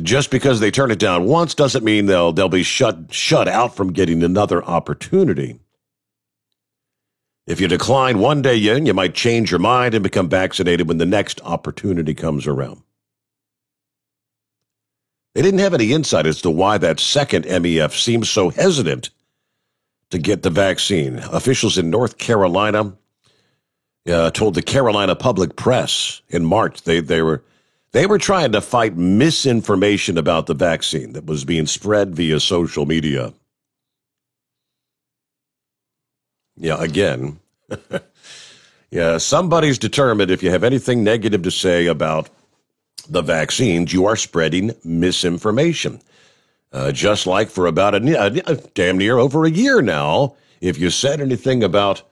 Just because they turn it down once doesn't mean they'll be shut out from getting another opportunity. If you decline one day in, you might change your mind and become vaccinated when the next opportunity comes around. They didn't have any insight as to why that second MEF seems so hesitant to get the vaccine. Officials in North Carolina told the Carolina Public Press in March they were trying to fight misinformation about the vaccine that was being spread via social media. Yeah, again, somebody's determined if you have anything negative to say about the vaccines, you are spreading misinformation. Just like for about a damn near over a year now, if you said anything about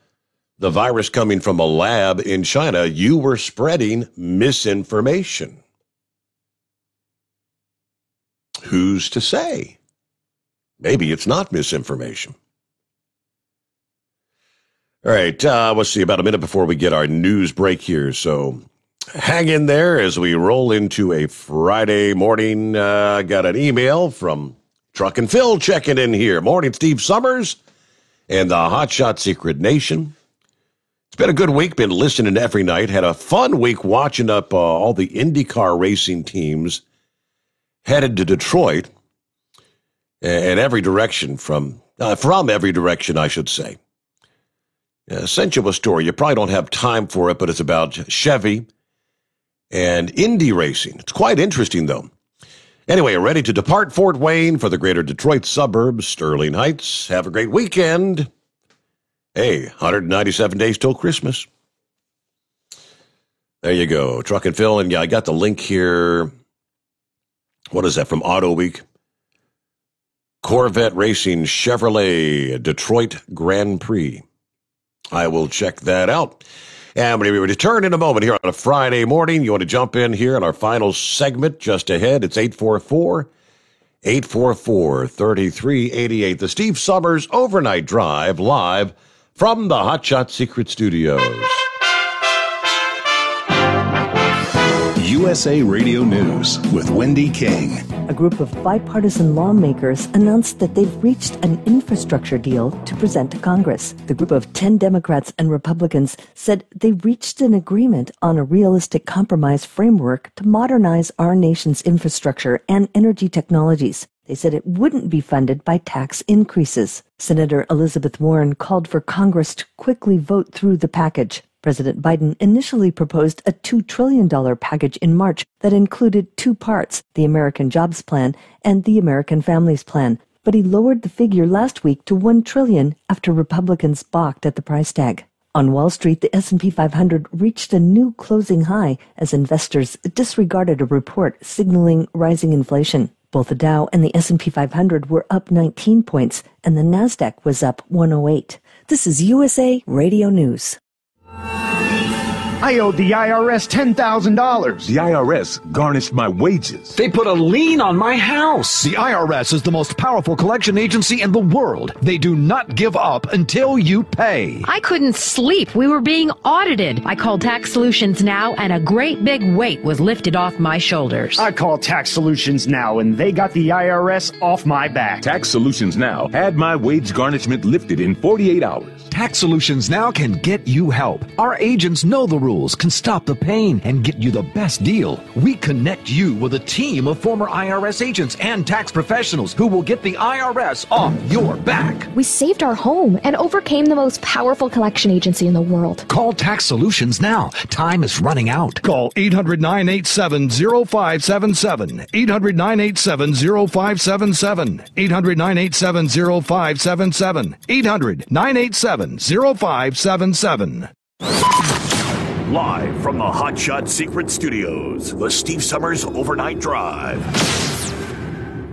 the virus coming from a lab in China, you were spreading misinformation. Who's to say? Maybe it's not misinformation. All right, let's see, about a minute before we get our news break here, so hang in there as we roll into a Friday morning. Got an email from Truck and Phil checking in here. Morning, Steve Summers and the Hot Shot Secret Nation. It's been a good week, been listening every night. Had a fun week watching up all the IndyCar racing teams headed to Detroit in every direction from every direction, I should say. Sent you a story. You probably don't have time for it, but it's about Chevy and Indy racing. It's quite interesting, though. Anyway, ready to depart Fort Wayne for the greater Detroit suburbs, Sterling Heights. Have a great weekend. Hey, 197 days till Christmas. There you go. Truck and Phil. And yeah, I got the link here. What is that from Auto Week? Corvette Racing Chevrolet Detroit Grand Prix. I will check that out. And when we return in a moment here on a Friday morning, you want to jump in here on our final segment just ahead. It's 844-3388. The Steve Summers Overnight Drive live from the Hot Shot Secret Studios. USA Radio News with Wendy King. A group of bipartisan lawmakers announced that they've reached an infrastructure deal to present to Congress. The group of 10 Democrats and Republicans said they reached an agreement on a realistic compromise framework to modernize our nation's infrastructure and energy technologies. They said it wouldn't be funded by tax increases. Senator Elizabeth Warren called for Congress to quickly vote through the package. President Biden initially proposed a $2 trillion package in March that included two parts, the American Jobs Plan and the American Families Plan. But he lowered the figure last week to $1 trillion after Republicans balked at the price tag. On Wall Street, the S&P 500 reached a new closing high as investors disregarded a report signaling rising inflation. Both the Dow and the S&P 500 were up 19 points, and the Nasdaq was up 108. This is USA Radio News. I owed the IRS $10,000. The IRS garnished my wages. They put a lien on my house. The IRS is the most powerful collection agency in the world. They do not give up until you pay. I couldn't sleep. We were being audited. I called Tax Solutions Now, and a great big weight was lifted off my shoulders. I called Tax Solutions Now, and they got the IRS off my back. Tax Solutions Now had my wage garnishment lifted in 48 hours. Tax Solutions Now can get you help. Our agents know the rules rules, can stop the pain, and get you the best deal. We connect you with a team of former IRS agents and tax professionals who will get the IRS off your back. We saved our home and overcame the most powerful collection agency in the world. Call Tax Solutions now. Time is running out. Call 800-987-0577. 800-987-0577. 800-987-0577. 800-987-0577. Live from the Hot Shot Secret Studios, the Steve Summers Overnight Drive.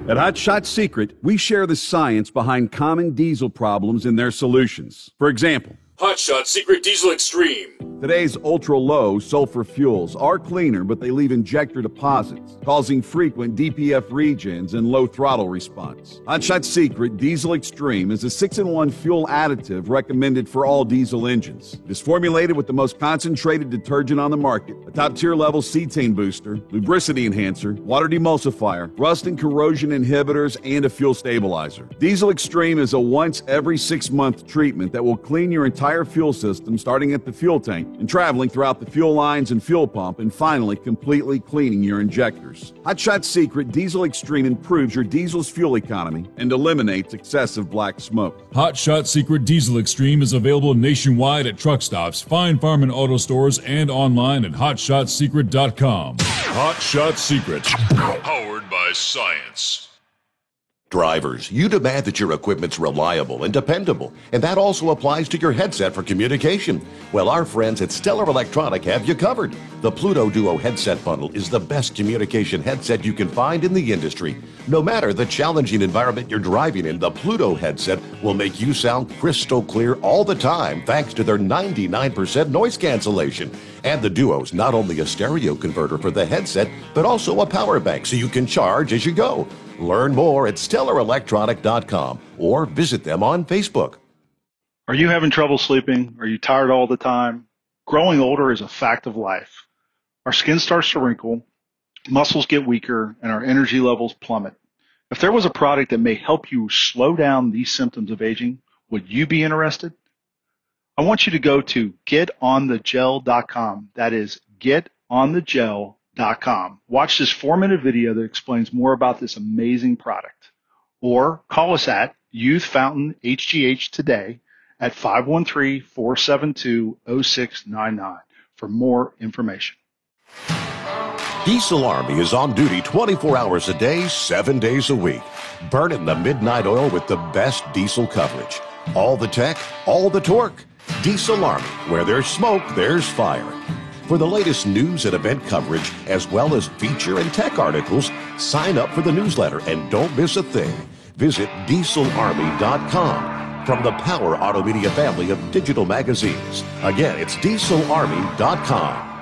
At Hot Shot Secret, we share the science behind common diesel problems and their solutions. For example, Hot Shot Secret Diesel Extreme. Today's ultra-low sulfur fuels are cleaner, but they leave injector deposits, causing frequent DPF regens and low throttle response. Hot Shot Secret Diesel Extreme is a 6-in-1 fuel additive recommended for all diesel engines. It is formulated with the most concentrated detergent on the market, a top-tier level cetane booster, lubricity enhancer, water demulsifier, rust and corrosion inhibitors, and a fuel stabilizer. Diesel Extreme is a once every 6-month treatment that will clean your entire fuel system, starting at the fuel tank and traveling throughout the fuel lines and fuel pump, and finally completely cleaning your injectors. Hot Shot Secret Diesel Extreme improves your diesel's fuel economy and eliminates excessive black smoke. Hot Shot Secret Diesel Extreme is available nationwide at truck stops, fine farm and auto stores, and online at hotshotsecret.com. Hot Shot Secret, powered by science. Drivers, you demand that your equipment's reliable and dependable, and that also applies to your headset for communication. Well, our friends at Stellar Electronic have you covered. The Pluto Duo headset bundle is the best communication headset you can find in the industry. No matter the challenging environment you're driving in, the Pluto headset will make you sound crystal clear all the time thanks to their 99% noise cancellation. And the Duo's not only a stereo converter for the headset, but also a power bank so you can charge as you go. Learn more at StellarElectronic.com or visit them on Facebook. Are you having trouble sleeping? Are you tired all the time? Growing older is a fact of life. Our skin starts to wrinkle, muscles get weaker, and our energy levels plummet. If there was a product that may help you slow down these symptoms of aging, would you be interested? I want you to go to getonthegel.com. That is getonthegel.com. Watch this 4-minute video that explains more about this amazing product. Or call us at Youth Fountain HGH today at 513-472-0699 for more information. Diesel Army is on duty 24 hours a day, 7 days a week. Burning the midnight oil with the best diesel coverage. All the tech, all the torque. Diesel Army, where there's smoke, there's fire. For the latest news and event coverage, as well as feature and tech articles, sign up for the newsletter and don't miss a thing. Visit dieselarmy.com from the Power Auto Media family of digital magazines. Again, it's dieselarmy.com.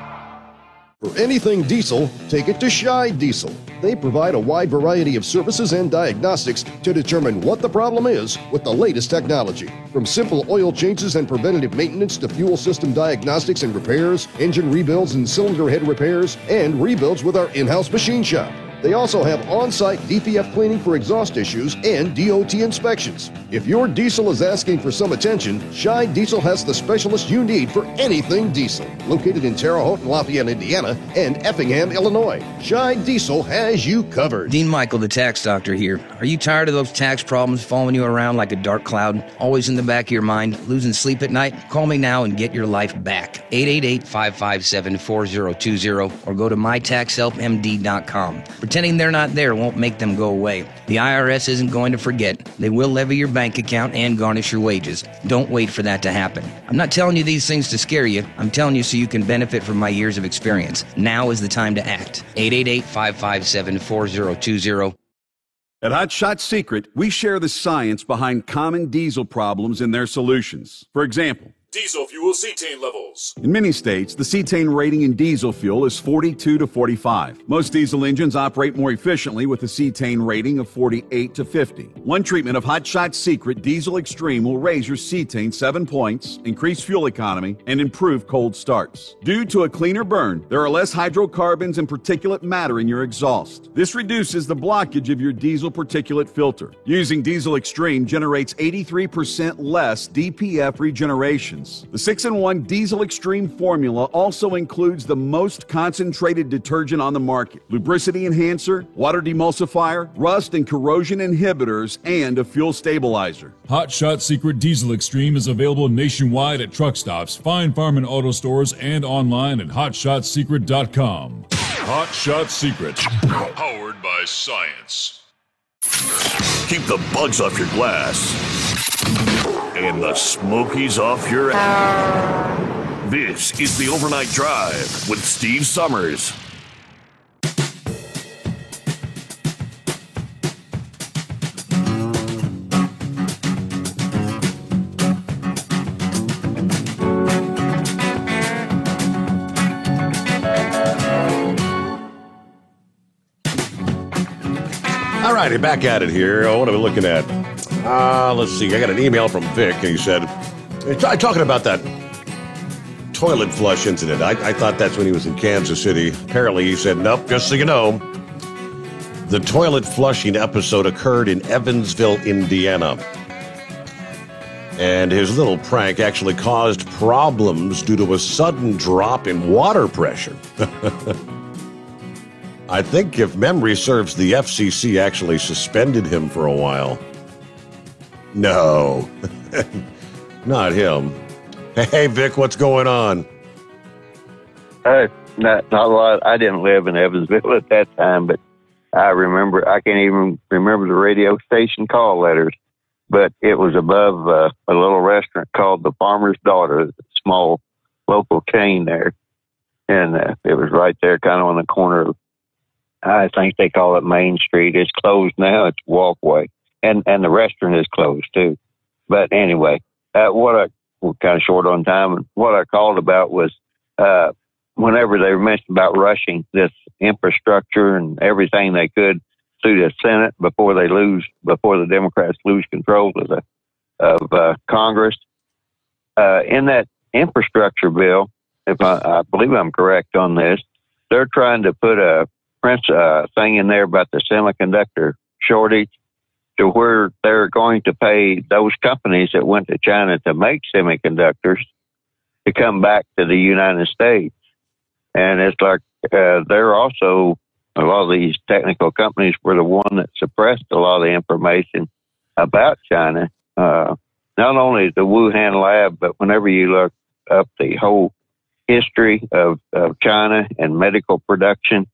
For anything diesel, take it to Scheid Diesel. They provide a wide variety of services and diagnostics to determine what the problem is with the latest technology. From simple oil changes and preventative maintenance to fuel system diagnostics and repairs, engine rebuilds and cylinder head repairs, and rebuilds with our in-house machine shop. They also have on-site DPF cleaning for exhaust issues and DOT inspections. If your diesel is asking for some attention, Scheid Diesel has the specialist you need for anything diesel. Located in Terre Haute and Lafayette, Indiana, and Effingham, Illinois, Scheid Diesel has you covered. Dean Michael, the tax doctor here. Are you tired of those tax problems following you around like a dark cloud, always in the back of your mind, losing sleep at night? Call me now and get your life back. 888-557-4020 or go to mytaxhelpmd.com. Pretending they're not there won't make them go away. The IRS isn't going to forget. They will levy your bank account and garnish your wages. Don't wait for that to happen. I'm not telling you these things to scare you. I'm telling you so you can benefit from my years of experience. Now is the time to act. 888-557-4020. At Hot Shot Secret, we share the science behind common diesel problems and their solutions. For example, Diesel fuel cetane levels. in many states, the cetane rating in diesel fuel is 42 to 45. Most diesel engines operate more efficiently with a cetane rating of 48 to 50. One treatment of Hot Shot Secret Diesel Extreme will raise your cetane 7 points, increase fuel economy, and improve cold starts. Due to a cleaner burn, there are less hydrocarbons and particulate matter in your exhaust. This reduces the blockage of your diesel particulate filter. Using Diesel Extreme generates 83% less DPF regeneration solutions. The 6-in-1 Diesel Extreme formula also includes the most concentrated detergent on the market, lubricity enhancer, water demulsifier, rust and corrosion inhibitors, and a fuel stabilizer. Hot Shot Secret Diesel Extreme is available nationwide at truck stops, fine farm and auto stores, and online at hotshotsecret.com. Hot Shot Secret, powered by science. Keep the bugs off your glass and the smokies off your ass. This is the Overnight Drive with Steve Summers. All righty, back at it here. What are we looking at? Let's see. I got an email from Vic, and he said, talking about that toilet flush incident. I thought that's when he was in Kansas City. Apparently, he said, nope, just so you know, the toilet flushing episode occurred in Evansville, Indiana. And his little prank actually caused problems due to a sudden drop in water pressure. I think if memory serves, the FCC actually suspended him for a while. No, not him. Hey, Vic, what's going on? Not a lot. I didn't live in Evansville at that time, but I can't even remember the radio station call letters, but it was above a little restaurant called the Farmer's Daughter, a small local chain there. And it was right there kind of on the corner of, I think they call it Main Street. It's closed now. It's Walkway. And the restaurant is closed too. But anyway, we're kind of short on time. What I called about was, whenever they mentioned about rushing this infrastructure and everything they could through the Senate before the Democrats lose control of Congress, in that infrastructure bill, if I believe I'm correct on this, they're trying to put a thing in there about the semiconductor shortage to where they're going to pay those companies that went to China to make semiconductors to come back to the United States. And it's like they're also, a lot of these technical companies were the one that suppressed a lot of the information about China. Not only the Wuhan lab, but whenever you look up the whole history of China and medical production,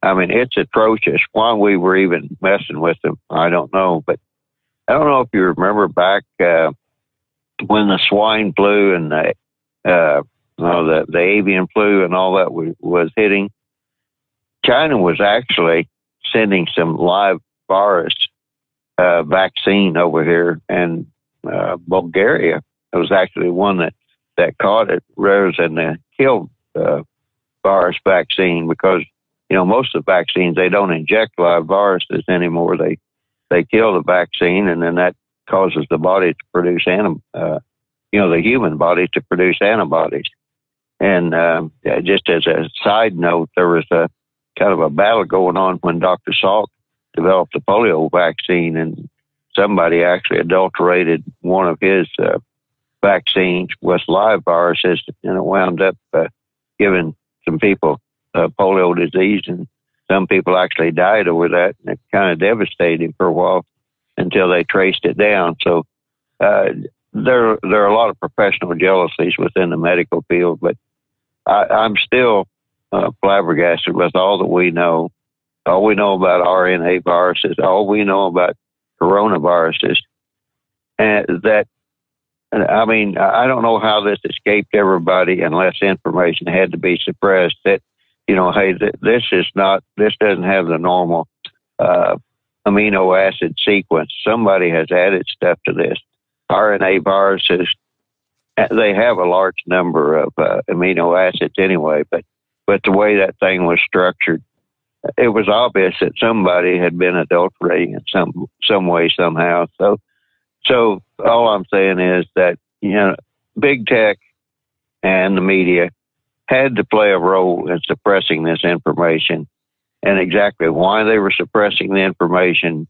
I mean, it's atrocious. Why we were even messing with them, I don't know. But I don't know if you remember back when the swine flu and the avian flu and all that was hitting. China was actually sending some live virus vaccine over here, and Bulgaria was actually one that caught it rather than the killed virus vaccine, because most of the vaccines, they don't inject live viruses anymore. They kill the vaccine, and then that causes the body to produce the human body to produce antibodies. And just as a side note, there was a kind of a battle going on when Dr. Salk developed the polio vaccine, and somebody actually adulterated one of his vaccines with live viruses, and it wound up giving some people polio disease, and some people actually died over that, and it kind of devastated him for a while until they traced it down. So there are a lot of professional jealousies within the medical field, but I'm still flabbergasted with all that we know. All we know about RNA viruses, all we know about coronaviruses, and that, I mean, I don't know how this escaped everybody unless information had to be suppressed. That, hey, this doesn't have the normal amino acid sequence. Somebody has added stuff to this. RNA viruses, they have a large number of amino acids anyway, but the way that thing was structured, it was obvious that somebody had been adulterating it some way, somehow. So all I'm saying is that, big tech and the media had to play a role in suppressing this information, and exactly why they were suppressing the information,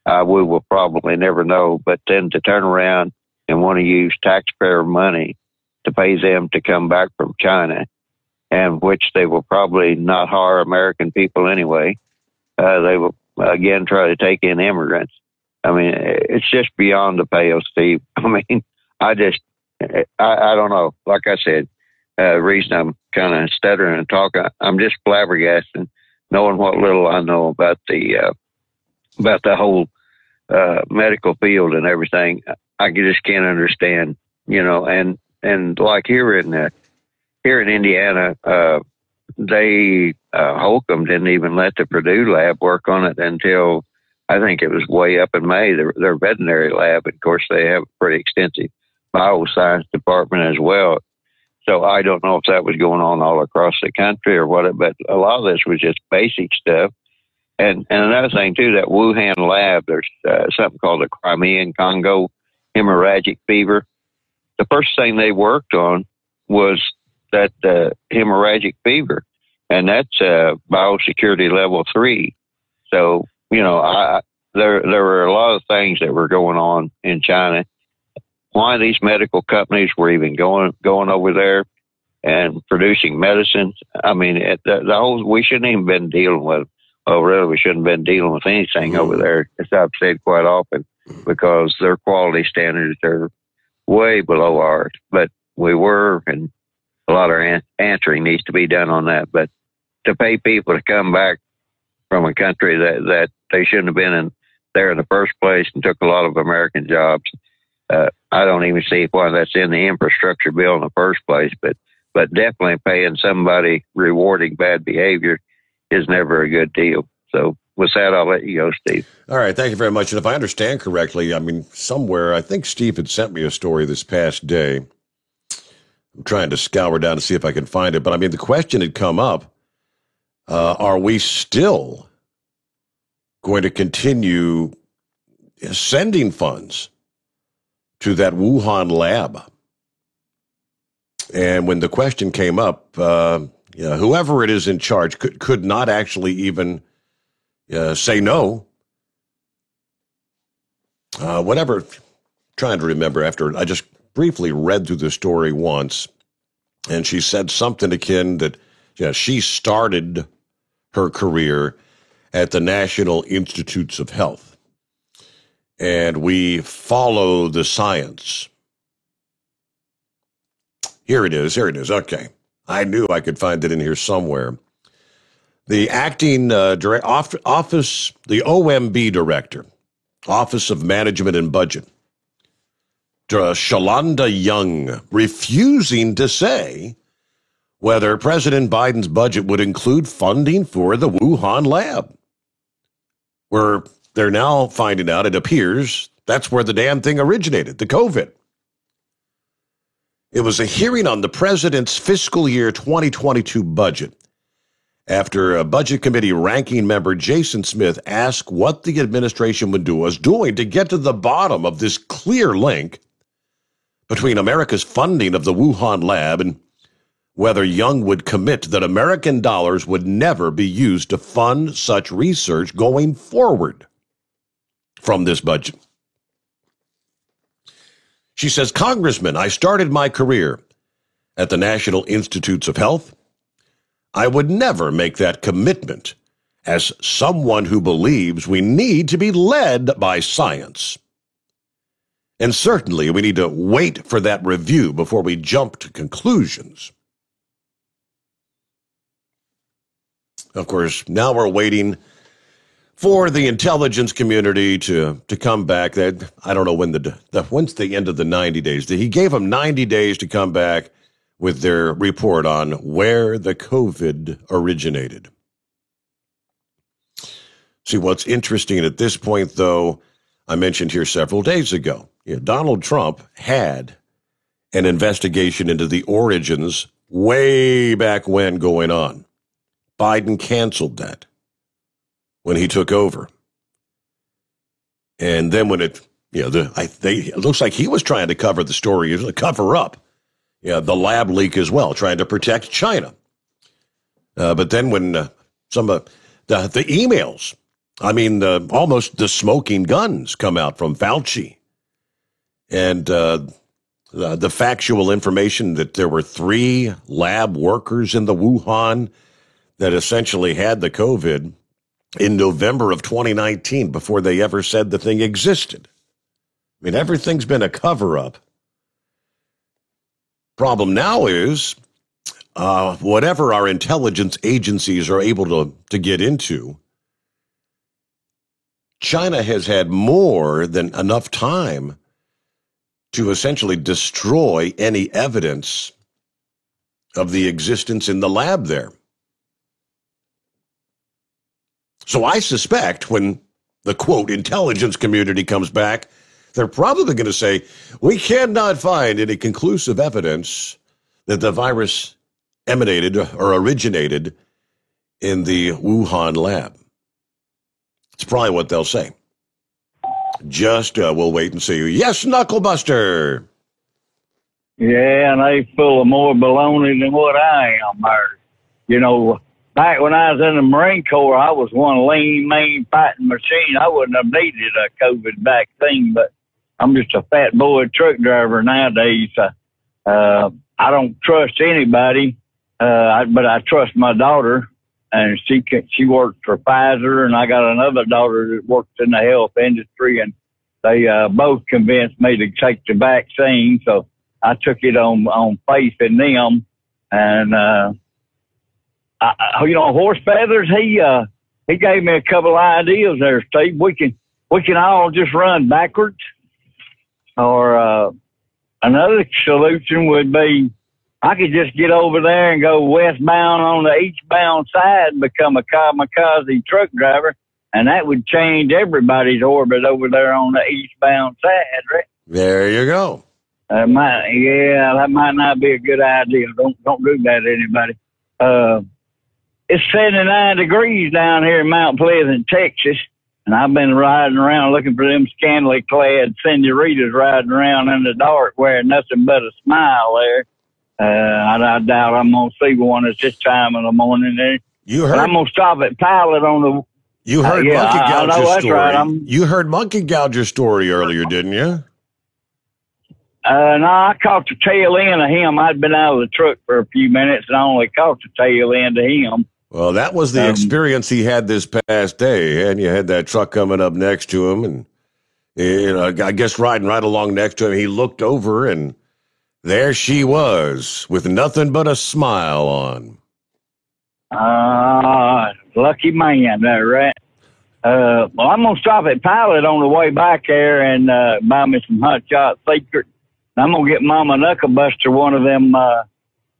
we will probably never know. But then to turn around and want to use taxpayer money to pay them to come back from China, and which they will probably not hire American people anyway. They will, again, try to take in immigrants. I mean, it's just beyond the pale, Steve. I mean, I don't know. Like I said, the reason I'm kind of stuttering and talking, I'm just flabbergasted knowing what little I know about the whole medical field and everything. I just can't understand, and like here in Indiana, they Holcomb didn't even let the Purdue lab work on it until I think it was way up in May. Their veterinary lab, of course, they have a pretty extensive bioscience department as well. So I don't know if that was going on all across the country or what, but a lot of this was just basic stuff. And another thing too, that Wuhan lab, there's something called the Crimean Congo hemorrhagic fever. The first thing they worked on was that hemorrhagic fever, and that's biosecurity level 3. So, there were a lot of things that were going on in China. Why these medical companies were even going over there and producing medicines. I mean, the whole, we shouldn't even been dealing with, really, we shouldn't have been dealing with anything over there, as I've said quite often, because their quality standards are way below ours. But we were, and a lot of answering needs to be done on that. But to pay people to come back from a country that they shouldn't have been there in the first place and took a lot of American jobs, I don't even see why that's in the infrastructure bill in the first place. But definitely paying somebody rewarding bad behavior is never a good deal. So with that, I'll let you go, Steve. All right. Thank you very much. And if I understand correctly, I mean, somewhere, I think Steve had sent me a story this past day. I'm trying to scour down to see if I can find it. But I mean, the question had come up, are we still going to continue sending funds to that Wuhan lab? And when the question came up, whoever it is in charge could not actually even say no. Whatever, trying to remember after I just briefly read through the story once, and she said something akin that she started her career at the National Institutes of Health, and we follow the science. Here it is. Okay. I knew I could find it in here somewhere. The acting office, the OMB director, Office of Management and Budget, Shalanda Young, refusing to say whether President Biden's budget would include funding for the Wuhan lab, where they're now finding out, it appears, that's where the damn thing originated, the COVID. It was a hearing on the president's fiscal year 2022 budget after a budget committee ranking member Jason Smith asked what the administration was doing to get to the bottom of this clear link between America's funding of the Wuhan lab and whether Young would commit that American dollars would never be used to fund such research going forward from this budget. She says, Congressman, I started my career at the National Institutes of Health. I would never make that commitment as someone who believes we need to be led by science. And certainly we need to wait for that review before we jump to conclusions. Of course, now we're waiting for the intelligence community to come back. I don't know when's the end of the 90 days. He gave them 90 days to come back with their report on where the COVID originated. See, what's interesting at this point, though, I mentioned here several days ago, Donald Trump had an investigation into the origins way back when going on. Biden canceled that when he took over. And then when it looks like he was trying to cover the story, cover up the lab leak as well, trying to protect China. But then when some of the emails, almost the smoking guns come out from Fauci. And the factual information that there were 3 lab workers in the Wuhan that essentially had the COVID in November of 2019 before they ever said the thing existed. I mean, everything's been a cover-up. Problem now is, whatever our intelligence agencies are able to get into, China has had more than enough time to essentially destroy any evidence of the existence in the lab there. So I suspect when the, quote, intelligence community comes back, they're probably going to say, we cannot find any conclusive evidence that the virus emanated or originated in the Wuhan lab. It's probably what they'll say. Just we'll wait and see. Yes, Knucklebuster. Yeah, and they full of more baloney than what I am. You know, back when I was in the Marine Corps, I was one lean, mean fighting machine. I wouldn't have needed a COVID vaccine, but I'm just a fat boy truck driver nowadays. I don't trust anybody, but I trust my daughter, and she works for Pfizer, and I got another daughter that works in the health industry, and they both convinced me to take the vaccine, so I took it on faith in them. And you know, Horse Feathers, he gave me a couple of ideas there, Steve. We can all just run backwards, or another solution would be I could just get over there and go westbound on the eastbound side and become a kamikaze truck driver, and that would change everybody's orbit over there on the eastbound side, right? There you go. That might not be a good idea. Don't do that, anybody. It's 79 degrees down here in Mount Pleasant, Texas, and I've been riding around looking for them scantily clad senoritas riding around in the dark wearing nothing but a smile there. I doubt I'm going to see one at this time in the morning. I'm going to stop at Pilot on the... You heard Monkey Gouger's story. Right. You heard Monkey Gouger's story earlier, didn't you? No, I caught the tail end of him. I'd been out of the truck for a few minutes, and I only caught the tail end of him. Well, that was the experience he had this past day, and you had that truck coming up next to him, and I guess riding right along next to him, he looked over, and there she was, with nothing but a smile on. Lucky man there, right? Well, I'm going to stop at Pilot on the way back there and buy me some Hot Shot Secret. I'm going to get Mama Knucklebuster one of them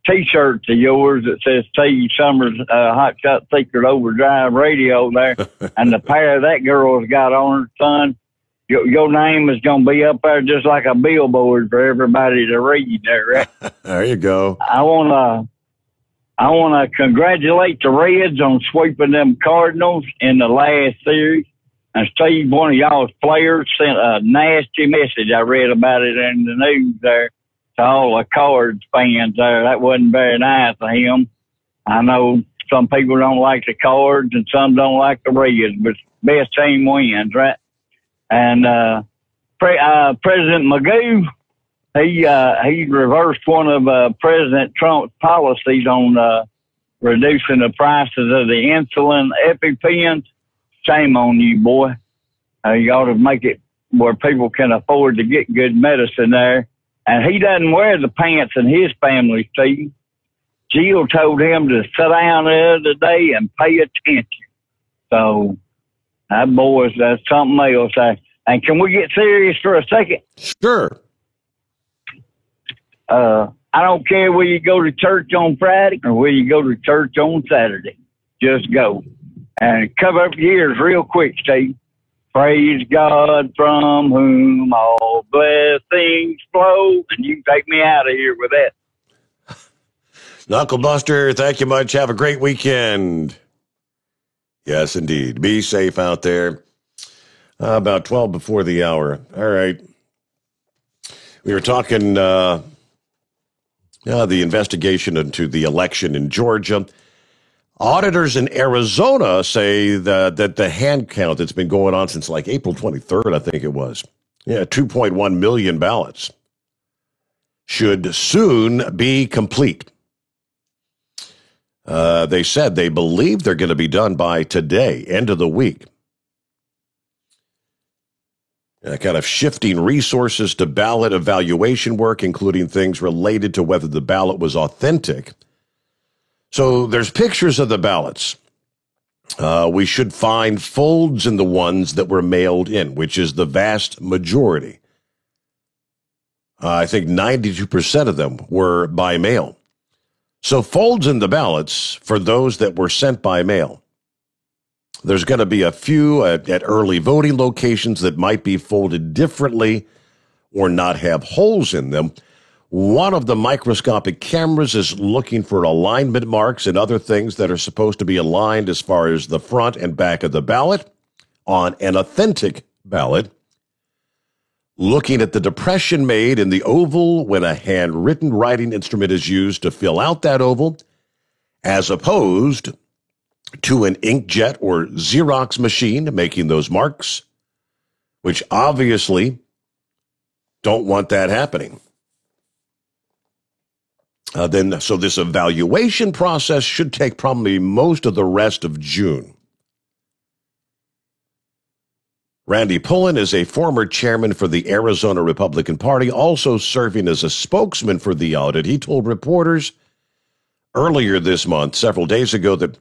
T-shirts of yours that says T. Summers Hot Shot Secret Overdrive Radio there. And the pair that girl's got on her, son, your name is going to be up there just like a billboard for everybody to read there, right? There you go. I want to congratulate the Reds on sweeping them Cardinals in the last series. And Steve, one of y'all's players, sent a nasty message. I read about it in the news there to all the Cards fans there. That wasn't very nice of him. I know some people don't like the Cards and some don't like the Reds, but best team wins, right? And President Magoo, he reversed one of President Trump's policies on reducing the prices of the insulin EpiPens. Shame on you, boy. You ought to make it where people can afford to get good medicine there. And he doesn't wear the pants in his family, Steve. Jill told him to sit down the other day and pay attention. So that boy's that's something else. And can we get serious for a second? Sure. I don't care whether you go to church on Friday or whether you go to church on Saturday. Just go. And cover up your ears real quick, Steve. Praise God from whom all blessings flow. And you can take me out of here with that. Knucklebuster, thank you much. Have a great weekend. Yes, indeed. Be safe out there. About 12 before the hour. All right. We were talking the investigation into the election in Georgia. Auditors in Arizona say that the hand count that's been going on since like April 23rd, I think it was. 2.1 million ballots. should soon be complete. They said they believe they're going to be done by today, end of the week. Kind of shifting resources to ballot evaluation work, including things related to whether the ballot was authentic. So there's pictures of the ballots. We should find folds in the ones that were mailed in, which is the vast majority. I think 92% of them were by mail. So folds in the ballots for those that were sent by mail. There's going to be a few at early voting locations that might be folded differently or not have holes in them. One of the microscopic cameras is looking for alignment marks and other things that are supposed to be aligned as far as the front and back of the ballot on an authentic ballot. Looking at the depression made in the oval when a handwritten writing instrument is used to fill out that oval, as opposed to an inkjet or Xerox machine making those marks, which obviously don't want that happening. So this evaluation process should take probably most of the rest of June. Randy Pullen is a former chairman for the Arizona Republican Party, also serving as a spokesman for the audit. He told reporters earlier this month, several days ago, that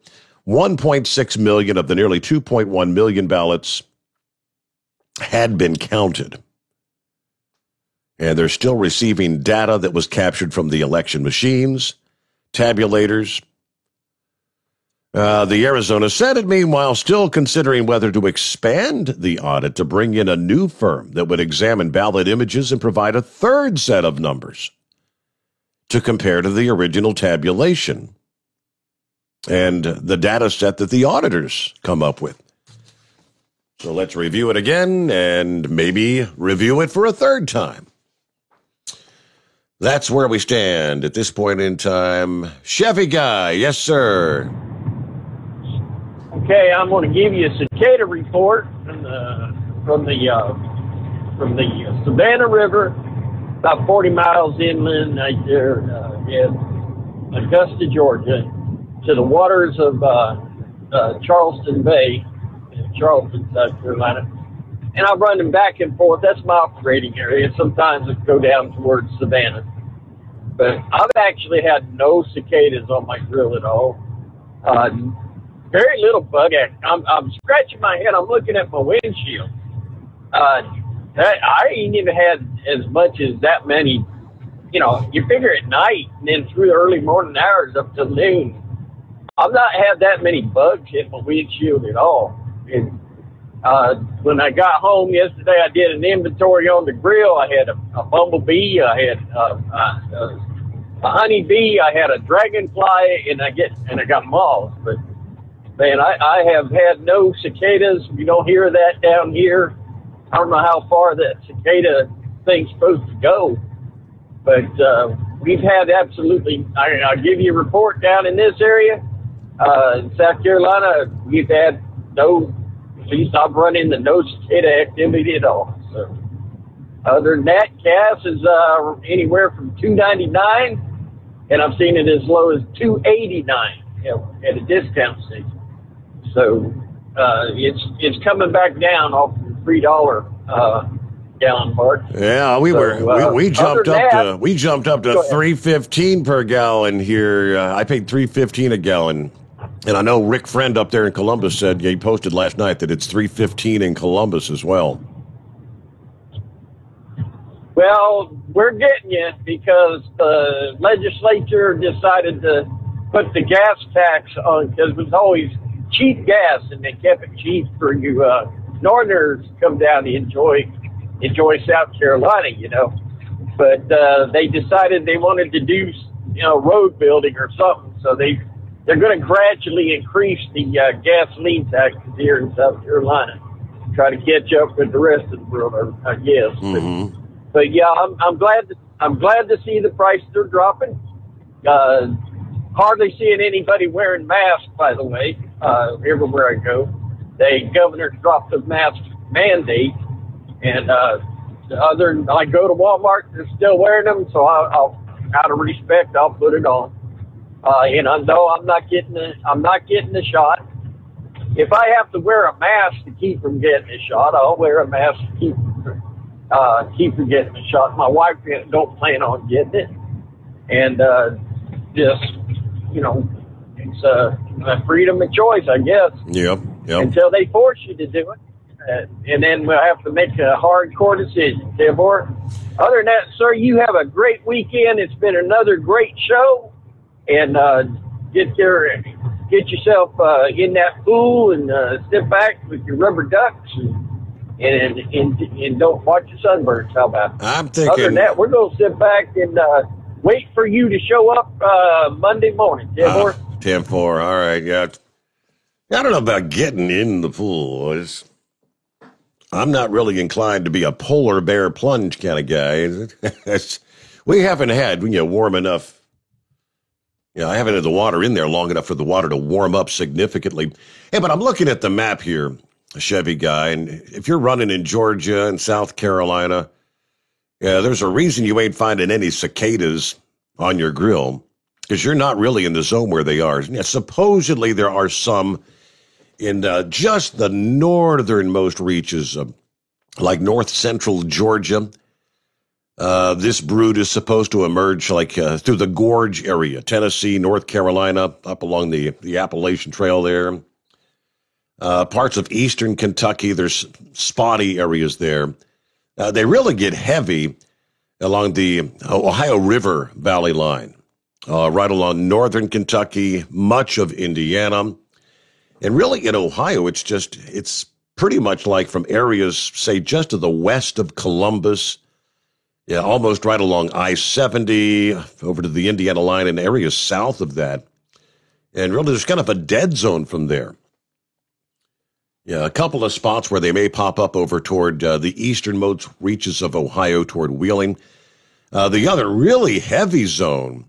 1.6 million of the nearly 2.1 million ballots had been counted. And they're still receiving data that was captured from the election machines, tabulators. The Arizona Senate, meanwhile, still considering whether to expand the audit to bring in a new firm that would examine ballot images and provide a third set of numbers to compare to the original tabulation and the data set that the auditors come up with. So let's review it again and maybe review it for a third time. That's where we stand at this point in time. Chevy Guy, yes, sir. Okay, I'm going to give you a cicada report from the Savannah River, about 40 miles inland right there in Augusta, Georgia, to the waters of Charleston Bay, in Charleston, South Carolina. And I run them back and forth. That's my operating area. Sometimes I go down towards Savannah. But I've actually had no cicadas on my grill at all. Very little bug act. I'm scratching my head. I'm looking at my windshield. I ain't even had as much as that many. You know, you figure at night and then through the early morning hours up to noon, I've not had that many bugs hit my windshield at all. And when I got home yesterday, I did an inventory on the grill. I had a bumblebee. I had a honeybee. I had a dragonfly, and I got moths. But man, I have had no cicadas. We don't hear that down here. I don't know how far that cicada thing's supposed to go, but we've had absolutely. I'll give you a report down in this area, in South Carolina. We've had no. At least I've run into no cicada activity at all. So, other than that, gas is anywhere from $2.99, and I've seen it as low as $2.89 at a discount station. So it's coming back down off the $3 gallon mark. Yeah, we jumped up to $3.15 per gallon here. I paid $3.15 a gallon. And I know Rick Friend up there in Columbus said, he posted last night that it's $3.15 in Columbus as well. Well, we're getting you because the legislature decided to put the gas tax on, because it was always cheap gas, and they kept it cheap for you Northerners to come down and enjoy South Carolina, you know. But they decided they wanted to do, road building or something, so they're going to gradually increase the gasoline taxes here in South Carolina, try to catch up with the rest of the world, I guess. Mm-hmm. But yeah, I'm glad to see the prices are dropping. Hardly seeing anybody wearing masks, by the way, everywhere I go. The governor dropped the mask mandate, and I go to Walmart, they're still wearing them, so I'll out of respect, I'll put it on. And I know I'm not getting the shot. If I have to wear a mask to keep from getting the shot, I'll wear a mask to keep from getting the shot. My wife don't plan on getting it, and just it's a freedom of choice, I guess. Yep. Until they force you to do it, and then we'll have to make a hardcore decision. Therefore, other than that, sir, you have a great weekend. It's been another great show, and get yourself in that pool and sit back with your rubber ducks and don't watch the sunbirds. How about it? I'm thinking. Other than that, we're going to sit back and wait for you to show up Monday morning. 10-4. All right. Yeah. I don't know about getting in the pool. I'm not really inclined to be a polar bear plunge kind of guy. We haven't had warm enough. I haven't had the water in there long enough for the water to warm up significantly. Hey, but I'm looking at the map here, Chevy guy, and if you're running in Georgia and South Carolina, there's a reason you ain't finding any cicadas on your grill, because you're not really in the zone where they are. Supposedly there are some in just the northernmost reaches of like north central Georgia. This brood is supposed to emerge through the gorge area, Tennessee, North Carolina, up along the Appalachian Trail there. Parts of eastern Kentucky, there's spotty areas there. They really get heavy along the Ohio River Valley line, right along northern Kentucky, much of Indiana. And really in Ohio, it's pretty much like from areas, say, just to the west of Columbus, almost right along I-70, over to the Indiana line and areas south of that. And really there's kind of a dead zone from there. A couple of spots where they may pop up over toward the easternmost reaches of Ohio toward Wheeling. The other really heavy zone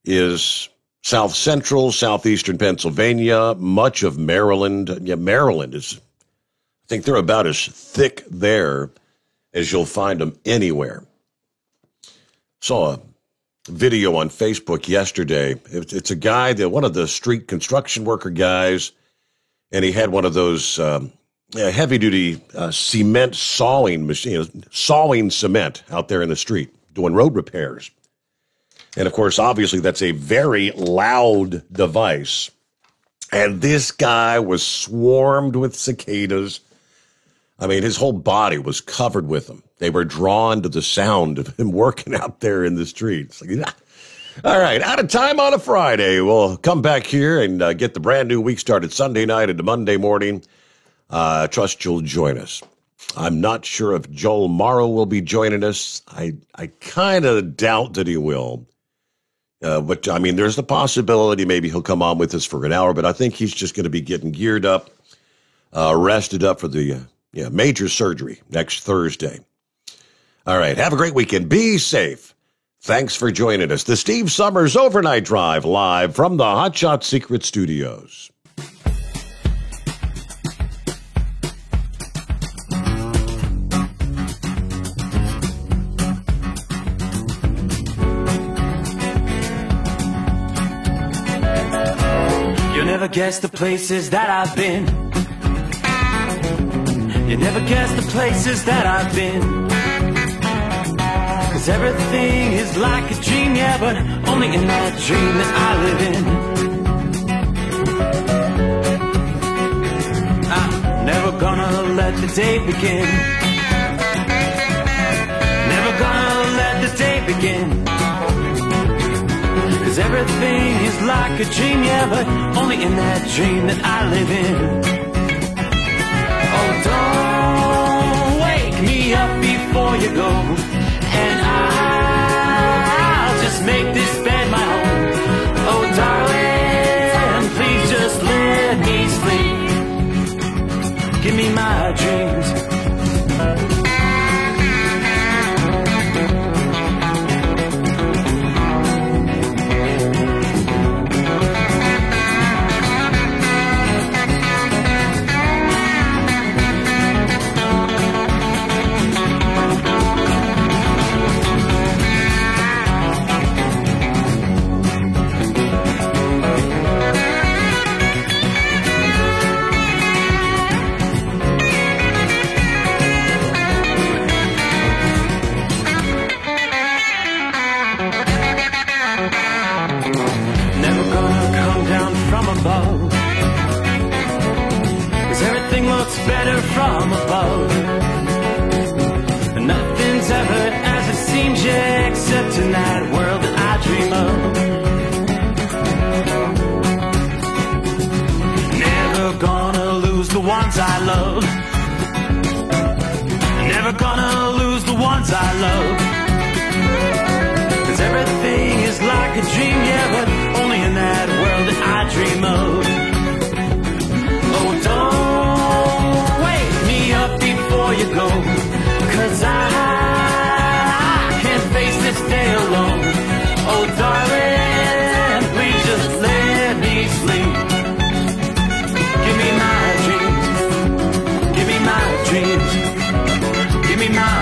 is south central, southeastern Pennsylvania, much of Maryland. Maryland is, I think they're about as thick there as you'll find them anywhere. Saw a video on Facebook yesterday. It's a guy, one of the street construction worker guys, and he had one of those heavy-duty cement sawing machines, sawing cement out there in the street, doing road repairs. And, of course, obviously, that's a very loud device. And this guy was swarmed with cicadas. I mean, his whole body was covered with them. They were drawn to the sound of him working out there in the streets. All right, out of time on a Friday. We'll come back here and get the brand new week started Sunday night into Monday morning. Trust you'll join us. I'm not sure if Joel Morrow will be joining us. I kind of doubt that he will. But, I mean, there's the possibility maybe he'll come on with us for an hour, but I think he's just going to be getting geared up, rested up for the major surgery next Thursday. All right, have a great weekend. Be safe. Thanks for joining us. The Steve Summers Overnight Drive live from the Hot Shot Secret Studios. You'll never guess the places that I've been. You never guess the places that I've been. 'Cause everything is like a dream, yeah, but only in that dream that I live in. I'm never gonna let the day begin. Never gonna let the day begin. 'Cause everything is like a dream, yeah, but only in that dream that I live in. Oh, don't wake me up before you go, and I'll just make this bed my home. Oh, darling, please just let me sleep. Give me my dreams. it's better from above. Nothing's ever as it seems, yeah, except in that world that I dream of. Never gonna lose the ones I love. Never gonna lose the ones I love. 'Cause everything is like a dream, yeah, but only in that world that I dream of. Oh, don't wake me up before you go, 'cause I can't face this day alone. Oh, darling, please just let me sleep. Give me my dreams. Give me my dreams. Give me my